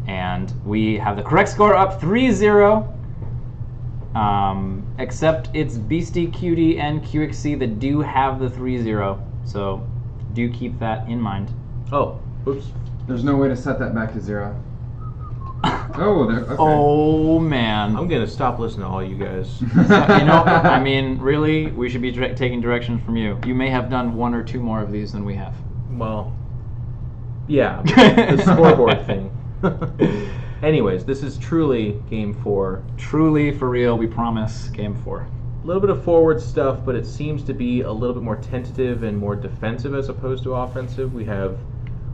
and we have the correct score up 3-0. Except it's Beastie, Cutie, and QXC that do have the 3-0, so do keep that in mind. Oh, oops. There's no way to set that back to 0. Oh, okay. Oh, man. I'm going to stop listening to all you guys. I mean, really, we should be taking directions from you. You may have done 1 or 2 more of these than we have. Well, yeah, the scoreboard thing. Anyways, this is truly Game 4. Truly, for real, we promise, Game 4. A little bit of forward stuff, but it seems to be a little bit more tentative and more defensive as opposed to offensive. We have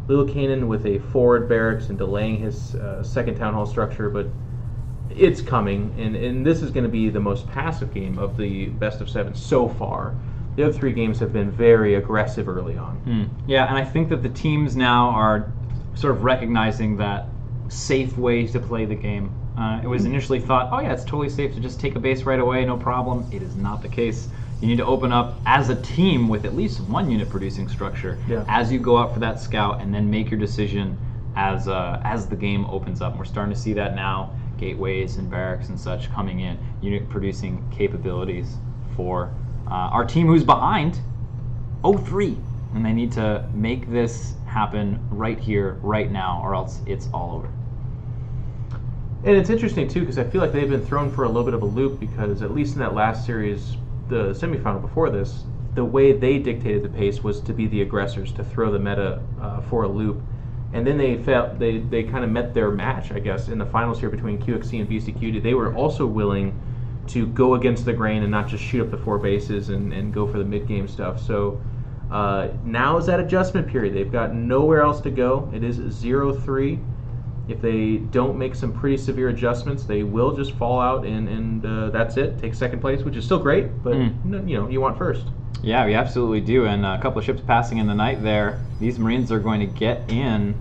Lil Kanan with a forward barracks and delaying his second town hall structure, but it's coming, and this is going to be the most passive game of the best of 7 so far. The other 3 games have been very aggressive early on. Yeah, and I think that the teams now are sort of recognizing that safe way to play the game. It was initially thought, oh yeah, it's totally safe to just take a base right away, no problem. It is not the case. You need to open up as a team with at least 1 unit producing structure as you go out for that scout, and then make your decision as the game opens up. And we're starting to see that now, gateways and barracks and such coming in, unit producing capabilities for our team who's behind 0-3, and they need to make this happen right here, right now, or else it's all over. And it's interesting too, because I feel like they've been thrown for a little bit of a loop, because at least in that last series, the semifinal before this, the way they dictated the pace was to be the aggressors, to throw the meta for a loop. And then they felt they kind of met their match, I guess, in the finals here between QXC and BCQD. They were also willing to go against the grain and not just shoot up the 4 bases and go for the mid-game stuff. So now is that adjustment period. They've got nowhere else to go. It is 0-3. If they don't make some pretty severe adjustments, they will just fall out, and that's it. Take second place, which is still great, but you want first. Yeah, we absolutely do. And a couple of ships passing in the night there. These Marines are going to get in,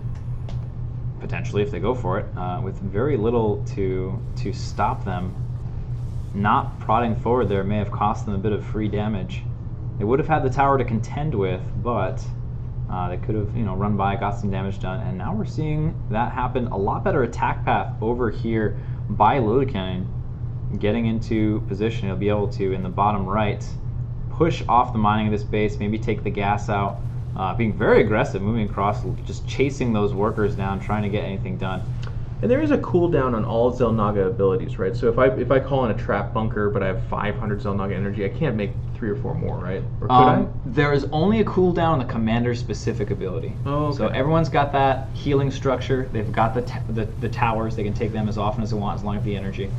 potentially, if they go for it, with very little to stop them. Not prodding forward there may have cost them a bit of free damage. They would have had the tower to contend with, but they could have, run by, got some damage done, and now we're seeing that happen. A lot better attack path over here by Lil Cannon, getting into position. He'll be able to, in the bottom right, push off the mining of this base, maybe take the gas out, being very aggressive, moving across, just chasing those workers down, trying to get anything done. And there is a cooldown on all Xel'Naga abilities, right? So if I call in a trap bunker, but I have 500 Xel'Naga energy, I can't make 3 or 4 more, right? Or could I? There is only a cooldown on the commander's specific ability. Oh, okay. So everyone's got that healing structure. They've got the towers. They can take them as often as they want, as long as the energy.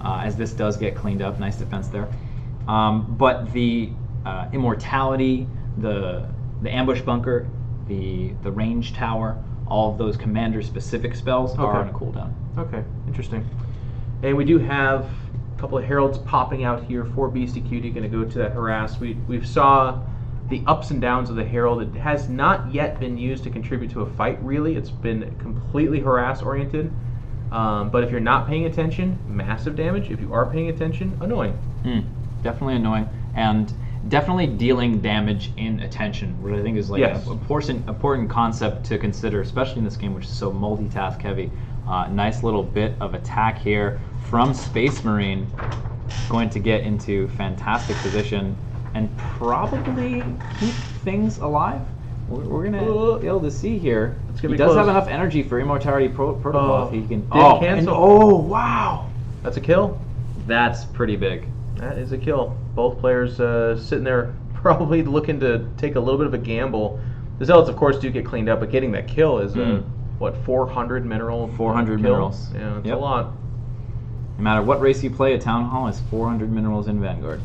As this does get cleaned up, nice defense there. But the immortality, the ambush bunker, the range tower, all of those commander-specific spells are on a cooldown. Okay, interesting. And we do have a couple of heralds popping out here for Beastie Cutie, going to go to that harass. We've saw the ups and downs of the herald. It has not yet been used to contribute to a fight, really. It's been completely harass-oriented. But if you're not paying attention, massive damage. If you are paying attention, annoying. Definitely annoying. And definitely dealing damage in attention, which I think is like an important concept to consider, especially in this game, which is so multitask heavy. Nice little bit of attack here from Space Marine, going to get into fantastic position and probably keep things alive. We're gonna be able to see here. He does have enough energy for Immortality Protocol. If he can. Cancel. Wow! That's a kill. That's pretty big. That is a kill. Both players sitting there probably looking to take a little bit of a gamble. The Zealots, of course, do get cleaned up, but getting that kill is, 400 mineral? 400 kill? minerals. Yeah, it's a lot. No matter what race you play, a Town Hall is 400 minerals in Vanguard.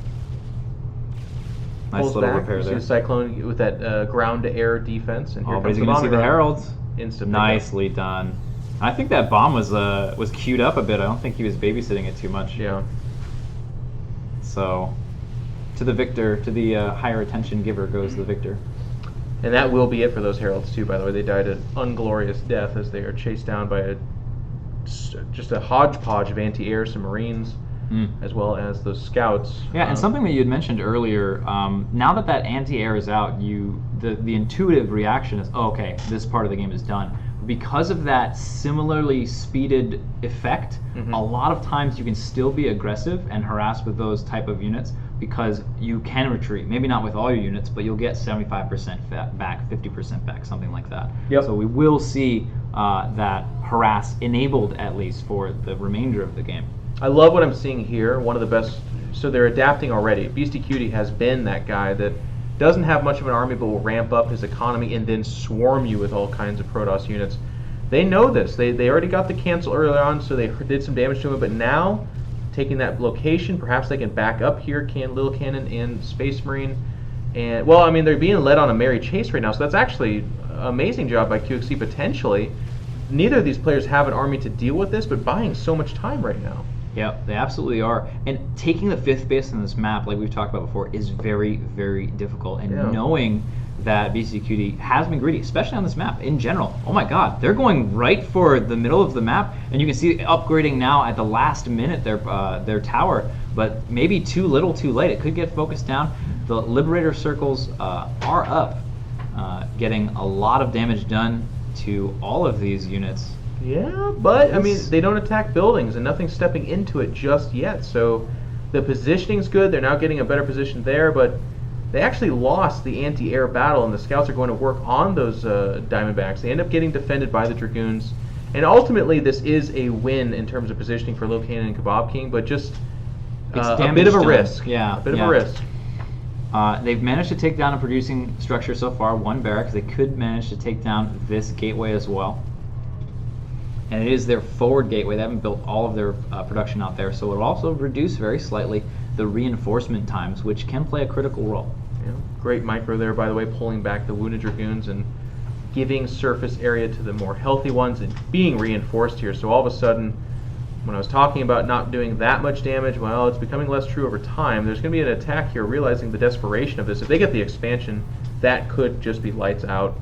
Nice little repair there. See the Cyclone with that ground-to-air defense. And here but he's going to see the Heralds. Instant Nicely done. I think that bomb was queued up a bit. I don't think he was babysitting it too much. Yeah. So, to the victor, to the higher attention giver goes the victor. And that will be it for those heralds too. By the way, they died an unglorious death as they are chased down by just a hodgepodge of anti-air, some Marines, as well as those scouts. Yeah, and something that you had mentioned earlier. Now that anti-air is out, the intuitive reaction is, oh, okay, this part of the game is done. Because of that similarly speeded effect, a lot of times you can still be aggressive and harass with those type of units because you can retreat. Maybe not with all your units, but you'll get 75% back, 50% back, something like that. Yep. So we will see that harass enabled at least for the remainder of the game. I love what I'm seeing here. One of the best. So they're adapting already. Beastie Cutie has been that guy that doesn't have much of an army but will ramp up his economy and then swarm you with all kinds of Protoss units. They know this. They already got the cancel earlier on, so they did some damage to him, but now taking that location, perhaps they can back up here, Little Cannon and Space Marine. And well, I mean, they're being led on a merry chase right now, so that's actually an amazing job by QXC potentially. Neither of these players have an army to deal with this, but buying so much time right now. Yep, they absolutely are. And taking the 5th base on this map, like we've talked about before, is very, very difficult. And knowing that BCQD has been greedy, especially on this map in general. Oh my god, they're going right for the middle of the map, and you can see upgrading now at the last minute their tower, but maybe too little too late. It could get focused down. The Liberator circles are up, getting a lot of damage done to all of these units. Yeah, but I mean, they don't attack buildings and nothing's stepping into it just yet. So the positioning's good. They're now getting a better position there, but they actually lost the anti-air battle, and the scouts are going to work on those Diamondbacks. They end up getting defended by the Dragoons, and ultimately this is a win in terms of positioning for Lil Cannon and Kebab King, but just a bit of a risk. Yeah, a bit of a risk. They've managed to take down a producing structure so far, one barracks. They could manage to take down this gateway as well. And it is their forward gateway. They haven't built all of their production out there, so it'll also reduce very slightly the reinforcement times, which can play a critical role. Yeah. Great micro there, by the way, pulling back the wounded Dragoons and giving surface area to the more healthy ones and being reinforced here. So all of a sudden, when I was talking about not doing that much damage, well, it's becoming less true over time. There's going to be an attack here, realizing the desperation of this. If they get the expansion, that could just be lights out.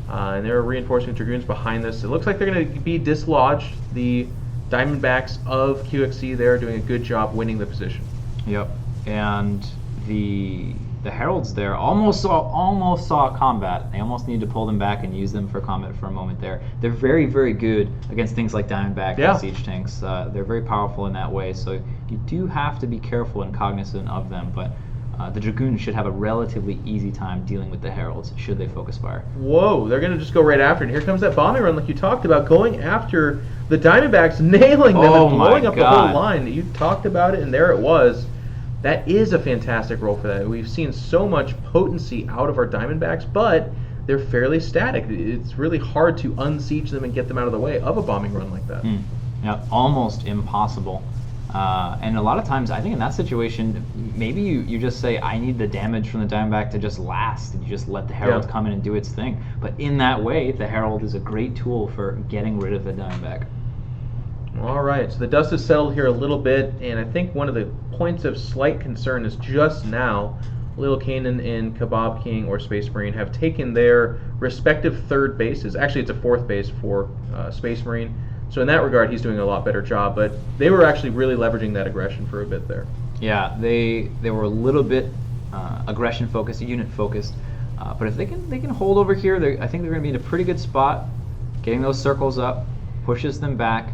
And there are reinforcing Dragoons behind this. It looks like they're going to be dislodged. The Diamondbacks of QXC there are doing a good job winning the position. Yep, and the Heralds there almost saw combat. They almost need to pull them back and use them for combat for a moment there. They're very, very good against things like Diamondback and siege tanks. They're very powerful in that way, so you do have to be careful and cognizant of them, but the Dragoons should have a relatively easy time dealing with the Heralds should they focus fire. Whoa, they're going to just go right after it. And here comes that bombing run like you talked about, going after the Diamondbacks, nailing them and blowing up the whole line. You talked about it, and there it was. That is a fantastic roll for that. We've seen so much potency out of our Diamondbacks, but they're fairly static. It's really hard to unsiege them and get them out of the way of a bombing run like that. Yeah, almost impossible. And a lot of times, I think in that situation, maybe you just say, I need the damage from the Diamondback to just last, and you just let the Herald come in and do its thing. But in that way, the Herald is a great tool for getting rid of the Diamondback. All right, so the dust has settled here a little bit, and I think one of the points of slight concern is just now, Little Cannon and Kebab King or Space Marine have taken their respective third bases. Actually, it's a fourth base for Space Marine. So in that regard, he's doing a lot better job, but they were actually really leveraging that aggression for a bit there. Yeah, they were a little bit aggression focused, unit focused, but if they can hold over here, I think they're going to be in a pretty good spot. Getting those circles up pushes them back.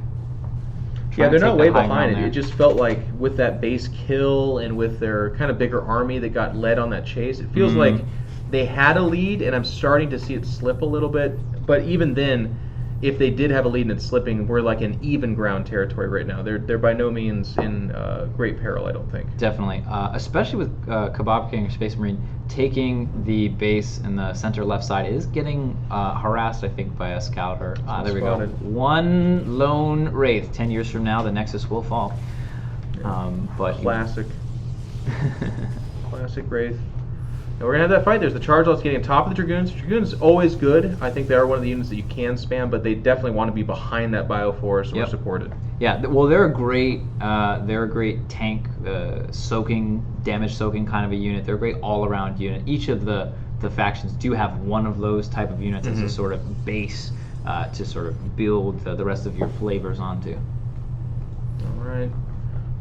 Yeah, they're not way behind it. It just felt like with that base kill and with their kind of bigger army that got led on that chase, it feels like they had a lead, and I'm starting to see it slip a little bit. But even then, if they did have a lead and it's slipping, we're like in even ground territory right now. They're by no means in great peril, I don't think. Definitely, especially with Kebab King or Space Marine taking the base in the center left side is getting harassed, I think, by a scout. Or there we go. One lone Wraith. 10 years from now, the Nexus will fall. But classic, classic Wraith. And we're going to have that fight. There's the Charge Lots getting on top of the Dragoons. Dragoons always good. I think they are one of the units that you can spam, but they definitely want to be behind that Bioforce or supported. Yeah, well, they're a great tank soaking, damage soaking kind of a unit. They're a great all-around unit. Each of the factions do have one of those type of units as a sort of base to sort of build the rest of your flavors onto. All right.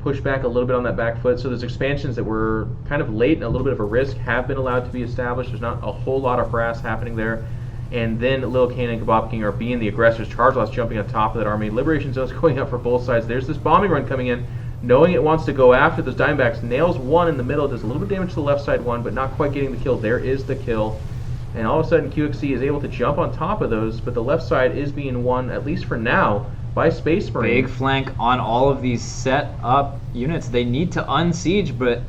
Push back a little bit on that back foot. So those expansions that were kind of late and a little bit of a risk have been allowed to be established. There's not a whole lot of harass happening there. And then Lil Kane and Kebab King are being the aggressors. Charge Lots jumping on top of that army. Liberation Zone's going up for both sides. There's this bombing run coming in, knowing it wants to go after those Diamondbacks. Nails one in the middle, does a little bit of damage to the left side one, but not quite getting the kill. There is the kill. And all of a sudden QXC is able to jump on top of those, but the left side is being won, at least for now, by Space Marine. Big flank on all of these set up units. They need to unsiege, but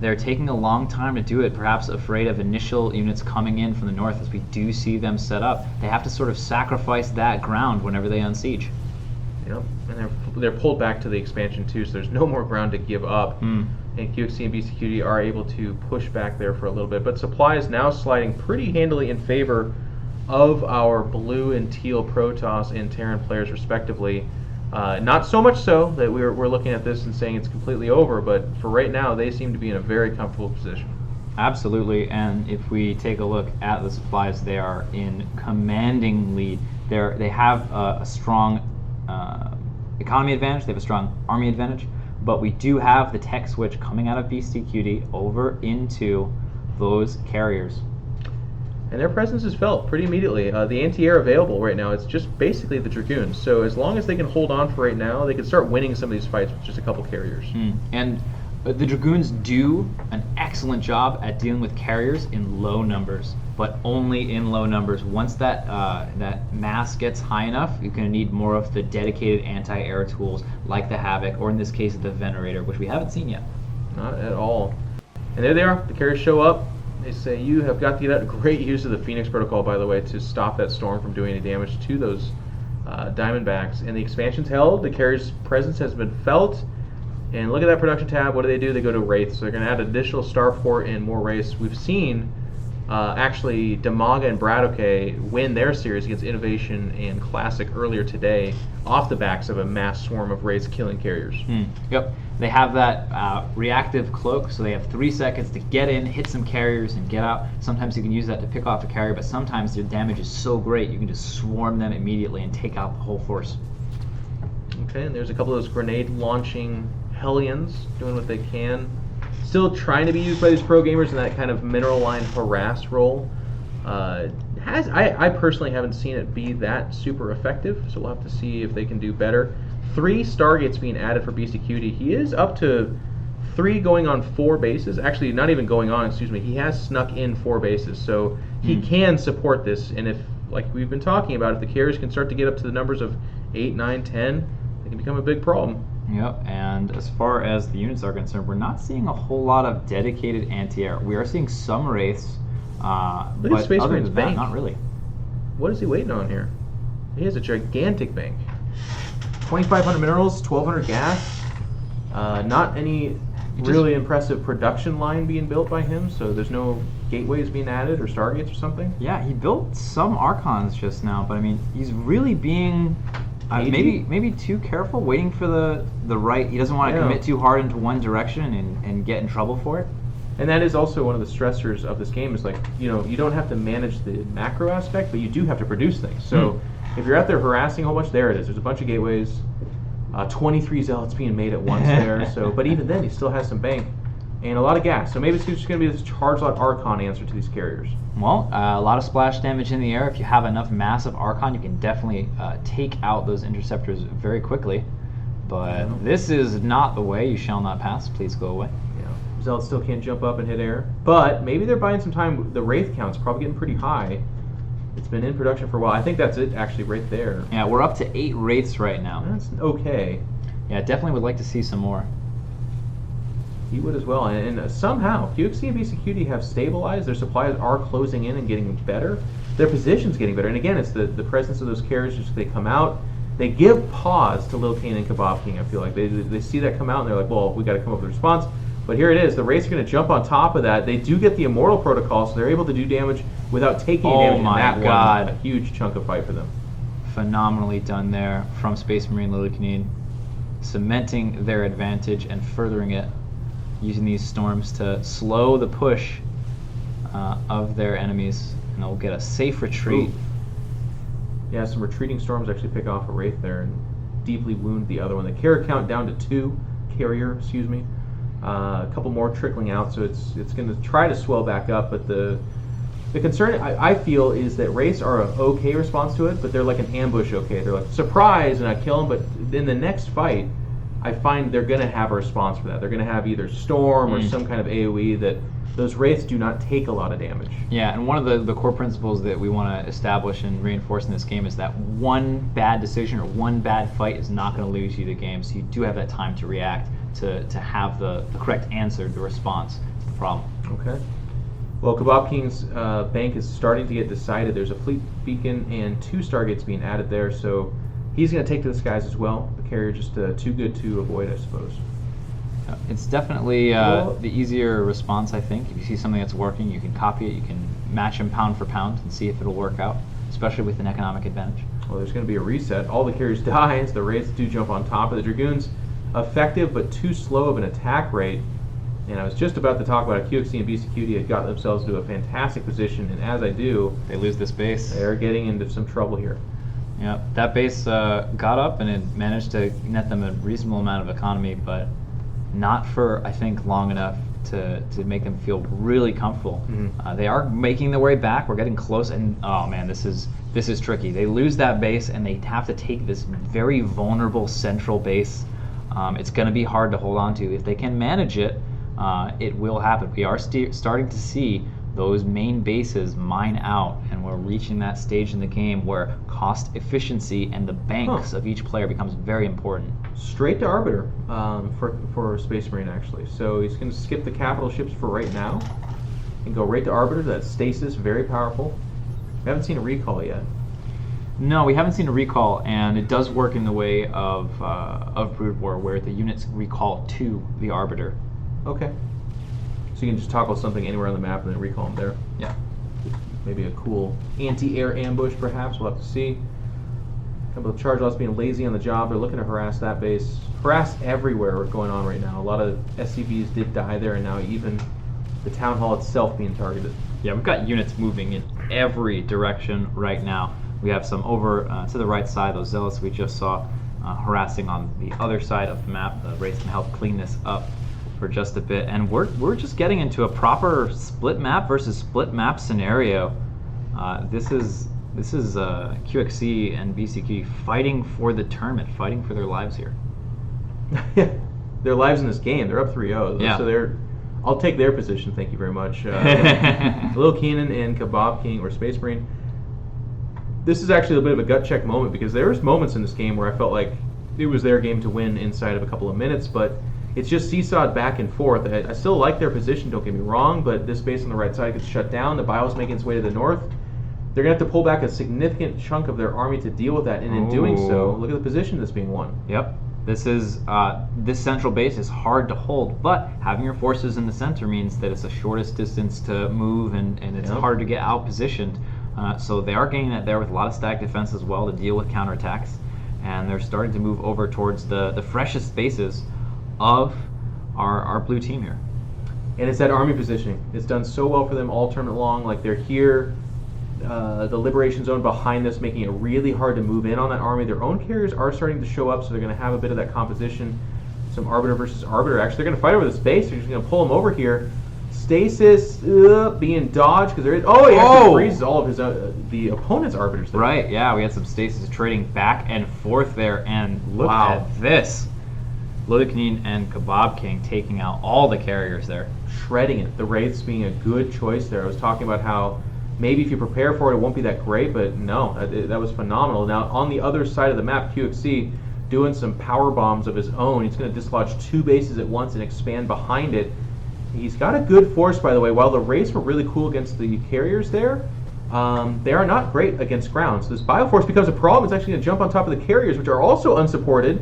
they're taking a long time to do it, perhaps afraid of initial units coming in from the north as we do see them set up. They have to sort of sacrifice that ground whenever they unsiege. Yep, and they're pulled back to the expansion too, so there's no more ground to give up. And QXC and BCQD are able to push back there for a little bit, but supply is now sliding pretty handily in favor of our blue and teal Protoss and Terran players respectively. Not so much so that we're looking at this and saying it's completely over, but for right now they seem to be in a very comfortable position. Absolutely, and if we take a look at the supplies, they are in commanding lead. They have a strong economy advantage, they have a strong army advantage, but we do have the tech switch coming out of BCQD over into those carriers. And their presence is felt pretty immediately. The anti-air available right now, it's just basically the Dragoons. So as long as they can hold on for right now, they can start winning some of these fights with just a couple carriers. And the Dragoons do an excellent job at dealing with carriers in low numbers, but only in low numbers. Once that mass gets high enough, you're going to need more of the dedicated anti-air tools like the Havoc, or in this case the Venerator, which we haven't seen yet. Not at all. And there they are. The carriers show up. They say you have got to get out. Great use of the Phoenix Protocol, by the way, to stop that storm from doing any damage to those Diamondbacks. And the expansion's held. The carrier's presence has been felt. And look at that production tab. What do? They go to Wraiths. So they're going to add additional Starport and more Wraiths. We've seen actually Damaga and Bradoke win their series against Innovation and Classic earlier today off the backs of a mass swarm of Wraiths killing carriers. Yep. They have that reactive cloak, so they have 3 seconds to get in, hit some carriers, and get out. Sometimes you can use that to pick off a carrier, but sometimes their damage is so great you can just swarm them immediately and take out the whole force. Okay, and there's a couple of those grenade launching Hellions doing what they can. Still trying to be used by these pro gamers in that kind of mineral line harass role. I personally haven't seen it be that super effective, so we'll have to see if they can do better. 3 Stargates being added for BCQD. He is up to 3 going on 4 bases. Actually, not even going on, excuse me. He has snuck in 4 bases, so he can support this. And if, like we've been talking about, if the carriers can start to get up to the numbers of 8, 9, 10, they can become a big problem. Yep, and as far as the units are concerned, we're not seeing a whole lot of dedicated anti-air. We are seeing some Wraiths, Look but at Space other Marine's than that, bank. not really. What is he waiting on here? He has a gigantic bank. 2,500 minerals, 1,200 gas. Not any really impressive production line being built by him, so there's no gateways being added or Stargates or something. Yeah, he built some Archons just now, but I mean, he's really being maybe too careful, waiting for the right. He doesn't want to commit too hard into one direction and get in trouble for it. And that is also one of the stressors of this game is like, you know, you don't have to manage the macro aspect, but you do have to produce things. So if you're out there harassing a whole bunch, there it is. There's a bunch of gateways, 23 zealots being made at once there. So, but even then, he still has some bank and a lot of gas. So maybe it's just going to be this charge lot Archon answer to these carriers. Well, a lot of splash damage in the air. If you have enough massive Archon, you can definitely take out those interceptors very quickly. But this is not the way. You shall not pass. Please go away. Yeah, zealots still can't jump up and hit air. But maybe they're buying some time. The Wraith count's probably getting pretty high. It's been in production for a while. I think that's it, actually, right there. Yeah, we're up to 8 Wraiths right now. That's okay. Yeah, definitely would like to see some more. He would as well. And somehow, QXC and BCQD have stabilized. Their supplies are closing in and getting better. Their position's getting better. And again, it's the presence of those carriers. Just they come out. They give pause to Lil Kane and Kebab King, I feel like. They see that come out, and they're like, well, we got to come up with a response. But here it is. The Wraiths are going to jump on top of that. They do get the Immortal Protocol, so they're able to do damage without taking damage in that one. A huge chunk of fight for them. Phenomenally done there from Space Marine Lilycanine, cementing their advantage and furthering it, using these storms to slow the push of their enemies, and they'll get a safe retreat. Ooh. Yeah, some retreating storms actually pick off a Wraith there and deeply wound the other one. The carrier count down to 2. A couple more trickling out, so it's going to try to swell back up. But the concern I feel is that Wraiths are an okay response to it, but they're like an ambush okay. They're like, surprise, and I kill them. But in the next fight, I find they're going to have a response for that. They're going to have either Storm or some kind of AoE that those Wraiths do not take a lot of damage. Yeah, and one of the core principles that we want to establish and reinforce in this game is that one bad decision or one bad fight is not going to lose you the game, so you do have that time to react, to have the correct answer, the response to the problem. Okay. Well, Kebab King's bank is starting to get decided. There's a fleet beacon and 2 Stargates being added there, so he's going to take to the skies as well. The carrier just too good to avoid, I suppose. It's definitely the easier response, I think. If you see something that's working, you can copy it, you can match them pound for pound and see if it'll work out, especially with an economic advantage. Well, there's going to be a reset. All the carriers die as the Wraiths do jump on top of the Dragoons. Effective but too slow of an attack rate. And I was just about to talk about how QXC and BCQD had got themselves into a fantastic position, and as I do, they lose this base. They're getting into some trouble here. Yeah, that base got up and it managed to net them a reasonable amount of economy, but not for, I think, long enough to make them feel really comfortable. They are making their way back. We're getting close, and oh man, this is tricky. They lose that base, and they have to take this very vulnerable central base. It's going to be hard to hold on to. If they can manage it, it will happen. We are starting to see those main bases mine out, and we're reaching that stage in the game where cost efficiency and the banks of each player becomes very important. Straight to Arbiter for Space Marine, actually. So he's going to skip the capital ships for right now and go right to Arbiter. That's stasis, very powerful. We haven't seen a recall yet. No, we haven't seen a recall, and it does work in the way of Brood War, where the units recall to the Arbiter. Okay. So you can just toggle something anywhere on the map and then recall them there. Yeah. Maybe a cool anti-air ambush, perhaps. We'll have to see. A couple of charge lots being lazy on the job. They're looking to harass that base. Harass everywhere going on right now. A lot of SCVs did die there, and now even the town hall itself being targeted. Yeah, we've got units moving in every direction right now. We have some over to the right side, those zealots we just saw harassing on the other side of the map. The Wraiths can help clean this up for just a bit, and we're just getting into a proper split map versus split map scenario. This is QXC and BCQ fighting for the tournament, fighting for their lives here. Their lives in this game. They're up 3-0. Yeah. So I'll take their position. Thank you very much. Lil Keenan and Kebab King or Space Marine. This is actually a bit of a gut check moment, because there's moments in this game where I felt like it was their game to win inside of a couple of minutes, but it's just seesawed back and forth. I still like their position, don't get me wrong, but this base on the right side gets shut down. The Bio's making its way to the north. They're going to have to pull back a significant chunk of their army to deal with that, and in doing so, look at the position that's being won. Yep. This central base is hard to hold, but having your forces in the center means that it's the shortest distance to move, and it's hard to get out positioned. So they are gaining that there with a lot of stack defense as well to deal with counterattacks, and they're starting to move over towards the freshest bases of our blue team here. And it's that army positioning. It's done so well for them all tournament long. Like, they're here, the liberation zone behind us, making it really hard to move in on that army. Their own carriers are starting to show up, so they're going to have a bit of that composition. Some Arbiter versus Arbiter. Actually, they're going to fight over the space. They're just going to pull them over here. Stasis being dodged because there is. Oh, he actually freezes all of his the opponent's arbiters there. Right, yeah, we had some stasis trading back and forth there, and look at this. Lilycanine and Kebab King taking out all the carriers there. Shredding it. The Wraiths being a good choice there. I was talking about how maybe if you prepare for it, it won't be that great, but no, that was phenomenal. Now, on the other side of the map, QXC doing some power bombs of his own. He's going to dislodge 2 bases at once and expand behind it. He's got a good force, by the way. While the Wraiths were really cool against the carriers there, they are not great against ground. So this Bioforce becomes a problem. It's actually going to jump on top of the carriers, which are also unsupported.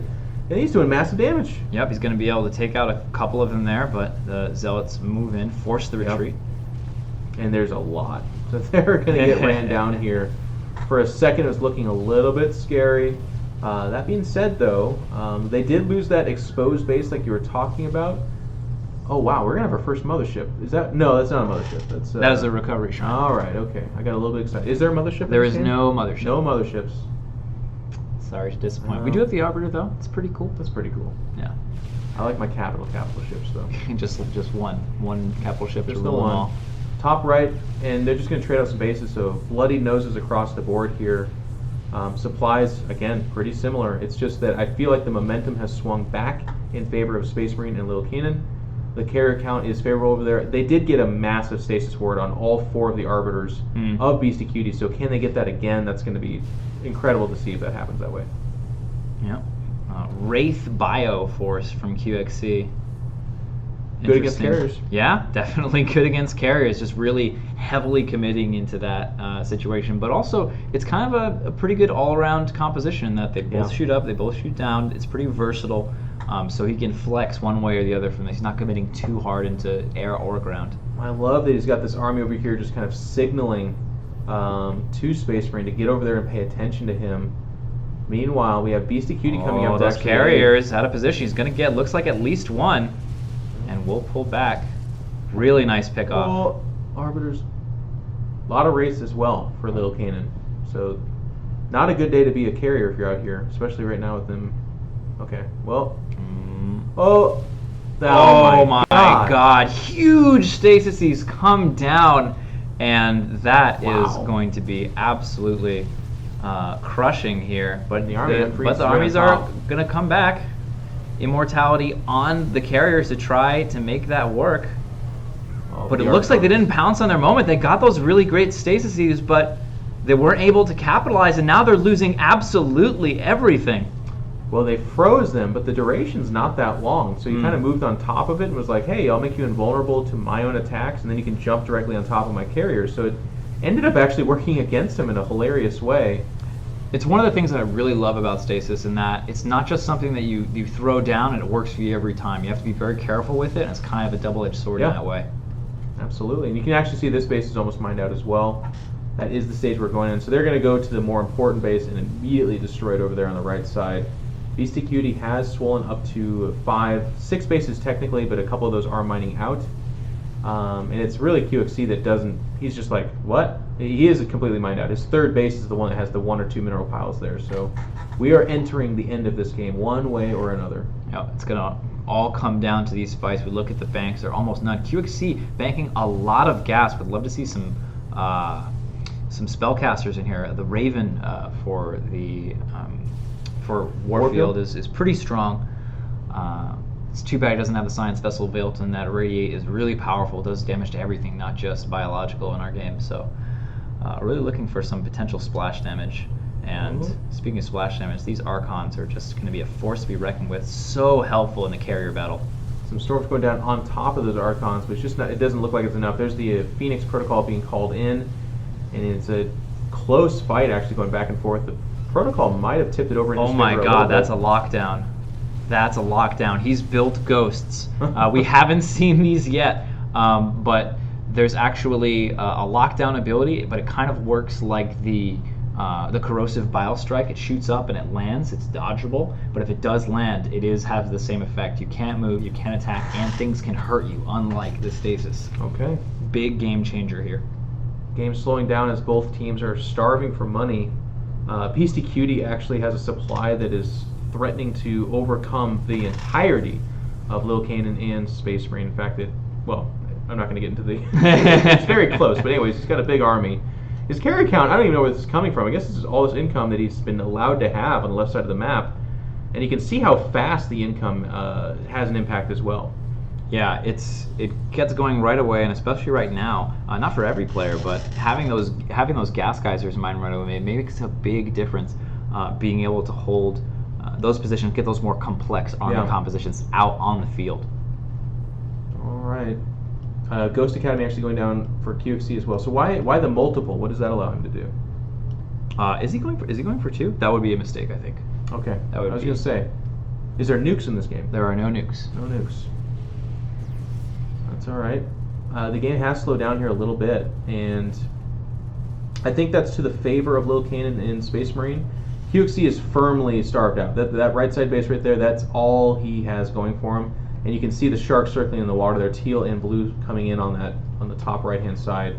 And he's doing massive damage. Yep, he's going to be able to take out a couple of them there, but the Zealots move in, force the retreat. And there's a lot. So they're going to get ran down here. For a second, it was looking a little bit scary. That being said, though, they did lose that exposed base like you were talking about. Oh, wow, we're going to have our first mothership. Is that? No, that's not a mothership. That is a recovery shrine. All right, okay. I got a little bit excited. Is there a mothership? There is no mothership. No motherships. Sorry to disappoint. We do have the Arbiter, though. It's pretty cool. That's pretty cool. Yeah. I like my capital ships, though. just one capital ship Just to the rule them one. all. Top right, and they're just going to trade out some bases, so bloody noses across the board here. Supplies, again, pretty similar. It's just that I feel like the momentum has swung back in favor of Space Marine and Little Canaan. The carrier count is favorable over there. They did get a massive stasis ward on all 4 of the Arbiters of Beastie Cutie, so can they get that again? That's going to be incredible to see if that happens that way. Yeah. Wraith Bio Force from QXC. Good against carriers. Yeah, definitely good against carriers. Just really heavily committing into that situation. But also, it's kind of a pretty good all-around composition that they both shoot up, they both shoot down. It's pretty versatile, so he can flex one way or the other from this. He's not committing too hard into air or ground. I love that he's got this army over here just kind of signaling to Space Marine to get over there and pay attention to him. Meanwhile, we have Beastie Cutie coming up. Those carriers out of position. He's going to get, looks like at least one. And we'll pull back. Really nice pickoff. Well, Arbiters, a lot of race as well for Little Canaan. So, not a good day to be a carrier if you're out here, especially right now with them. Okay, well. Oh my God. Huge stasis come down, and that is going to be absolutely crushing here. But the armies are going to come back. Immortality on the carriers to try to make that work. But it looks like they didn't pounce on their moment. They got those really great stasis, but they weren't able to capitalize, and now they're losing absolutely everything. Well, they froze them, but the duration's not that long. So you kind of moved on top of it and was like, hey, I'll make you invulnerable to my own attacks, and then you can jump directly on top of my carriers. So it ended up actually working against him in a hilarious way. It's one of the things that I really love about stasis, in that it's not just something that you throw down and it works for you every time. You have to be very careful with it, and it's kind of a double-edged sword in that way. Absolutely. And you can actually see this base is almost mined out as well. That is the stage we're going in. So they're going to go to the more important base and immediately destroy it over there on the right side. Beastie Cutie has swollen up to 6 bases technically, but a couple of those are mining out. And it's really QXC that doesn't, he's just like, what? He is completely mined out. His third base is the one that has the 1 or 2 mineral piles there. So we are entering the end of this game one way or another. Yeah, it's going to all come down to these fights. We look at the banks, they're almost none. QXC banking a lot of gas. Would love to see some spellcasters in here. The Raven for Warfield is pretty strong. It's too bad it doesn't have the Science Vessel built, and that Irradiate is really powerful. It does damage to everything, not just biological in our game. So really looking for some potential splash damage. And speaking of splash damage, these Archons are just going to be a force to be reckoned with. So helpful in the carrier battle. Some storms going down on top of those Archons, but it's just not, it doesn't look like it's enough. There's the Phoenix Protocol being called in, and it's a close fight actually going back and forth. The Protocol might have tipped it over in his favor. Oh my God, that's a lockdown. That's a lockdown. He's built ghosts. We haven't seen these yet, but there's actually a lockdown ability, but it kind of works like the corrosive bile strike. It shoots up and it lands. It's dodgeable, but if it does land, it has the same effect. You can't move, you can't attack, and things can hurt you, unlike the stasis. Okay. Big game changer here. Game slowing down as both teams are starving for money. Beastie Cutie actually has a supply that is threatening to overcome the entirety of Lil Canaan and Space Marine. In fact, I'm not going to get into the... it's very close, but anyways, he's got a big army. His carry count, I don't even know where this is coming from. I guess this is all this income that he's been allowed to have on the left side of the map. And you can see how fast the income has an impact as well. Yeah, it gets going right away, and especially right now, not for every player, but having those gas geysers mined right away makes a big difference. Being able to hold those positions, get those more complex army compositions out on the field. All right. Ghost Academy actually going down for QXC as well. So why the multiple? What does that allow him to do? Is he going for 2? That would be a mistake, I think. Okay. I was going to say. Is there nukes in this game? There are no nukes. No nukes. That's all right. The game has slowed down here a little bit, and I think that's to the favor of Lil Cannon in Space Marine. QXC is firmly starved out. That right side base right there, that's all he has going for him. And you can see the sharks circling in the water there, teal and blue coming in on the top right-hand side.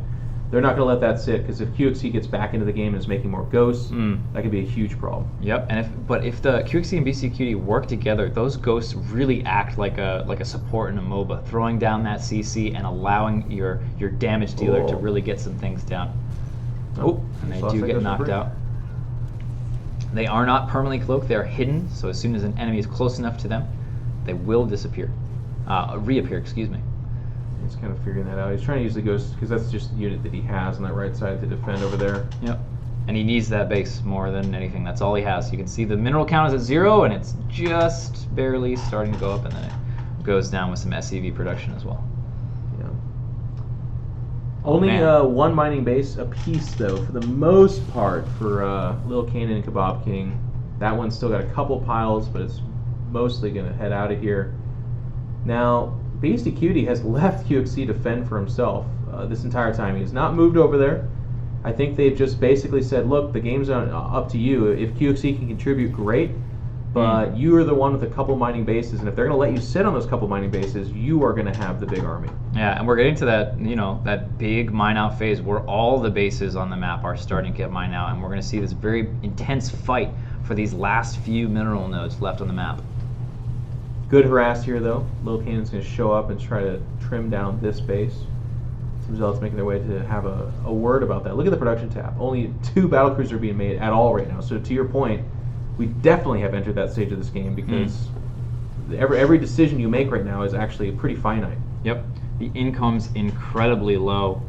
They're not going to let that sit, because if QXC gets back into the game and is making more ghosts, that could be a huge problem. Yep, and if the QXC and BCQD work together, those ghosts really act like a support in a MOBA, throwing down that CC and allowing your damage dealer to really get some things down. Oh, and they do get knocked out. They are not permanently cloaked, they are hidden, so as soon as an enemy is close enough to them, they will reappear, excuse me. He's kind of figuring that out. He's trying to use the ghost because that's just the unit that he has on that right side to defend over there. Yep. And he needs that base more than anything. That's all he has. You can see the mineral count is at 0, and it's just barely starting to go up, and then it goes down with some SCV production as well. Yeah. Only one mining base apiece, though, for the most part, for Lil Cannon and Kebab King. That one's still got a couple piles, but it's mostly going to head out of here. Now, Beastie Cutie has left QXC to fend for himself this entire time. He has not moved over there. I think they've just basically said, look, the game's up to you. If QXC can contribute, great, but you are the one with a couple mining bases, and if they're going to let you sit on those couple mining bases, you are going to have the big army. Yeah, and we're getting to that, that big mine out phase where all the bases on the map are starting to get mined out, and we're going to see this very intense fight for these last few mineral nodes left on the map. Good harass here, though. Lil Cannon's going to show up and try to trim down this base. Some zealots making their way to have a word about that. Look at the production tab. Only 2 battlecruisers are being made at all right now. So to your point, we definitely have entered that stage of this game because every decision you make right now is actually pretty finite. Yep. The income's incredibly low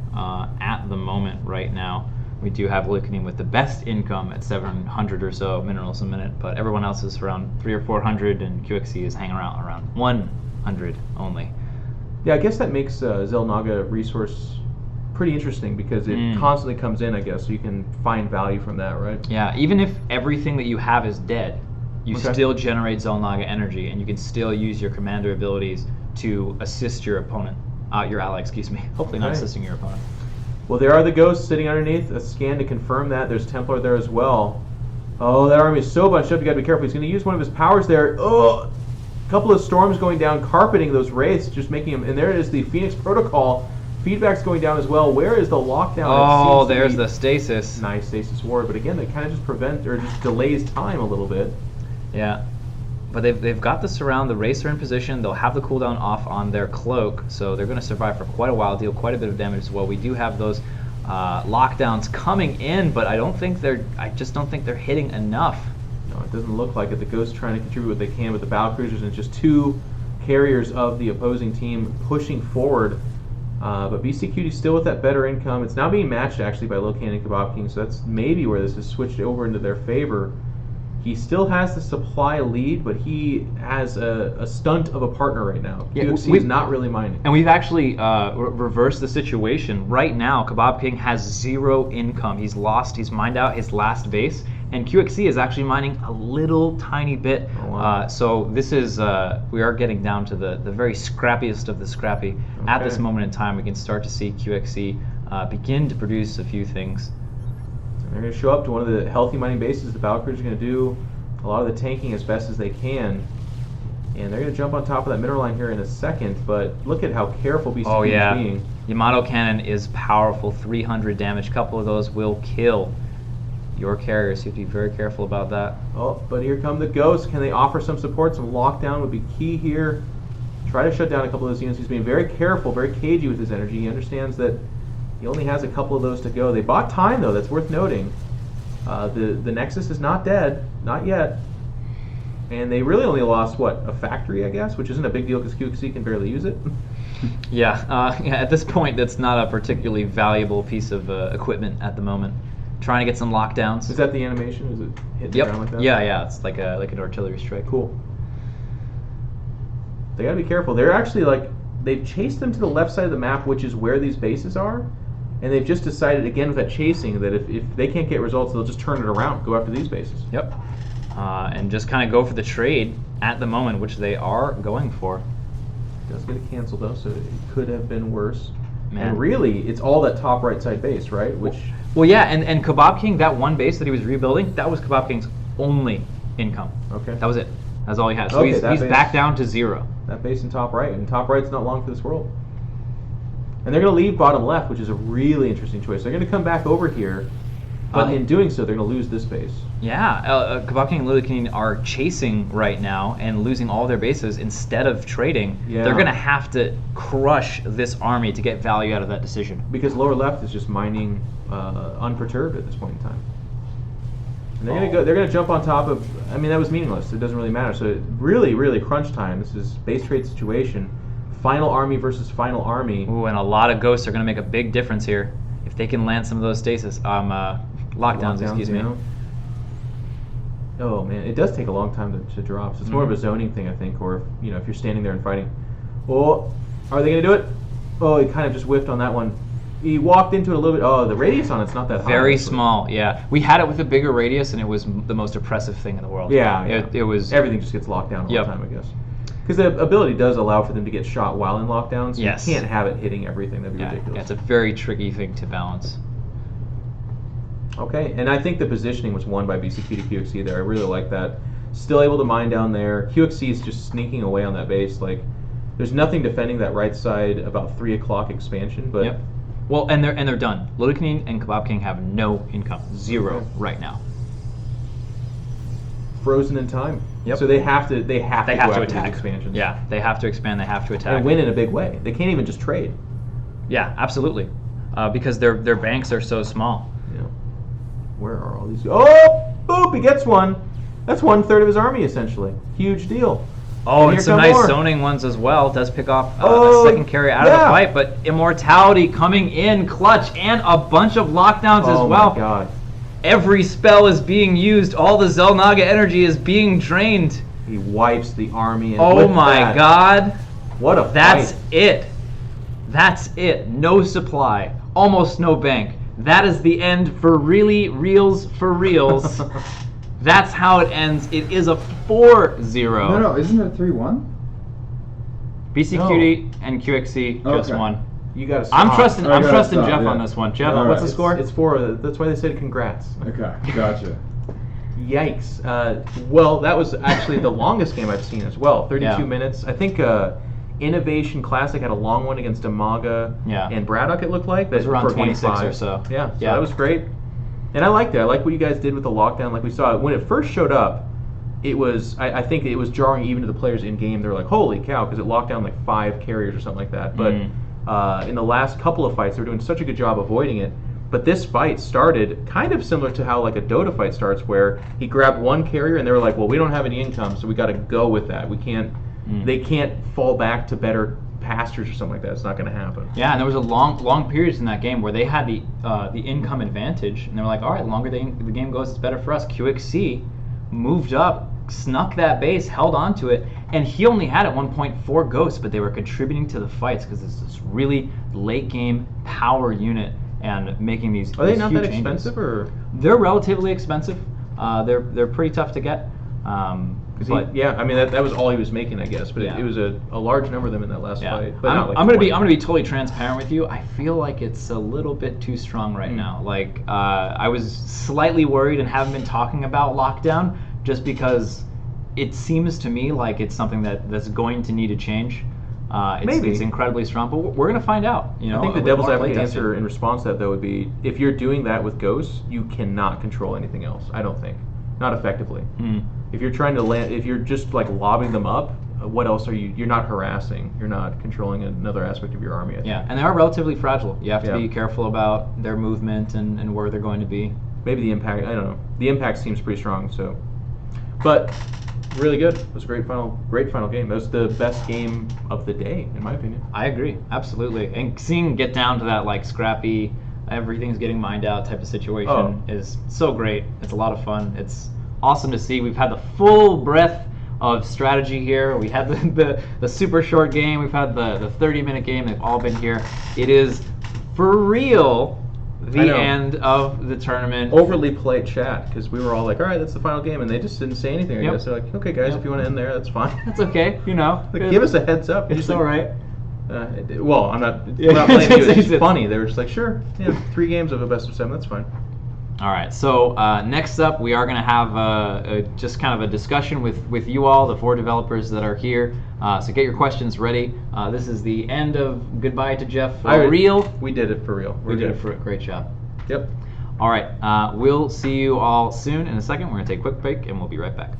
at the moment right now. We do have Awakening with the best income at 700 or so minerals a minute, but everyone else is around 300 or 400, and QXC is hanging around 100 only. Yeah, I guess that makes Zelnaga resource pretty interesting because it constantly comes in, I guess, so you can find value from that, right? Yeah, even if everything that you have is dead, you still generate Zelnaga energy, and you can still use your commander abilities to assist your opponent, your ally, excuse me. Hopefully not assisting your opponent. Well, there are the ghosts sitting underneath. A scan to confirm that. There's Templar there as well. Oh, that army is so bunched up. You got to be careful. He's going to use one of his powers there. Oh, a couple of storms going down, carpeting those wraiths, just making them. And there it is, the Phoenix Protocol. Feedback's going down as well. Where is the lockdown? Oh, there's the stasis. Nice stasis ward, but again, that kind of just delays time a little bit. Yeah. But they've got the surround. The wraiths are in position. They'll have the cooldown off on their cloak, so they're going to survive for quite a while, deal quite a bit of damage as well. We do have those lockdowns coming in, but I just don't think they're hitting enough. No, it doesn't look like it. The Ghosts trying to contribute what they can with the battlecruisers, and just 2 carriers of the opposing team pushing forward. But BCQD still with that better income. It's now being matched actually by Lil Cannon and Kebab King, so that's maybe where this is switched over into their favor. He still has the supply lead, but he has a stunt of a partner right now. QXC is not really mining. And we've actually reversed the situation. Right now, Kebab King has 0 income. He's mined out his last base, and QXC is actually mining a little tiny bit. Oh, wow. So this is, we are getting down to the very scrappiest of the scrappy. Okay. At this moment in time, we can start to see QXC begin to produce a few things. They're going to show up to one of the healthy mining bases. The Battlecruisers are going to do a lot of the tanking as best as they can. And they're going to jump on top of that mineral line here in a second, but look at how careful BCP is being. Yamato Cannon is powerful, 300 damage. A couple of those will kill your carriers. You have to be very careful about that. Oh, but here come the Ghosts. Can they offer some support? Some lockdown would be key here. Try to shut down a couple of those units. He's being very careful, very cagey with his energy. He understands that he only has a couple of those to go. They bought time, though. That's worth noting. The Nexus is not dead. Not yet. And they really only lost, what, a factory, I guess? Which isn't a big deal because QXC can barely use it. Yeah, at this point, that's not a particularly valuable piece of equipment at the moment. Trying to get some lockdowns. Is that the animation? Is it hitting the ground like that? Yeah. It's like an artillery strike. Cool. They gotta be careful. They're actually they've chased them to the left side of the map, which is where these bases are. And they've just decided, again with that chasing, that if they can't get results, they'll just turn it around, go after these bases. Yep. and just kind of go for the trade at the moment, which they are going for. It does get a cancel though, so it could have been worse. Man. And really, it's all that top right side base, right? Which Well, yeah, and Kebab King, that one base that he was rebuilding, that was Kebab King's only income. Okay. That was it. That's all he had. So Okay, he's that base- back down to 0. that base in top right, and top right's not long for this world. And they're going to leave bottom left, which is a really interesting choice. They're going to come back over here, but in doing so, they're going to lose this base. Yeah, Kebab King and Lily King are chasing right now and losing all their bases instead of trading. Yeah. They're going to have to crush this army to get value out of that decision. Because lower left is just mining unperturbed at this point in time. And they're gonna go. They're gonna jump on top of. I mean, that was meaningless. It doesn't really matter. So really crunch time. This is base trade situation. Final army versus final army. Ooh, and a lot of ghosts are going to make a big difference here if they can land some of those stasis lockdowns. Excuse me. You know? Oh man, it does take a long time to drop. So it's more of a zoning thing, I think, or if you're standing there and fighting. Oh, are they gonna do it? Oh, he kind of just whiffed on that one. He walked into it a little bit. Oh, the radius on it's not that high. Very small, yeah. We had it with a bigger radius, and it was the most oppressive thing in the world. Yeah, It was. Everything just gets locked down all the time, I guess. Because the ability does allow for them to get shot while in lockdown, so Yes. you can't have it hitting everything. That'd be ridiculous. Yeah, it's a very tricky thing to balance. Okay, and I think the positioning was won by BCQ to QXC there. I really like that. Still able to mine down there. QXC is just sneaking away on that base. Like, there's nothing defending that right side about 3 o'clock expansion, but. Yep. Well, and they're done. Lily King and Kebab King have no income, 0 right now. Frozen in time. Yep. So they have to go after these attack. expansions. Yeah, they have to expand. They have to attack And win in a big way. They can't even just trade. Yeah, absolutely, because their banks are so small. Yeah. Where are all these? Oh, boop! He gets one. That's 1/3 of his army essentially. Huge deal. Oh, and here some come nice more. zoning ones as well. Does pick off Oh, a second carry out of the yeah. fight, but Immortality coming in clutch and a bunch of lockdowns as well. Oh my god. Every spell is being used. All the Zelnaga energy is being drained. He wipes the army. And Oh with my that, god. What a That's fight. it. That's it. No supply. Almost no bank. That is the end for reals for reals. That's how it ends. It is a 4-0. No, isn't it 3-1? BCQD and QXC just Okay. won. You got to. I'm trusting I gotta Jeff stop, on yeah. this one. Jeff, All what's right. the score? It's 4. That's why they said congrats. Okay, gotcha. Yikes. Well, that was actually the longest game I've seen as well. 32 Yeah. minutes. I think Innovation Classic had a long one against Amaga Yeah. and Braddock, it looked like. It was around for game 26 or 5. so. Yeah, so Yeah. that was great. And I liked it. I like what you guys did with the lockdown. Like we saw when it first showed up, it was, I think it was jarring even to the players in game. They were like, holy cow, because it locked down like 5 carriers or something like that. But in the last couple of fights, they were doing such a good job avoiding it. But this fight started kind of similar to how like a Dota fight starts, where he grabbed one carrier and they were like, well, we don't have any income, so we got to go with that. We can't. They can't fall back to better pastures or something like that. It's not going to happen. Yeah, and there was a long periods in that game where they had the income advantage, and they were like, all right, the longer the game goes, it's better for us. QXC moved up, snuck that base, held on to it, and he only had at 1.4 ghosts, but they were contributing to the fights because it's this really late game power unit and making these. Are they these not huge that changes. expensive, or? They're relatively expensive. They're pretty tough to get. But Yeah, I mean that was all he was making, I guess. But Yeah. it was a large number of them in that last fight. But I'm not like gonna be 20. I'm gonna be totally transparent with you. I feel like it's a little bit too strong right now. Like I was slightly worried and haven't been talking about lockdown just because it seems to me like it's something that's going to need to change. Maybe. It's incredibly strong, but we're gonna find out. You know, I think the with devil's more advocate playtesting. answer in response to that though would be, if you're doing that with ghosts, you cannot control anything else. I don't think, not effectively. If you're trying to land, if you're just like lobbing them up, what else are you? You're not harassing. You're not controlling another aspect of your army. I think. Yeah, and they are relatively fragile. You have to Yeah. be careful about their movement and where they're going to be. Maybe the impact. I don't know. The impact seems pretty strong. So, but really good. It was a great final game. That was the best game of the day, in my opinion. I agree, absolutely. And seeing get down to that like scrappy, everything's getting mined out type of situation is so great. It's a lot of fun. It's awesome to see. We've had the full breadth of strategy here. We had the super short game. We've had the 30-minute game. They've all been here. It is for real the end of the tournament. Overly polite chat because we were all like, all right, that's the final game, and they just didn't say anything. I Yep. guess they're like, okay, guys, if you want to end there, that's fine. That's okay, you know. Like, give us a heads up. It's all right. Well, I'm not blaming you. It's just funny. They were just like, sure, 3 games of a best of 7, that's fine. All right, so next up, we are going to have just kind of a discussion with you all, the 4 developers that are here. So get your questions ready. This is the end of Goodbye to Jeff. Real. We did it for real. We did it for real. Great job. Yep. All right, we'll see you all soon. In a second, we're going to take a quick break, and we'll be right back.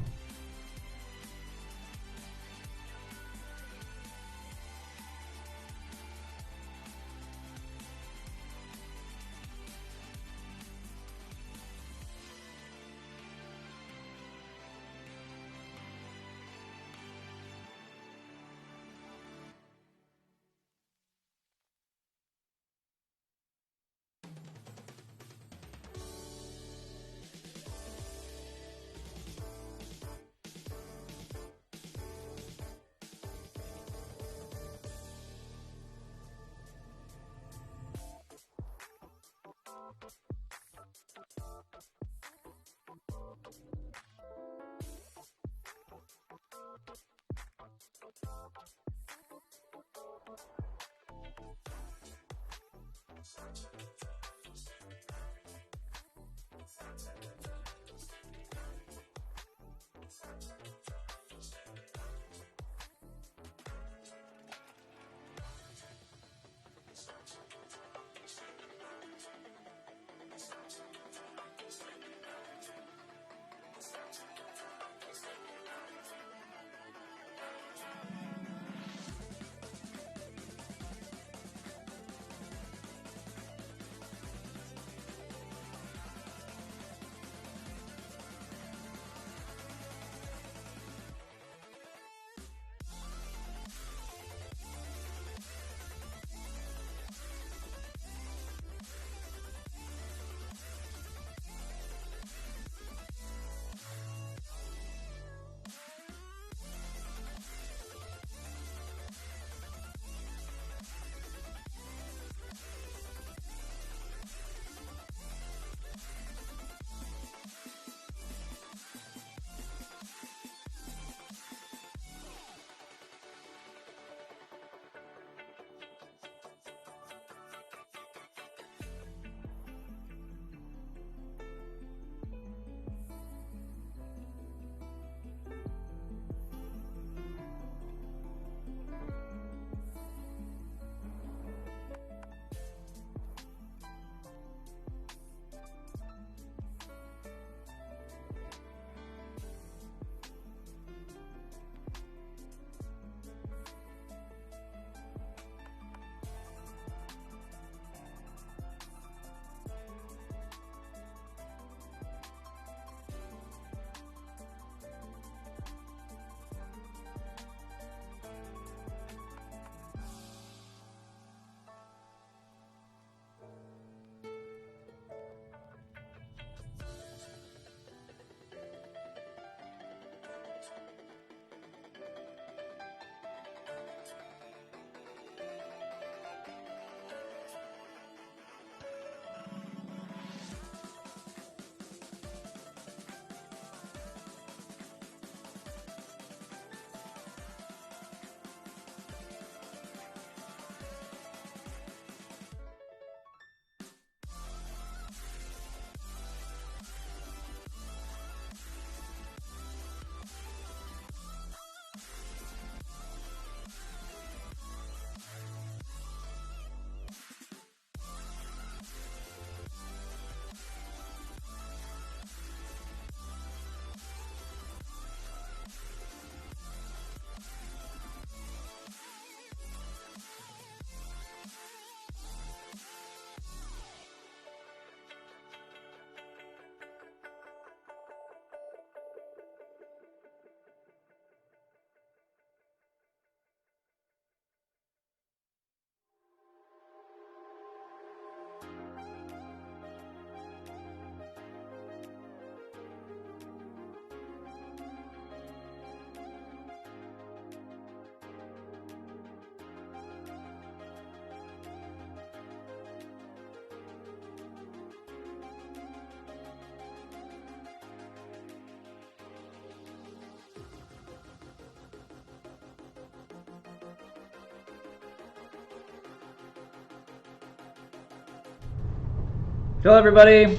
Hello, everybody.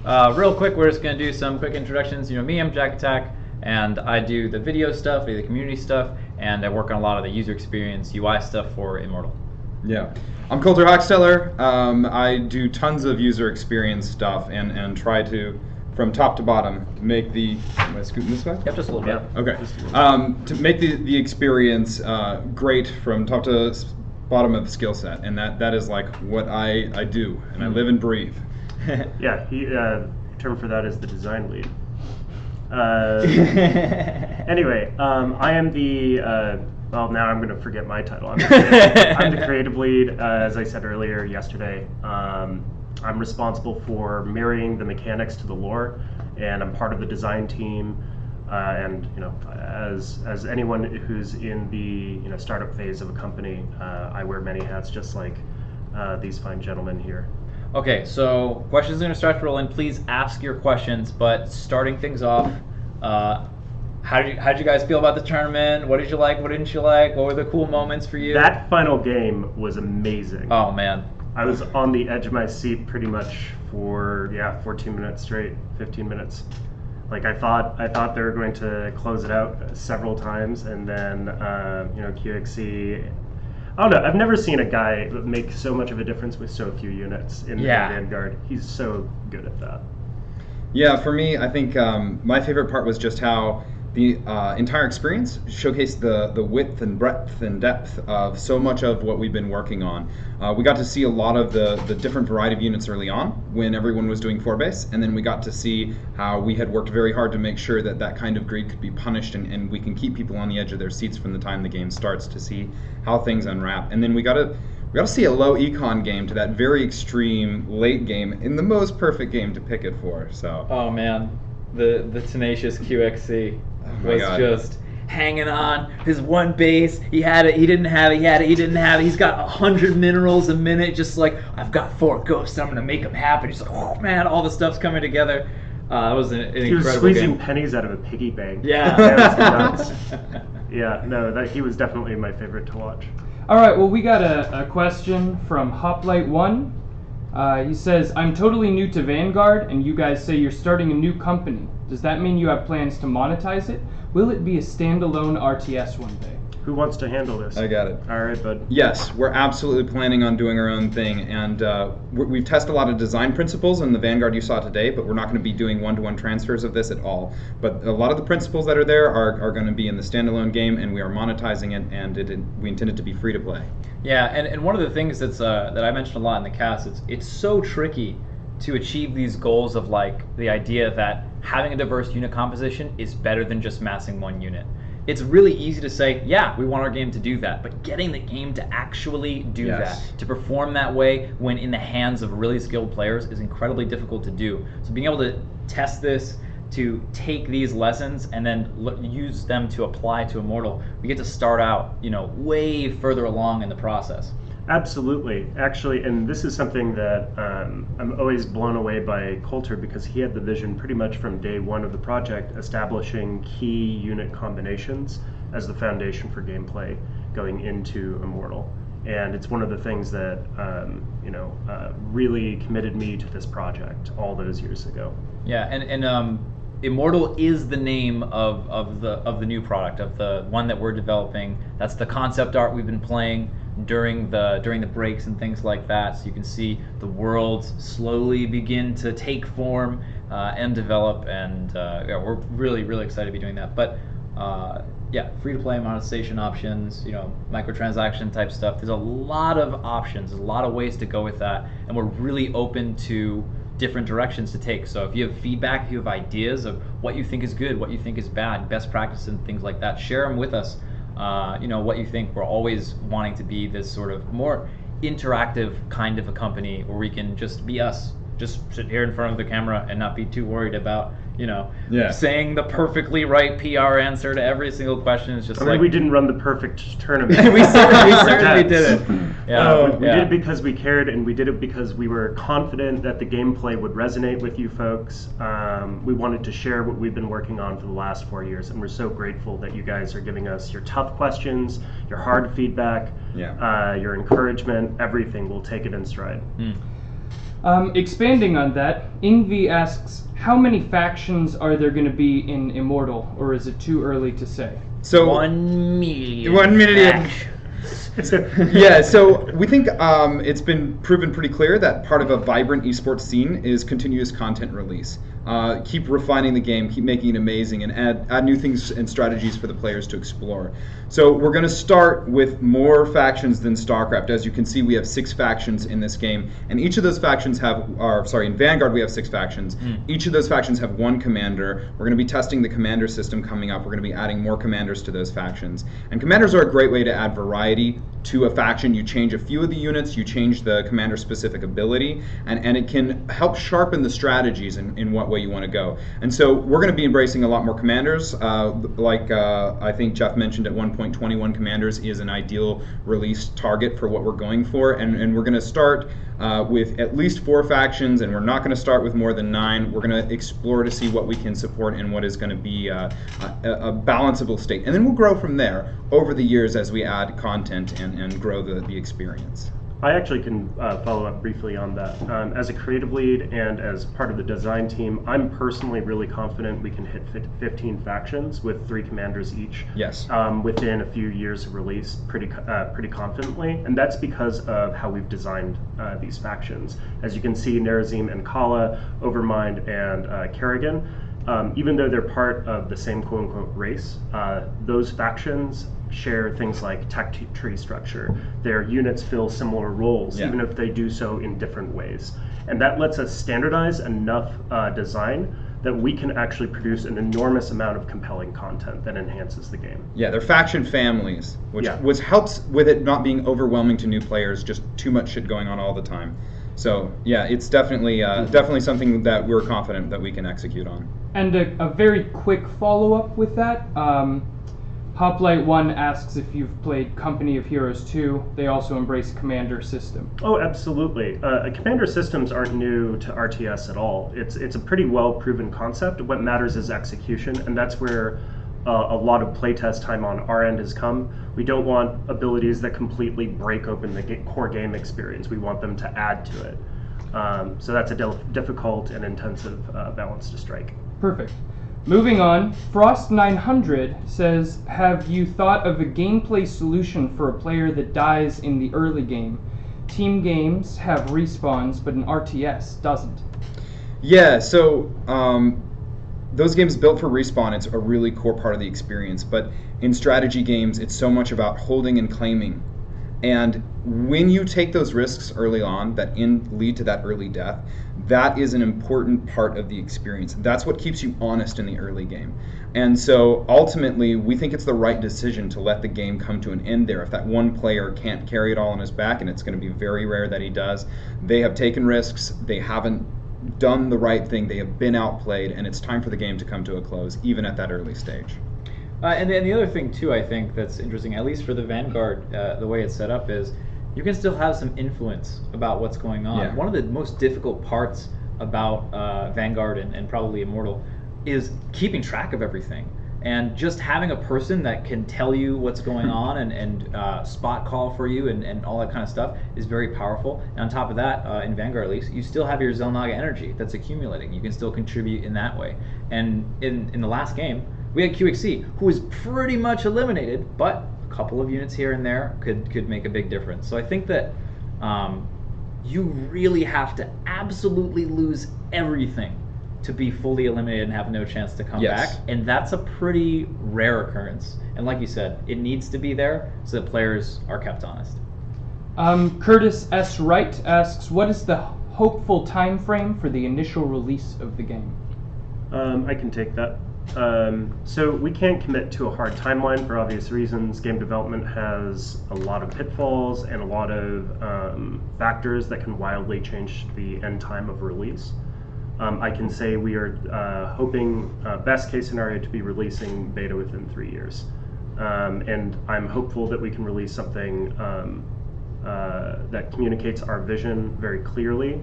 Real quick, we're just going to do some quick introductions. You know me, I'm Jack Attack, and I do the video stuff, I do the community stuff, and I work on a lot of the user experience UI stuff for Immortal. Yeah. I'm Coulter Hochsteller. I do tons of user experience stuff and try to, from top to bottom, make the... Am I scooting this way? Yep, just a little bit. Okay. To make the experience great from top to bottom of the skill set, and that is like what I do, and I live and breathe. Yeah, the term for that is the design lead. Anyway, I am the, well, now I'm going to forget my title. I'm the creative lead, as I said earlier yesterday. I'm responsible for marrying the mechanics to the lore, and I'm part of the design team. And you know, as anyone who's in the startup phase of a company, I wear many hats, just like these fine gentlemen here. Okay, so questions are going to start to roll in. Please ask your questions, but starting things off, how did you guys feel about the tournament? What did you like? What didn't you like? What were the cool moments for you? That final game was amazing. Oh man, I was on the edge of my seat pretty much for 14 minutes straight, 15 minutes. Like I thought they were going to close it out several times, and then QXC. I don't know. I've never seen a guy make so much of a difference with so few units in Vanguard. He's so good at that. Yeah, for me, I think my favorite part was just how the entire experience showcased the width and breadth and depth of so much of what we've been working on. We got to see a lot of the different variety of units early on when everyone was doing 4-base, and then we got to see how we had worked very hard to make sure that kind of greed could be punished, and we can keep people on the edge of their seats from the time the game starts to see how things unwrap. And then we got to see a low econ game to that very extreme late game in the most perfect game to pick it for. So. Oh man, the tenacious QXC was just hanging on his one base. He had it, he didn't have it, he had it, he didn't have it. He's got 100 minerals a minute, just like, I've got 4 ghosts, I'm gonna make them happen. He's like, oh man, all the stuff's coming together. It was an incredible game. He was squeezing pennies out of a piggy bank. Yeah. That was nuts. Yeah, no, he was definitely my favorite to watch. All right, well, we got a question from Hoplite1. He says, I'm totally new to Vanguard, and you guys say you're starting a new company. Does that mean you have plans to monetize it? Will it be a standalone RTS one day? Who wants to handle this? I got it. All right, bud. Yes, we're absolutely planning on doing our own thing, and we've tested a lot of design principles in the Vanguard you saw today, but we're not going to be doing one-to-one transfers of this at all. But a lot of the principles that are there are going to be in the standalone game, and we are monetizing it, and we intend it to be free to play. Yeah, and one of the things that I mentioned a lot in the cast, it's so tricky to achieve these goals of like the idea that having a diverse unit composition is better than just massing one unit. It's really easy to say, yeah, we want our game to do that, but getting the game to actually do that, to perform that way when in the hands of really skilled players is incredibly difficult to do. So being able to test this, to take these lessons and then use them to apply to Immortal, we get to start out, way further along in the process. Absolutely, actually, and this is something that I'm always blown away by Coulter, because he had the vision pretty much from day one of the project, establishing key unit combinations as the foundation for gameplay going into Immortal. And it's one of the things that really committed me to this project all those years ago. Yeah, and Immortal is the name of the new product, of the one that we're developing. That's the concept art we've been playing during the breaks and things like that, so you can see the worlds slowly begin to take form and develop, and we're really excited to be doing that. But free to play monetization options, microtransaction type stuff. There's a lot of options, there's a lot of ways to go with that, and we're really open to different directions to take. So if you have feedback, if you have ideas of what you think is good, what you think is bad, best practices and things like that, share them with us. What you think. We're always wanting to be this sort of more interactive kind of a company where we can just be us, just sit here in front of the camera and not be too worried about, saying the perfectly right PR answer to every single question. It's just we didn't run the perfect tournament. we certainly did it. We did it because we cared, and we did it because we were confident that the gameplay would resonate with you folks. We wanted to share what we've been working on for the last 4 years, and we're so grateful that you guys are giving us your tough questions, your hard feedback, your encouragement, everything. We'll take it in stride. Expanding on that, Ingvi asks, how many factions are there going to be in Immortal, or is it too early to say? So 1 million. 1 million. Factions. Yeah, so we think it's been proven pretty clear that part of a vibrant esports scene is continuous content release. Keep refining the game, keep making it amazing, and add new things and strategies for the players to explore. So we're going to start with more factions than StarCraft. As you can see, we have 6 factions in this game, and each of those factions in Vanguard we have 6 factions. Each of those factions have 1 commander. We're going to be testing the commander system coming up. We're going to be adding more commanders to those factions. And commanders are a great way to add variety to a faction. You change a few of the units, you change the commander specific ability, and it can help sharpen the strategies in what way you want to go. And so we're going to be embracing a lot more commanders. I think Jeff mentioned at one point, 21 commanders is an ideal release target for what we're going for, and we're going to start with at least 4 factions, and we're not going to start with more than 9. We're going to explore to see what we can support and what is going to be a balanceable state, and then we'll grow from there over the years as we add content and grow the experience. I actually can follow up briefly on that. As a creative lead and as part of the design team, I'm personally really confident we can hit 15 factions with 3 commanders each. Yes. Within a few years of release, pretty confidently, and that's because of how we've designed these factions. As you can see, Nerazim and Kala, Overmind, and Kerrigan, even though they're part of the same quote-unquote race, those factions share things like tech tree structure. Their units fill similar roles, even if they do so in different ways. And that lets us standardize enough design that we can actually produce an enormous amount of compelling content that enhances the game. Yeah, they're faction families, which helps with it not being overwhelming to new players, just too much shit going on all the time. So yeah, it's definitely something that we're confident that we can execute on. And a very quick follow-up with that, Hoplite1 asks if you've played Company of Heroes 2. They also embrace Commander system. Oh, absolutely. Commander systems aren't new to RTS at all. It's a pretty well-proven concept. What matters is execution, and that's where a lot of playtest time on our end has come. We don't want abilities that completely break open the core game experience. We want them to add to it. So that's a difficult and intensive balance to strike. Perfect. Moving on, Frost900 says, have you thought of a gameplay solution for a player that dies in the early game? Team games have respawns, but an RTS doesn't. Yeah, so those games built for respawn, it's a really core part of the experience, but in strategy games, it's so much about holding and claiming. And when you take those risks early on that lead to that early death, that is an important part of the experience. That's what keeps you honest in the early game. And so ultimately, we think it's the right decision to let the game come to an end there. If that one player can't carry it all on his back, and it's going to be very rare that he does, they have taken risks, they haven't done the right thing, they have been outplayed, and it's time for the game to come to a close, even at that early stage. And then the other thing too, I think that's interesting, at least for the Vanguard, the way it's set up is, you can still have some influence about what's going on. Yeah. One of the most difficult parts about Vanguard and probably Immortal is keeping track of everything. And just having a person that can tell you what's going on and spot call for you and all that kind of stuff is very powerful. And on top of that, in Vanguard at least, you still have your Xel'Naga energy that's accumulating. You can still contribute in that way. And in the last game, we had QXC, who was pretty much eliminated, but a couple of units here and there could make a big difference. So I think that you really have to absolutely lose everything to be fully eliminated and have no chance to come back. And that's a pretty rare occurrence. And like you said, it needs to be there so that players are kept honest. Curtis S. Wright asks, what is the hopeful time frame for the initial release of the game? I can take that. So we can't commit to a hard timeline for obvious reasons. Game development has a lot of pitfalls and a lot of factors that can wildly change the end time of release. I can say we are hoping, best case scenario, to be releasing beta within 3 years. And I'm hopeful that we can release something that communicates our vision very clearly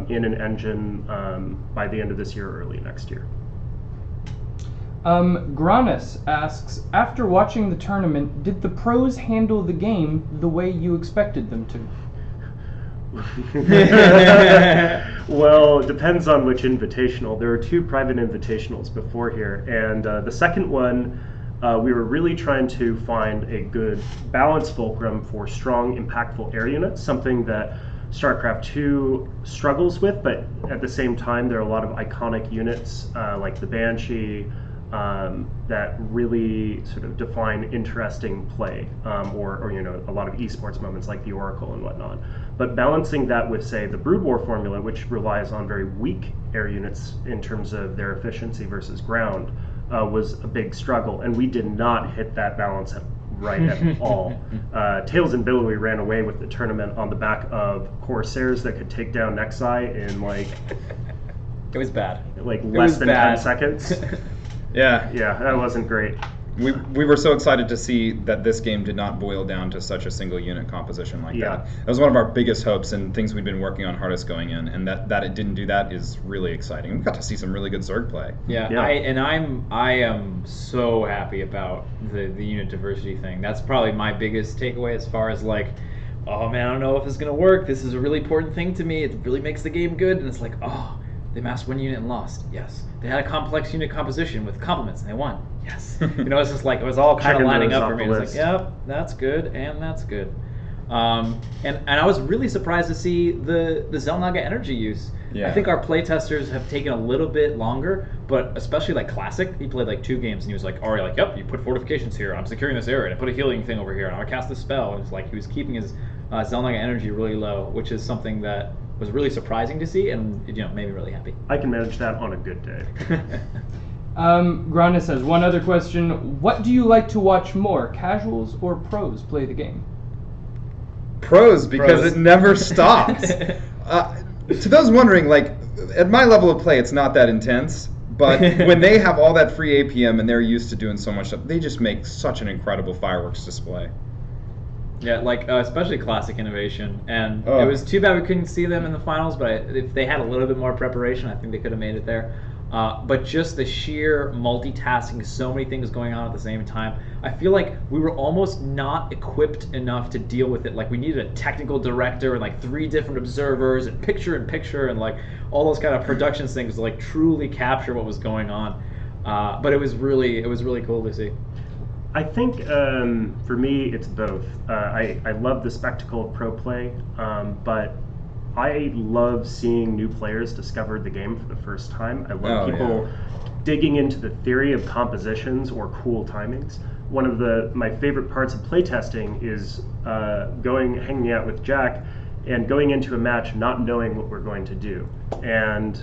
in an engine by the end of this year or early next year. Granus asks, after watching the tournament, did the pros handle the game the way you expected them to? Well, it depends on which invitational. There are 2 private invitationals before here, and the second one, we were really trying to find a good balance fulcrum for strong, impactful air units, something that StarCraft 2 struggles with, but at the same time, there are a lot of iconic units like the Banshee that really sort of define interesting play, or a lot of esports moments like the Oracle and whatnot. But balancing that with, say, the Brood War formula, which relies on very weak air units in terms of their efficiency versus ground, was a big struggle, and we did not hit that balance right at all. Tails and Billowy ran away with the tournament on the back of Corsairs that could take down Nexi in it was bad. Less than 10 seconds. Yeah, that wasn't great. We were so excited to see that this game did not boil down to such a single unit composition like that. That was one of our biggest hopes and things we'd been working on hardest going in, and that it didn't do that is really exciting. We got to see some really good Zerg play. I am so happy about the unit diversity thing. That's probably my biggest takeaway as far as oh man, I don't know if it's gonna work. This is a really important thing to me. It really makes the game good, and it's they massed 1 unit and lost. Yes. They had a complex unit composition with complements and they won. Yes. It's just it was all kind of lining up for me. It's yep, that's good and that's good. And I was really surprised to see the Xel'Naga energy use. Yeah. I think our playtesters have taken a little bit longer, but especially Classic, he played 2 games and he was already yep, you put fortifications here, I'm securing this area, and I put a healing thing over here, and I'm gonna cast this spell. And it's he was keeping his Xel'Naga energy really low, which is something that was really surprising to see, and made me really happy. I can manage that on a good day. Granda says, one other question. What do you like to watch more, casuals or pros play the game? Pros, because it never stops. To those wondering, at my level of play, it's not that intense, but when they have all that free APM and they're used to doing so much stuff, they just make such an incredible fireworks display. Yeah, especially Classic Innovation, and it was too bad we couldn't see them in the finals, but if they had a little bit more preparation, I think they could have made it there. But just the sheer multitasking, so many things going on at the same time, I feel like we were almost not equipped enough to deal with it. We needed a technical director and 3 different observers and picture and all those kind of production things to truly capture what was going on. But it was really cool to see. I think for me it's both. I love the spectacle of pro play, but I love seeing new players discover the game for the first time. I love people digging into the theory of compositions or cool timings. One of my favorite parts of playtesting is hanging out with Jack and going into a match not knowing what we're going to do and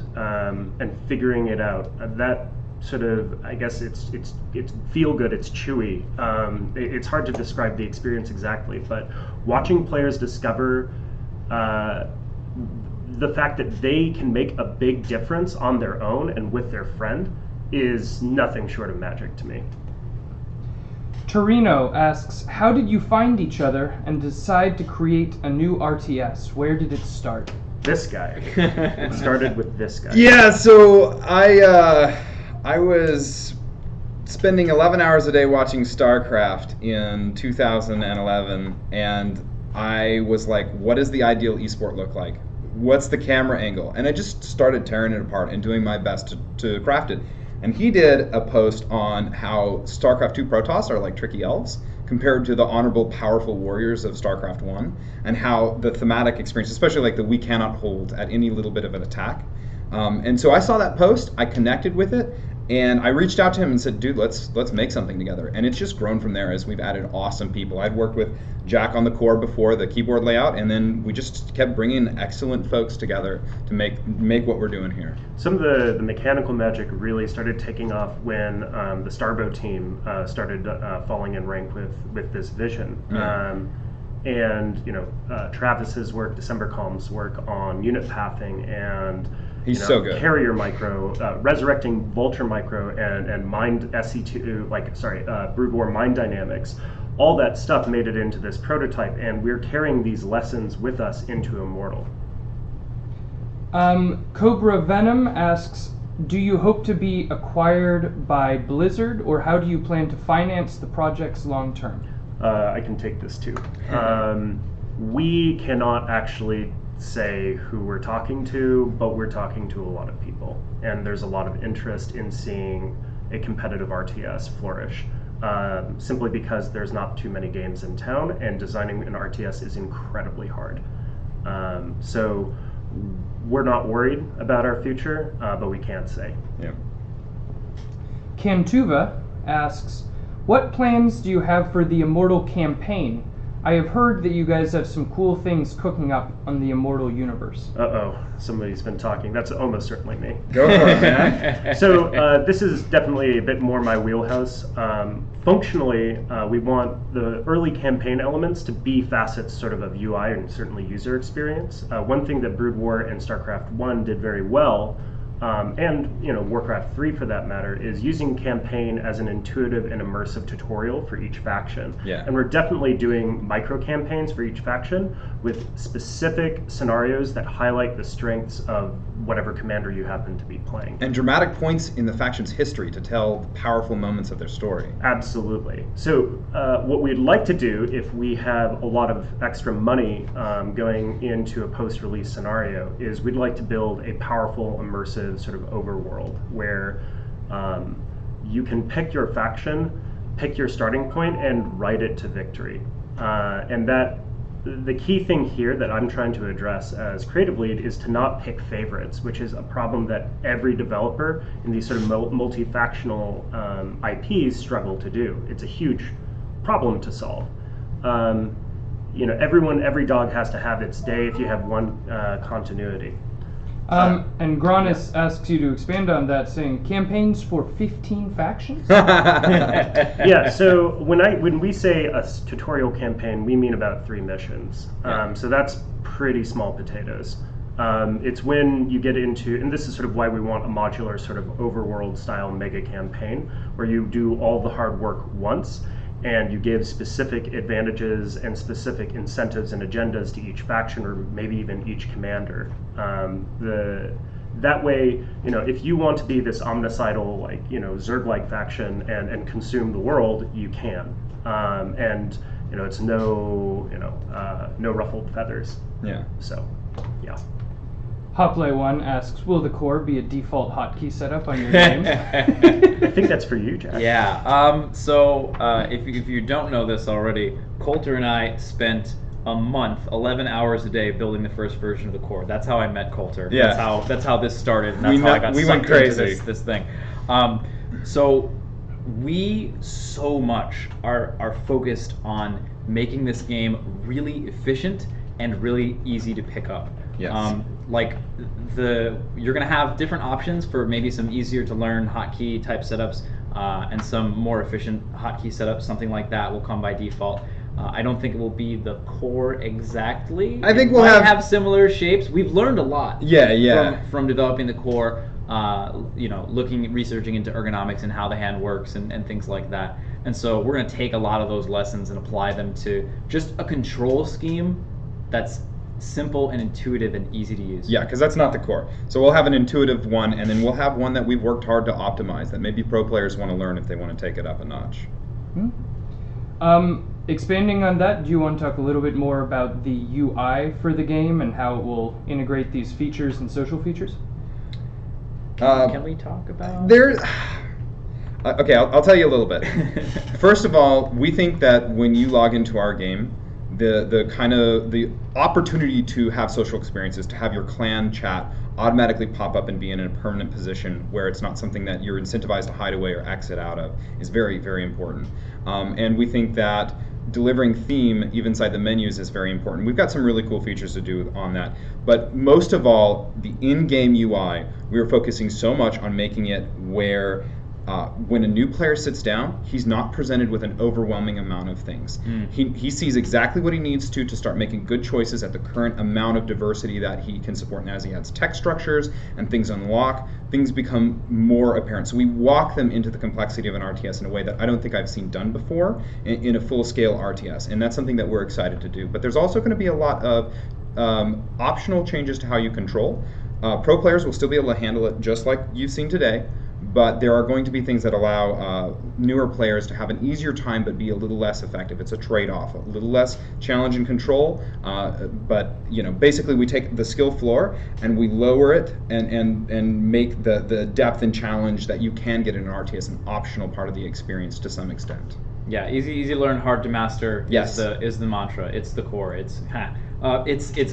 figuring it out. That sort of, I guess it's feel good, it's chewy. It's hard to describe the experience exactly, but watching players discover the fact that they can make a big difference on their own and with their friend is nothing short of magic to me. Torino asks, how did you find each other and decide to create a new RTS? Where did it start? This guy. It started with this guy. Yeah, so I was spending 11 hours a day watching StarCraft in 2011, and I was like, what does the ideal esport look like? What's the camera angle? And I just started tearing it apart and doing my best to craft it. And he did a post on how StarCraft 2 Protoss are like tricky elves compared to the honorable, powerful warriors of StarCraft 1, and how the thematic experience, especially the we cannot hold at any little bit of an attack. And so I saw that post, I connected with it, and I reached out to him and said, dude, let's make something together. And it's just grown from there as we've added awesome people. I'd worked with Jack on the core before, the keyboard layout, and then we just kept bringing excellent folks together to make what we're doing here. Some of the mechanical magic really started taking off when the Starbow team started falling in rank with this vision. And Travis's work, December Calm's work on unit pathing and he's so good. Carrier micro, resurrecting Vulture micro, and mind SC2, Brood War mind dynamics. All that stuff made it into this prototype, and we're carrying these lessons with us into Immortal. Cobra Venom asks, do you hope to be acquired by Blizzard, or how do you plan to finance the projects long term? I can take this too. We cannot actually say who we're talking to, but we're talking to a lot of people, and there's a lot of interest in seeing a competitive RTS flourish. Simply because there's not too many games in town, and designing an RTS is incredibly hard. So we're not worried about our future, but we can't say. Yeah. Cantuva asks, what plans do you have for the Immortal campaign? I have heard that you guys have some cool things cooking up on the Immortal universe. Uh-oh, somebody's been talking. That's almost certainly me. Go for it, man. So this is definitely a bit more my wheelhouse. Functionally, we want the early campaign elements to be facets sort of UI and certainly user experience. One thing that Brood War and StarCraft 1 did very well, and Warcraft 3 for that matter, is using campaign as an intuitive and immersive tutorial for each faction. Yeah. And we're definitely doing micro campaigns for each faction with specific scenarios that highlight the strengths of whatever commander you happen to be playing. And dramatic points in the faction's history to tell the powerful moments of their story. Absolutely. So what we'd like to do, if we have a lot of extra money going into a post-release scenario, is we'd like to build a powerful, immersive sort of overworld where you can pick your faction, pick your starting point, and ride it to victory. And that the key thing here that I'm trying to address as creative lead is to not pick favorites, which is a problem that every developer in these sort of multi-factional IPs struggle to do. It's a huge problem to solve. Every dog has to have its day if you have one continuity. And Granis asks you to expand on that, saying campaigns for 15 factions? Yeah, so when we say a tutorial campaign, we mean about 3 missions. So that's pretty small potatoes. It's when you get into, and this is sort of why we want a modular sort of overworld style mega campaign, where you do all the hard work once, and you give specific advantages and specific incentives and agendas to each faction, or maybe even each commander. That way, if you want to be this omnicidal, Zerg-like faction and consume the world, you can. And it's no ruffled feathers. Yeah. So, yeah. Hoplay1 asks, will the core be a default hotkey setup on your game? I think that's for you, Jack. Yeah. So if you don't know this already, Coulter and I spent a month, 11 hours a day, building the first version of the core. That's how I met Coulter. Yeah. That's how this started. And that's how I got sucked into this thing. So we so much are focused on making this game really efficient and really easy to pick up. Yes. You're gonna have different options for maybe some easier to learn hotkey type setups and some more efficient hotkey setups. Something like that will come by default. I don't think it will be the core exactly. I think we'll have similar shapes. We've learned a lot. Yeah. From developing the core, researching into ergonomics and how the hand works and things like that. And so we're gonna take a lot of those lessons and apply them to just a control scheme that's simple and intuitive and easy to use. Yeah, because that's not the core. So we'll have an intuitive one, and then we'll have one that we've worked hard to optimize that maybe pro players want to learn if they want to take it up a notch. Expanding on that, do you want to talk a little bit more about the UI for the game and how it will integrate these features and social features? Can we talk about? Okay, I'll tell you a little bit. First of all, we think that when you log into our game, the opportunity to have social experiences, to have your clan chat automatically pop up and be in a permanent position where it's not something that you're incentivized to hide away or exit out of, is very, very important. And we think that delivering theme even inside the menus is very important. We've got some really cool features to do on that. But most of all, the in-game UI, we were focusing so much on making it where when a new player sits down, he's not presented with an overwhelming amount of things. He sees exactly what he needs to start making good choices at the current amount of diversity that he can support. And as he adds text structures and things unlock, things become more apparent. So we walk them into the complexity of an RTS in a way that I don't think I've seen done before in a full-scale RTS. And that's something that we're excited to do. But there's also going to be a lot of optional changes to how you control. Pro players will still be able to handle it just like you've seen today. but there are going to be things that allow newer players to have an easier time but be a little less effective. It's a trade-off, a little less challenge and control, but basically we take the skill floor and we lower it and make the depth and challenge that you can get in an RTS an optional part of the experience to some extent. Yeah, easy to learn, hard to master. Yes. is the mantra. It's the core. It's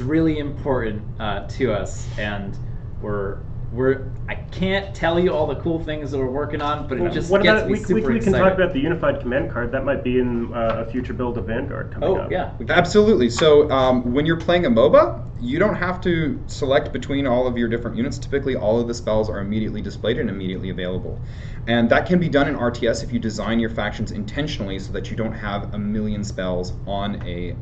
really important to us, and I can't tell you all the cool things that we're working on, but it just gets me super excited. We can talk about the unified command card. That might be in a future build of Vanguard coming up. Oh, yeah. Absolutely. So when you're playing a MOBA, you don't have to select between all of your different units. Typically, all of the spells are immediately displayed and immediately available. And that can be done in RTS if you design your factions intentionally so that you don't have a million spells on a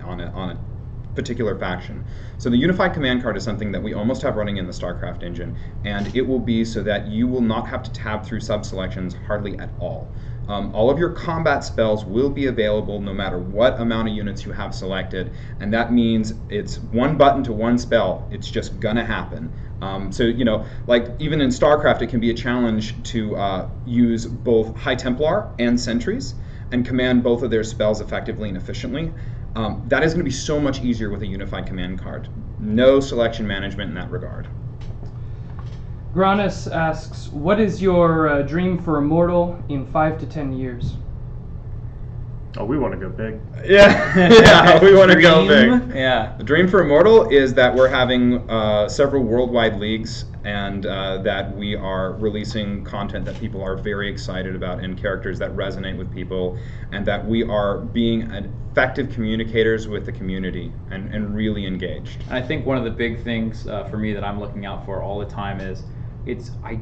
particular faction. So the unified command card is something that we almost have running in the StarCraft engine, and it will be so that you will not have to tab through sub-selections hardly at all. All of your combat spells will be available no matter what amount of units you have selected, and that means it's one button to one spell. It's just gonna happen. So like even in StarCraft, it can be a challenge to use both High Templar and Sentries and command both of their spells effectively and efficiently. That is going to be so much easier with a unified command card. No selection management in that regard. Granus asks, what is your dream for Immortal in 5 to 10 years? Oh, we want to go big. Yeah, we want to go big. Yeah. The dream for Immortal is that we're having several worldwide leagues, and that we are releasing content that people are very excited about and characters that resonate with people, and that we are being effective communicators with the community and really engaged. I think one of the big things for me that I'm looking out for all the time is I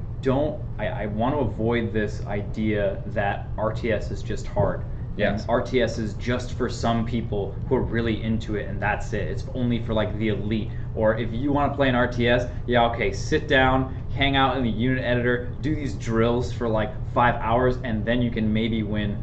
want to avoid this idea that RTS is just hard. Yes. And RTS is just for some people who are really into it, and that's it. It's only for like the elite. Or if you want to play an RTS, yeah, okay, sit down, hang out in the unit editor, do these drills for like 5 hours, and then you can maybe win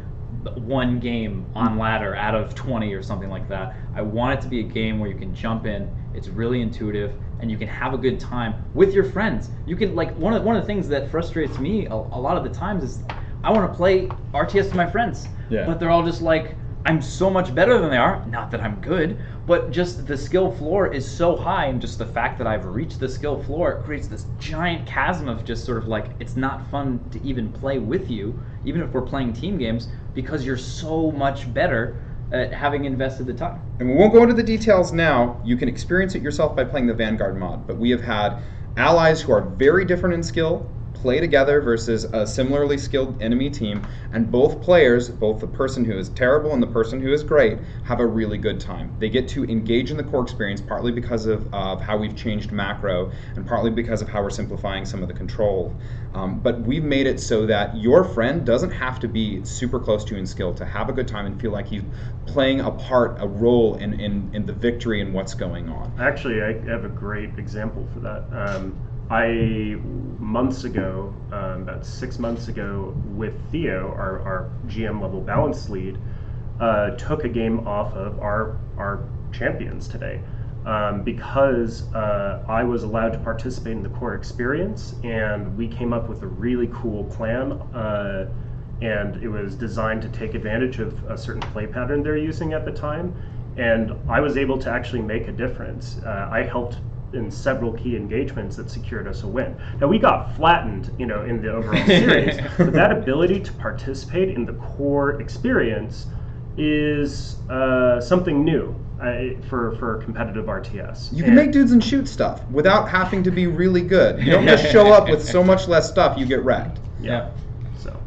one game on ladder out of 20 or something like that. I want it to be a game where you can jump in, it's really intuitive, and you can have a good time with your friends. You can, like, one of the things that frustrates me a lot of the times is I want to play RTS with my friends, but they're all just like, I'm so much better than they are. Not that I'm good, but just the skill floor is so high, and just the fact that I've reached the skill floor creates this giant chasm of just sort of like, it's not fun to even play with you, even if we're playing team games, because you're so much better at having invested the time. And we won't go into the details now. You can experience it yourself by playing the Vanguard mod, but we have had allies who are very different in skill play together versus a similarly skilled enemy team, and both players, both the person who is terrible and the person who is great, have a really good time. They get to engage in the core experience partly because of how we've changed macro, and partly because of how we're simplifying some of the control. But we've made it so that your friend doesn't have to be super close to you in skill to have a good time and feel like he's playing a role in the victory and what's going on. Actually, I have a great example for that. Months ago, about 6 months ago, with Theo, our GM level balance lead, took a game off of our champions today because I was allowed to participate in the core experience, and we came up with a really cool plan, and it was designed to take advantage of a certain play pattern they're using at the time, and I was able to actually make a difference. I helped in several key engagements that secured us a win. Now, we got flattened, in the overall series, but that ability to participate in the core experience is something new for competitive RTS. You can make dudes and shoot stuff without having to be really good. You don't just show up with so much less stuff, you get wrecked. Yeah. So.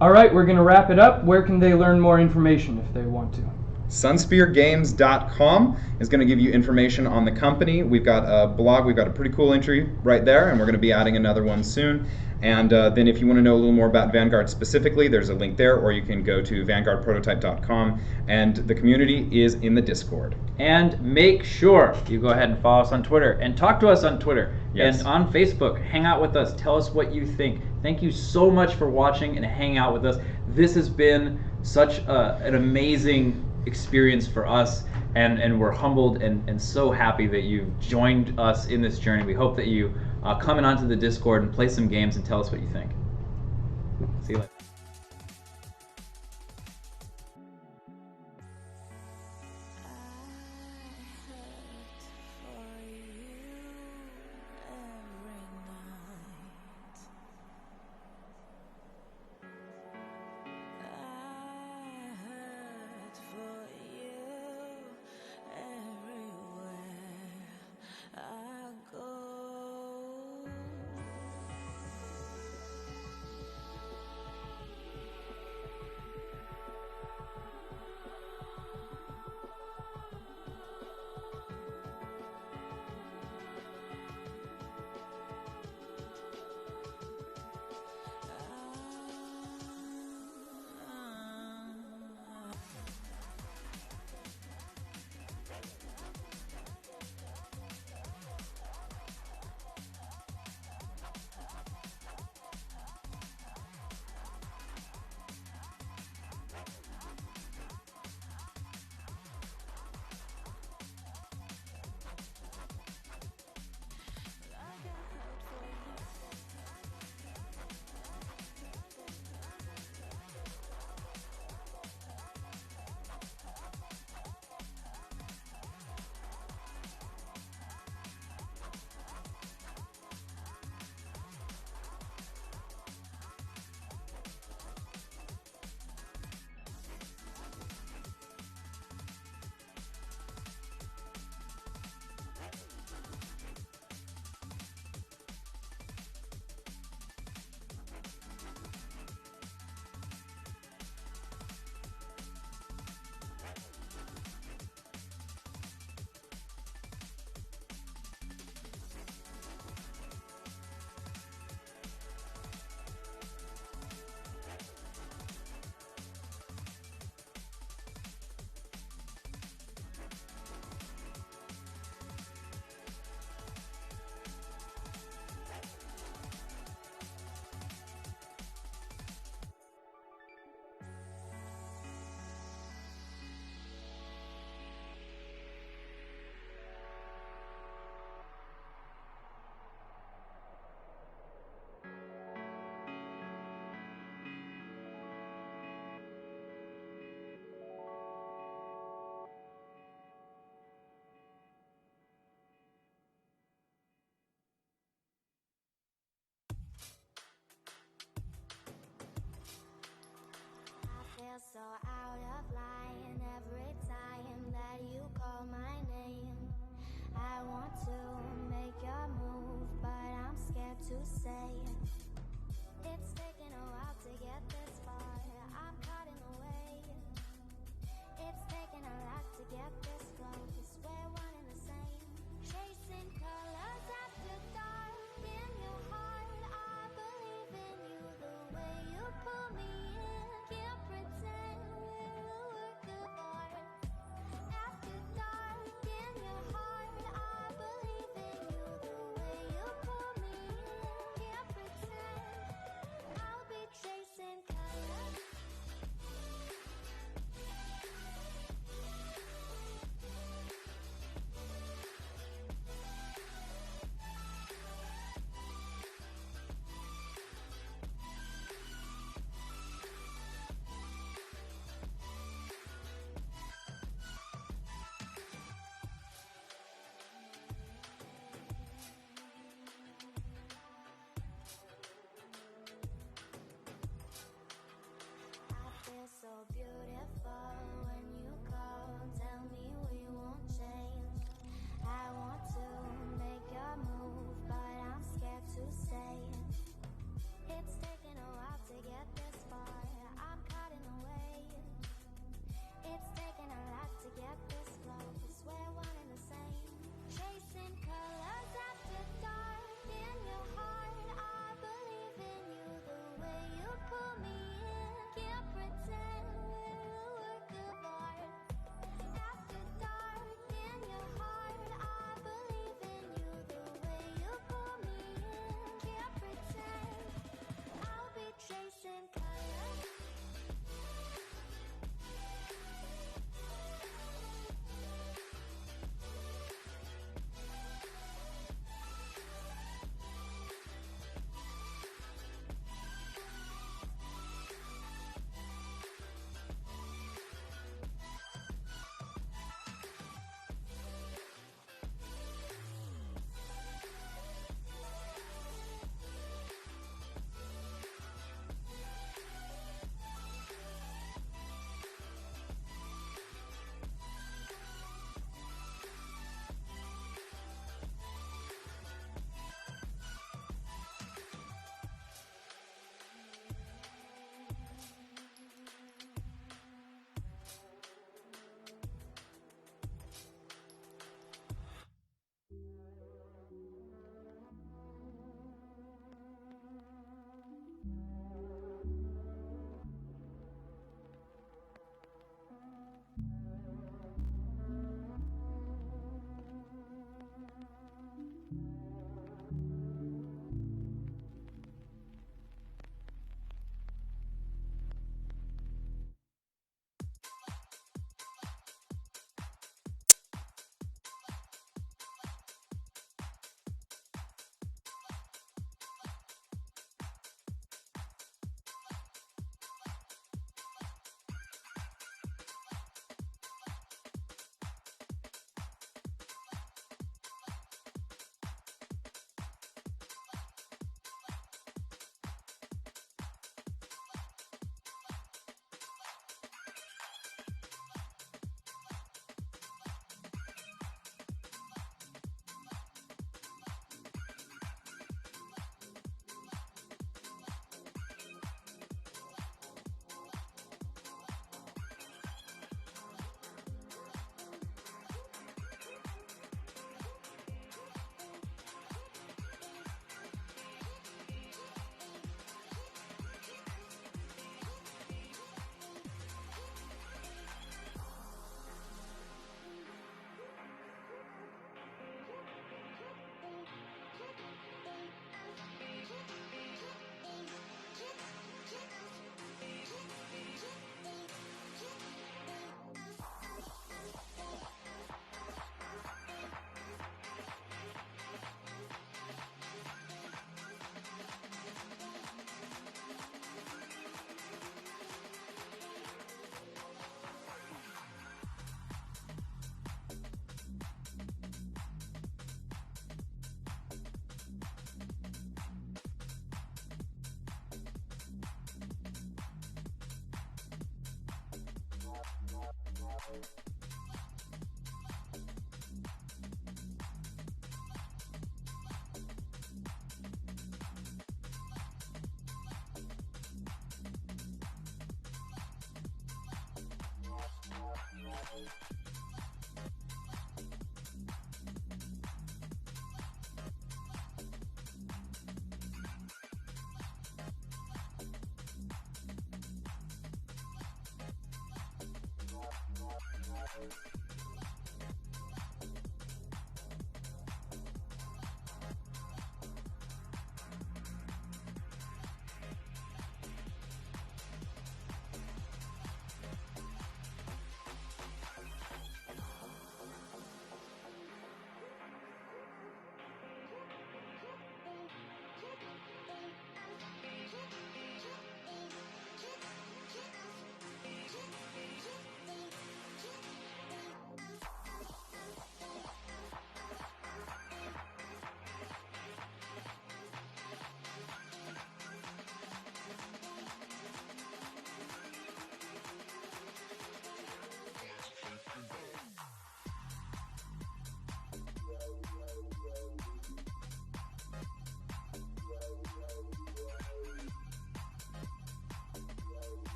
All right, we're going to wrap it up. Where can they learn more information if they want to? Sunspeargames.com is going to give you information on the company. We've got a blog, we've got a pretty cool entry right there, and we're going to be adding another one soon. And then if you want to know a little more about Vanguard specifically, there's a link there, or you can go to vanguardprototype.com, and the community is in the Discord. And make sure you go ahead and follow us on Twitter, and talk to us on Twitter, Yes. and on Facebook. Hang out with us. Tell us what you think. Thank you so much for watching and hanging out with us. This has been such an amazing experience for us, and we're humbled and so happy that you've joined us in this journey. We hope that you come in onto the Discord and play some games and tell us what you think. See you later. Feel so out of line every time that you call my name. I want to make your move, but I'm scared to say it. It's taken a while to get this far. I'm caught in the way. It's taken a lot to get this close. We're one and the same. Chasing colors after dark in your heart. I believe in you the way you pull me in. Can't pretend we're a work of art. After dark in your heart. I believe in you the way you pull me in. Can't pretend I'll be chasing colors. Bye.